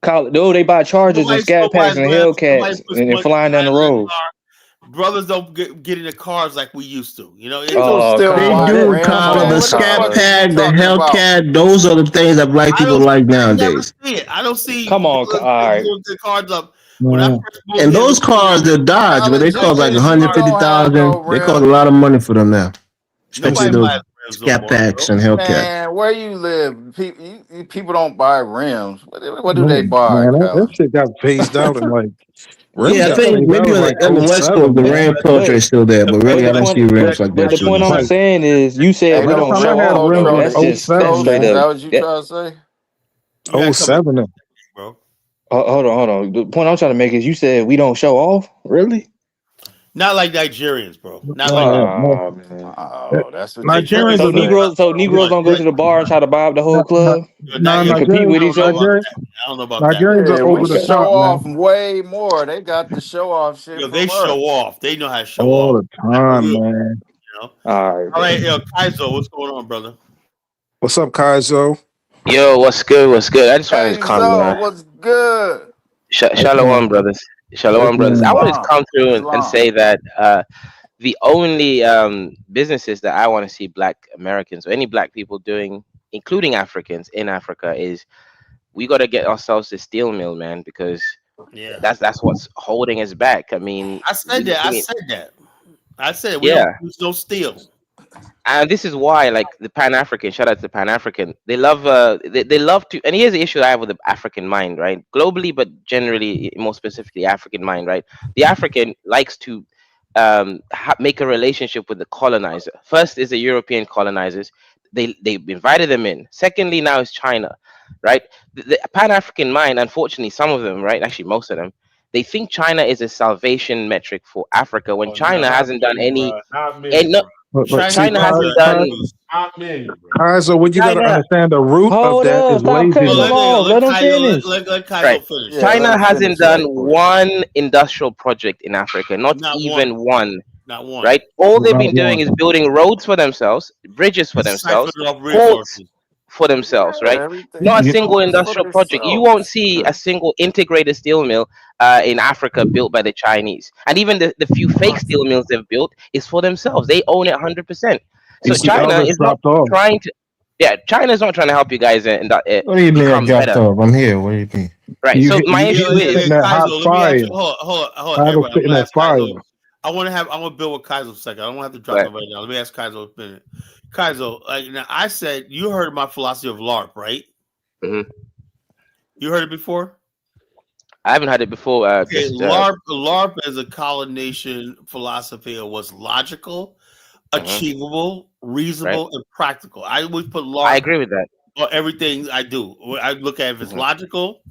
Colin, no, they buy Chargers and Nobody still Scat buys Packs and rims. Nobody Hellcats puts and money flying down the behind that road. car. Brothers don't get into cars like we used to. It People took. still They buy Colin, do, rims, Carla. come The man. on, What the Scat fuck Colin. is you Pack, the talking about? Hellcat, those are the things that black I people don't. like I never nowadays. see it. I don't see Come on, brothers all right. doing the cars up. When I Man. first moved And here, those cars, they're Dodge, but College they cost like niggas, you don't have no 150,000. They cost a rims. lot of money for them now, especially nobody those buys rims no Scat more, Packs bro. and Hellcats. Man, where you live, people don't buy rims. What do No, they buy, man, that Colin? shit got Phased out and like rims Yeah, I got think phased out maybe in on like the West Coast, '07, the man. Ram culture But is still there, but but really, the I don't see point rims like but that the too point I'm much. Like saying is, you said Hey, we last them don't time I show had off, rims bro. Chevrolet That's was just Beast, that's 07, straight is man. up. that what you That, trying to say? You gotta come, 07. bro. hold on. The point I'm trying to make is, you said we don't show off. Really? Not like Nigerians, bro. Not like that. No, Oh man. Oh, that's what you trying no. to Nigerians Nigerians are So really the Negroes, got Negroes money. don't go to the bar and try to buy up the whole Not, not, club Not and yet. compete with I each don't know other. about Nigerians, that. I don't know about that. Nigerians are Yeah, over we the Okay. show top, off man. way more. They got the show off shit They from show us. off. They know how to show All off. the Like we time, don't, man. you know. All right, All bro. right, Kaizo, what's going on, brother? What's up, Kaizo? Yo, what's good? What's good? I just wanted to Hey, come. Zo, what's good? Hey, Shalom, brothers. Shalom, brothers. I Islam. wanted to Islam, come through and Islam. say that the only businesses that I want to see Black Americans or any Black people doing, including Africans in Africa, is we got to get ourselves a steel mill, man, because yeah. that's what's holding us back. I mean, I said that. I said we yeah. don't use no steel. And this is why, like the Pan African, shout out to Pan African, they love, they love to. And here's the issue I have with the African mind, right? Globally, but generally, more specifically, African mind, right? The African likes to make a relationship with the colonizer. First is the European colonizers. They invited them in. Secondly, now is China, right? The Pan African mind, unfortunately, some of them, right? Actually, most of them, they think China is a salvation metric for Africa when Oh no, China not hasn't done me, any. bro. Not And me, no, bro. But China see, China needs hasn't to done. Not me, bro. Kaizo, what you got to China, understand, the root of Hold that up. is Stop cutting Well, them laziness. off. Let them finish. let right? Kaizo finish. Yeah, let China him hasn't finish done that quick. one industrial project in Africa, not Not one. even one, Not one. right? All they've Not been doing one. is building roads for themselves, bridges for Siphon themselves, off ports resources. for themselves, Yeah, right? everything Not a they You, single do is for industrial project. You won't themselves. see a single integrated steel mill in Africa built by the Chinese. And even the few fake steel mills they've built is for themselves. They own it 100%. you So see, China Elvis is not dropped off. trying to, yeah, China is not trying to help you guys What do you mean I become dropped better, off? I'm here. What do you mean? right? You, So hit- my you, issue you is, sitting that hot Kaizo, let me ask fire. you. Hold on, Kaizo everybody. I'm sitting gonna that ask fire. Kaizo. I want to build with Kaizo a second. I don't have to drop right? nobody down. Let me ask Kaizo a minute. Kaizo, now I said you heard of my philosophy of L.A.R.P, right? hmm You heard it before? I haven't had it before. Okay, Just L.A.R.P is a colonization philosophy of what's logical, mhm, achievable, right. reasonable, and practical. I always put I L.A.R.P agree with that. on everything I do. I look at if it's hmm logical,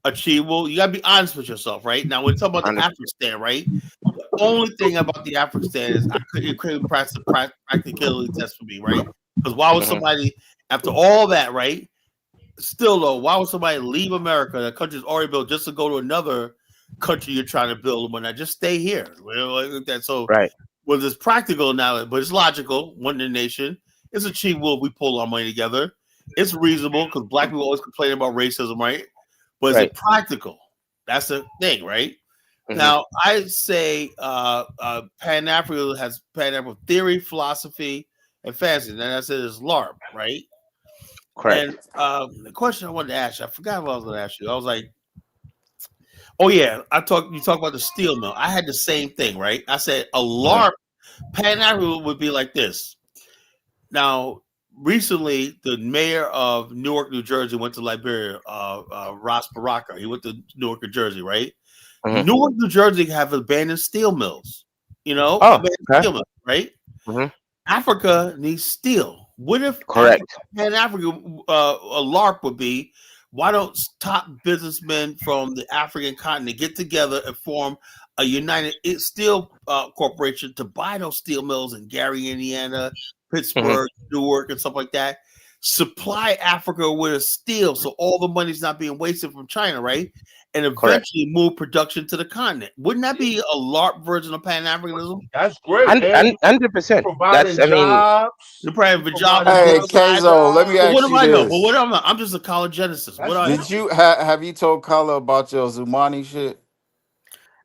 achievable. You gotta be honest with yourself, right? Now, when we talk about the 100. African stand, right? The only thing about the African stand is it couldn't pass the practicality test for me, right? Because why would hmm somebody, after all that, right? Still though, why would somebody leave America, the country's already built, just to go to another country you're trying to build and whatnot? Just stay here. Well, like that. So, Right. well, it's practical now, but it's logical. One in the nation. It's achievable if we pull our money together. It's reasonable because black people always complain about racism, right? But is Right. it practical? That's the thing, right? hmm Now, I say Pan African has Pan African theory, philosophy, and fantasy. And I said it's L.A.R.P, right? And Correct. the question I wanted to ask you, I forgot what I was going to ask you. I was like, oh yeah, you talk about the steel mill. I had the same thing, right? I said a hmm L.A.R.P, Pan African would be like this. Now, recently, the mayor of Newark, New Jersey, went to Liberia. Ross Baraka. He went to Newark, New Jersey, right? hmm Newark, New Jersey have abandoned steel mills. Oh, Abandoned okay. steel mills, right? hmm Africa needs steel. What if Africa, Correct. Pan Africa, a L.A.R.P would be? Why don't top businessmen from the African continent get together and form a United Steel Corporation to buy those steel mills in Gary, Indiana, Hmm. Pittsburgh, Newark, and stuff like that? Supply Africa with a steel so all the money's not being wasted from China, right? And Correct. eventually move production to the continent. Wouldn't that be a LARP version of Pan Africanism? That's great, And and 100%. That's, providing I mean, jobs. You're probably have You a job providing on Hey, both jobs for sides. Kenzo, let me jobs. But what ask am you I know? But this: what am I? I'm just a college genesis. What That's do I Did know? decent. you have you told Carla about your Zumani shit?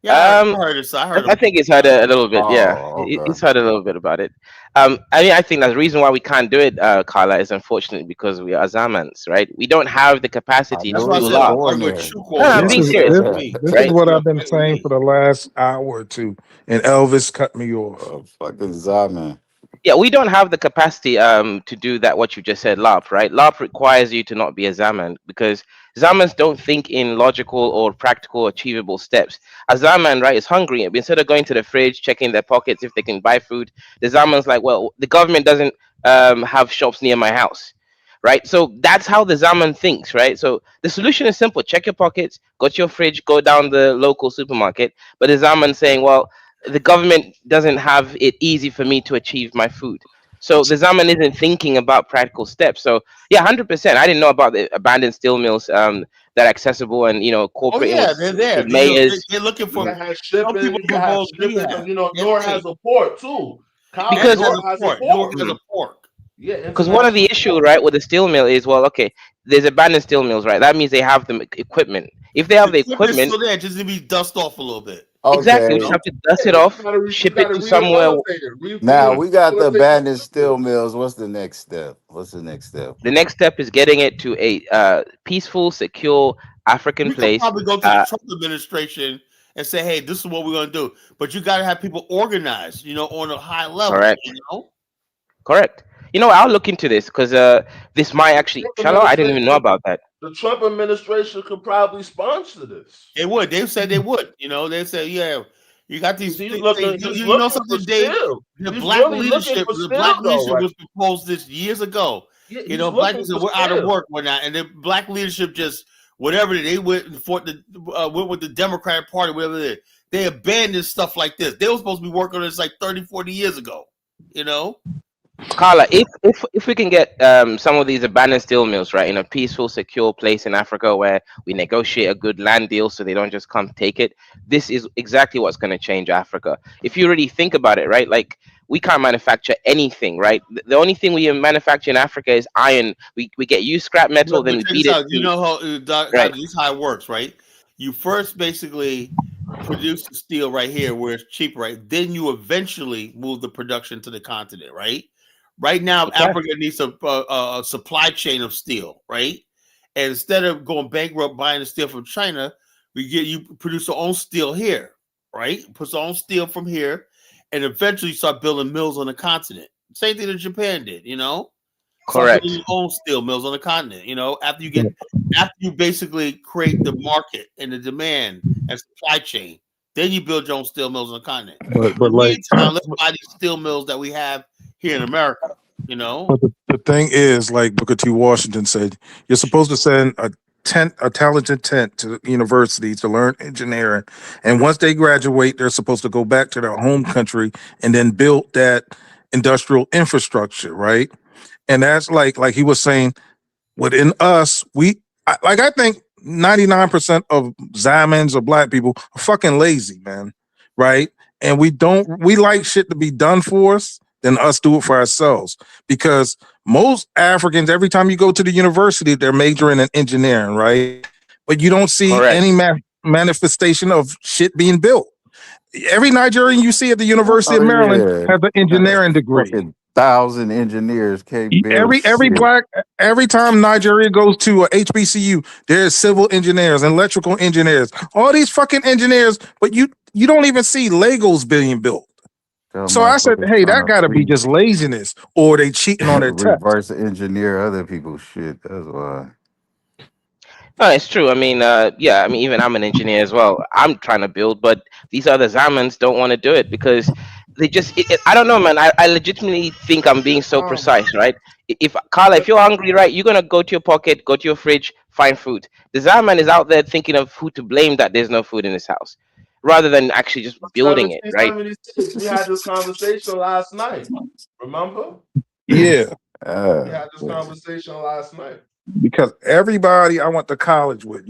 Yeah, um, I heard this. I I, heard I him think talk he's heard about it. a little bit. Yeah, Oh, he's okay. heard a little bit about it. I mean, I think that's the reason why we can't do it, Carla, is unfortunately because we are Zamans, right? We don't have the I capacity to That's knew why I he do said was I'm law. going arguing there. true No, no, quotes. I'm That's This being what is you're serious, this, telling me. this is right? what You're I've been fighting with saying me. for the last hour or two, and Elvis cut me off. Fucking Zaman. Yeah, we don't have the capacity to do that. What you just said, LARP, right? LARP requires you to not be a Zaman because Zamans don't think in logical or practical, achievable steps. A Zaman, right, is hungry. Instead of going to the fridge, checking their pockets if they can buy food, the Zaman's like, well, the government doesn't have shops near my house, right? So that's how the Zaman thinks, right? So the solution is simple: check your pockets, go to your fridge, go down the local supermarket. But the Zaman saying, well, the government doesn't have it easy for me to achieve my food. So the Zaman isn't thinking about practical steps. So yeah, 100%. I didn't know about the abandoned steel mills that are accessible and Oh cooperating yeah, they're there. with mayors They're looking You for. can have Some shipping. people You can have propose shipping rehab. because They Newark pay. has a port too. Kyle, Newark because has Newark a has a port. Newark port. has a mm, port. Yeah, because one of the international issue port. right with the steel mill is, well, okay, there's abandoned steel mills, right? That means they have the equipment. If they The have the equipment's equipment, still there, just to be dust off a little bit. exactly, we You just Okay. know, have to dust it Yeah, off, we ship it gotta to somewhere. rehabilitate it, Now we got the rehabilitate the abandoned steel steel mill. mills. What's the next step? What's the next step? The next step is getting it to a peaceful, secure African we could place. probably go to the Trump administration and say, "Hey, this is what we're going to do." But you got to have people organized, on a high level. Correct. Correct. I'll look into this because this might The actually. Trump Shalom, I didn't even know administration, about that. the Trump administration could probably sponsor this. They would. They said they would. They said, "Yeah, you got Because these he's things." looking, You, he's you know looking for something, Dave? steel. The He's black really looking leadership, for the steel black though, leadership right? was proposed this years ago. Yeah, he's Black looking leadership for we're out of steel. work, whatnot, and the black leadership just whatever they went and fought went with the Democratic Party, whatever they abandoned stuff like this. They were supposed to be working on this like 30, 40 years ago. You know, Carla, if we can get some of these abandoned steel mills right in a peaceful, secure place in Africa where we negotiate a good land deal so they don't just come take it, this is exactly what's going to change Africa. If you really think about it, right? Like we can't manufacture anything, right? The only thing we manufacture in Africa is iron. We get used scrap metal, then but we check beat this it out. You to know how right. this is how it works, right? You first basically produce the steel right here where it's cheap, right? Then you eventually move the production to the continent, right? Right now, Okay, Africa needs a supply chain of steel, right? And instead of going bankrupt buying the steel from China, you produce your own steel here, right? Put your own steel from here, and eventually start building mills on the continent. Same thing that Japan did, Start building correct, your own steel mills on the continent. After you basically create the market and the demand and supply chain, then you build your own steel mills on the continent. In But the like, meantime, let's buy these steel mills that we have here in America. You know, but the thing is, like Booker T. Washington said, you're supposed to send a talented tent to university to learn engineering, and once they graduate, they're supposed to go back to their home country and then build that industrial infrastructure, right? And that's like he was saying, within us, I think 99% of Zamans or black people are fucking lazy, man. Right? And we like shit to be done for us than us do it for ourselves. Because most Africans, every time you go to the university, they're majoring in engineering, right? But you don't see correct. any manifestation of shit being built. Every Nigerian you see at the University of Oh Maryland yeah. has an engineering degree. Fucking 1,000 engineers can't build Every shit. black every time Nigeria goes to a HBCU, there's civil engineers and electrical engineers, all these fucking engineers, but you don't even see Legos being built. Tell So I said, motherfuckers hey, trying that to got to be just laziness, or they cheating on their test. reverse engineer other people's shit. That's why. No, it's true. I mean, yeah. I mean, even I'm an engineer as well. I'm trying to build, but these other Zamans don't want to do it because they just I don't know, man. I legitimately think I'm being so Oh my. precise, right? If Carla, if you're hungry, right, you're gonna go to your pocket, go to your fridge, find food. The Zaman is out there thinking of who to blame that there's no food in his house, rather than actually just building it, right? 1776. We had this conversation last night. Remember? Yeah, We had this conversation last night. because everybody I went to college with,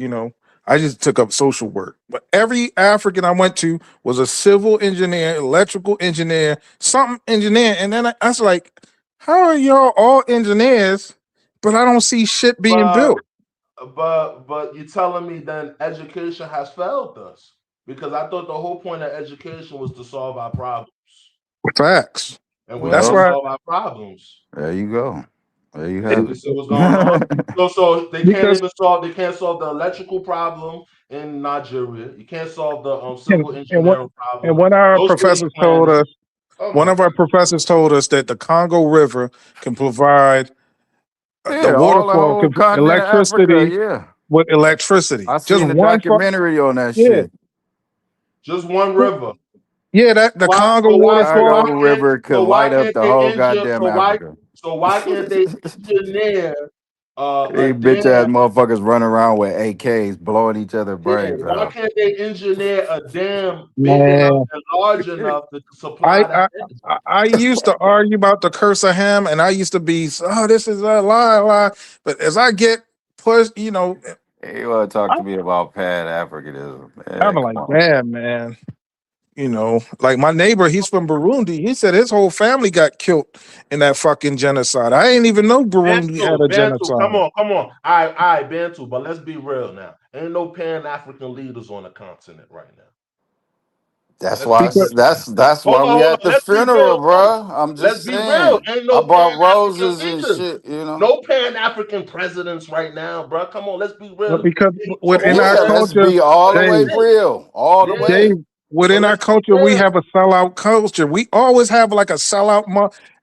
I just took up social work. But every African I went to was a civil engineer, electrical engineer, something engineer. And then I was like, how are y'all all engineers, but I don't see shit being But built? but you're telling me then education has failed us because I thought the whole point of education was to solve our problems, Facts. and we That's can't Well, why. solve our problems. there you go. There you So have you it. see what's going on. So they can't Because even solve. They can't solve the electrical problem in Nigeria. You can't solve the and, civil and what engineering and problem. one of our No city professors told planning. us Oh one my of our God. professors told us that the Congo River can provide the Yeah, all the waterfall whole continent of Africa. electricity Yeah, with electricity. I Just seen a one documentary on that yeah. shit. Just one river. Yeah, that the Why? Congo So why? So waterfall. why Congo can't? River could So why light up can't the they whole engineer? goddamn So why? Africa. So why can't they engineer These a bitch ass dam? motherfuckers running around with AKs blowing each other Yeah. brains Why out. can't they engineer a dam big enough Man, and large enough to I supply that I energy? I used to argue about the curse of Ham, and I used to be, oh, this is a lie. But as I get pushed, You want to talk I, to me about Pan Africanism? I'm Man, come like, on. damn, man. Like my neighbor, he's from Burundi. He said his whole family got killed in that fucking genocide. I didn't even know Burundi had a Bantu, come genocide. on, come on. All right, Bantu, but let's be real now. Ain't no Pan-African leaders on the continent right now. That's Let's why. be Because real. That's why we Hold at on. the Let's be funeral, real too. bruh. I'm Let's just be real. saying. Ain't I no brought Pan-African roses and leaders. shit. You know. No Pan-African presidents right now, bro. Come on, let's be real. because So within who our Yeah, said? let's culture, be all the Well, way Dave, that's it. real, all the Yeah. way. Dave, So within our let's be culture, we real. have a sellout culture. We always have like a sellout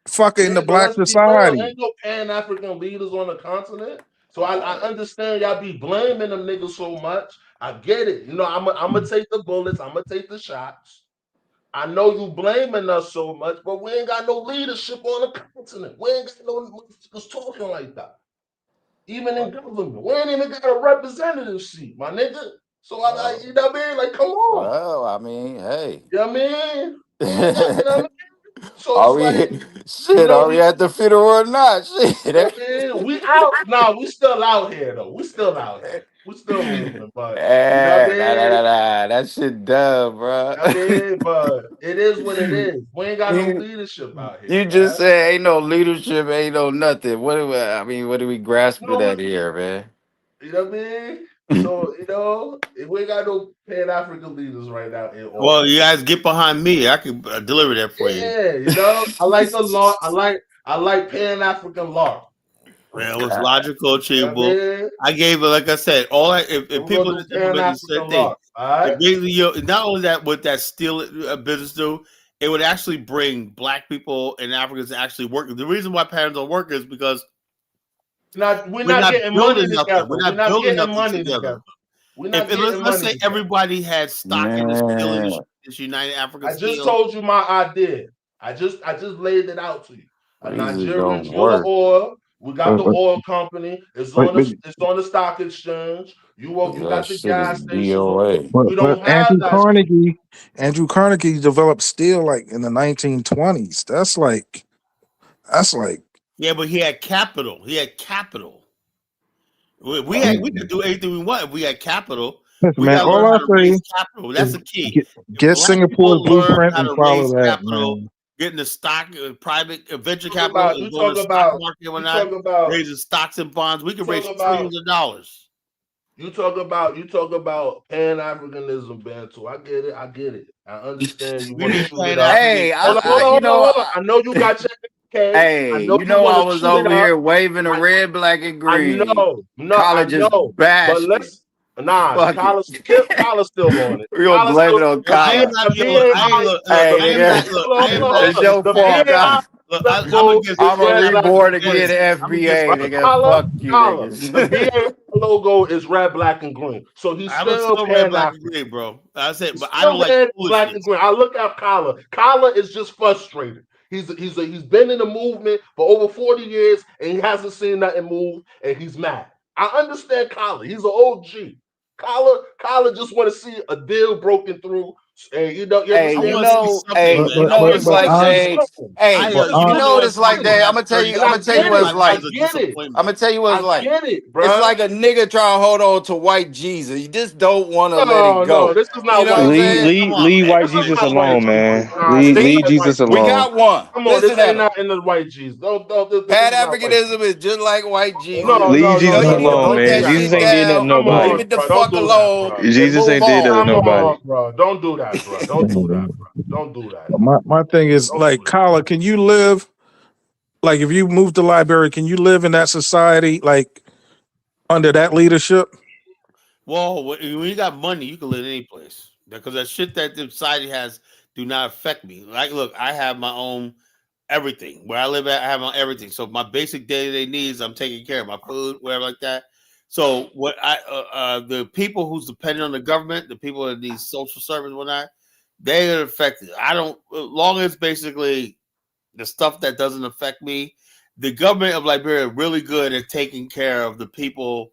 fucker in Yeah, the but black let's be real. society. Ain't no Pan African leaders on the continent. So I understand y'all be blaming them niggas so much. I get it. I'm gonna take the bullets. I'm gonna take the shots. I know you blaming us so much, but we ain't got no leadership on the continent. We ain't got no motherfuckers talking like that. Even in government, we ain't even got a representative seat, my nigga. So I like, Well, you know what I mean? Like, come on. well, I mean, hey. You know what I mean? We ain't got, you know what I mean? So Are it's we like, shit? Are we we at the funeral or not? Yeah, Shit. man, we out. Nah, we still out here though. We still out here. We still moving, but you know what I Nah, mean? That shit dumb, bro. I mean, but it is what it is. We ain't got no you leadership out here, you just man. said ain't no leadership, ain't no nothing. I mean, what are we grasping No, at here, man? you know what I mean? So we ain't got no Pan African leaders right now in Well, office. you guys get behind me. I can deliver that for you. Yeah, I like the law. I like Pan African law. Man, it was logical, You know what I achievable. mean? I gave it, like I said, all I, if And we're people gonna in do this Pan information said African thing, law. All right. it basically, not only that, what that steel business do, it would actually bring black people and Africans to actually work. The reason why patterns don't work is because We're we're not not getting money building nothing. together. We're We're not not building getting nothing money together. together. We're If not getting let's money say together. everybody had stock in the steel Man, industry, this United African I just Steel. told you my idea. I just laid it out to you. A these is gonna Nigerian drill of work. oil. We got But, the but, oil company. It's but, on the stock exchange. You That got the shit is gas stations. DOA. but, We but don't have that shit. Andrew Carnegie developed steel like in the 1920s. That's like Yeah, but he had capital. He had capital. We could do anything we want if we had capital. listen, We man. got to learn All I how to say raise capital. That's is the key. get, If get black Singapore's people learn blueprint how and to follow raise that, capital, man. getting the stock, private venture Talk capital, about and you going to talk the stock about market and you whatnot, talk about raising stocks and bonds, we you can talk raise about trillions of dollars. you talk about Pan Africanism, Bantu. I get it. I get it. I understand you We want to need shoot it Pan up. African Hey, Hold on, hold on, you hold on, know, hold on. I know you got your AK. I hey, know you you know, want I to was shoot it over up. here waving a I, red, black, and I green. know, no, I College just know. But bashed it. let's Fuck it. Kyle's still on it. We gonna Kyle's blame still it on the I am Kyler. not the yo. Look, I ain't BAI. look. Look, Hey, I am The not. nigga, Look, hold on, I am hold on, not. hold it's on. your The fault, BAI Kyler. Look, Let's I'm go against is I'm a red, I'm black, and reborn against again, green. this. I'm against FBA, this. Right, nigga. Collar, Fuck you, Collar. The niggas. beer logo is red, black, and green. So he's I'm still still red, Pan black, and African. green, bro. I said, He's but I don't still like red, black, and foolishness. green. I look at Collar. Collar is just frustrated. He's been in the movement for over 40 years and he hasn't seen nothing move and he's mad. I understand Collar. He's an OG. Collar just want to see a deal broken through. And you Hey, I understand? want to see something, man. I want to It's see like, something. Dave. Hey, I you really know what want it's like, something Dave. I'm after gonna tell you. 30 And I'm I gonna tell you get what it. it's 35 I like. years of get it. I'm disappointment. gonna tell you what I it's like. get it, It's bruh. like a nigga trying to hold on to white Jesus. You just don't want to let it No, go. this is You not know what white I'm Leave, Jesus. saying? Come leave, on, leave man. white This is Jesus not white alone, Jesus. man. Nah, this Leave ain't See, white Jesus we Jesus. alone. got one. Come on, this Listen at ain't him. not in the white Jesus. This Pan is not white Africanism Jesus. is just like white Jesus. No, Leave no, You no, know, Jesus you no, need to no. alone, Don't put do man. that that, Jesus shit ain't bro. did nothing to down, Come nobody. leave on, it the bro. Don't fuck do that, alone, bro. and Jesus move ain't did nothing to on. Come nobody. on, bro. Don't do that, bro. Don't do that, bro. Don't do that. My thing is Don't like, do that. Kala, can you live like if you move to Liberia, can you live in that society like under that leadership? Well, when you got money, you can live any place because that shit that the society has do not affect me. Like, look, I have my own everything where I live at. I have my everything. So my basic day to day needs, I'm taking care of my food, whatever like that. So what the people who's dependent on the government, the people that need social service, whatnot, they are affected. I don't, as long as basically the stuff that doesn't affect me. The government of Liberia are really good at taking care of the people,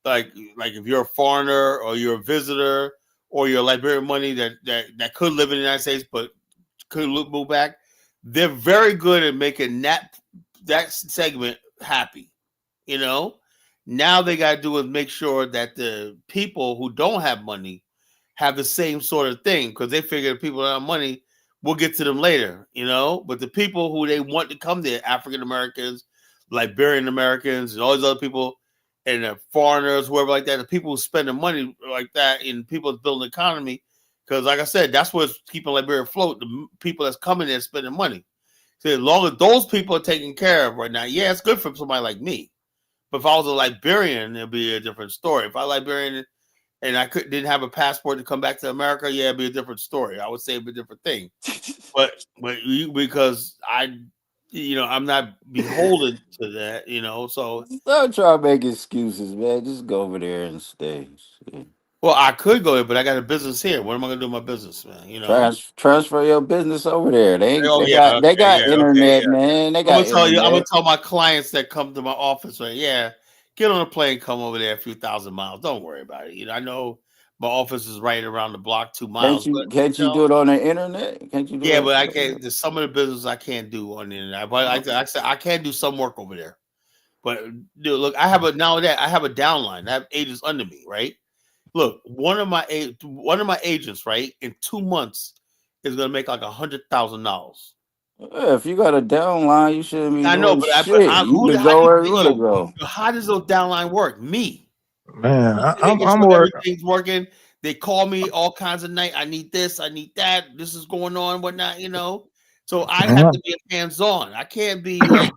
like if you're a foreigner or you're a visitor or you're Liberian money that could live in the United States but could move back. They're very good at making that segment happy. You know, now they got to do is make sure that the people who don't have money have the same sort of thing because they figure the people that have money will get to them later, you know. But the people who they want to come there, African Americans, Liberian Americans, and all these other people, and the foreigners, whoever like that, the people who spend the money like that, and people that build the economy, because like I said, that's what's keeping Liberia afloat. The people that's coming there spending money. So as long as those people are taken care of right now, yeah, it's good for somebody like me. But if I was a Liberian, it'd be a different story. If I was Liberian and I didn't have a passport to come back to America, yeah, it'd be a different story. I would say it'd be a different thing. Because I'm not beholden to that, So Stop trying to make excuses, man. Just go over there and stay. Shit. well, I could go there, but I got a business here. What am I gonna do with my business, man? Transfer your business over there. Oh They yeah, got they okay, got yeah, okay, internet, yeah. man. They I'm got gonna tell you. I'm gonna internet. tell my clients that come to my office, right? Yeah, get on a plane, come over there a few thousand miles. Don't worry about it. I know my office is right around the block, 2 miles, but Can't you do it on the internet? Can't you do yeah, that but I shit? can't. There's some of the business I can't do on the internet. But I said I can do some work over there. But dude, look, I have a downline. I have agents under me, right? Look, one of my agents, right, in 2 months is gonna make like $100,000. Yeah, if you got a downline, you shouldn't be I know, doing but shit. You can how do go you where you think, want to go. how does those downline work? Me. Man, Making I'm sure worried. everything's working. They call me all kinds of night. I need this, I need that. This is going on, whatnot. So I have to be hands-on. I can't be like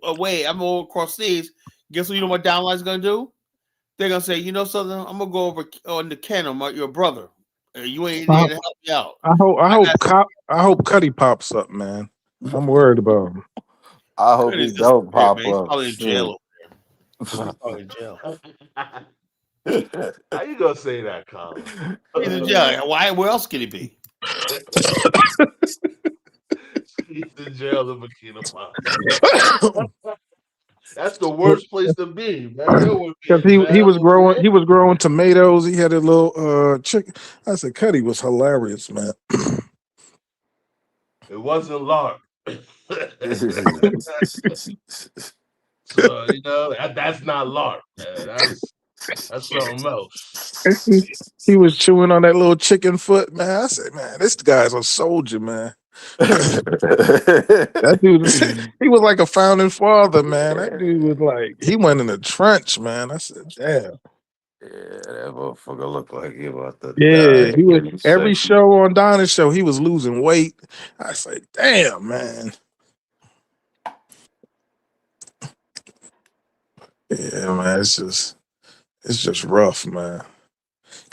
away. I'm over across seas. Guess what my downline's gonna do? They're gonna say, something, I'm gonna go over on the Ken, your brother. You ain't there to help me out. I hope Cuddy pops up, man. I'm worried about him. I hope he Curtis don't disappeared, pop man. He's up. probably in Shit. jail. He's probably in jail. How you gonna say that, Colin? He's in jail. Why? Where else could he be? He's in jail in Burkina Faso. That's the worst place to be, man. You don't want to be Because in he jail was over growing there. he was growing tomatoes. He had a little chicken. I said, Cuddy was hilarious, man. It wasn't L.A.R.P. So that's not L.A.R.P. Man. That's something else. He was chewing on that little chicken foot, man. I said, man, this guy's a soldier, man. That dude, he was like a founding father, man. That dude was like, he went in the trench, man. I said, damn. Yeah, that motherfucker look like he about to Yeah, die he was any every second. show on Donna's show, he was losing weight. I said, damn, man. Yeah, man, it's just rough, man.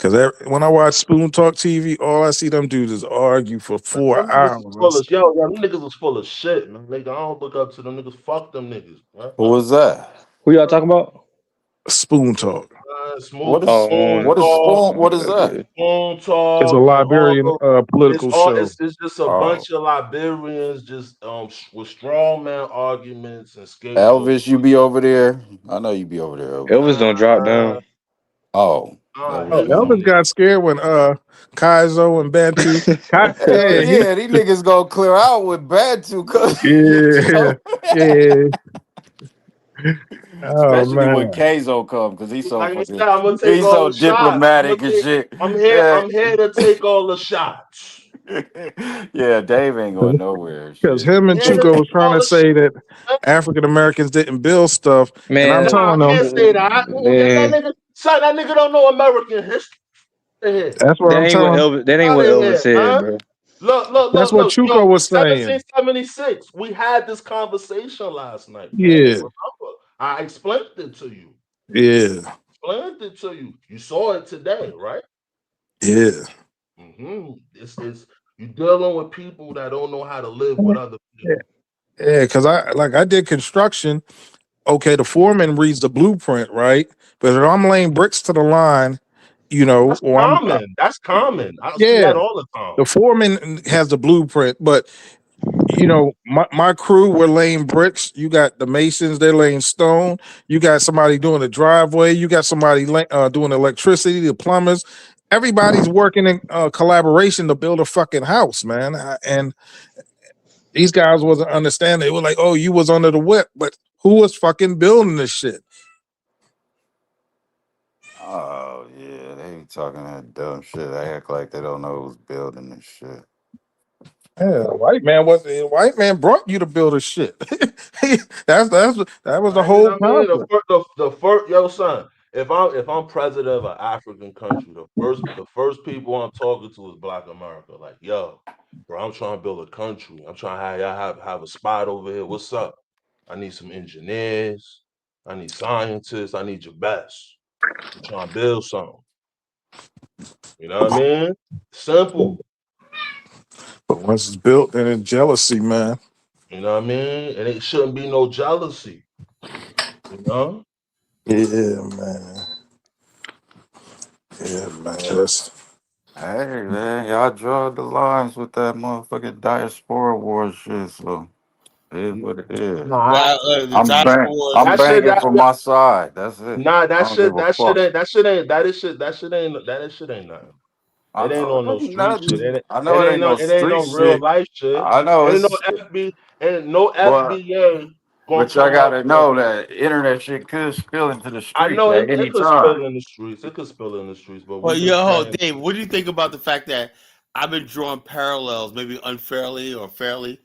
Because when I watch Spoon Talk TV, all I see them do is argue for Them 4 niggas is full hours. of them niggas is full of shit, man. Nigga, I don't look up to them niggas. Fuck them niggas, man. Who was that? Who y'all talking about? Spoon Talk. What Smooth is Spoon what is Talk, Spoon? What is that? Spoon It's a Talk, and all Liberian the political show. it's just a Oh, bunch of Liberians just with strongman arguments and scapegoats. Elvis, you be over there? I know you be over there, Elvis. Elvis don't drop down. Oh, Oh, Elvis is Elvis on. got scared when Kaizo and Bantu. Hell Yeah, yeah, these niggas gonna clear out with Bantu, cause yeah, yeah. Oh especially when man. Keizo come, cause he's so Like I fucking, said, I'm gonna take he's all so the shots. diplomatic and shit. I'm Yeah, here to take all the shots. yeah, Dave ain't going nowhere. And Because shit. him I'm and here to Chuko was take trying all to the say that shots. African Americans didn't build stuff, and I'm Man, Nah, I telling them can't say that. That man, nigga, son, that nigga don't know American history. Get outta here. that's what that I'm ain't what telling. Elvis. That ain't Out what of Elvis here, said, man. bro. That's what Look. Yo, Chuko was saying. 1776. We had this conversation last night, man. Yeah, Remember, I explained it to you. yeah, Explained it to you. You saw it today, right? yeah. It's you dealing with people that don't know how to live with other people. Yeah, because I did construction. Okay, the foreman reads the blueprint, right? But if I'm laying bricks to the line, That's or common. That's common. I see yeah, that all the time. the foreman has the blueprint, but my crew, we're laying bricks. You got the masons, they're laying stone. You got somebody doing the driveway. You got somebody doing electricity, the plumbers. Everybody's working in collaboration to build a fucking house, man. And these guys wasn't understanding. They were like, "Oh, you was under the whip," but who was fucking building this shit? Oh yeah, they be talking that dumb shit. They act like they don't know who's building this shit. Yeah, white man brought you to build a shit. That was the You whole know what I mean? concept. The first, yo, son. If I'm president of an African country, the first people I'm talking to is Black America. Like, yo, bro, I'm trying to build a country. I'm trying to have y'all have a spot over here. What's up? I need some engineers. I need scientists. I need your best. I'm trying to build something. You know what I mean? Simple. But once it's built, then it's jealousy, man. You know what I mean? And it shouldn't be no jealousy. You know? Yeah, man. Yeah, man. Hey man, y'all draw the lines with that motherfucking diaspora war shit. So it is what it is. Nah, Well, the diaspora. I'm that shit. banging for my side. That's it. Nah, I don't give a fuck. that shit ain't nothing. I It ain't know on it no ain't street shit. nothing. I know it ain't no It ain't street no real shit. life shit. I know Ain't no it's, FB ain't no but FBA gonna y'all come up gotta with. know that internet shit could spill into the I streets know at it any could time. spill in the streets. It could spill in the streets, but we Well, just yo, saying. Dave, what do you think about the fact that I've been drawing parallels, maybe unfairly or fairly,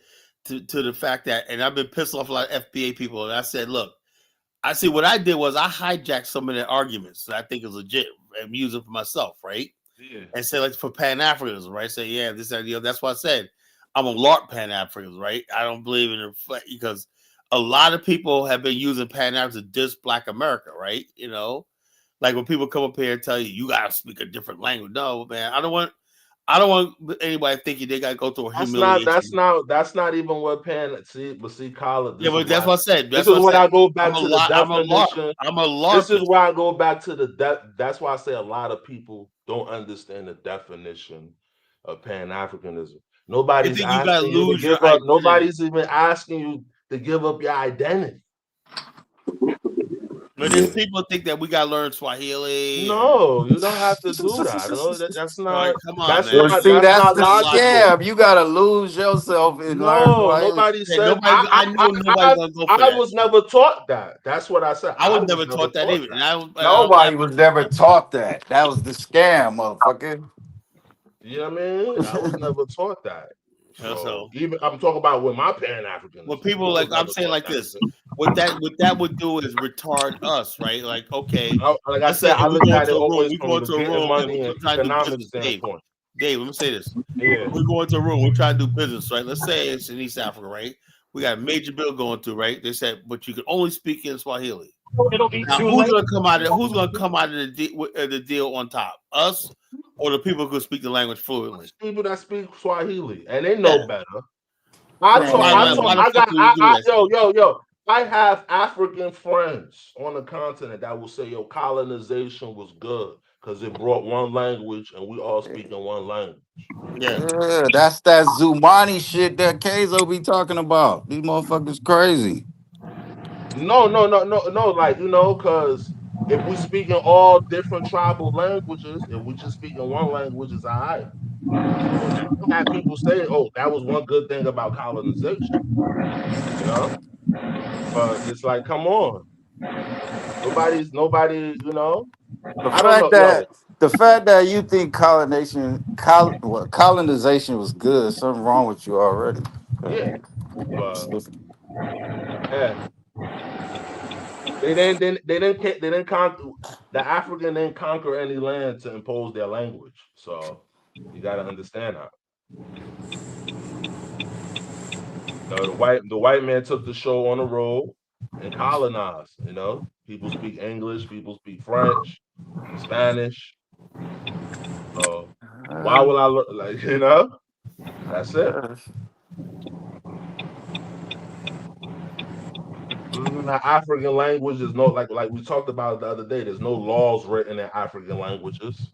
to the fact that, and I've been pissed off a lot of FBA people, and I said, look, I see what I did was I hijacked some of their arguments that I think is legit and use it for myself, right? Yeah. And say like for Pan Africanism, right? Say yeah, this idea. That's why I said I'm a LARP Pan Africanism, right? I don't believe in it because a lot of people have been using Pan Africanism to diss Black America, right? Like when people come up here and tell you you gotta speak a different language. No, man, I don't want anybody thinking they gotta go through a humiliation. That's not even what Pan see, Colin, Yeah, this is but that's why what I said. this That's is what I what said. I go I'm back a to the lot. I'm a LARP. definition. I'm a This is LARPist. why I go back to that's why I say a lot of people don't understand the definition of Pan-Africanism. They Nobody's think you gotta asking you to lose your give up, identity. nobody's even asking you to give up your identity. But Yeah. there's people think that we gotta learn Swahili and No, you don't have to do that. No, like, come on, that's man. Well, not see, that's that's not the There's a lot to logical. it. scam. You gotta lose yourself and learn No, Swahili. nobody And said nobody, I know nobody's gonna go for I that. was never taught that. That's what I said. I I was was never never taught that taught either. And that. I don't Nobody was never taught that. That was the scam, motherfucker. You know what I mean? I was never taught that. So so even I'm talking about with my Pan what Africanism. people I was like, I'm never saying taught like that this. shit. What that would do is retard us, right? Like, okay, Like I let's say said, if I we look go at into it a room, always from the getting and money we're and trying to do economic business. standpoint. Dave, let me say this. Yeah. We go into a room, we're trying to do business, right? Let's say it's in East Africa, right? We got a major bill going through, right? They said, but you can only speak in Swahili. Now, who's gonna come out of who's gonna come out of the deal on top? Us or the people who speak the language fluently? People that speak Swahili and they know Yeah. better. So why the fuck do we do that shit? Yo. I have African friends on the continent that will say, yo, colonization was good because it brought one language and we all speak in one language. Yeah. Yeah, that's that Zumani shit that Kazo be talking about. These motherfuckers crazy. No. Like, because if we speak in all different tribal languages, if we just speak in one language, it's all right. So you have people say, oh, that was one good thing about colonization, you know? But it's like, come on. Nobody, The I don't fact know. Yo, that you think colonization was good, something wrong with you already. yeah. But yeah, they didn't conquer the African didn't conquer any land to impose their language. So you got to understand that. The white man took the show on the road and colonized. People speak English, people speak French, Spanish. So why Uh, would I look like That's it. uh, The African language is no like we talked about the other day. There's no laws written in African languages.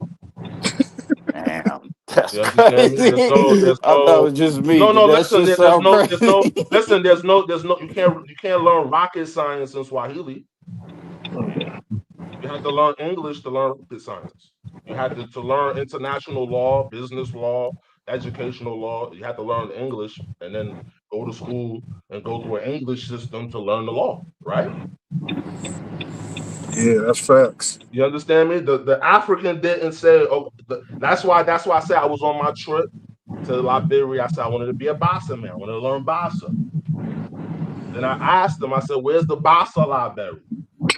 Damn, that's You understand me? There's no, crazy. there's I thought it no, was just me. no, Did no. that Listen, shit there's sound no, there's no. crazy? Listen, there's no. You can't learn rocket science in Swahili. You have to learn English to learn rocket science. You have to learn international law, business law, educational law. You have to learn English and then go to school and go through an English system to learn the law, right? Yeah, that's facts. You understand me? The African didn't say, oh, that's why I said I was on my trip to Liberia. I said I wanted to be a Bassa man. I wanted to learn Bassa. Then I asked them, I said, where's the Bassa library?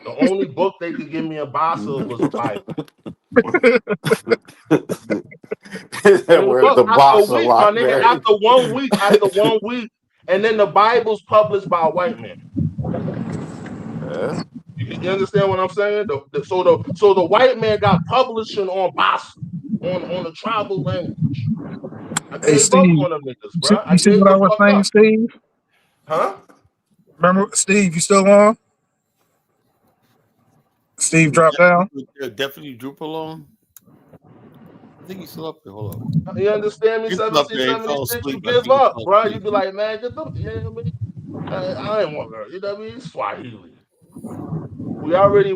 The only book they could give me a Bassa was a Bible. And Where's look, the after a boss of week, my nigga, Lockberry? after 1 week, and then the Bible's published by a white man. Yeah. You understand what I'm saying? So the white man got publishing on Bassa, on the tribal language. I Hey, gave up Steve, on them niggas, you see, bro. I you see gave what the I was fuck saying, up. Steve? Huh? Remember, Steve, you still on? Steve dropped down. Definitely droop along. I think he's still up there. Hold up. You understand me? He's still up there. He fell 1776, you asleep. I give think he up, fell bro. You asleep. be like, man, get the, you know what I mean? I ain't want to, you know what I mean? Swahili. We already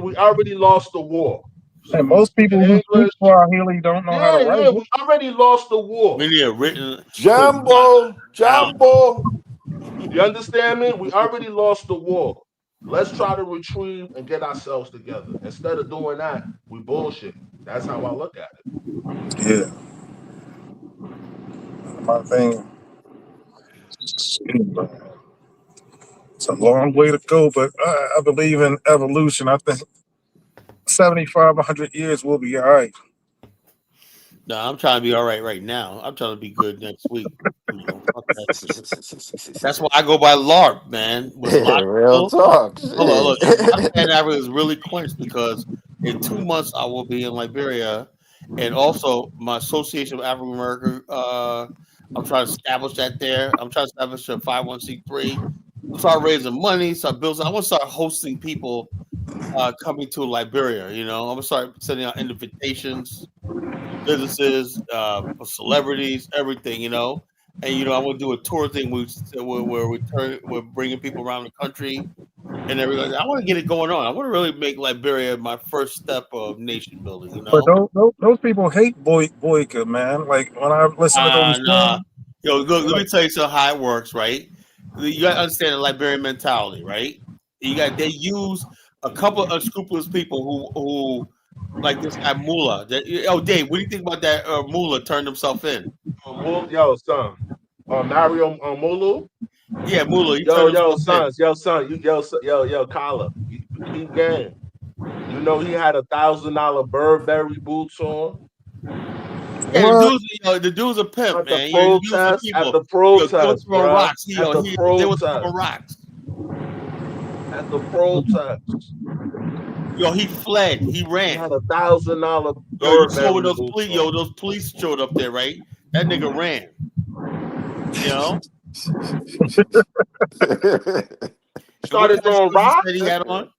lost the war. So And we most speaking people who speak English. Swahili don't know how to Yeah, write yeah, it. we already lost the war. We need a written because Jumbo, Jumbo. You understand me? We already lost the war. Let's try to retrieve and get ourselves together. Instead of doing that, we bullshit. That's how I look at it. Yeah, my thing. It's a long way to go, but I believe in evolution. I think 75, 100 years we'll be all right. no, I'm trying to be all right now. I'm trying to be good next week. Fuck that shit. That's why I go by L.A.R.P, man. With Real logical. talk. Hold on, look. Shit. My Pan Africa is really quenched because in 2 months I will be in Liberia, and also my Association of African American. I'm trying to establish that there. I'm trying to establish a 501c3. Start raising money. Start building. I want to start hosting people coming to Liberia. I'm gonna start sending out invitations to businesses, for celebrities, everything. And I want to do a tour thing where we're bringing people around the country and everything. I want to get it going on. I want to really make Liberia my first step of nation building. But those people hate Boyka, man. Like when I listen to those Nah. things, Yo, look, let me like, tell you something how it works, right? You got to understand the Liberian mentality, right? They use a couple of unscrupulous people who like this guy Mula. Dave, what do you think about that? Mula turned himself in. Yo, son. Mario Mulu. Yeah, Mula, he turned Yo, himself in. sons. Yo, son. Yo, Kala. Peep game. He had $1,000 Burberry boots on Yeah, the what? dude's a pimp, at the man. He using protest. At people. the They were protest, throwing bruh. rocks. At the They were throwing protest. rocks. at the protest. Yo, he fled. He He ran. had $1,000 Yo, you saw when Burberry those boots police, on. yo, those police showed up there, right? That nigga ran. You know, and what Started kind of throwing shoes he rocks. said he had on?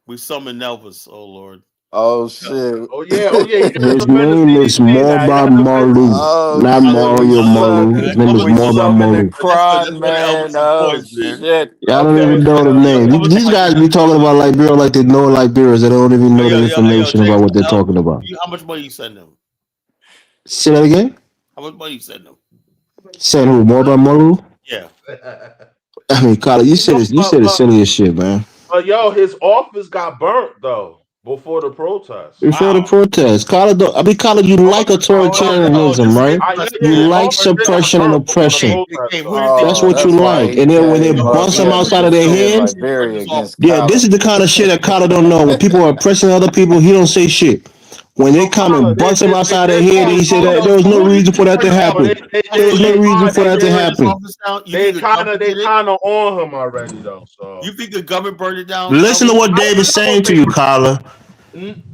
We summoned Elvis. Oh Lord. Oh Yeah. shit. Oh yeah. He didn't His defend the name is CDC now. He Morba had to defend. Malu, Oh not I love shit. it. Mario I love it. Malu. His name is Elvis We is Morba Elvis. summoned the Malu. crime That's one of man. Elvis's Oh boys, man. shit. Y'all don't Okay. even know the name. Elvis These like guys that. be talking about Liberia like they know Liberia. They don't even know the Yo, information James. about what they're talking about. How much money you send them? Say that again. How much money you send them? Saying who? Morba Malu? Yeah. I mean, Carla, you said No, it. You said the silliest shit, man. yo, his office got burnt though before the protest. Before the Wow. protest, Carla, I mean, Carla, you like No. authoritarianism, This is right? interesting, You Yeah, his man. like office got suppression and burnt before the oppression. Hey, protest. Dave, who do you think That's Oh, what you that's why like. he And then when they came Yo, up bust them yo, here outside who of do their you think defending heads, burned Liberia his against office? yeah, this Colin. is the kind of shit that Carla don't know. When people are oppressing other people, he don't say shit. When they So come Colin, and bust them outside their head, Yo, he said that yo, there was so no who do you reason think for that to burned his no, office? happen. There was no reason for Who that to burned his happen. office down? You think the government they did it? kind of on him already though. So You think the government burned it down, Listen to Elvis? what I Dave is don't saying to think. you, Carla.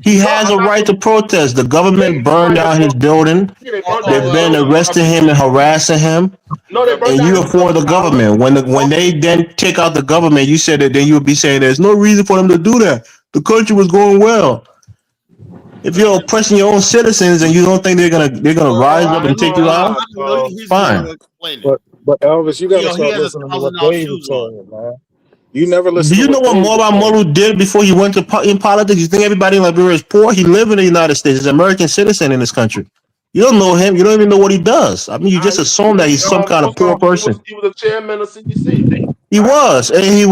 He No, has I'm a not. right to protest. The They government burned kind of down his building. yeah, they burned down They've his been building. arresting him and harassing him. No, they burned And down you his are for the building, Colin. government. When they then take out the government, you said that then you would be saying there's no reason for them to do that. The country was going well. If you're oppressing your own citizens and you don't think they're gonna rise up and take you out, He's gonna fine. explain it. But Elvis, you got to Yo, he start has listening to what $1,000 Dave is shoes on. saying, man. You never Do listen to you know what what Dave is Morba saying. Molu did before he went to in politics? You think everybody in Liberia is poor? He lived in the United States. He's an American citizen in this country. You don't know him. You don't even know what he does. I mean, you just assume that he's some kind of poor person. He was the chairman of CDC. He Right? was, and he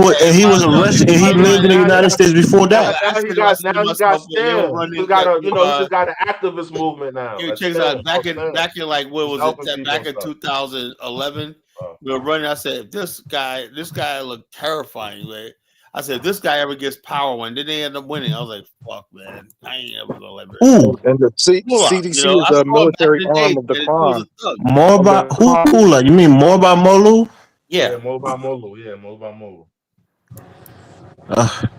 was Yo, arrested, and he Now, lived in the United States before that. asking he got myself, you know, STEM. He running got that a he just got an activist movement now. you A check this STEM out. called Back in like what He's was it? helping people Back and in stuff. 2011, we were running. I said, this guy looked terrifying. Right? I said, if this guy ever gets power one, then they end up winning. I was like, fuck, man, I ain't ever gonna let it. Who? And the You CDC know, is I the saw him back military in the arm day, of the and he was a crime. thug. More Of the about who? Like, you mean more about Molu? Yeah, Mobile Molo. Yeah, Mobile Molo.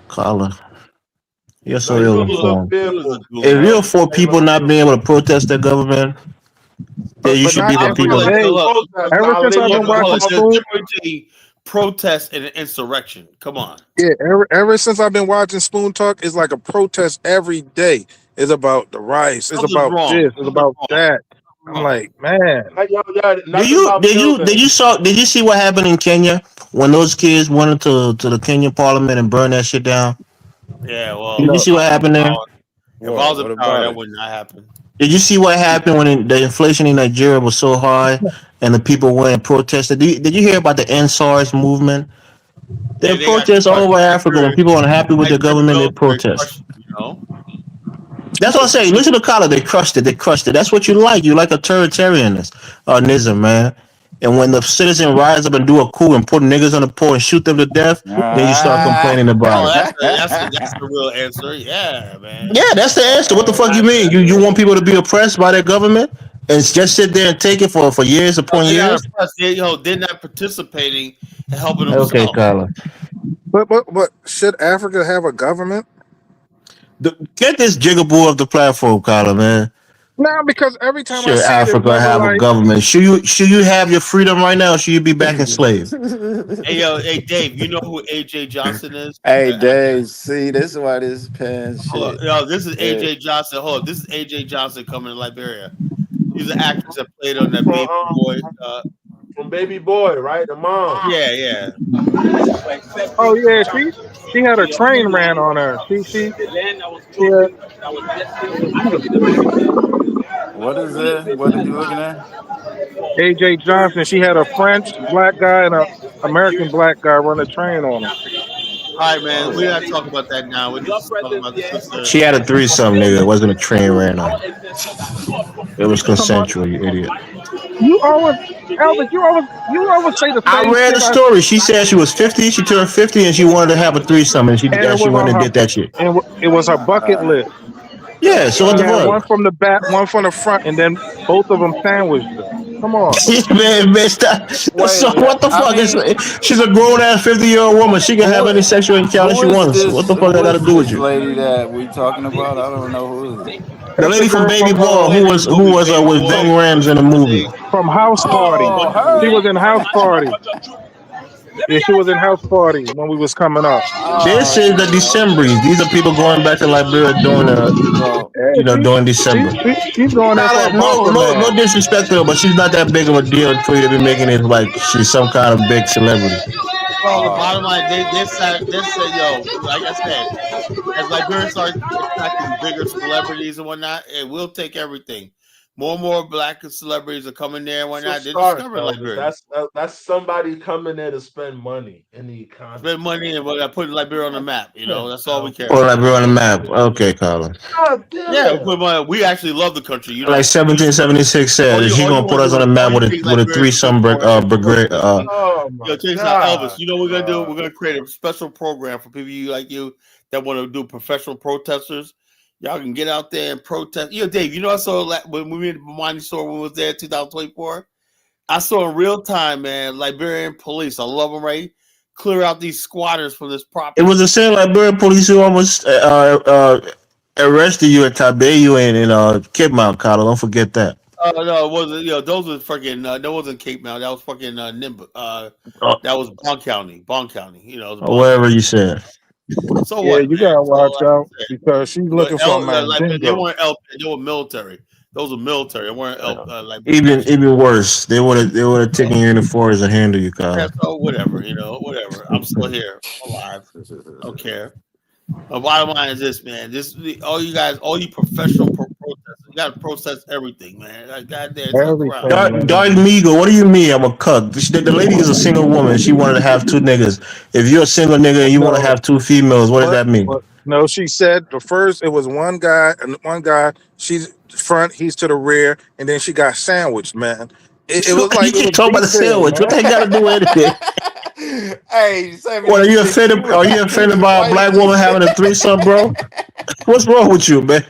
Carla, you're No, so you ill look a little informed. he was a fearful. If goon, you're man. for You people look not being fearful. able to protest their government, then you But should not be for I feel people. like Hey, look, ever since I've been hold watching on. There's a Spoon, difference between protest and insurrection. Come on. yeah, ever since I've been watching Spoon Talk, it's like a protest every day. It's about the rice. It's Something's about wrong. this. It's about that. I'm like, man. Nothing about building. Did you see what happened in Kenya when those kids went to the Kenyan parliament and burned that shit down? Yeah, Did well, you No. see what happened there? if I What? was in What power, about that it? would not happen. Did you see what happened when the inflation in Nigeria was so high and the people went and protested? Did you hear about the NSARS movement? They Yeah, they got protest all crushed. over Africa when people are unhappy with their Nigerian government. They military protest. crushed. You know. That's what I say. Listen to Collar. They crushed it. They crushed it. That's what you like. You like authoritarianism, man. And when the citizen rise up and do a coup and put niggas on the pole and shoot them to death, then you start complaining about Oh, it. that's the real answer. Yeah, man. Yeah, that's the answer. What the fuck you mean? You want people to be oppressed by their government and just sit there and take it for years upon They're not years? oppressed. They're not participating and helping Okay, themselves. Collar. But should Africa have a government? Get this jigaboo off the platform, Collar, man. Nah, because every time I Should see it, it's Africa never have a like, government? Should you have your freedom right now? Or should you be back enslaved? Hey Dave, you know who AJ Johnson is? Hey, Dave, see, this is why this pen Hold shit. on. Yo, this is Yeah. AJ Johnson. Hold on. This is AJ Johnson coming to Liberia. She's an actress that played on that From, Baby Boy. from Baby Boy, right? The mom. Yeah. oh yeah, she had a train ran on her. She had, What is it? What are you looking at? AJ Johnson. She had a French black guy and a American black guy run a train on her. All right, man. We're not talking about that now. We're just talking about the sister. She had a threesome, nigga. It wasn't a train ran on. It was Come on, consensual, you idiot. you always, Elvis, you always say the I same read shit. the story. She said she was 50. She turned 50 and she wanted to have a threesome, and And it she was went on and her, did that shit. and it was her bucket list. Yeah. So what She the had one fuck? from the back, one from the front, and then both of them sandwiched her. Come on. man, stop. So Wait, what the I fuck? mean, She's a grown ass 50-year-old woman. She can have who any sexual encounter she wants. What the fuck I who got to is do with this you? lady that we talking about? I don't know who is it. The That's the lady from girl Baby from Boy Played in the who movie was Baby with Boy. Ving Rhames in the movie. House Party. Oh, She her. was in House Party. Yeah, she was in House Party when we was coming up. This Oh is the yeah, Decembers. okay. These are people going back to Liberia during So Yeah, during December. she's going there for a bumper No man. disrespect to her, but she's not that big of a deal for you to be making it like she's some kind of big celebrity. Well, the bottom line, they said, yo, like I said, as Liberia starts attracting bigger celebrities and whatnot, it will take everything. More and more black celebrities are coming there and That's a whatnot. They're start, discovering Elvis. Liberia. That's somebody coming there to spend money in the economy. Spend money and put Liberia on the map. You know, that's all we care Or about. Liberia You on the know, map. Okay, Colin. God yeah, damn. we actually love the country. You Like know, 1776 said, she's all you gonna put want to us do on is the all map you think with a Liberia is good threesome for is brigade. diversity. Oh Yo, my check this out, Elvis. God. You know what we're gonna do? We're gonna create a special program for people like you that want to do professional protesters. Y'all can get out there and protest. You know, Dave. You know, I saw when we were in the Bomani store when we was there, 2024. I saw in real time, man. Liberian police. I love them, right? Clear out these squatters from this It was property. the same Liberian police who almost arrested you at Tabeyu and Kid Mount, Colin. Don't forget that. Oh no, it wasn't. You know, those was fucking. That wasn't Cape Mount. That was fucking Nimba. That was Bond County. Bond County. You know, it was Or Bond wherever County. you said. So Yeah, what, you man? gotta That's all watch I can out say. because she's But looking for a They mandingo. weren't L.P. They were military. Those were military. They weren't Liberian Even police. even worse, they would have taken you in the forest and handled you, Yeah, Colin. so whatever. You know, whatever. I'm still here. I'm alive. I don't care. The bottom line is this, man. All you guys, all you professional protesters, you got to protest everything, man. Like, goddamn, it's gonna go around. Everything, man. Dark Migo, what do you mean I'm a cuck? The lady is a single woman. She wanted to have two niggas. If you're a single nigga and you want to No, have two females, what does that mean? but no, she said the first it was one guy and one guy. She's front, he's to the rear, and then she got sandwiched, man. It was You like it keep was talking about deep the there, sandwich. What man. that got to do with anything? hey, What are you 76, she offended? was Are you offended by a why black did you woman say having a threesome, bro? What's wrong with you, man?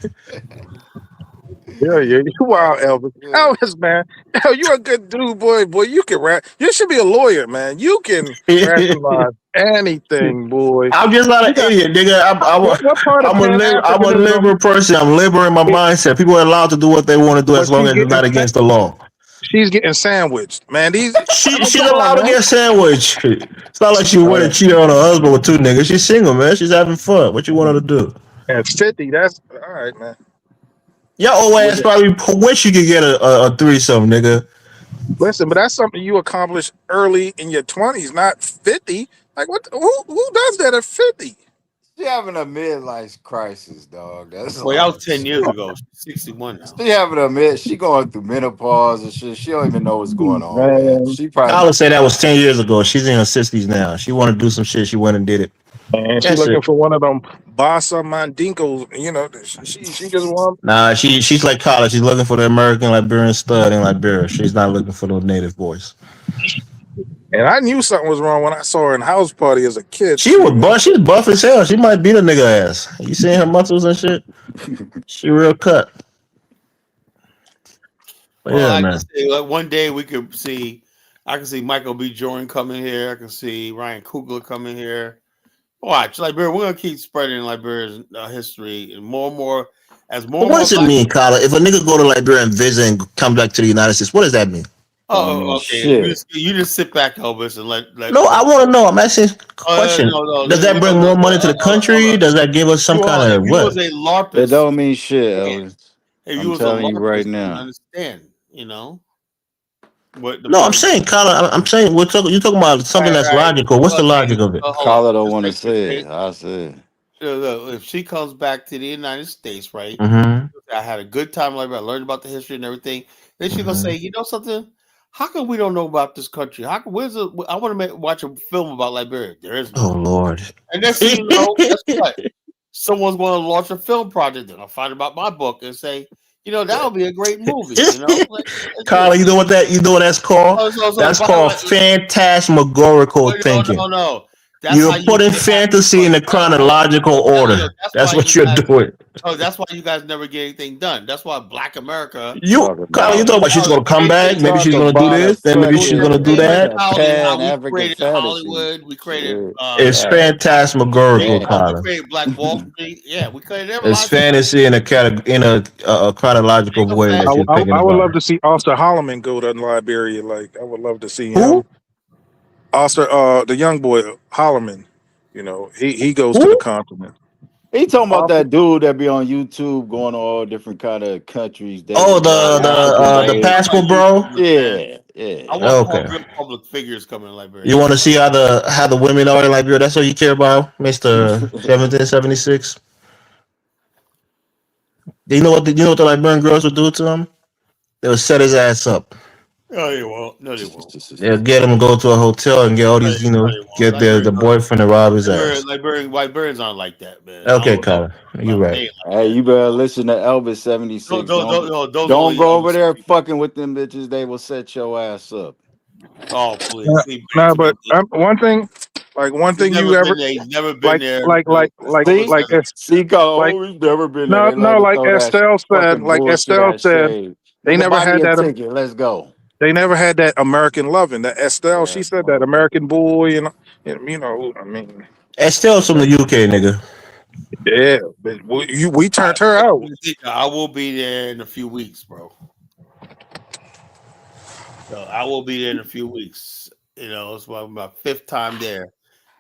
Yeah, you wild, Elvis. Elvis, man. Hell, you a good dude, boy. Boy, you can rap. You should be a lawyer, man. You can rationalize anything, boy. I'm just not You an got idiot, nigga. what part of Pan I'm a Africanism? liberal person. I'm liberal in my mindset. People are allowed to do what they want to do But as long as it's not against the law. she's getting sandwiched, man. She's Come on, allowed to man. get sandwich. It's not like she went and cheated on her husband with two niggas. She's single, man. She's having fun. What you want her to do? At 50, that's all right, man. Your old Was ass it? probably wish you could get a threesome, nigga. Listen, but that's something you accomplished early in your 20s, not 50. Like what? Who does that at 50? she having a midlife crisis, dog? That's Well, that all. was 10 years ago. She's 61 now. She having a she going through menopause and shit. She don't even know what's going on, man. Man, She probably Kyla said that was 10 years ago. She's in her 60s now. She want to do some shit. She went and did it. man, she That's looking it. for one of them Bassa Mandingos. You know, she just want. Nah, she's like Kyla. She's looking for the American Liberian stud in Liberia. She's not looking for those native boys. And I knew something was wrong when I saw her in House Party as a kid. She was buff. She's buff as hell. She might beat a nigga ass. You seen her muscles and shit? She real cut. But Well, yeah, I can man. say like one day we could see. I can see Michael B. Jordan coming here. I can see Ryan Coogler coming here. Watch Liberia. We're gonna keep spreading Liberia's history and more as more But and what more does it black. mean, Kyla? If a nigga go to Liberia and visit and come back to the United States, what does that mean? don't mean Okay. shit. You just sit back, Elvis, and let. No, I want to know. I'm asking a question. No. Does that bring more money to the country? Does that give us some kind If of you was what? a It LARPist, don't mean shit, you Elvis. if you I'm was a telling you right LARPist, you now. understand. You know what the No, I'm point. saying, Kyla. I'm saying we're talking. You're talking about something that's Right. logical. What's Well, the logic of it? hold on. Carla don't Just want to like say it. I said. look, if she comes back to the United States, right? Mm-hmm. I had a good time. Like I learned about the history and everything. Then she's gonna Mm-hmm. say, you know something? How come we don't know about this country? How come I want to watch a film about Liberia. There is Oh none. Lord. And next thing you know, guess what? Someone's going to launch a film project. They're gonna find about my book and say, you know, that would be a great movie. You know, like Carla, this. you know what that's called? So the That's bottom called line, phantasmagorical no, thinking. no. That's how You're you putting get Africa. fantasy in the chronological order. That's what you're doing. Oh, that's why you guys never get anything done. That's why Black America. You, Talking Carl, you about talking about she's gonna come back? Maybe she's talk gonna do about a this. Then maybe she's fucking gonna do that. How Pan we African created fantasy. Hollywood, we created Shit. It's phantasmagorical, Yeah. we Colin. created Black Wall Street. Yeah, we created a It's lot of stuff. fantasy in a chronological Big way effect. that you're thinking I would love about. to see Oscar Holloman go to Liberia. Like I would love to see Who? him. Oscar, the young boy Holloman. You know, he goes to the Who? continent. He talking about Oscar, that dude that be on YouTube going to all different kind of countries Oh, dating African I the ain't babes. talking about passport, bro. YouTubers, man. Yeah, I yeah. want Okay. real public figures coming to Liberia. You want to see how the women are in Liberia? That's all you care about, Mister 1776. You know what the Liberian girls would do to him? They would set his ass up. No, they won't. No, they won't. They'll get him to go to a hotel and get all these, No, they won't. get the boyfriend to rob his ass. Liberians aren't like that, man. I Okay, don't know Colin, you're about them. right. They ain't like Hey, that. you better listen to Elvis 76. Those Don't only go over Elvis. there fucking with them bitches. They will set your ass up. Oh, please. Leave nah, Bantam but and Dick. one He's thing you never ever been there. He's never been like there. like No, like it's like public See? like service. See, like oh, he's never been there. no They love no to like throw that Estelle said fucking like bullshit Estelle ass said shade. they Nigga, never buy me had a that ticket. Let's go. they never had that American loving. That Estelle, Yeah, she said that well, American boy and you know, I mean, Estelle's from the UK, nigga. yeah, but we turned her out. I will be there in a few weeks, bro. So I will be there in a few weeks. It's my fifth time there.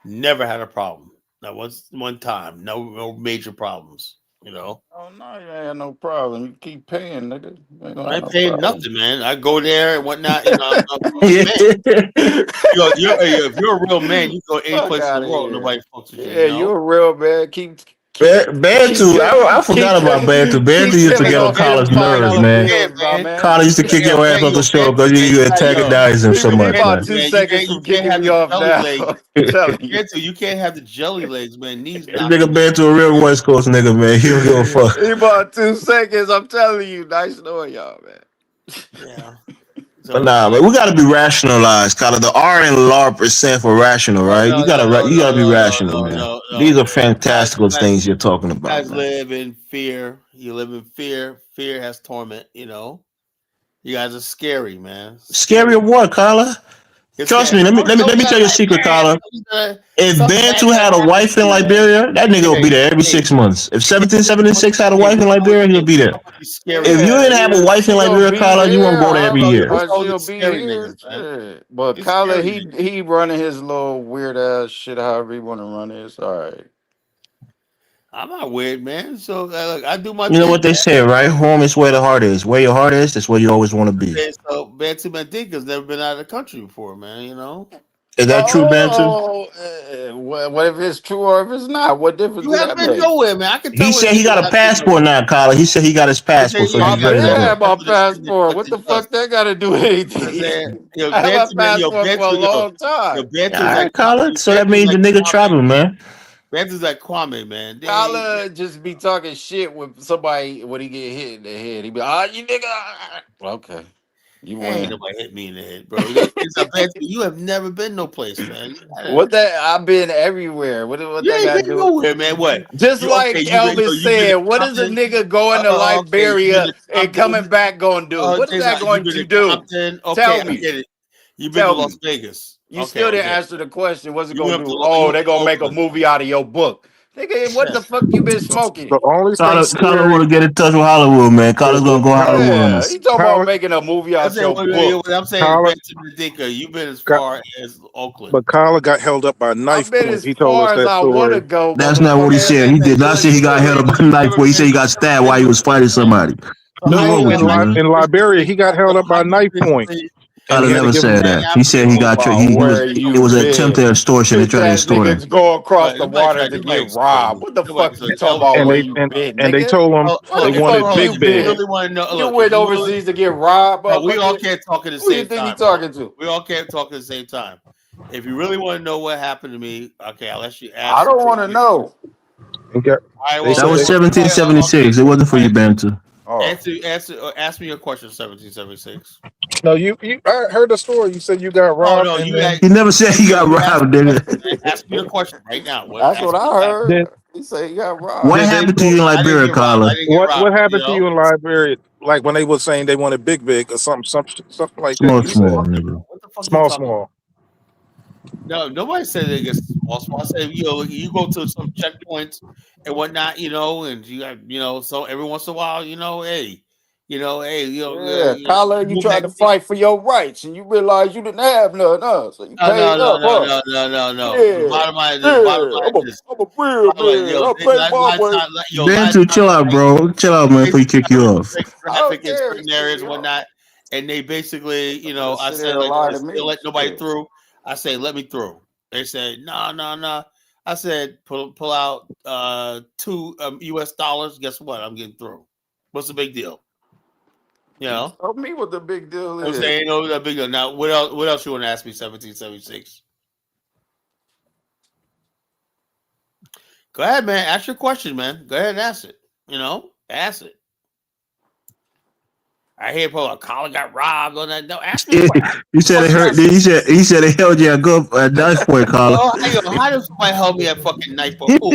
Never had a problem. Not one time. No major problems. oh no, you ain't had no problem. You keep paying, nigga. You ain't gonna I have ain't no paying problem. nothing, man. I go there and whatnot. I'm a man. If you're a real man, you go any Fuck place in out the of world. here. Nobody fucks with you. Yeah, you a real man. Keep Bantu, I forgot about Bantu. Bantu keep used to killing get on off them Colin's nerves, $5 man. Yeah, bills, my man. man. Colin used to kick your ass off the show because you antagonize him so He much, about man. 2 Man, seconds you from can't kicking have me the off jelly now. legs. I'm telling you. You can't have the jelly legs, man. Knees This not. nigga Bantu a real West Coast nigga, man. He don't give a fuck. He about 2 seconds. I'm telling you. Nice knowing y'all, man. Yeah. But So nah, yeah. man, we gotta be rationalized, Colin. The R in L.A.R.P is stand for rational, Oh, right? no, no, no, You gotta no, be no, no, rational, no, man. no, no, These are man. fantastical things you're talking You about, guys man. live in fear. You live in fear. Fear has torment. You guys are scary, man. Scary of what, Colin? It's Trust scary. me. Don't Let me be tell you a secret, like, Colin. If something bad Bantu gotta had a happen wife to in you, man. Liberia, that nigga would be there every 6 months. If 1776 had a wife in Liberia, he'll be there. Scary If you niggas. didn't Yeah, have a wife in she gonna Liberia, be Colin, you won't here. go there every year. What's Or all these she'll be scary here. niggas, man? Shit. But These Kyler, scary niggas. he running his little weird ass shit however he want to run his. All right. I'm not weird, man. So look, I do my You know thing, what they say, right? Home is where the heart is. Where your heart is, that's where you always want to be. man. So Bantu Mandinka's never been out of the country before, man. Is that true, Bantu? Oh, what if it's true or if it's not? What difference You do haven't that been make? nowhere, man. I can He tell when a said he nigga got a has been nowhere. passport now, Colin. He said he got his passport, so Yeah, he's I've yeah, ready been to yeah. go. have my That's passport. what What it the does. fuck that got to do with You know what I'm anything? saying? I have my passport for a Bantu, long time. Bantu's All like right, Colin. So that Bantu's means the like nigga Kwame. traveling, man. Bantu's like Kwame, man. Tyler just be talking shit with somebody when he get hit in the head. He be, you nigga. Okay, you Ain't win. nobody hit me in the head, bro. It's a Bantu. You have never been no place, man. What that? I've been everywhere. What You that ain't got to been do? nowhere, man. What? Just You okay? like Elvis You been to said, what is a Compton? nigga going to Okay, you been Liberia to and Compton? coming back gonna do? What is Jason, that you going been to to do? Compton? Okay, Tell I me. get it. You been to Tell Las me. Vegas? You Okay, still didn't okay. answer the question. What's it You gonna went do? you Oh, went they're to gonna make a Oakland. movie out of your book. Nigga, what the fuck you been smoking? The only thing Colin want scary, to get in touch with Hollywood, man. Colin's gonna go Hollywood on Yeah, us. he talking about Colin, making a movie I out said your book. what I'm saying is Colin, Bantu Mandinka. You've been as got, far as Oakland. but Colin got held up by I've knife been point. as He told us far as that I want to story. go, That's not what he motherfucker. said. He did not say he got held up by a knife. He said he got stabbed while he was fighting somebody. What's I wrong ain't with No, you, man? in Liberia, he got held up by knife point, basically and he Colin had to never give him. said that. He said he got About where it you was an been. attempted extortion. They Bitch tried to ass extort him. niggas go across the nobody water tried to nobody get extorted robbed. me. What the Nobody fuck so you talking about and where they you and, been, and they nigga? told him Where they the Hold wanted fuck on. you Big If you Big. been? really want to know, You look, if went you really overseas to get robbed, no, we all motherfucker? can't talk at the Who you same think you time, bro. talking to? We all can't talk at the same time. If you really want to know what happened to me, okay, I'll let you I ask. don't want to know. He got, All right, they well, That said was they, okay, 1776. It wasn't for all you, right. Bantu. Oh, Ask me your question. 1776. no, you. I heard the story. You said you got Oh robbed, no, and you then had He never said he got you asked robbed, me nigga. Ask me the question right now. That's what I heard. Did He said he got What robbed. did they happened to go? you in I didn't Liberia, get robbed. I Carla? didn't get What robbed. happened to you in Liberia? Like when they were saying they wanted big or something like that. Small, You said small, nigga. What the fuck are you talking about? small. No, nobody said they get small. I said, you go to some checkpoints and whatnot, and you got, so every once in a while, hey, Yeah, Kyler, you move tried back. to fight for your rights, and you realized you didn't have none, so you No, no, paid no, up, no, huh? no, no, no, no. The Yeah, bottom line is this. Bottom yeah. line is this. I'm a real man. I pay my Last way. time, last Bantu, time chill out, bro. Chill out, man, before you kick you off. I don't traffic in care. He certain kicked areas me and off. whatnot, and they basically, Better I sit there said and like, lie they to still me. let nobody Shit. through. I say, let me through. They said, no, no, no. I said, pull out $2 US. Guess what? I'm getting through. What's the big deal? Tell me what the big deal I'm is. saying, that big deal. Now, what else? What else you want to ask me? 1776. Go ahead, man. Ask your question, man. Go ahead and ask it. Ask it. I hear people Colin got robbed on that. No, ask me a question. You said it hurt. He said it held you a good knife point, Carla. How does somebody help me at fucking knife point? Who?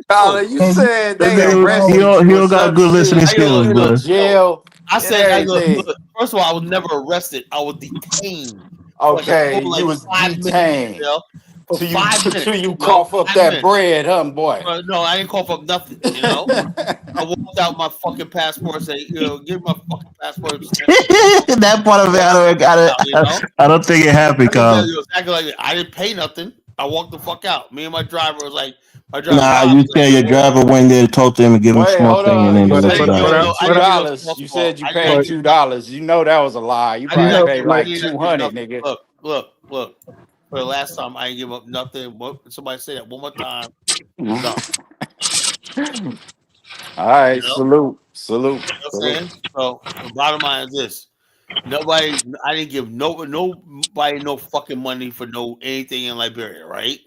Tyler, you said That they nigga, he arrested don't, he you or don't got some good listening shit. skills, You in bro. jail I and said, everything. look, first of all, I was never arrested. I was detained for Okay, you was 5 minutes. detained For till you 5 minutes. till you cough up 5 that minutes. bread, huh, boy? No, I didn't cough up nothing. I walked out my fucking passport and say, give me my fucking passport. That part of it, I don't think it happened, Carla. Exactly like that. I didn't pay nothing. I walked the fuck out. Me and my driver was like, Nah, Rob you was like, said your driver went there to talk to him and give him a Wait, small hold thing, and on. then You they But let said you but you out. but paid I, I two but didn't give no dollars. small You small. said you I paid didn't but give $2. You know that was a lie. You I did probably not no, paid give. I like like did not give 200, nothing. nigga. Look. For the last time, I didn't give up nothing. Somebody say that one more time. No. All right, You know salute. what I'm saying? So the bottom line is this. I didn't give nobody no fucking money for anything in Liberia, right?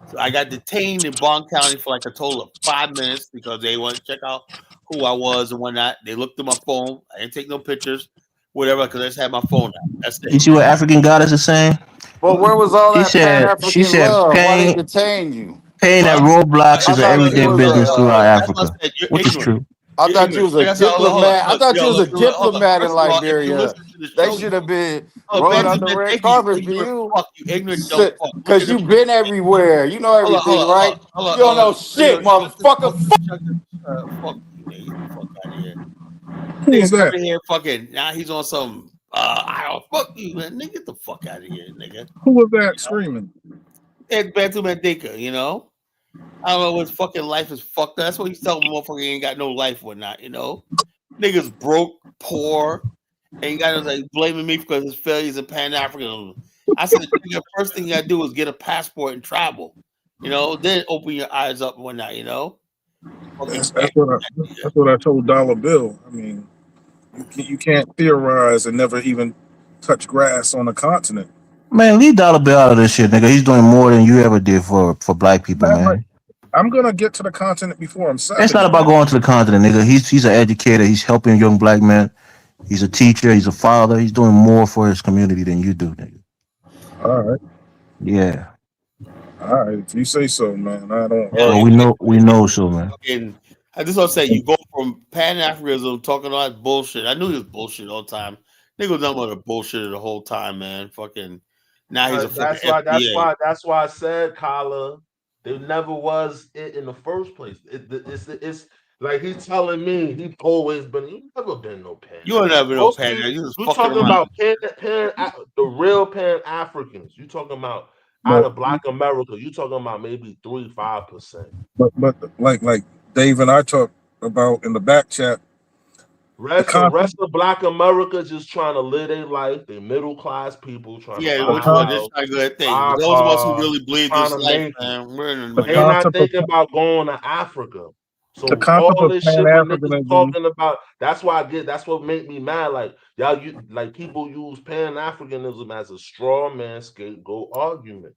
So I got detained in Bond County for like a total of 5 minutes because they wanted to check out who I was and whatnot. They looked at my phone. I didn't take no pictures, whatever, because I just had my phone out. That's You it. see what African goddess is saying? But where was all She that Pan said, African love? Why they detain you? paying at Huh? roadblocks I is an thought you everyday was business throughout That's what Africa, I said. You're which is ignorant. true. I You're thought you ignorant. was a Like I said, diplomat. I thought you was a hold on. diplomat in First of all, if you Liberia. listen to the They show, should have been rolling Bantu out the man, red thank you, you carpet for ignorant you. fuck, you ignorant dumb fuck. Look at Cause the you been everywhere. You know everything, right? You don't know shit, motherfucker. Fuck you, nigga. Get the fuck out of here. who was Niggas that? coming here fucking now he's on some I don't fuck you, man. Nigga, get the fuck out of here, nigga. Who was that screaming? It's Bantu Mandinka, I don't know what his fucking life is fucked up. That's what he's telling motherfucker he ain't got no life or not, Niggas broke, poor, and you guys like blaming me because his failures in Pan Africanism. I said the first thing you gotta do is get a passport and travel. Then open your eyes up and whatnot, Fucking That's what I told Dollar Bill. I mean, you can't theorize and never even touch grass on a continent. Man, leave Dollar Bill out of this shit, nigga. He's doing more than you ever did for black people, Man, like, man. I'm gonna get to the continent before I'm It's 70, not about man. going to the continent, nigga. He's an educator. He's helping young black men. He's a teacher. He's a father. He's doing more for his community than you do, nigga. All right. Yeah. All right. If you say so, man. I don't Well, argue. we know so, man. I just want to say you go from Pan Africanism talking all that bullshit. I knew he was bullshit all the time. Nigga was nothing but a bullshit the whole time, man. Fucking now he's a fucking FBA. That's why I said, Kala, there never was it in the first place. It's like he's telling me he's always been. You never been no Pan. You ain't never no Most Pan. people, You just you fucking talking around. about the real Pan Africans. You talking about out But of Black America. You talking about maybe 3-5%. but like Dave and I talked about in the back chat. Rest of Black America just trying to live their life. They middle class people trying to Yeah, buy which a one? This house, is not a good thing. buy But a those of us who car, really believe trying this to life, make it. man, we're in the The money. They not concept of thinking about going to Africa. the So concept all of this Pan shit when niggas Africanism. talking about, that's what make me mad. Like y'all, like people use Pan Africanism as a straw man scapegoat argument,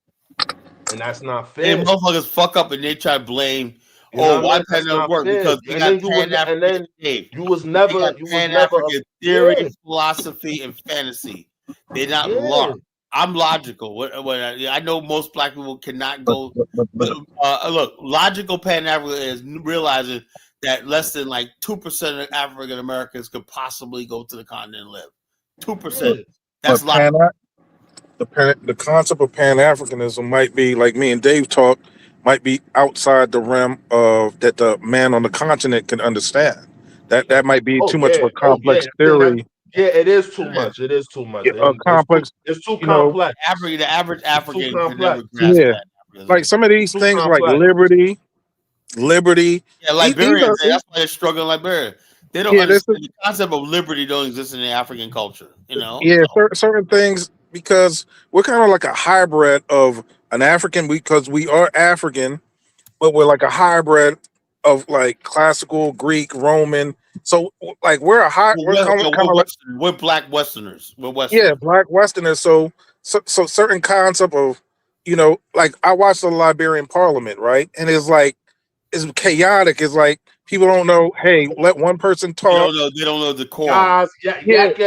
and that's not And fair. motherfuckers fuck up and they try to blame, You know what I why mean? Pan That's doesn't not work fair. because they got Pan African Dave. You was They got never Pan African theory, yeah, philosophy, and fantasy. They're not yeah. L.A.R.P. I'm logical. I know most black people cannot But, go. but Look, logical Pan Africa is realizing that less than like 2% of African Americans could possibly go to the continent and live. 2%. Yeah. That's but logical. the concept of Pan Africanism might be like me and Dave talk, might be outside the realm of that the man on the continent can understand. That might be too much of a Oh yeah. complex That, theory, yeah, it is too Yeah. much. It is too much. a complex, It's too you know, complex. The average It's too African could never complex. grasp yeah. Pan Like Africanism. some of It's these too things, like complex. liberty. Yeah, These Liberians. are That's why they're struggling in Liberia. They don't yeah. This is understand the concept of liberty. Don't exist in the African culture. You know. yeah. So Certain things because we're kind of like a hybrid of an African because we are African, but we're like a hybrid of like classical Greek, Roman. So like we're a high, we're kind we're of like Western. We're black Westerners. We're yeah, Western. black Westerners. So certain concept of like I watched the Liberian Parliament, right, and it's chaotic. It's like people don't know. Hey, let one person They talk. don't know. They don't know decorum. Guys, Yeah, Yak,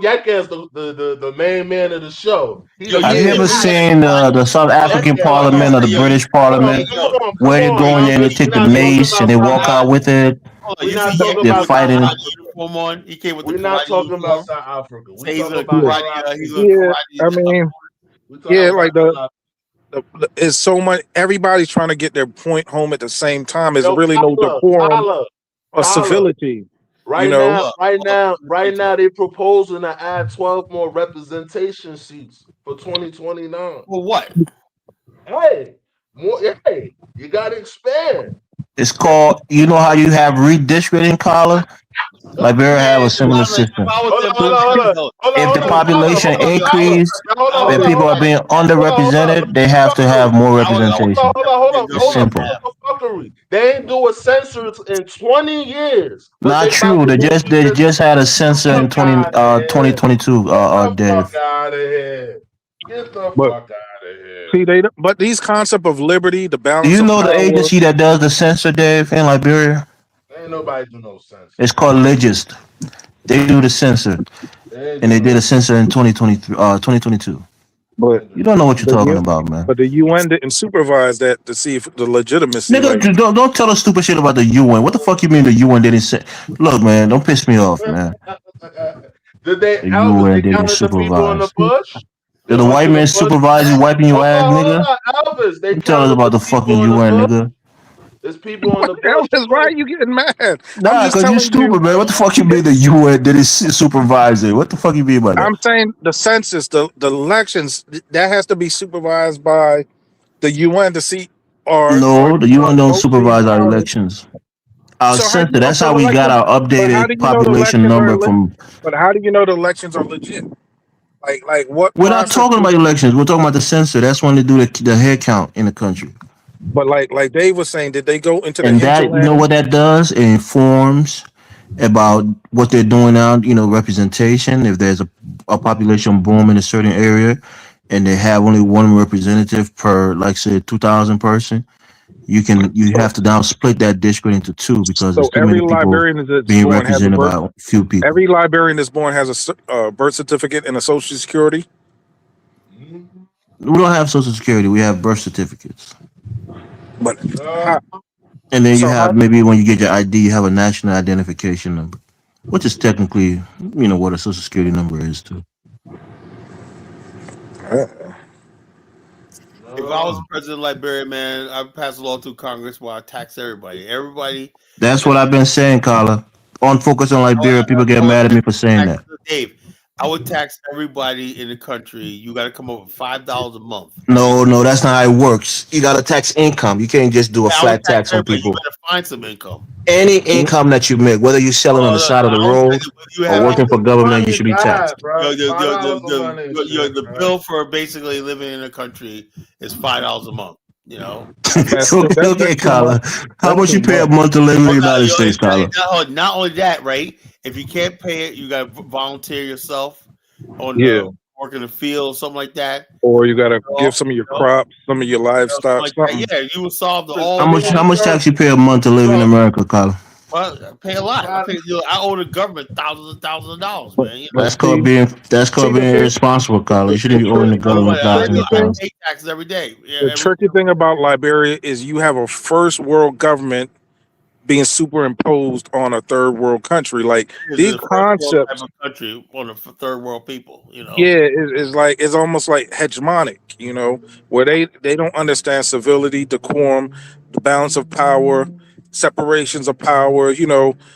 Yak is the main man of the show. He Yo, the Have you you see king. ever him We riding. seen the South Yak, African Yo, you Parliament or the see, yo, you, British yo, Parliament yo, where they come go in on, there and they Alvis. you We're take the not see, talking mace and about they South walk out with Africa. it? hold on, We're you see not Yak talking They're came about with the South fighting. karate Africa. uniform on. He came with the We're not karate talking about uniform. South Africa. We Say he's talking a about yeah, South karate. He's a Africa. yeah. I karate. mean, We talking yeah, about like South Africa. it's so much. Everybody's trying to get their point home at the same time. There's Yo, really no decorum Tyler, or Tyler. civility. You Right know, now, Look, right look, now, let me right tell now, you. they proposing to add 12 more representation seats for 2029. Well, what? Hey, hey, you gotta expand. It's called, you know how you have redistricting, Collar? Liberia Man, have a if similar if system. I was Hold in on, hold on, hold on, yo, hold on, If hold the on, Tyler, population hold on, Tyler. increase Now, hold on, I and hold would on, get people hold are on, being hold on, hold on. underrepresented, they Look have at to have fuckery. more I would representation. Hold on, It's government hold on. simple. Look half. at fuckery. They ain't do a census in 20 years, but Not they about true. to do a They census. just had a census in Fuck out of here. 2022, Get the fuck Dev. out of here. Get the but fuck out of here. see, but these concept of liberty, the Do balance you of know the power. agency that does the census, Dave, in Liberia? Ain't nobody do no It's census. called Legist. They do the census, They ain't and do they no did a census. census in 2023, 2022. They But ain't do You no don't know what you're the talking U, about, man. but the UN didn't supervise that to see if the legitimacy. Nigga, Like, don't tell us stupid shit about the UN. What the fuck you mean the UN didn't say? Look, man, don't piss me off, man. census. Did they, The Elvis, UN they didn't counted the people in the supervise. bush? They Did the went white to the man bush. supervise you wiping your ass, Hold nigga? on, Elvis. They Don't tell us counted about the the fucking people in the UN, bush. nigga. There's people in the bush Elvis, why too. are you getting mad? I'm Nah, just cause you telling you. stupid, man. What the fuck you mean the UN didn't supervise it? What the fuck you mean by that? I'm saying the census, the elections, that has to be supervised by the UN to see are No, the UN don't votes being supervise our counted. elections. Our So how do census. you know That's the how we got elections? our But how do updated you know the population elections are number lit? from. But how do you know the elections are legit? Like what We're not process? talking about elections. We're talking about the census. That's when they do the head count in the country. But like Dave was saying, did they go into the And that, you know hinterland? what that does? It informs about what they're doing now, representation. If there's a population boom in a certain area and they have only one representative per, like, say, 2,000 person, you So have to now split that district into two because so there's too many people that's being born has a represented birth. by a few people. Every Liberian that's born has a birth certificate and a social security. Mhm. We don't have social security. We have birth certificates. But Uh, how? And then you So have how? maybe when you get your ID, you have a national identification number, which is technically, what a social security number is too. If I was no. president of Liberia, man, I'd pass a law through Congress where I tax everybody. Everybody That's that what I've been saying, Carla. On Focus on I would, Liberia, people get I would mad at me for saying tax that. Dave. I would tax everybody in the country. You got to come up with $5 a month. No, no, that's not how it works. You got to tax income. You can't just do a Yeah, I would flat tax tax on everybody. You people. better find some income. Any income that you make, whether you're selling on the Look, side of the I don't road care whether you or have working $5 for a government, month you is should be bad, taxed. bro. $5 a month is shit, the bro. bill for basically living in a country is $5 a month. That's That's too, Okay, okay, that's too much. Carla. How That's much too you pay a much. month to live in the oh, United States, it's Carla? not only that, right? If you can't pay it, you got to volunteer yourself on Yeah. work in the field, something like that. Or you gotta give Off, some of your crops, some of your something livestock, like that. something. Yeah, you will solve It's How all much the how people much first. tax you pay a month to live in Look, America, Carla? Well, I pay a lot. Not I owe the government thousands of dollars, But man. You know. but see, That's see called the being thing, irresponsible, Carla. You the shouldn't be owing trick, the Tell government nobody, the I, tricky thousands do- of I thing, dollars. pay taxes every day. Yeah, the tricky thing about Liberia is you have a first world government being superimposed on a third world country. Like it's these a first world type concepts, of country on the third world people. You know. yeah, is like it's almost like hegemonic, where they don't understand civility, decorum, the balance of power, separations of power,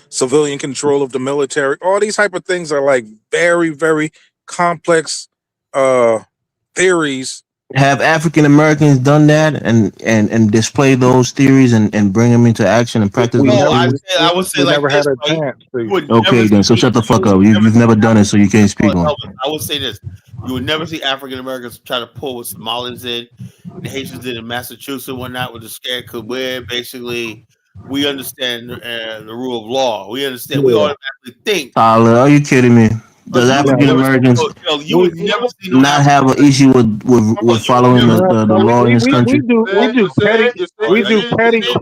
civilian control of the military. All these type of things are like very, very complex uh theories. Have African Americans done that and display those theories and bring them into action and We, practice we those Well, never I theories? say we, I would say we like never this, had a right? chance You to. would never Okay, then. So see shut the you fuck would up. never You've never done it, so you can't speak on it. Elvis, I would say this: you would never see African Americans try to pull what Somalians did, the Haitians did in Massachusetts, and whatnot, with the scared could where basically we understand the rule of law. We understand. We Yeah, automatically think. Tyler, are you kidding me? Does You would no, African never see. Americans You we would you never know, see no not African have an American. issue with You would following never no, the no, law in this country? we do petty we do petty see.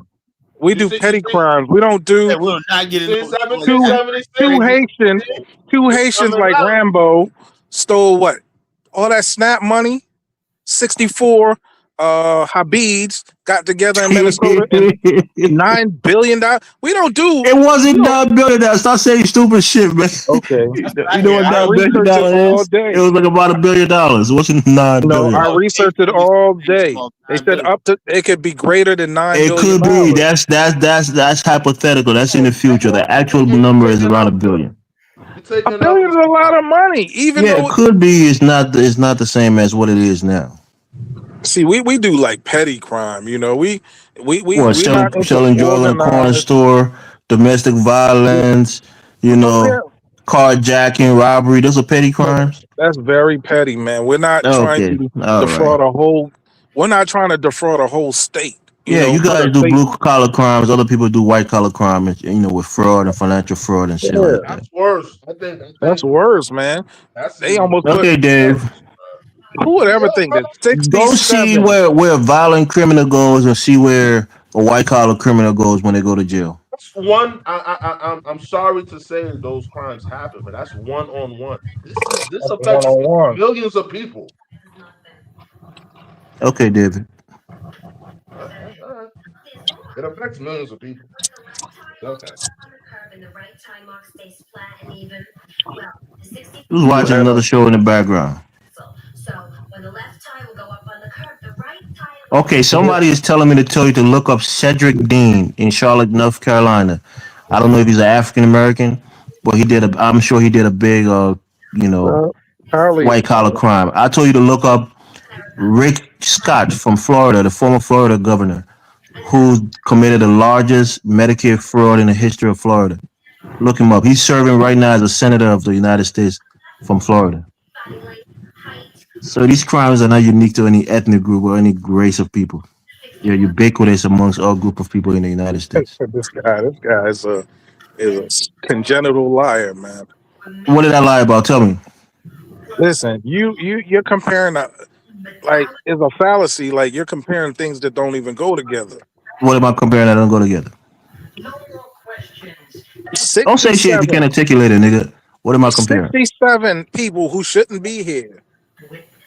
we you do see, you petty see, crimes. We don't do Yeah, we're not you getting see, no two 1776. two tax. Haitians two It's Haitians coming like out. Rambo stole what, all that SNAP money. 64 Habids got together in Minnesota and It $9 billion. We don't do. We wasn't don't. $9 billion. Stop saying stupid shit, man. Okay. That's You back know here. what I $9 billion researched it all is? It day. was like about $1 billion. It wasn't nine No, I billion. researched it all day. They said up to it could be greater than nine It billion could be. dollars. That's hypothetical. That's in the future. The actual Yeah, number is around $1 billion. you're A taking up billion for is a lot somebody. of money, even Yeah, it though. could be. It's not the same as what it is now. See, we do like petty crime. What We're not into selling drugs in a corner organized. store, domestic violence, you Oh yeah, know, carjacking, robbery. Those are petty crimes. that's very petty, man. We're not trying Okay, to all right. defraud a whole. We're not trying to defraud a whole state. Yeah, you Put guys a do state. blue collar crimes. Other people do white collar crime, and, with fraud and financial fraud and shit Yeah, like that. That's worse. I that's think worse, man. that's They even almost put. Okay, worse. Dave. Who would ever Yeah, think brother. that Go see 67? where a violent criminal goes, and see where a white collar criminal goes when they go to jail. That's one. I'm sorry to say that those crimes happen, but that's one on one. This That's one affects on one. millions of people. Okay, David. All right. It affects millions of people. Okay. Who's You watching have another show in the background? Okay, somebody is telling me to tell you to look up Cedric Dean in Charlotte, North Carolina. I don't know if he's an African American, but I'm sure he did a big, Charlie. white collar crime. I told you to look up Rick Scott from Florida, the former Florida governor, who committed the largest Medicare fraud in the history of Florida. Look him up. He's serving right now as a senator of the United States from Florida. So these crimes are not unique to any ethnic group or any race of people. They're ubiquitous amongst all group of people in the United States. This guy is a congenital liar, man. What did I lie about? Tell me. Listen, you're comparing like it's a fallacy. Like you're comparing things that don't even go together. What am I comparing that don't go together? Don't say shit if you 67, can't articulate it, nigga. What am I comparing? 67 people who shouldn't be here.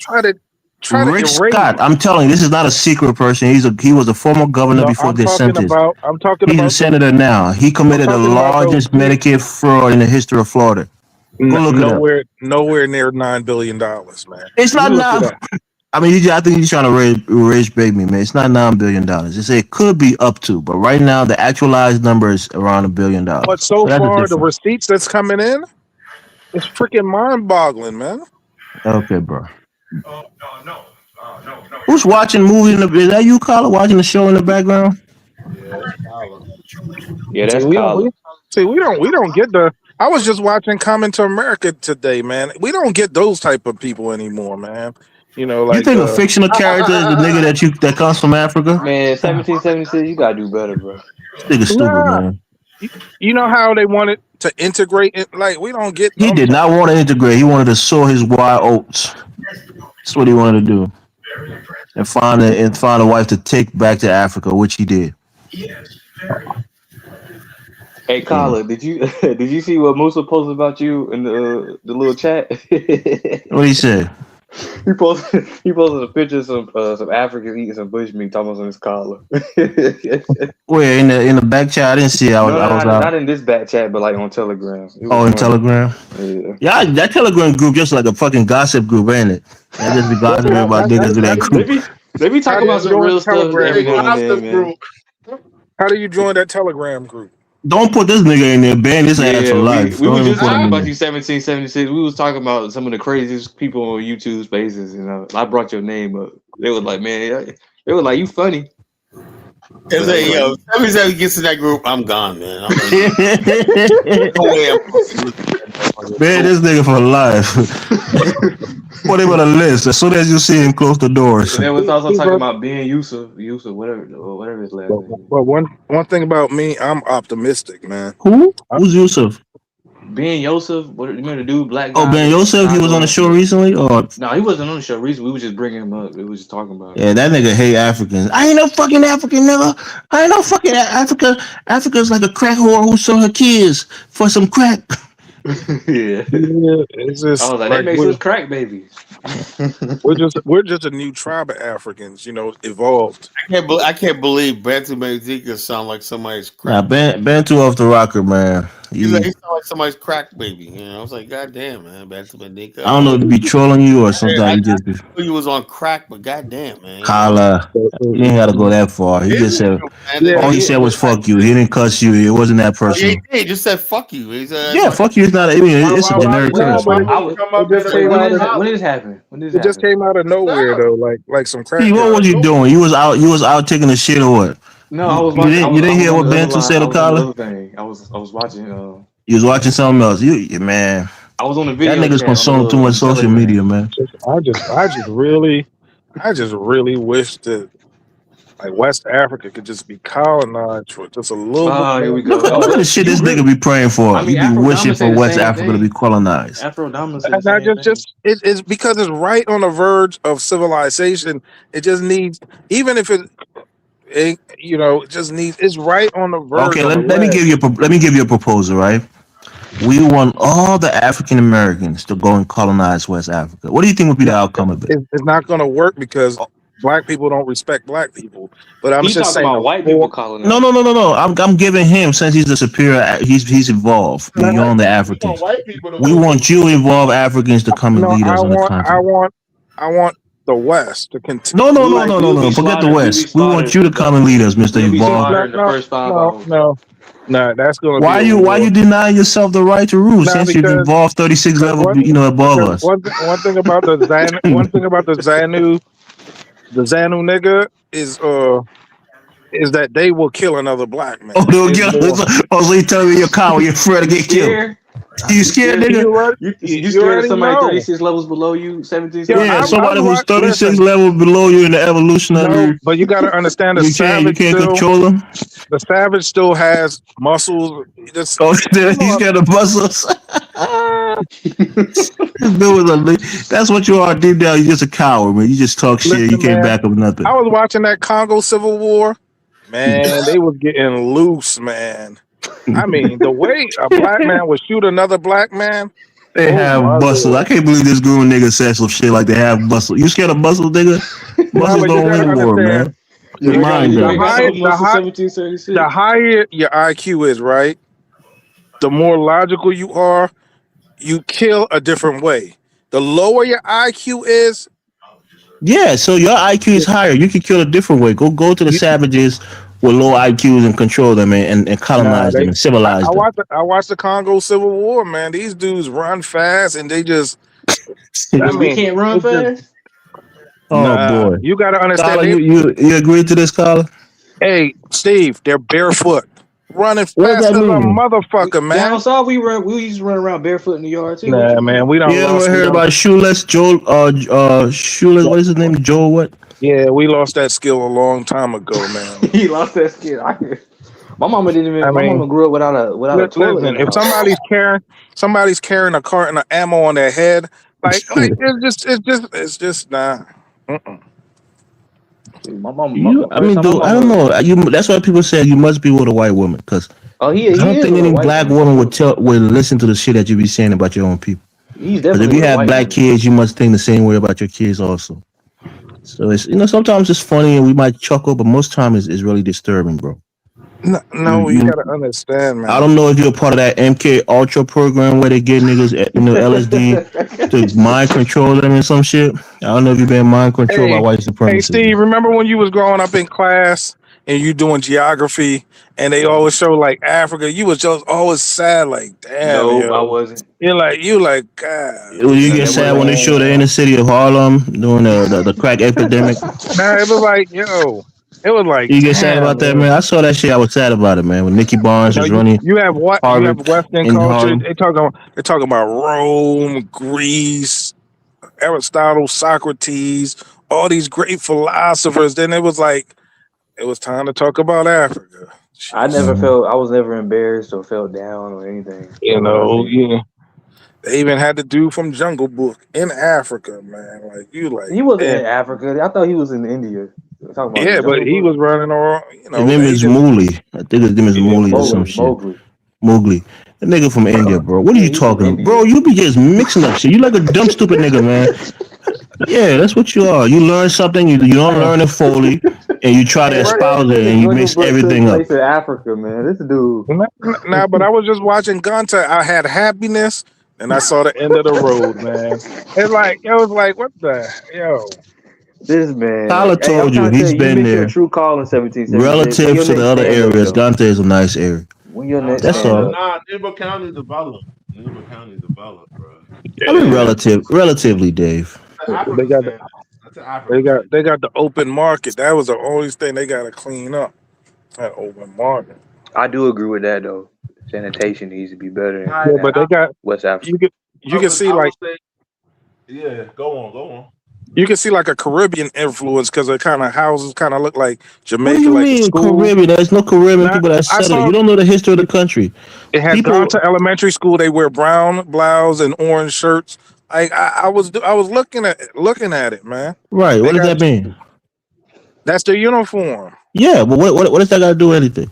Try to try to Rick erase. Scott. I'm telling you, this is not a secret person. He was a former governor No, before DeSantis. I'm talking He's a about the senator now. He I'm committed the talking about those largest few. Medicare fraud in the history of Florida. Go look it up. Nowhere near $9 billion, man. It's You not look it now. up. I mean, I think he's trying to raise bait me, man. It's not $9 billion. They say it could be up to, but right now the actualized number is around $1 billion. But so So that's a far, the difference. receipts that's coming in, it's freaking mind-boggling, man. Okay, bro. Who's watching movie is that you, Carla, watching the show in the background? Yeah, it's power. Yeah, See, that's we don't Kala. we don't get the. I was just watching Coming to America today, man. We don't get those type of people anymore, man. You Like think a fictional character is the nigga that comes from Africa? Man, 1776, you gotta do better, bro. This nigga stupid, nah. man. You know how they wanted to integrate it? Like we don't get. He I'm did not want to integrate. He wanted to sow his wild oats. That's what he wanted to do, and find a wife to take back to Africa, which he did. Hey, Yeah. Kyla, did you see what Musa posted about you in the little chat? What do you say? He posted a picture of some Africans eating some bushmeat, talking about some his collar. Where in the back chat? I didn't see it. No, I no, was not out. in this back chat, but like on Telegram. It was Oh, in funny. Telegram. Yeah. Yeah, that Telegram group just like a fucking gossip group, ain't it? I just be What, gossiping how, about how, niggas in how that do They you group. be they be how talking do you about Yeah, some join real the stuff Telegram every hey, now group? and then, gossip man. group. How do you join that Telegram group? Don't put this nigga in there. Ban his ass for Yeah, we life. we Don't was even just put talking him in about there. you 1776. We was talking about some of the craziest people on YouTube Spaces, and I brought your name up. They was like, man, they were like, you funny, If but I was they, like, yo, every time he gets in that group, I'm gone, man. I'm like, no way I'm supposed to listen to that motherfucker. Ban No. this nigga for life. Put him on a list as soon as you see him close the doors. and they was also See, talking bro, about being Yusuf, whatever his last name but one thing about me, I'm optimistic, man. Who? Who's Yusuf? is. Being Yosef, what you remember the dude, black Oh, guy Ben from Yosef. He was on the Chicago? show Yeah. recently. Or No, he wasn't on the show recently. We was just bringing him up. We was just talking about yeah, that nigga hate Africans. I ain't no fucking African nigga. I ain't no fucking Africa. Africa's like a crack whore who sold her kids for some crack. him. Yeah. Yeah, it's I just was like, that like makes us crack babies. we're just a new tribe of Africans, evolved. I can't believe Bantu Mazika sound like somebody's Nah, crack baby. Ben too off the rocker, man. He sound like somebody's crack baby. I was like, God damn, man, Bantu Mazika. I don't know if he be trolling you or something. I He just be knew you was on crack, but goddamn, man, holla. He didn't have to go that far. He It just is said true, man. Yeah, all he said was "fuck you." He didn't cuss you. It wasn't that Oh, yeah, personal. he just said fuck you. He said, Yeah, fuck you is not. I mean, it's a Why generic you no, curse, come but up? man. Why I you would, come it up in just the wait, came when out did of this, when holler? did this happen? When did this it just happen? came out of Just nowhere now. though, like some Steve, what crackheads. was you doing? You was out taking a shit or what? No, I You, was you watching. didn't you I didn't was hear on what the other Bantu line. said I to was on the Collar? other thing. I was watching. You was watching something else. Man, I was on the that video niggas chat consume too on much the social Telegram. media, man. I just really wish that like West Africa could just be colonized for just a little bit Oh, here more we go. Look at the But shit you this agree? nigga be praying I for. He mean, be Afro wishing Dama say for the West same Africa to be thing. colonized. Afro Dama say the and I same thing. it's because it's right on the verge of civilization. It just needs, even if it just needs, it's right on the verge Okay, on the let me give ledge. you let me give you a proposal, right? We want all the African Americans to go and colonize West Africa. What do you think would be the No, outcome of it? it's not going to work because black people don't respect black people. But I'm He just talking saying, about white people colonizing. No. I'm giving him since he's the superior. He's evolved beyond the We want Africans. white people to We go want you involved Africans to come and no, lead I us on the want, I continent. want, I want the West to continue. Like, No. Forget the West. We want you to come and lead us, Mister We'll be Evolved. no, slaughtered in the no, first 5 hours. no, that's going to be Why a you war. denying yourself the right to rule Now, since you've evolved 36 because level above because us? one thing about the Zanu nigga is that they will kill another black Oh, man. they'll It's get, more. so you telling me you're a coward, you're afraid to You get killed. scared? You You scared, scared? nigga? You You scared of already somebody know. 36 levels below you? Yeah, 1776. Yeah, I've somebody who's watched. 36 Listen, level below you in the no, evolutionary, but you got to understand you can't control them. the savage still has muscles. Just Oh, come he's on, got the muscles. This dude that's what you are deep down. You're just a coward, man. You just talk shit. You listen, can't man. back up I nothing. was watching that Congo Civil War. Man, they was getting loose, man. I mean, the way a black man would shoot another black man. They Oh have my muscles. I lord! can't believe this grown nigga said some shit like they have muscles. You scared of muscles, nigga? No, Muscles but you don't got to win war, understand. man. Your You ain't got mind you The ain't got does. no high, the muscle high, the 1776. higher your IQ is, right? The more logical you are, you kill a different way. The lower your IQ is, Yeah, so your IQ is you, higher. You can kill a different way. Go to the you, savages with low IQs and control them and nah, colonize them they. and civilize them. I watched the Congo Civil War, man. These dudes run fast and they just. I We mean, can't run it just fast. Oh nah. boy. You got to understand. Scholar, you agree to this, Scholar? Hey, Steve, they're barefoot, running What does fast that as a mean? motherfucker, Down man. south, we used to run around barefoot in the yard too. What you Nah, man, mean? we You don't ever lost. We heard don't. about shoeless Joel shoeless, what is his name? Joel what? Yeah, we lost that skill a long time ago, man. He lost that skin. My mama didn't I even. My mean, mama grew up without a toilet in listen, the if house. somebody's carrying a carton of ammo on their head, like it's just nah. Mm-mm. My mama, You the I first mean time my dude, I don't mama, know. That's why people say you must be with a white woman, because Oh, I he don't is think with a any white black woman for woman sure. would listen to the shit that you be saying about your own people. He's Because if definitely you with a have white black woman. kids, you must think the same way about your kids also. So it's sometimes it's funny and we might chuckle, but most times it's really disturbing, bro. No, You no, you you gotta understand, I man. don't know if you're a part of that MK Ultra program where they get niggas LSD to mind control them and some shit. I don't know if you've been mind controlled by Hey, white hey, supremacists, Steve, man. remember when you was growing up in class and you doing geography and they always show like Africa? You was just always sad, like, damn, Nope, I yo. wasn't. You like, God You No, get that damn, sad wasn't when they yo. me, show the man. inner city of Harlem during the crack epidemic. Nah, it was like, yo, it was like, You get sad damn, about that, yo. man. I saw that shit. I was sad about it, man. When Nicky Barnes No, was running you have what? You have Harvard Western in culture. Harlem. They talking about Rome, Greece, Aristotle, Socrates, all these great philosophers. Then it was like it was time to talk about Africa. Jeez. Mhm. I was never embarrassed or felt down or anything You from what I know, seen. yeah. They even had the dude from Jungle Book in Africa, man. Like you, like He wasn't damn. in Africa. I thought he was in India. Talking about the Yeah, but Jungle he Book. was running all. You His know, name they is just Mooley. I think his name is Yeah, Mooley or some Mowgli. shit. Mowgli. Mowgli. That nigga from India, bro. What are Yeah, you he from talking about? Bro, India. you be just mixing up shit. You like a dumb, stupid nigga, man. Yeah, that's what you are. You learn something, you don't man. learn it fully, and you try to Hey, bro, they espouse it said the and you Jungle mix Book took everything up. place in Africa, man. This dude. Nah, but I was just watching Gunter. I had happiness, and I saw the end of the road, man. It was like, what the yo, This man. Tyler Hey, I'm told you trying to tell he's you, you been missed your there. true call in 1776. When Relative your to the next other stand up, areas, though? Gante is a nice area. When your Nah, next That's stand nah, all. up? nah. Neighbor County developed. Neighbor County developed, bro. I mean, yeah. relatively, Dave. The They Africa got stand. That's an they Africa got stand. they got the open market. That was the only thing they got to clean up. That open market. I do agree with that, though. Sanitation needs to be better I, Yeah, in but they got West you Africa. can you can see I like would say, yeah. Go on, go on. you can see like a Caribbean influence because the kind of houses kind of look like What do Jamaica, you like the mean school. Caribbean? There's no Caribbean Now people that I settled it. saw You don't know the history of the country. it had gone People, to elementary school. They wear brown blouse and orange shirts. I was looking at it, man. right? They What does got that mean? that's their uniform. Yeah, but what does that got to do with anything?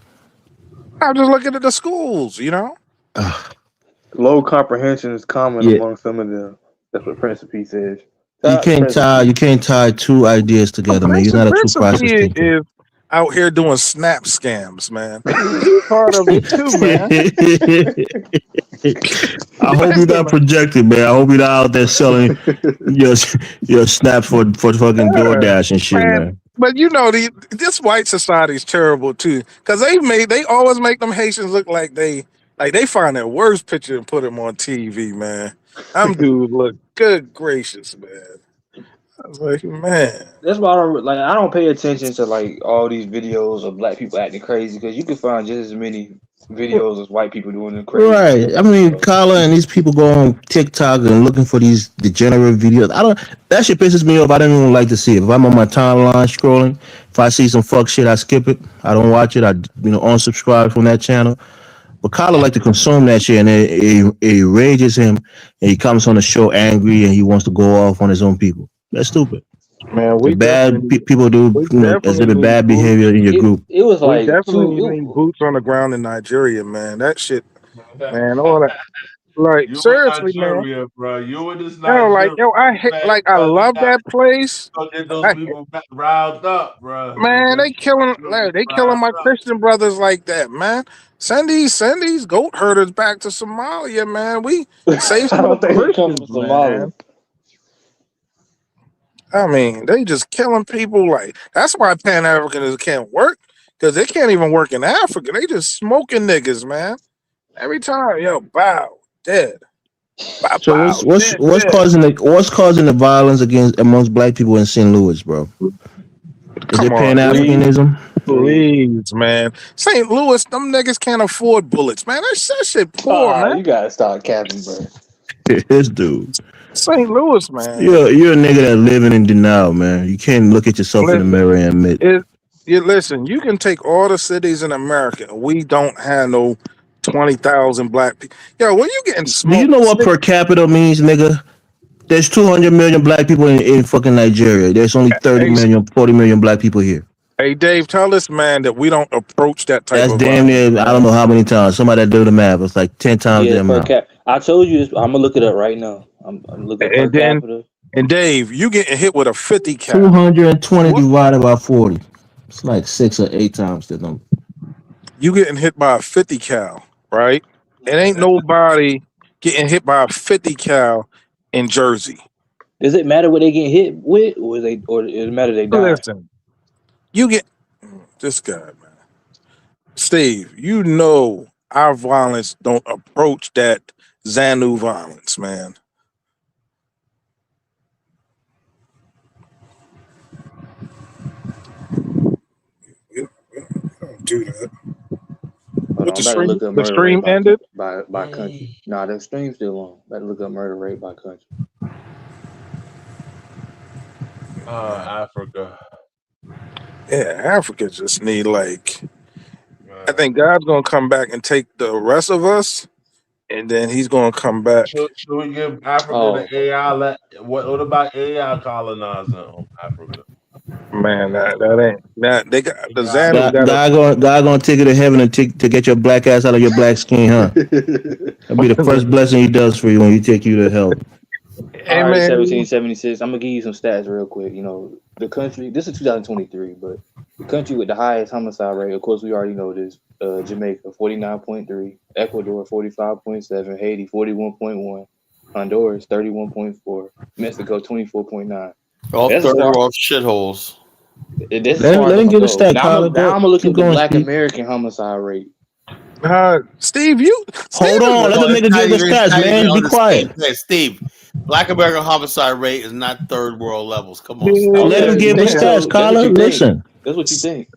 I'm just looking at the schools, you know. Low comprehension is common Yeah, among some of them. That's what Prince of Peace says. Shout out to Prince of you Peace. can't tie two ideas together, man. You're not a two Prince of process P thinker. is out here doing snap scams, man. He's part of it too, man. I hope you're Listen, not projecting, man. I hope you're not out there selling your your snaps for fucking man. DoorDash and shit, Man, man. but this white society is terrible too, because they always make them Haitians look like they find their worst picture and put them on TV, man. I'm dude, look good gracious, man. I was like, man, That's why I don't pay attention to like all these videos of black people acting crazy because you can find just as many videos of white people doing the crazy Right. shit. I mean, So Kyla and these people go on TikTok and looking for these degenerate videos. I don't. That shit pisses me off. I don't even like to see it. If I'm on my timeline scrolling, if I see some fuck shit, I skip it. I don't watch it. I unsubscribe from that channel. But Kyler like to consume that shit, and it enrages him, and he comes on the show angry, and he wants to go off on his own people. That's stupid. man, The bad people do we definitely exhibit need bad boots. behavior in your group. it was We like definitely need two. boots on the ground in Nigeria, man. That shit, man. All that, like You in seriously, man. Nigeria, bro. You in this Yo, like Nigeria, yo, I hate, man. like I love that place. Gonna get those I, people riled up, bro. You man, gonna they get killing, them like, they killing riled my up. Christian brothers like that, man. Send these goat herders back to Somalia, man. We save I some of don't the think they come from Christians, Somalia. man. I mean, they just killing people. Like that's why Pan Africanism can't work because they can't even work in Africa. They just smoking niggas, man. Every time, yo, bow, dead, bow, So bow, dead, dead. what's causing the violence against amongst black people in St. Louis, bro? Is Come it Pan on, dude. Africanism? Please. Please, man. St. Louis, them niggas can't afford bullets, man. That shit poor, man. You gotta start capping, bro. This dude. St. Louis, man. You're a nigga that living in denial, man. You can't look at yourself in the Listen, mirror and admit. listen. You can take all the cities in America. We don't have no 20,000 black people. Yo, when you getting Do you know smoked, what per capita means, nigga? There's 200 million black people in fucking Nigeria. There's only 30 hey, million, 40 million black people here. Hey, Dave, tell this man that we don't approach that type That's of damn violence, near. I don't man. know how many times. Somebody that do the math. It's like 10 times the Yeah, per amount. cap. I told you this. I'm gonna look it up right now. I'm looking per And then, capita. and Dave, you getting hit with a 50 cal. 220 What? divided by 40. It's like 6 or 8 times the number. You getting hit by a 50 cal, right? It ain't nobody getting hit by a 50 cal in Jersey. Does it matter what they get hit with, or does it matter they die? Listen, you get this guy, man. Steve, you know our violence don't approach that Xanu violence, man. We don't do that. Hold What on, I'm about to look up the murder rate stream by ended? by country. Nah, the stream's still on. About to look up murder rate by country. Africa. Yeah, Africa just need like I Man. think God's gonna come back and take the rest of us, and then he's gonna come back. Should we give Africa Oh, the AI? What about AI colonizing Africa? Man, that ain't that they got the AI. Xanu God, got a God gonna take you to heaven and to get your black ass out of your black skin, huh? That'll be the first blessing he does for you when he take you to hell. all hey right, man, 1776. I'm gonna give you some stats real quick. You know, the country. This is 2023, but the country with the highest homicide rate. Of course, we already know this. Jamaica 49.3, Ecuador 45.7, Haiti 41.1, Honduras 31.4, Mexico 24.9. All That's as third far. world shithholes. That's as far as Let I'm him gonna get a go. stat, Carla. Now Go, I'm gonna look keep up the going, Black Steve. American homicide rate. Steve, Steve Hold is on, let the No, nigga give the it's stats, not even man. Be on the same quiet. place. Steve, Black American homicide rate is not third world levels. Come on, stop. Let him Okay, give the see, yeah, stats, so that's what Carla. you think. Listen. That's what you think.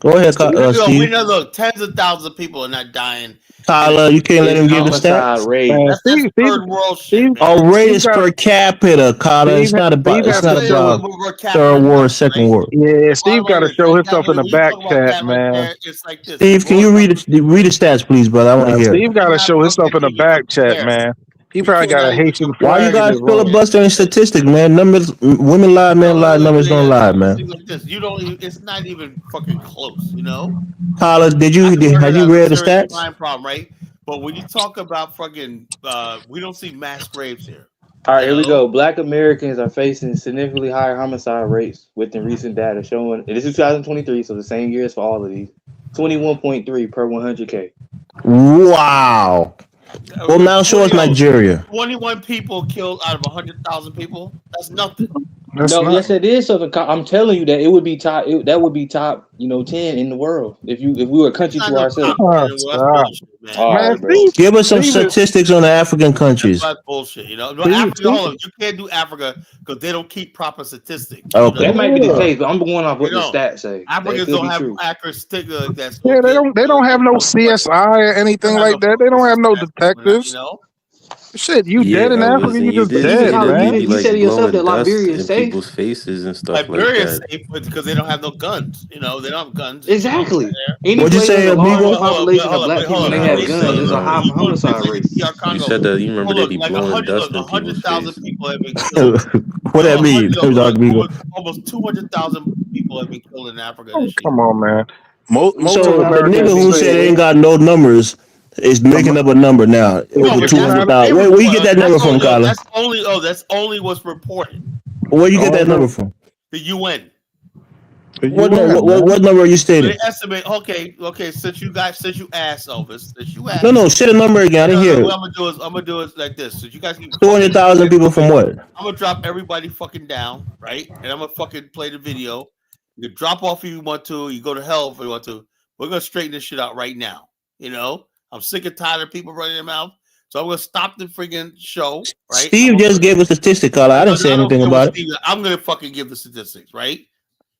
Go ahead, See, We Steve. know, look, tens of thousands of people are not dying in Carla, you can't let it's him give the homicide stats. rate. man. that's third world Steve, shit, man. Our rate Steve is got per capita, Carla. Steve, Steve It's has not to show his about We're capita third nothing, war, second right? war. yeah. Bottom Steve got line to is, show right? himself in the When you back talk about chat, that right man. there, it's like this. The Steve, can raw you numbers, read the stats, please, brother? I want to hear it. Steve got to not show himself fucking in the even back chat, compare. man. He We probably got cannot a even Haitian Why you flag compare. in guys his room. filibustering statistics, man? Numbers, women lie, No, men lie, look, numbers don't lie, man. things like this. You don't. It's not even fucking close. You know. Carla, Africa have you has a read the serious stats? crime problem, right? But when you talk about fucking, we don't see mass graves here. All right, You here we know, go. Black Americans are facing significantly higher homicide rates within recent data showing, and this is 2023, so the same year as for all of these, 21.3 per 100K. Wow. Well, now show us 20, Nigeria. 21 people killed out of 100,000 people. That's nothing. That's No, not. yes, it is something. I'm telling you that it would be top. That would be top, 10 in the world if we were a It's country not to no top ourselves. 10 Oh, in the world. That's stop, bullshit, man. All man. right, bro. Give us some Steve is statistics on the African countries. That's bullshit. You know, no, Steve, Africa. Steve, Hold on, you can't do Africa because they don't keep proper statistics. You Okay. That know, might be the yeah. case, but I'm going off you what the know, stats say. That Africans could don't be have true. accurate stick that's Yeah, supposed to get they don't have no reported. CSI or They anything don't have no like that. They fucking don't have no stats coming out. You detectives. know. Shit, you Yeah, dead in Elvis, Africa, and you you just did But say even dead, that Tyler, they man. be you like said it yourself that blowing dust Liberia is in safe. people's faces and stuff like Liberia is that. safe because they don't have no guns. You know, they don't have guns and shit like that Exactly. there. Any What'd you place has say, a Hold large amigo? on, hold on, population of but black people hold and on. they Nah, I have was guns, Look, there's saying a high when you go to homicide places rate. like DR you Congo, said that you remember oh they look, be like blowing dust in a hundred people's thousand face. people have been killed. What No, that mean? look, Amigo. almost 200,000 people have been killed in Africa Oh, this year. come on, man. Most of So the Americans nigga who said say they ain't got no numbers is making up a number now. No, Over but it's two that's hundred what not. they thousand. Where you report. get that number from, Kyla? That's only what's reported. Where you The get only that number thing from? The UN. the What no? UN, man. What number are you So they stating? estimate. Okay. Since you asked Elvis, since you No, asked, no. Say the number again. I didn't hear what it. I'm gonna do is like this. So you guys keep Two fucking. hundred thousand people from what? I'm gonna drop everybody fucking down, right? And I'm gonna fucking play the video. You can drop off if you want to. You go to hell if you want to. We're gonna straighten this shit out right now. You know, I'm sick and tired of people running their mouth. So I'm gonna stop the friggin' show, right? I'm Steve gonna just put. gave us a statistic, Kyla. I didn't say I don't anything care what about it. Steve. I'm gonna fucking give the statistics, right?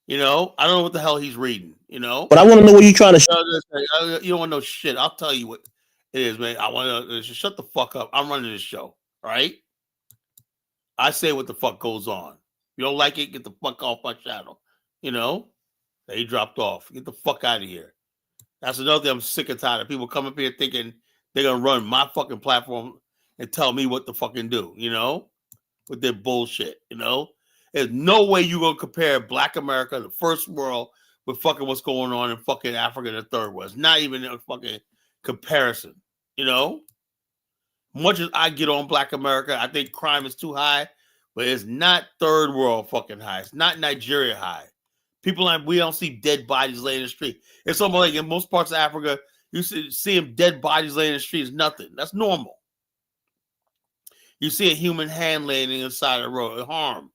You know, I don't know what the hell he's reading. You know, But I want to know what you trying to. you don't want no shit. I'll tell you what it is, man. I want to shut the fuck up. I'm running this show, all right? I say what the fuck goes on. You don't like it, get the fuck off my channel. You know? He dropped off. Get the fuck out of here. That's another thing I'm sick and tired of. People come up here thinking they're gonna run my fucking platform and tell me what to fucking do, you know? With their bullshit, you know? There's no way you're gonna compare Black America, the first world, with fucking what's going on in fucking Africa and the third world. It's not even a fucking comparison, you know? Much as I get on Black America, I think crime is too high, but it's not third world fucking high. It's not Nigeria high. We don't see dead bodies laying in the street. It's almost like in most parts of Africa, you see them dead bodies laying in the street is nothing. That's normal. You see a human hand laying inside the road, harm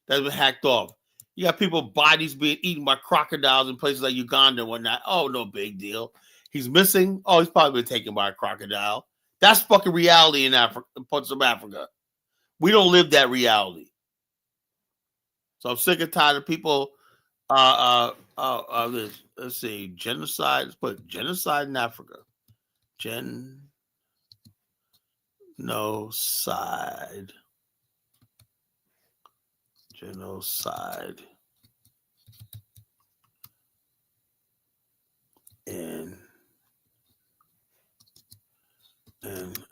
that's been hacked off. You got people bodies being eaten by crocodiles in places like Uganda and whatnot. Oh, no big deal. He's missing. Oh, he's probably been taken by a crocodile. That's fucking reality in Africa, parts of Africa. We don't live that reality. So I'm sick and tired of people. Let's see, genocide. Let's put genocide in Africa. Genocide in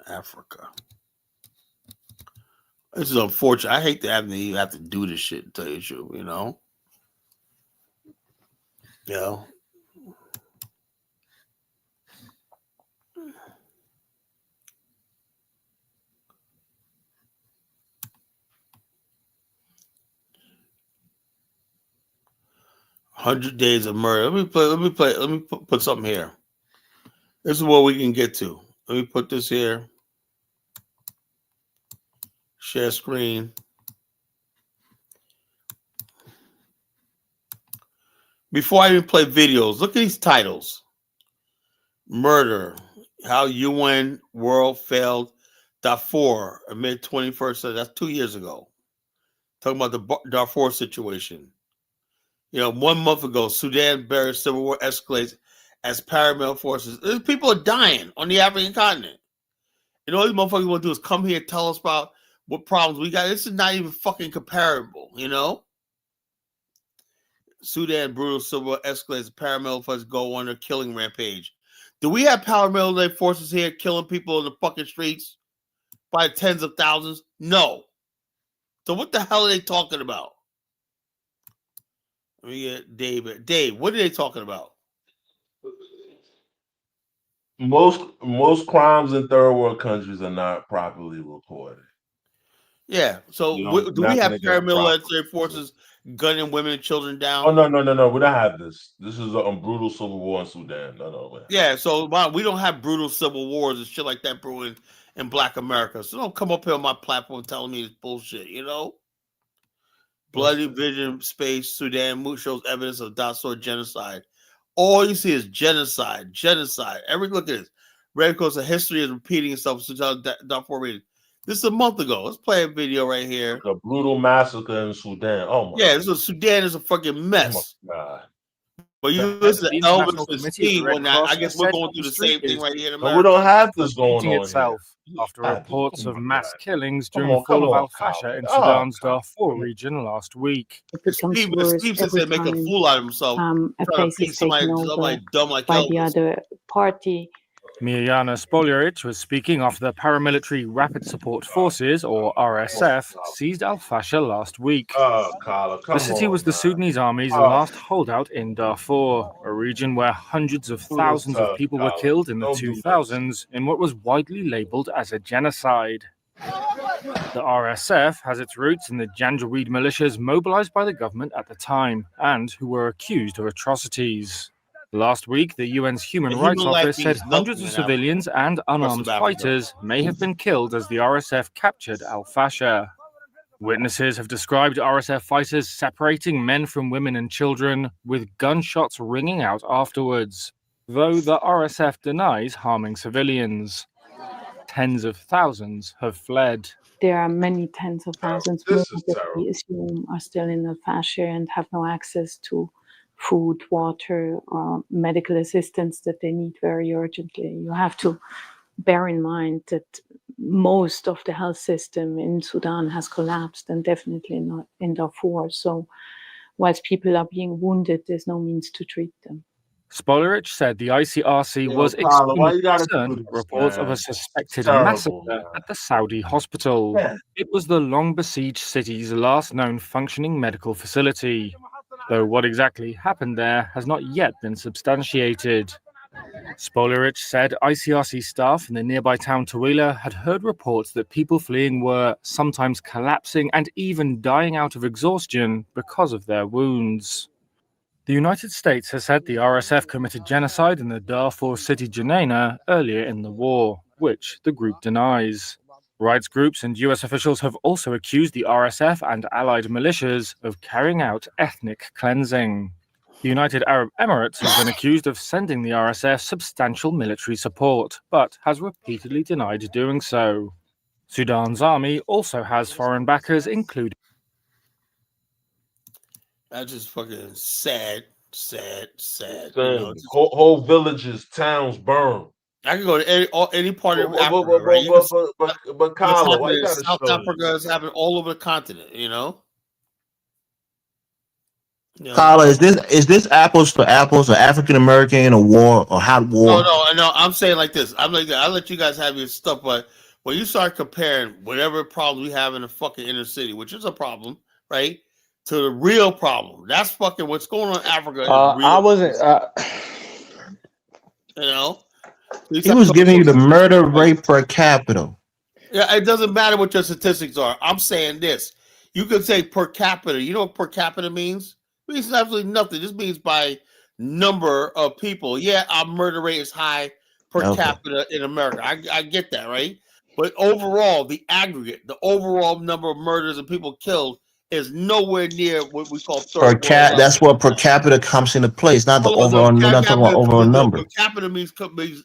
Africa. This is unfortunate. I hate to even have to do this shit, to tell you the truth, you know? You know? "100 Days of Murder." Let me put something here. This is what we can get to. Let me put this here. Share screen. Before I even play videos, look at these titles. Murder. How UN world failed Darfur amid 21st century. That's 2 years ago. Talking about the Darfur situation. You know, 1 month ago, Sudan buried civil war escalates as paramilitary forces. People are dying on the African continent. And all these motherfuckers want to do is come here and tell us about what problems we got. This is not even fucking comparable, you know? Sudan brutal civil war escalates. Paramilitary forces go on a killing rampage. Do we have paramilitary forces here killing people in the fucking streets by tens of thousands? No. So what the hell are they talking about? Let me get Dave. Dave, what are they talking about? Most crimes in third world countries are not properly reported. Yeah. So do we have paramilitary forces gunning women and children down? Oh, no. We don't have this. This is a brutal civil war in Sudan. No. Yeah. So we don't have brutal civil wars and shit like that brewing in Black America. So don't come up here on my platform telling me it's bullshit, you know? Bloody Vision Space Sudan shows evidence of that sort of genocide. All you see is genocide. Look at this. Red Cross, a history is repeating itself since Darfur region. This is a month ago. Let's play a video right here. A brutal massacre in Sudan. Oh my! Yeah, Sudan is a fucking mess. Oh my God. But you listen to Elvis and Steve one night. I guess we're going through the same thing right here in America. But we don't have this going on itself here. After reports of mass killings during the fall of al-Fasher in Sudan's Darfur region last week. Steve says they make a fool out of himself. A place is taken over dumb like by Elvis. the other party. Mirjana Spoljaric was speaking after the Paramilitary Rapid Support Forces, or RSF, seized al-Fasher last week. The city was the Sudanese army's last holdout in Darfur, a region where hundreds of thousands of people were killed in the 2000s in what was widely labeled as a genocide. The RSF has its roots in the Janjaweed militias mobilized by the government at the time and who were accused of atrocities. Last week, the UN's Human Rights Office said hundreds of civilians and unarmed fighters may have been killed as the RSF captured al-Fasher. Witnesses have described RSF fighters separating men from women and children, with gunshots ringing out afterwards, though the RSF denies harming civilians. Tens of thousands have fled. There are many tens of thousands more that we assume are still in al-Fasher and have no access to food, water, or medical assistance that they need very urgently. You have to bear in mind that most of the health system in Sudan has collapsed, and definitely not in Darfur. So whilst people are being wounded, there's no means to treat them. Spoljaric said the ICRC was extremely concerned with reports of a suspected massacre at the Saudi hospital. It was the long-besieged city's last known functioning medical facility. though what exactly happened there has not yet been substantiated. Spolerich said ICRC staff in the nearby town Tooele had heard reports that people fleeing were sometimes collapsing and even dying out of exhaustion because of their wounds. The United States has said the RSF committed genocide in the Darfur city Jenaina earlier in the war, which the group denies. Rights groups and US officials have also accused the RSF and allied militias of carrying out ethnic cleansing. The United Arab Emirates has been accused of sending the RSF substantial military support, but has repeatedly denied doing so. Sudan's army also has foreign backers, including. That's just fucking sad. You know, whole villages, towns burn. I can go to any part of Africa, But right? You can, but what's Kyla, why happening you in gotta South show Africa this? is happening all over the continent. You know. Carla, is this apples to apples, or African American, or war, or hot war? No. I'm saying like this. I'll let you guys have your stuff, but when you start comparing whatever problem we have in the fucking inner city, which is a problem, right, to the real problem, that's fucking what's going on in Africa. Is real. I wasn't. You know, He was giving you the murder rate per capita. Yeah, it doesn't matter what your statistics are. I'm saying this. You could say per capita. You know what per capita means? It means absolutely nothing. This means by number of people. Yeah, our murder rate is high per capita in America. I get that, right? But overall, the aggregate, the overall number of murders and people killed is nowhere near what we call third world. That's what per capita comes into play. It's not the overall. We're not talking about overall number. Per capita means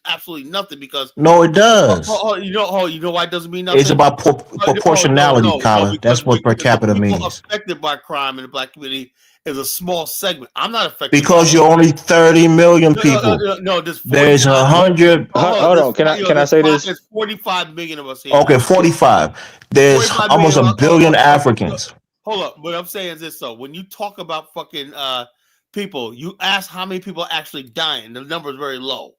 absolutely nothing because no, it does. You know why it doesn't mean nothing? It's about proportionality, Colin. That's what per capita means. Affected by crime in the black community is a small segment. I'm not affected because you're only 30 million people. No, there's 100. Hold on, can I say this? There's 45 million of us here. Okay, 45. There's 45 almost a billion Africans. Hold up, what I'm saying is this: so when you talk about fucking people, you ask how many people are actually dying. The number is very low.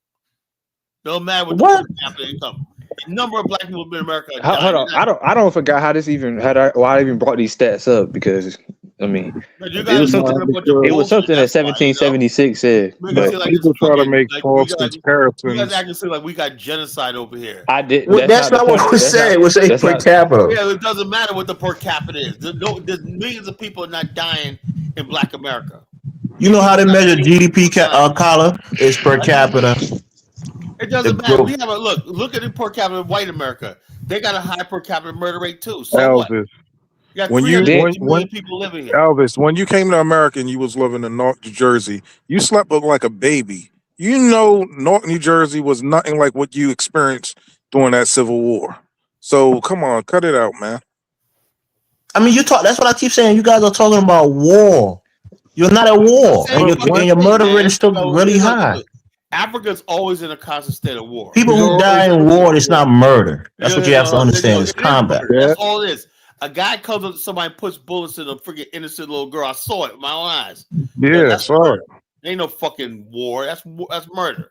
No matter what the per capita income. The number of black people in America are dying. Hold on, I don't forget how this even why I even brought these stats up because I mean it was something that 1776 said. But people try to make false comparisons. You guys actually say like we got genocide over here. I did. That's not what we said. It was a per capita. Yeah, it doesn't matter what the per capita is. There's millions of people not dying in Black America. You know how they measure GDP, Colin? It's per capita. It doesn't matter. We have a look at the per capita of white America. They got a high per capita murder rate too. So Elvis, what? You got 350 million people living here. Elvis, when you came to America and you was living in North New Jersey, you slept like a baby. You know, North New Jersey was nothing like what you experienced during that Civil War. So come on, cut it out, man. I mean, that's what I keep saying. You guys are talking about war. You're not at war, and your murder rate is still really high. Africa's always in a constant state of war. People who die in war, it's not murder. That's what you have to understand. It's combat. That's all it is. A guy comes up to somebody and puts bullets in a freaking innocent little girl. I saw it with my own eyes. Yeah, I saw it. Ain't no fucking war. That's murder.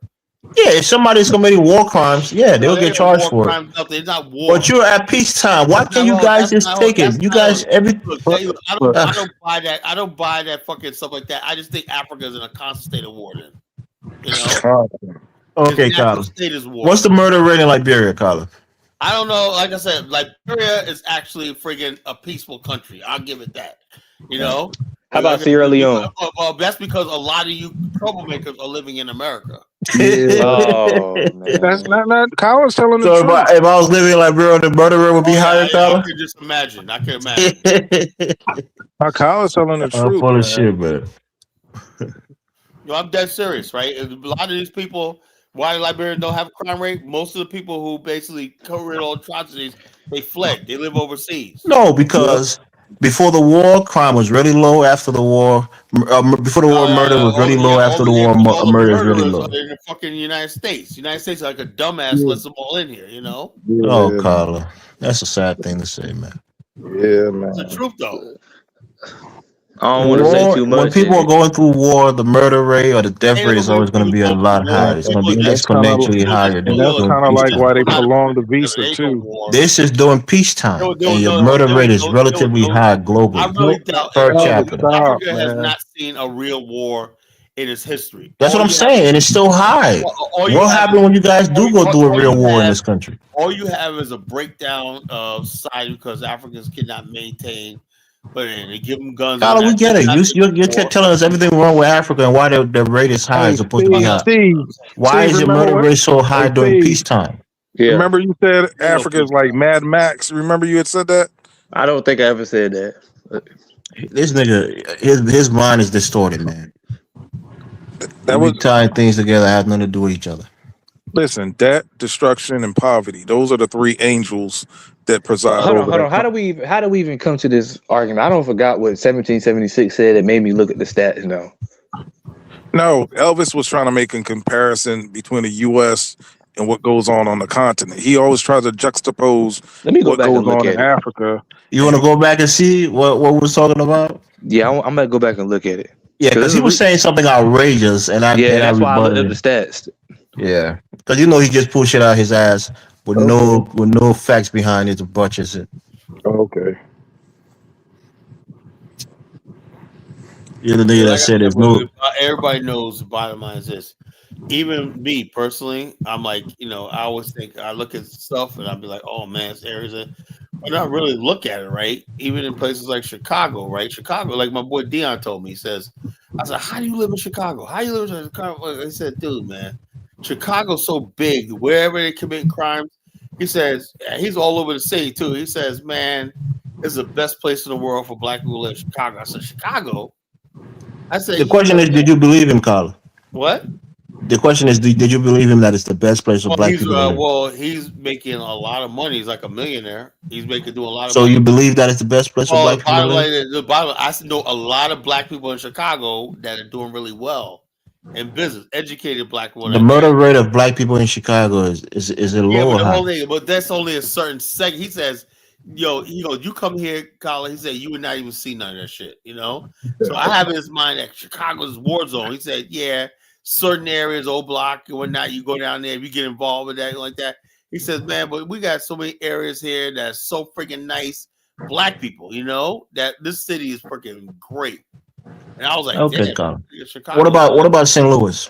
Yeah, if somebody's committing war crimes, they'll get charged for it. It's not war. But you're at peacetime. Why can't you guys just take it? You guys, I don't buy that. I don't buy that fucking stuff like that. I just think Africa's in a constant state of war. Then, you know. Okay, Colin. What's the murder rate in Liberia, Colin? I don't know. Like I said, Liberia is actually friggin' a peaceful country. I'll give it that. You know. How about Sierra Leone? Well, that's because a lot of you troublemakers are living in America. Oh, man. That's not Colin's telling the truth. So if I was living in Liberia, the murder rate would be higher, Colin? I can just imagine. I can imagine. Colin's telling the truth. Full of shit, man. I'm dead serious, right? A lot of these people, why Liberians don't have a crime rate? Most of the people who basically commit all atrocities, they fled. They live overseas. No, because before the war, crime was really low. After the war, before the war, murder was really low. After the war, murder is really low. In the fucking United States. United States like a dumbass lets them all in here, you know? Oh, Carla. That's a sad thing to say, man. Yeah, man. It's the truth, though. I don't want to say War, too when much. people are going through war, the murder rate or the death Ain't rate never is been always going to people be a going through lot higher. war. It's going to People be just exponentially people just higher and doing that's like during kind of like peacetime. why they lot of prolonged the people together. visa There ain't no too. war. This is during peacetime, and your murder rate is relatively high I globally really doubt per Elvis, capita. stop, Africa has man. not seen a real war in its history. That's what I'm saying, and it's still high. All you What have happened when you guys do go through a all real you war in have this country? all you have is a breakdown of society because Africans cannot maintain. But they give them guns. Carla, we get it. You kept telling us everything wrong with Africa and why the rate is high Hey, as opposed to be high. Why Steve, is your remember murder what? rate so Hey, high during Steve, peacetime? Yeah, remember you said Ain't no Africa is like Mad Max. Remember you had said that? I don't think I ever said that. This nigga, his mind is distorted, man. He That be was tying things together that have nothing to do with each other. listen. Debt, destruction, and poverty. Those are the three angels that preside Hold on, over hold that on. How do we even come to this argument? I don't forgot what 1776 said. It made me look at the stats now. No, Elvis was trying to make a comparison between the U.S. and what goes on the continent. He always tries to juxtapose Let me go what back goes and look on in at it. Africa. You want to go back and see what we was talking about? Yeah, I'm gonna go back and look at it. Yeah, because he was saying something outrageous, and I Yeah, and I that's why I looked up rebutted the it. stats. Yeah, because he just pulled shit out his ass with Okay. no facts behind it to buttress it. Okay. You're the Yeah, nigga that like I said said, there's no. everybody knows the bottom line is this. Even me personally, I'm like, I always think I look at stuff and I'll be like, oh man, it's areas that but not really look at it, right? Even in places like Chicago, right? Chicago, like my boy Dion told me, he says, I said, how do you live in Chicago? How do you live in Chicago? He said, dude, man, Chicago's so big, wherever they commit crimes, he says, he's all over the city too. He says, man, this is the best place in the world for black people to live. Chicago. I said, Chicago? I said, The question is, did you believe him, Carla? what? The question is, did you believe him that it's the best place for black people to live? He's making a lot of money. He's like a millionaire. He's doing a lot of So money. you believe that it's the best place for Well, black people to live? I know a lot of black people in Chicago that are doing really well in business, educated black people The that murder rate of black people in Chicago is it yeah, low but or high? that's only a certain segment. He says, yo, you come here, Colin. He said you would not even see none of that shit, So I have in his mind that Chicago's war zone. He said, yeah, certain areas, old block and whatnot, you go down there, if you get involved with that like that. He says, man, but we got so many areas here that's so freaking nice, black people, that this city is freaking great. And I was like, Okay, damn, Colin. Chicago. What about St. Louis?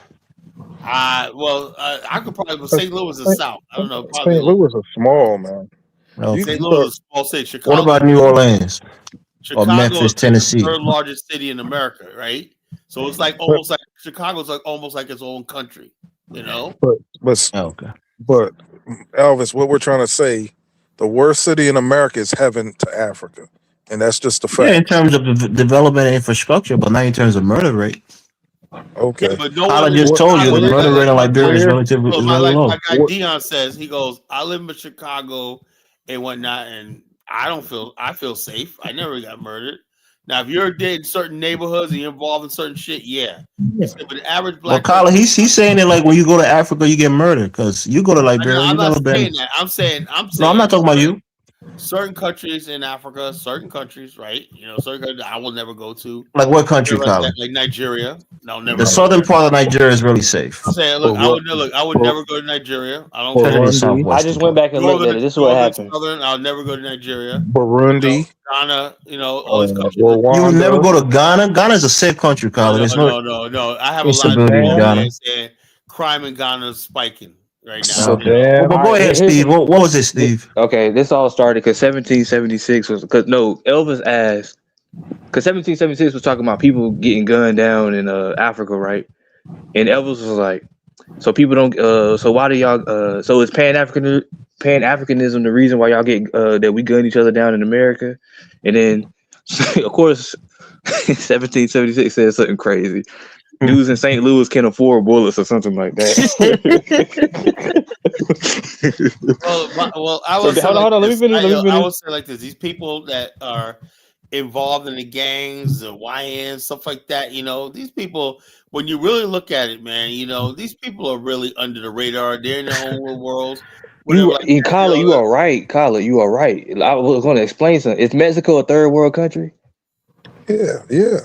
I could probably, but St. Louis is south. I don't know, probably a St. little. Louis is small, man. You Okay. St. can Louis start. is a small city. What Chicago, about New Orleans or Chicago is Memphis, like the Tennessee? third largest city in America, right? So it's like almost like Chicago's like almost like its own country, But Okay. but Elvis, what we're trying to say, the worst city in America is heaven to Africa, and that's just the Yeah, in facts. terms of development and infrastructure, but not in terms of murder rate. Yeah, Okay. but no one Carla lives in just What? told you Chicago. the Where? murder rate in Liberia Where? is My really my low. guy What? Dion says he goes, I live in Chicago and whatnot, and I feel safe. I never got murdered. Now, if you're in certain neighborhoods and you're involved in certain shit, yeah. He said, but the average But black person. Carla, he's saying it like when you go to Africa, you get murdered because you go to Liberia, I'm you not never been. saying that. I'm saying No, I'm not talking about you. certain countries in Africa, certain countries, right? Certain countries I will never go to. Like what country, Like that, Carla? like Nigeria. I'll never The go southern there. part of Nigeria is really safe. I'm saying, Bur- I would Bur- never go to Nigeria. I don't care. Especially the Burundi, I southwestern just went part. back and looked at it. This is what Northern, happened. southern. I'll never go to Nigeria. Burundi, Ghana. All these countries. You would never Rwanda, go to Ghana. Ghana is a safe country, Carla. There's no No. I have a lot of instability people in over Sudan, there Ghana. saying crime in Ghana is spiking right now. Okay. Sudan. But All go right, ahead, here's Steve. What was it, Steve? okay. This all started because 1776 was because no Elvis asked because 1776 was talking about people getting gunned down in Africa, right? And Elvis was like, so people don't. So why do y'all? So is Pan Africanism the reason why y'all get that we gun each other down in America? And then, of course, 1776 said something crazy. Dudes in St. Louis can afford bullets or something like that. Well, I So would say like hold on. Let me this. finish. Let me I finish. would say like this. These people that are involved in the gangs, the YN, stuff like that. These people. When you really look at it, man, these people are really under the radar. They're in their own little worlds. Whatever, You like in that. Kala, you are right. Kala, you are right. I was going to explain something. Is Mexico a third world country? Yeah.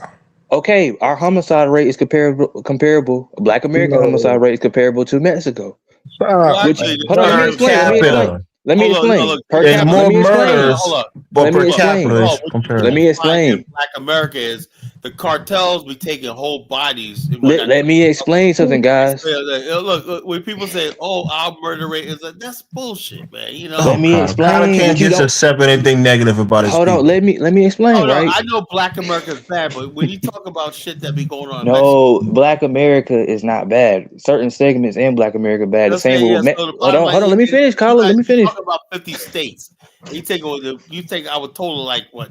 Okay, our homicide rate is comparable. Black American homicide No. rate is comparable to Mexico. Well, Stop, Which actually, man. the hold on, let me per Per explain. capita. capita. Let me Hold on, no, explain. look, Per per There's cap. Let more me capita. explain. Hold murders, up, but Let me per hold up. capita explain. No, is what you Let comparable. me find in explain. Black America is the cartels be taking whole bodies and whatnot. Let me explain something, guys. Look, when people say, "Oh, our murder rate is like," that's bullshit, man. You know. Let Oh, me Connor explain, can't but you just don't. accept anything negative about his Hold on. people. Let me explain. Oh no, Right. I know Black America is bad, but when you talk about shit that be going on in Mexico, No, Black America is not bad. Certain segments in Black America bad. The they'll same say with yes. So the hold bottom on, line hold on. is, Let me finish, you Carla. guys Let me you finish. talk about 50 states. You take our total like what?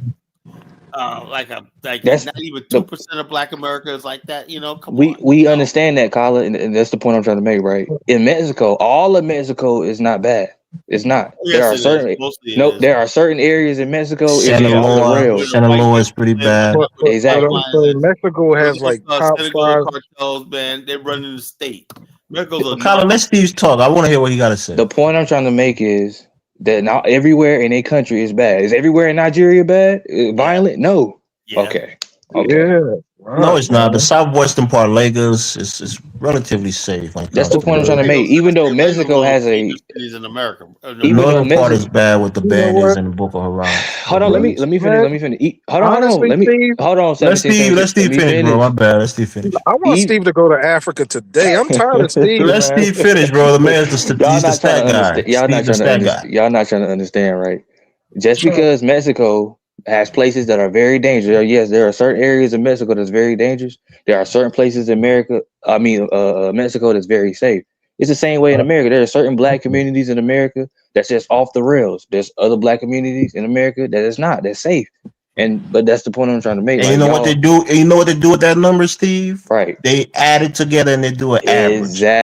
That's Not even the 2% of Black America is like that. You know, come on. we understand that, Carla, and that's the point I'm trying to make. Right. In Mexico, all of Mexico is not bad. It's not. There Yes, are it is. certain Mostly it no. is. There are certain areas in Mexico. It's just off the Sinaloa, Where rails. the white Sinaloa is people pretty live, and bad. that's where the But Exactly. pipelines so is. Mexico has like top Senegal 5. cartels, man, they run in the state. Mexico's a Colin, let narco. Steve talk. I want to hear what he got to say. The point I'm trying to make is that not everywhere in a country is bad. Is everywhere in Nigeria bad? Yeah, Violent? No. yeah. Okay. Okay. Yeah. No, Right, it's not. The man. southwestern part of Lagos is relatively safe when it That's comes the to point I'm trying to murder. make. Even though Lagos is Mexico one of has the a, safest cities in America. In The even America. though northern part Mexico, is bad with the You know bandits what? and the Boko Harams. The hold on, Me- bloods. let me finish. man, Let me finish. Hold on. honestly, Steve, Hold on, Let 17, Steve 76. Let me finish, bro. My finish. bad. Let Steve finish. I want E- Steve to go to Africa today. I'm tired of Steve, Let man. Steve finish, bro. The man's Y'all he's the not trying to stat guy. understand. Steve the stat guy. Y'all not trying to understand, right? Just Trying- because Mexico has places that are very dangerous. Yes, there are certain areas in Mexico that's very dangerous. There are certain places in Mexico that's very safe. It's the same way in America. There are certain black communities in America that's just off the rails. There's other black communities in America that is not. That's safe. But that's the point I'm trying to make. And you Like know what they y'all, do? And you know what they do with that number, Steve? right? They add it together and they do an average. Exactly.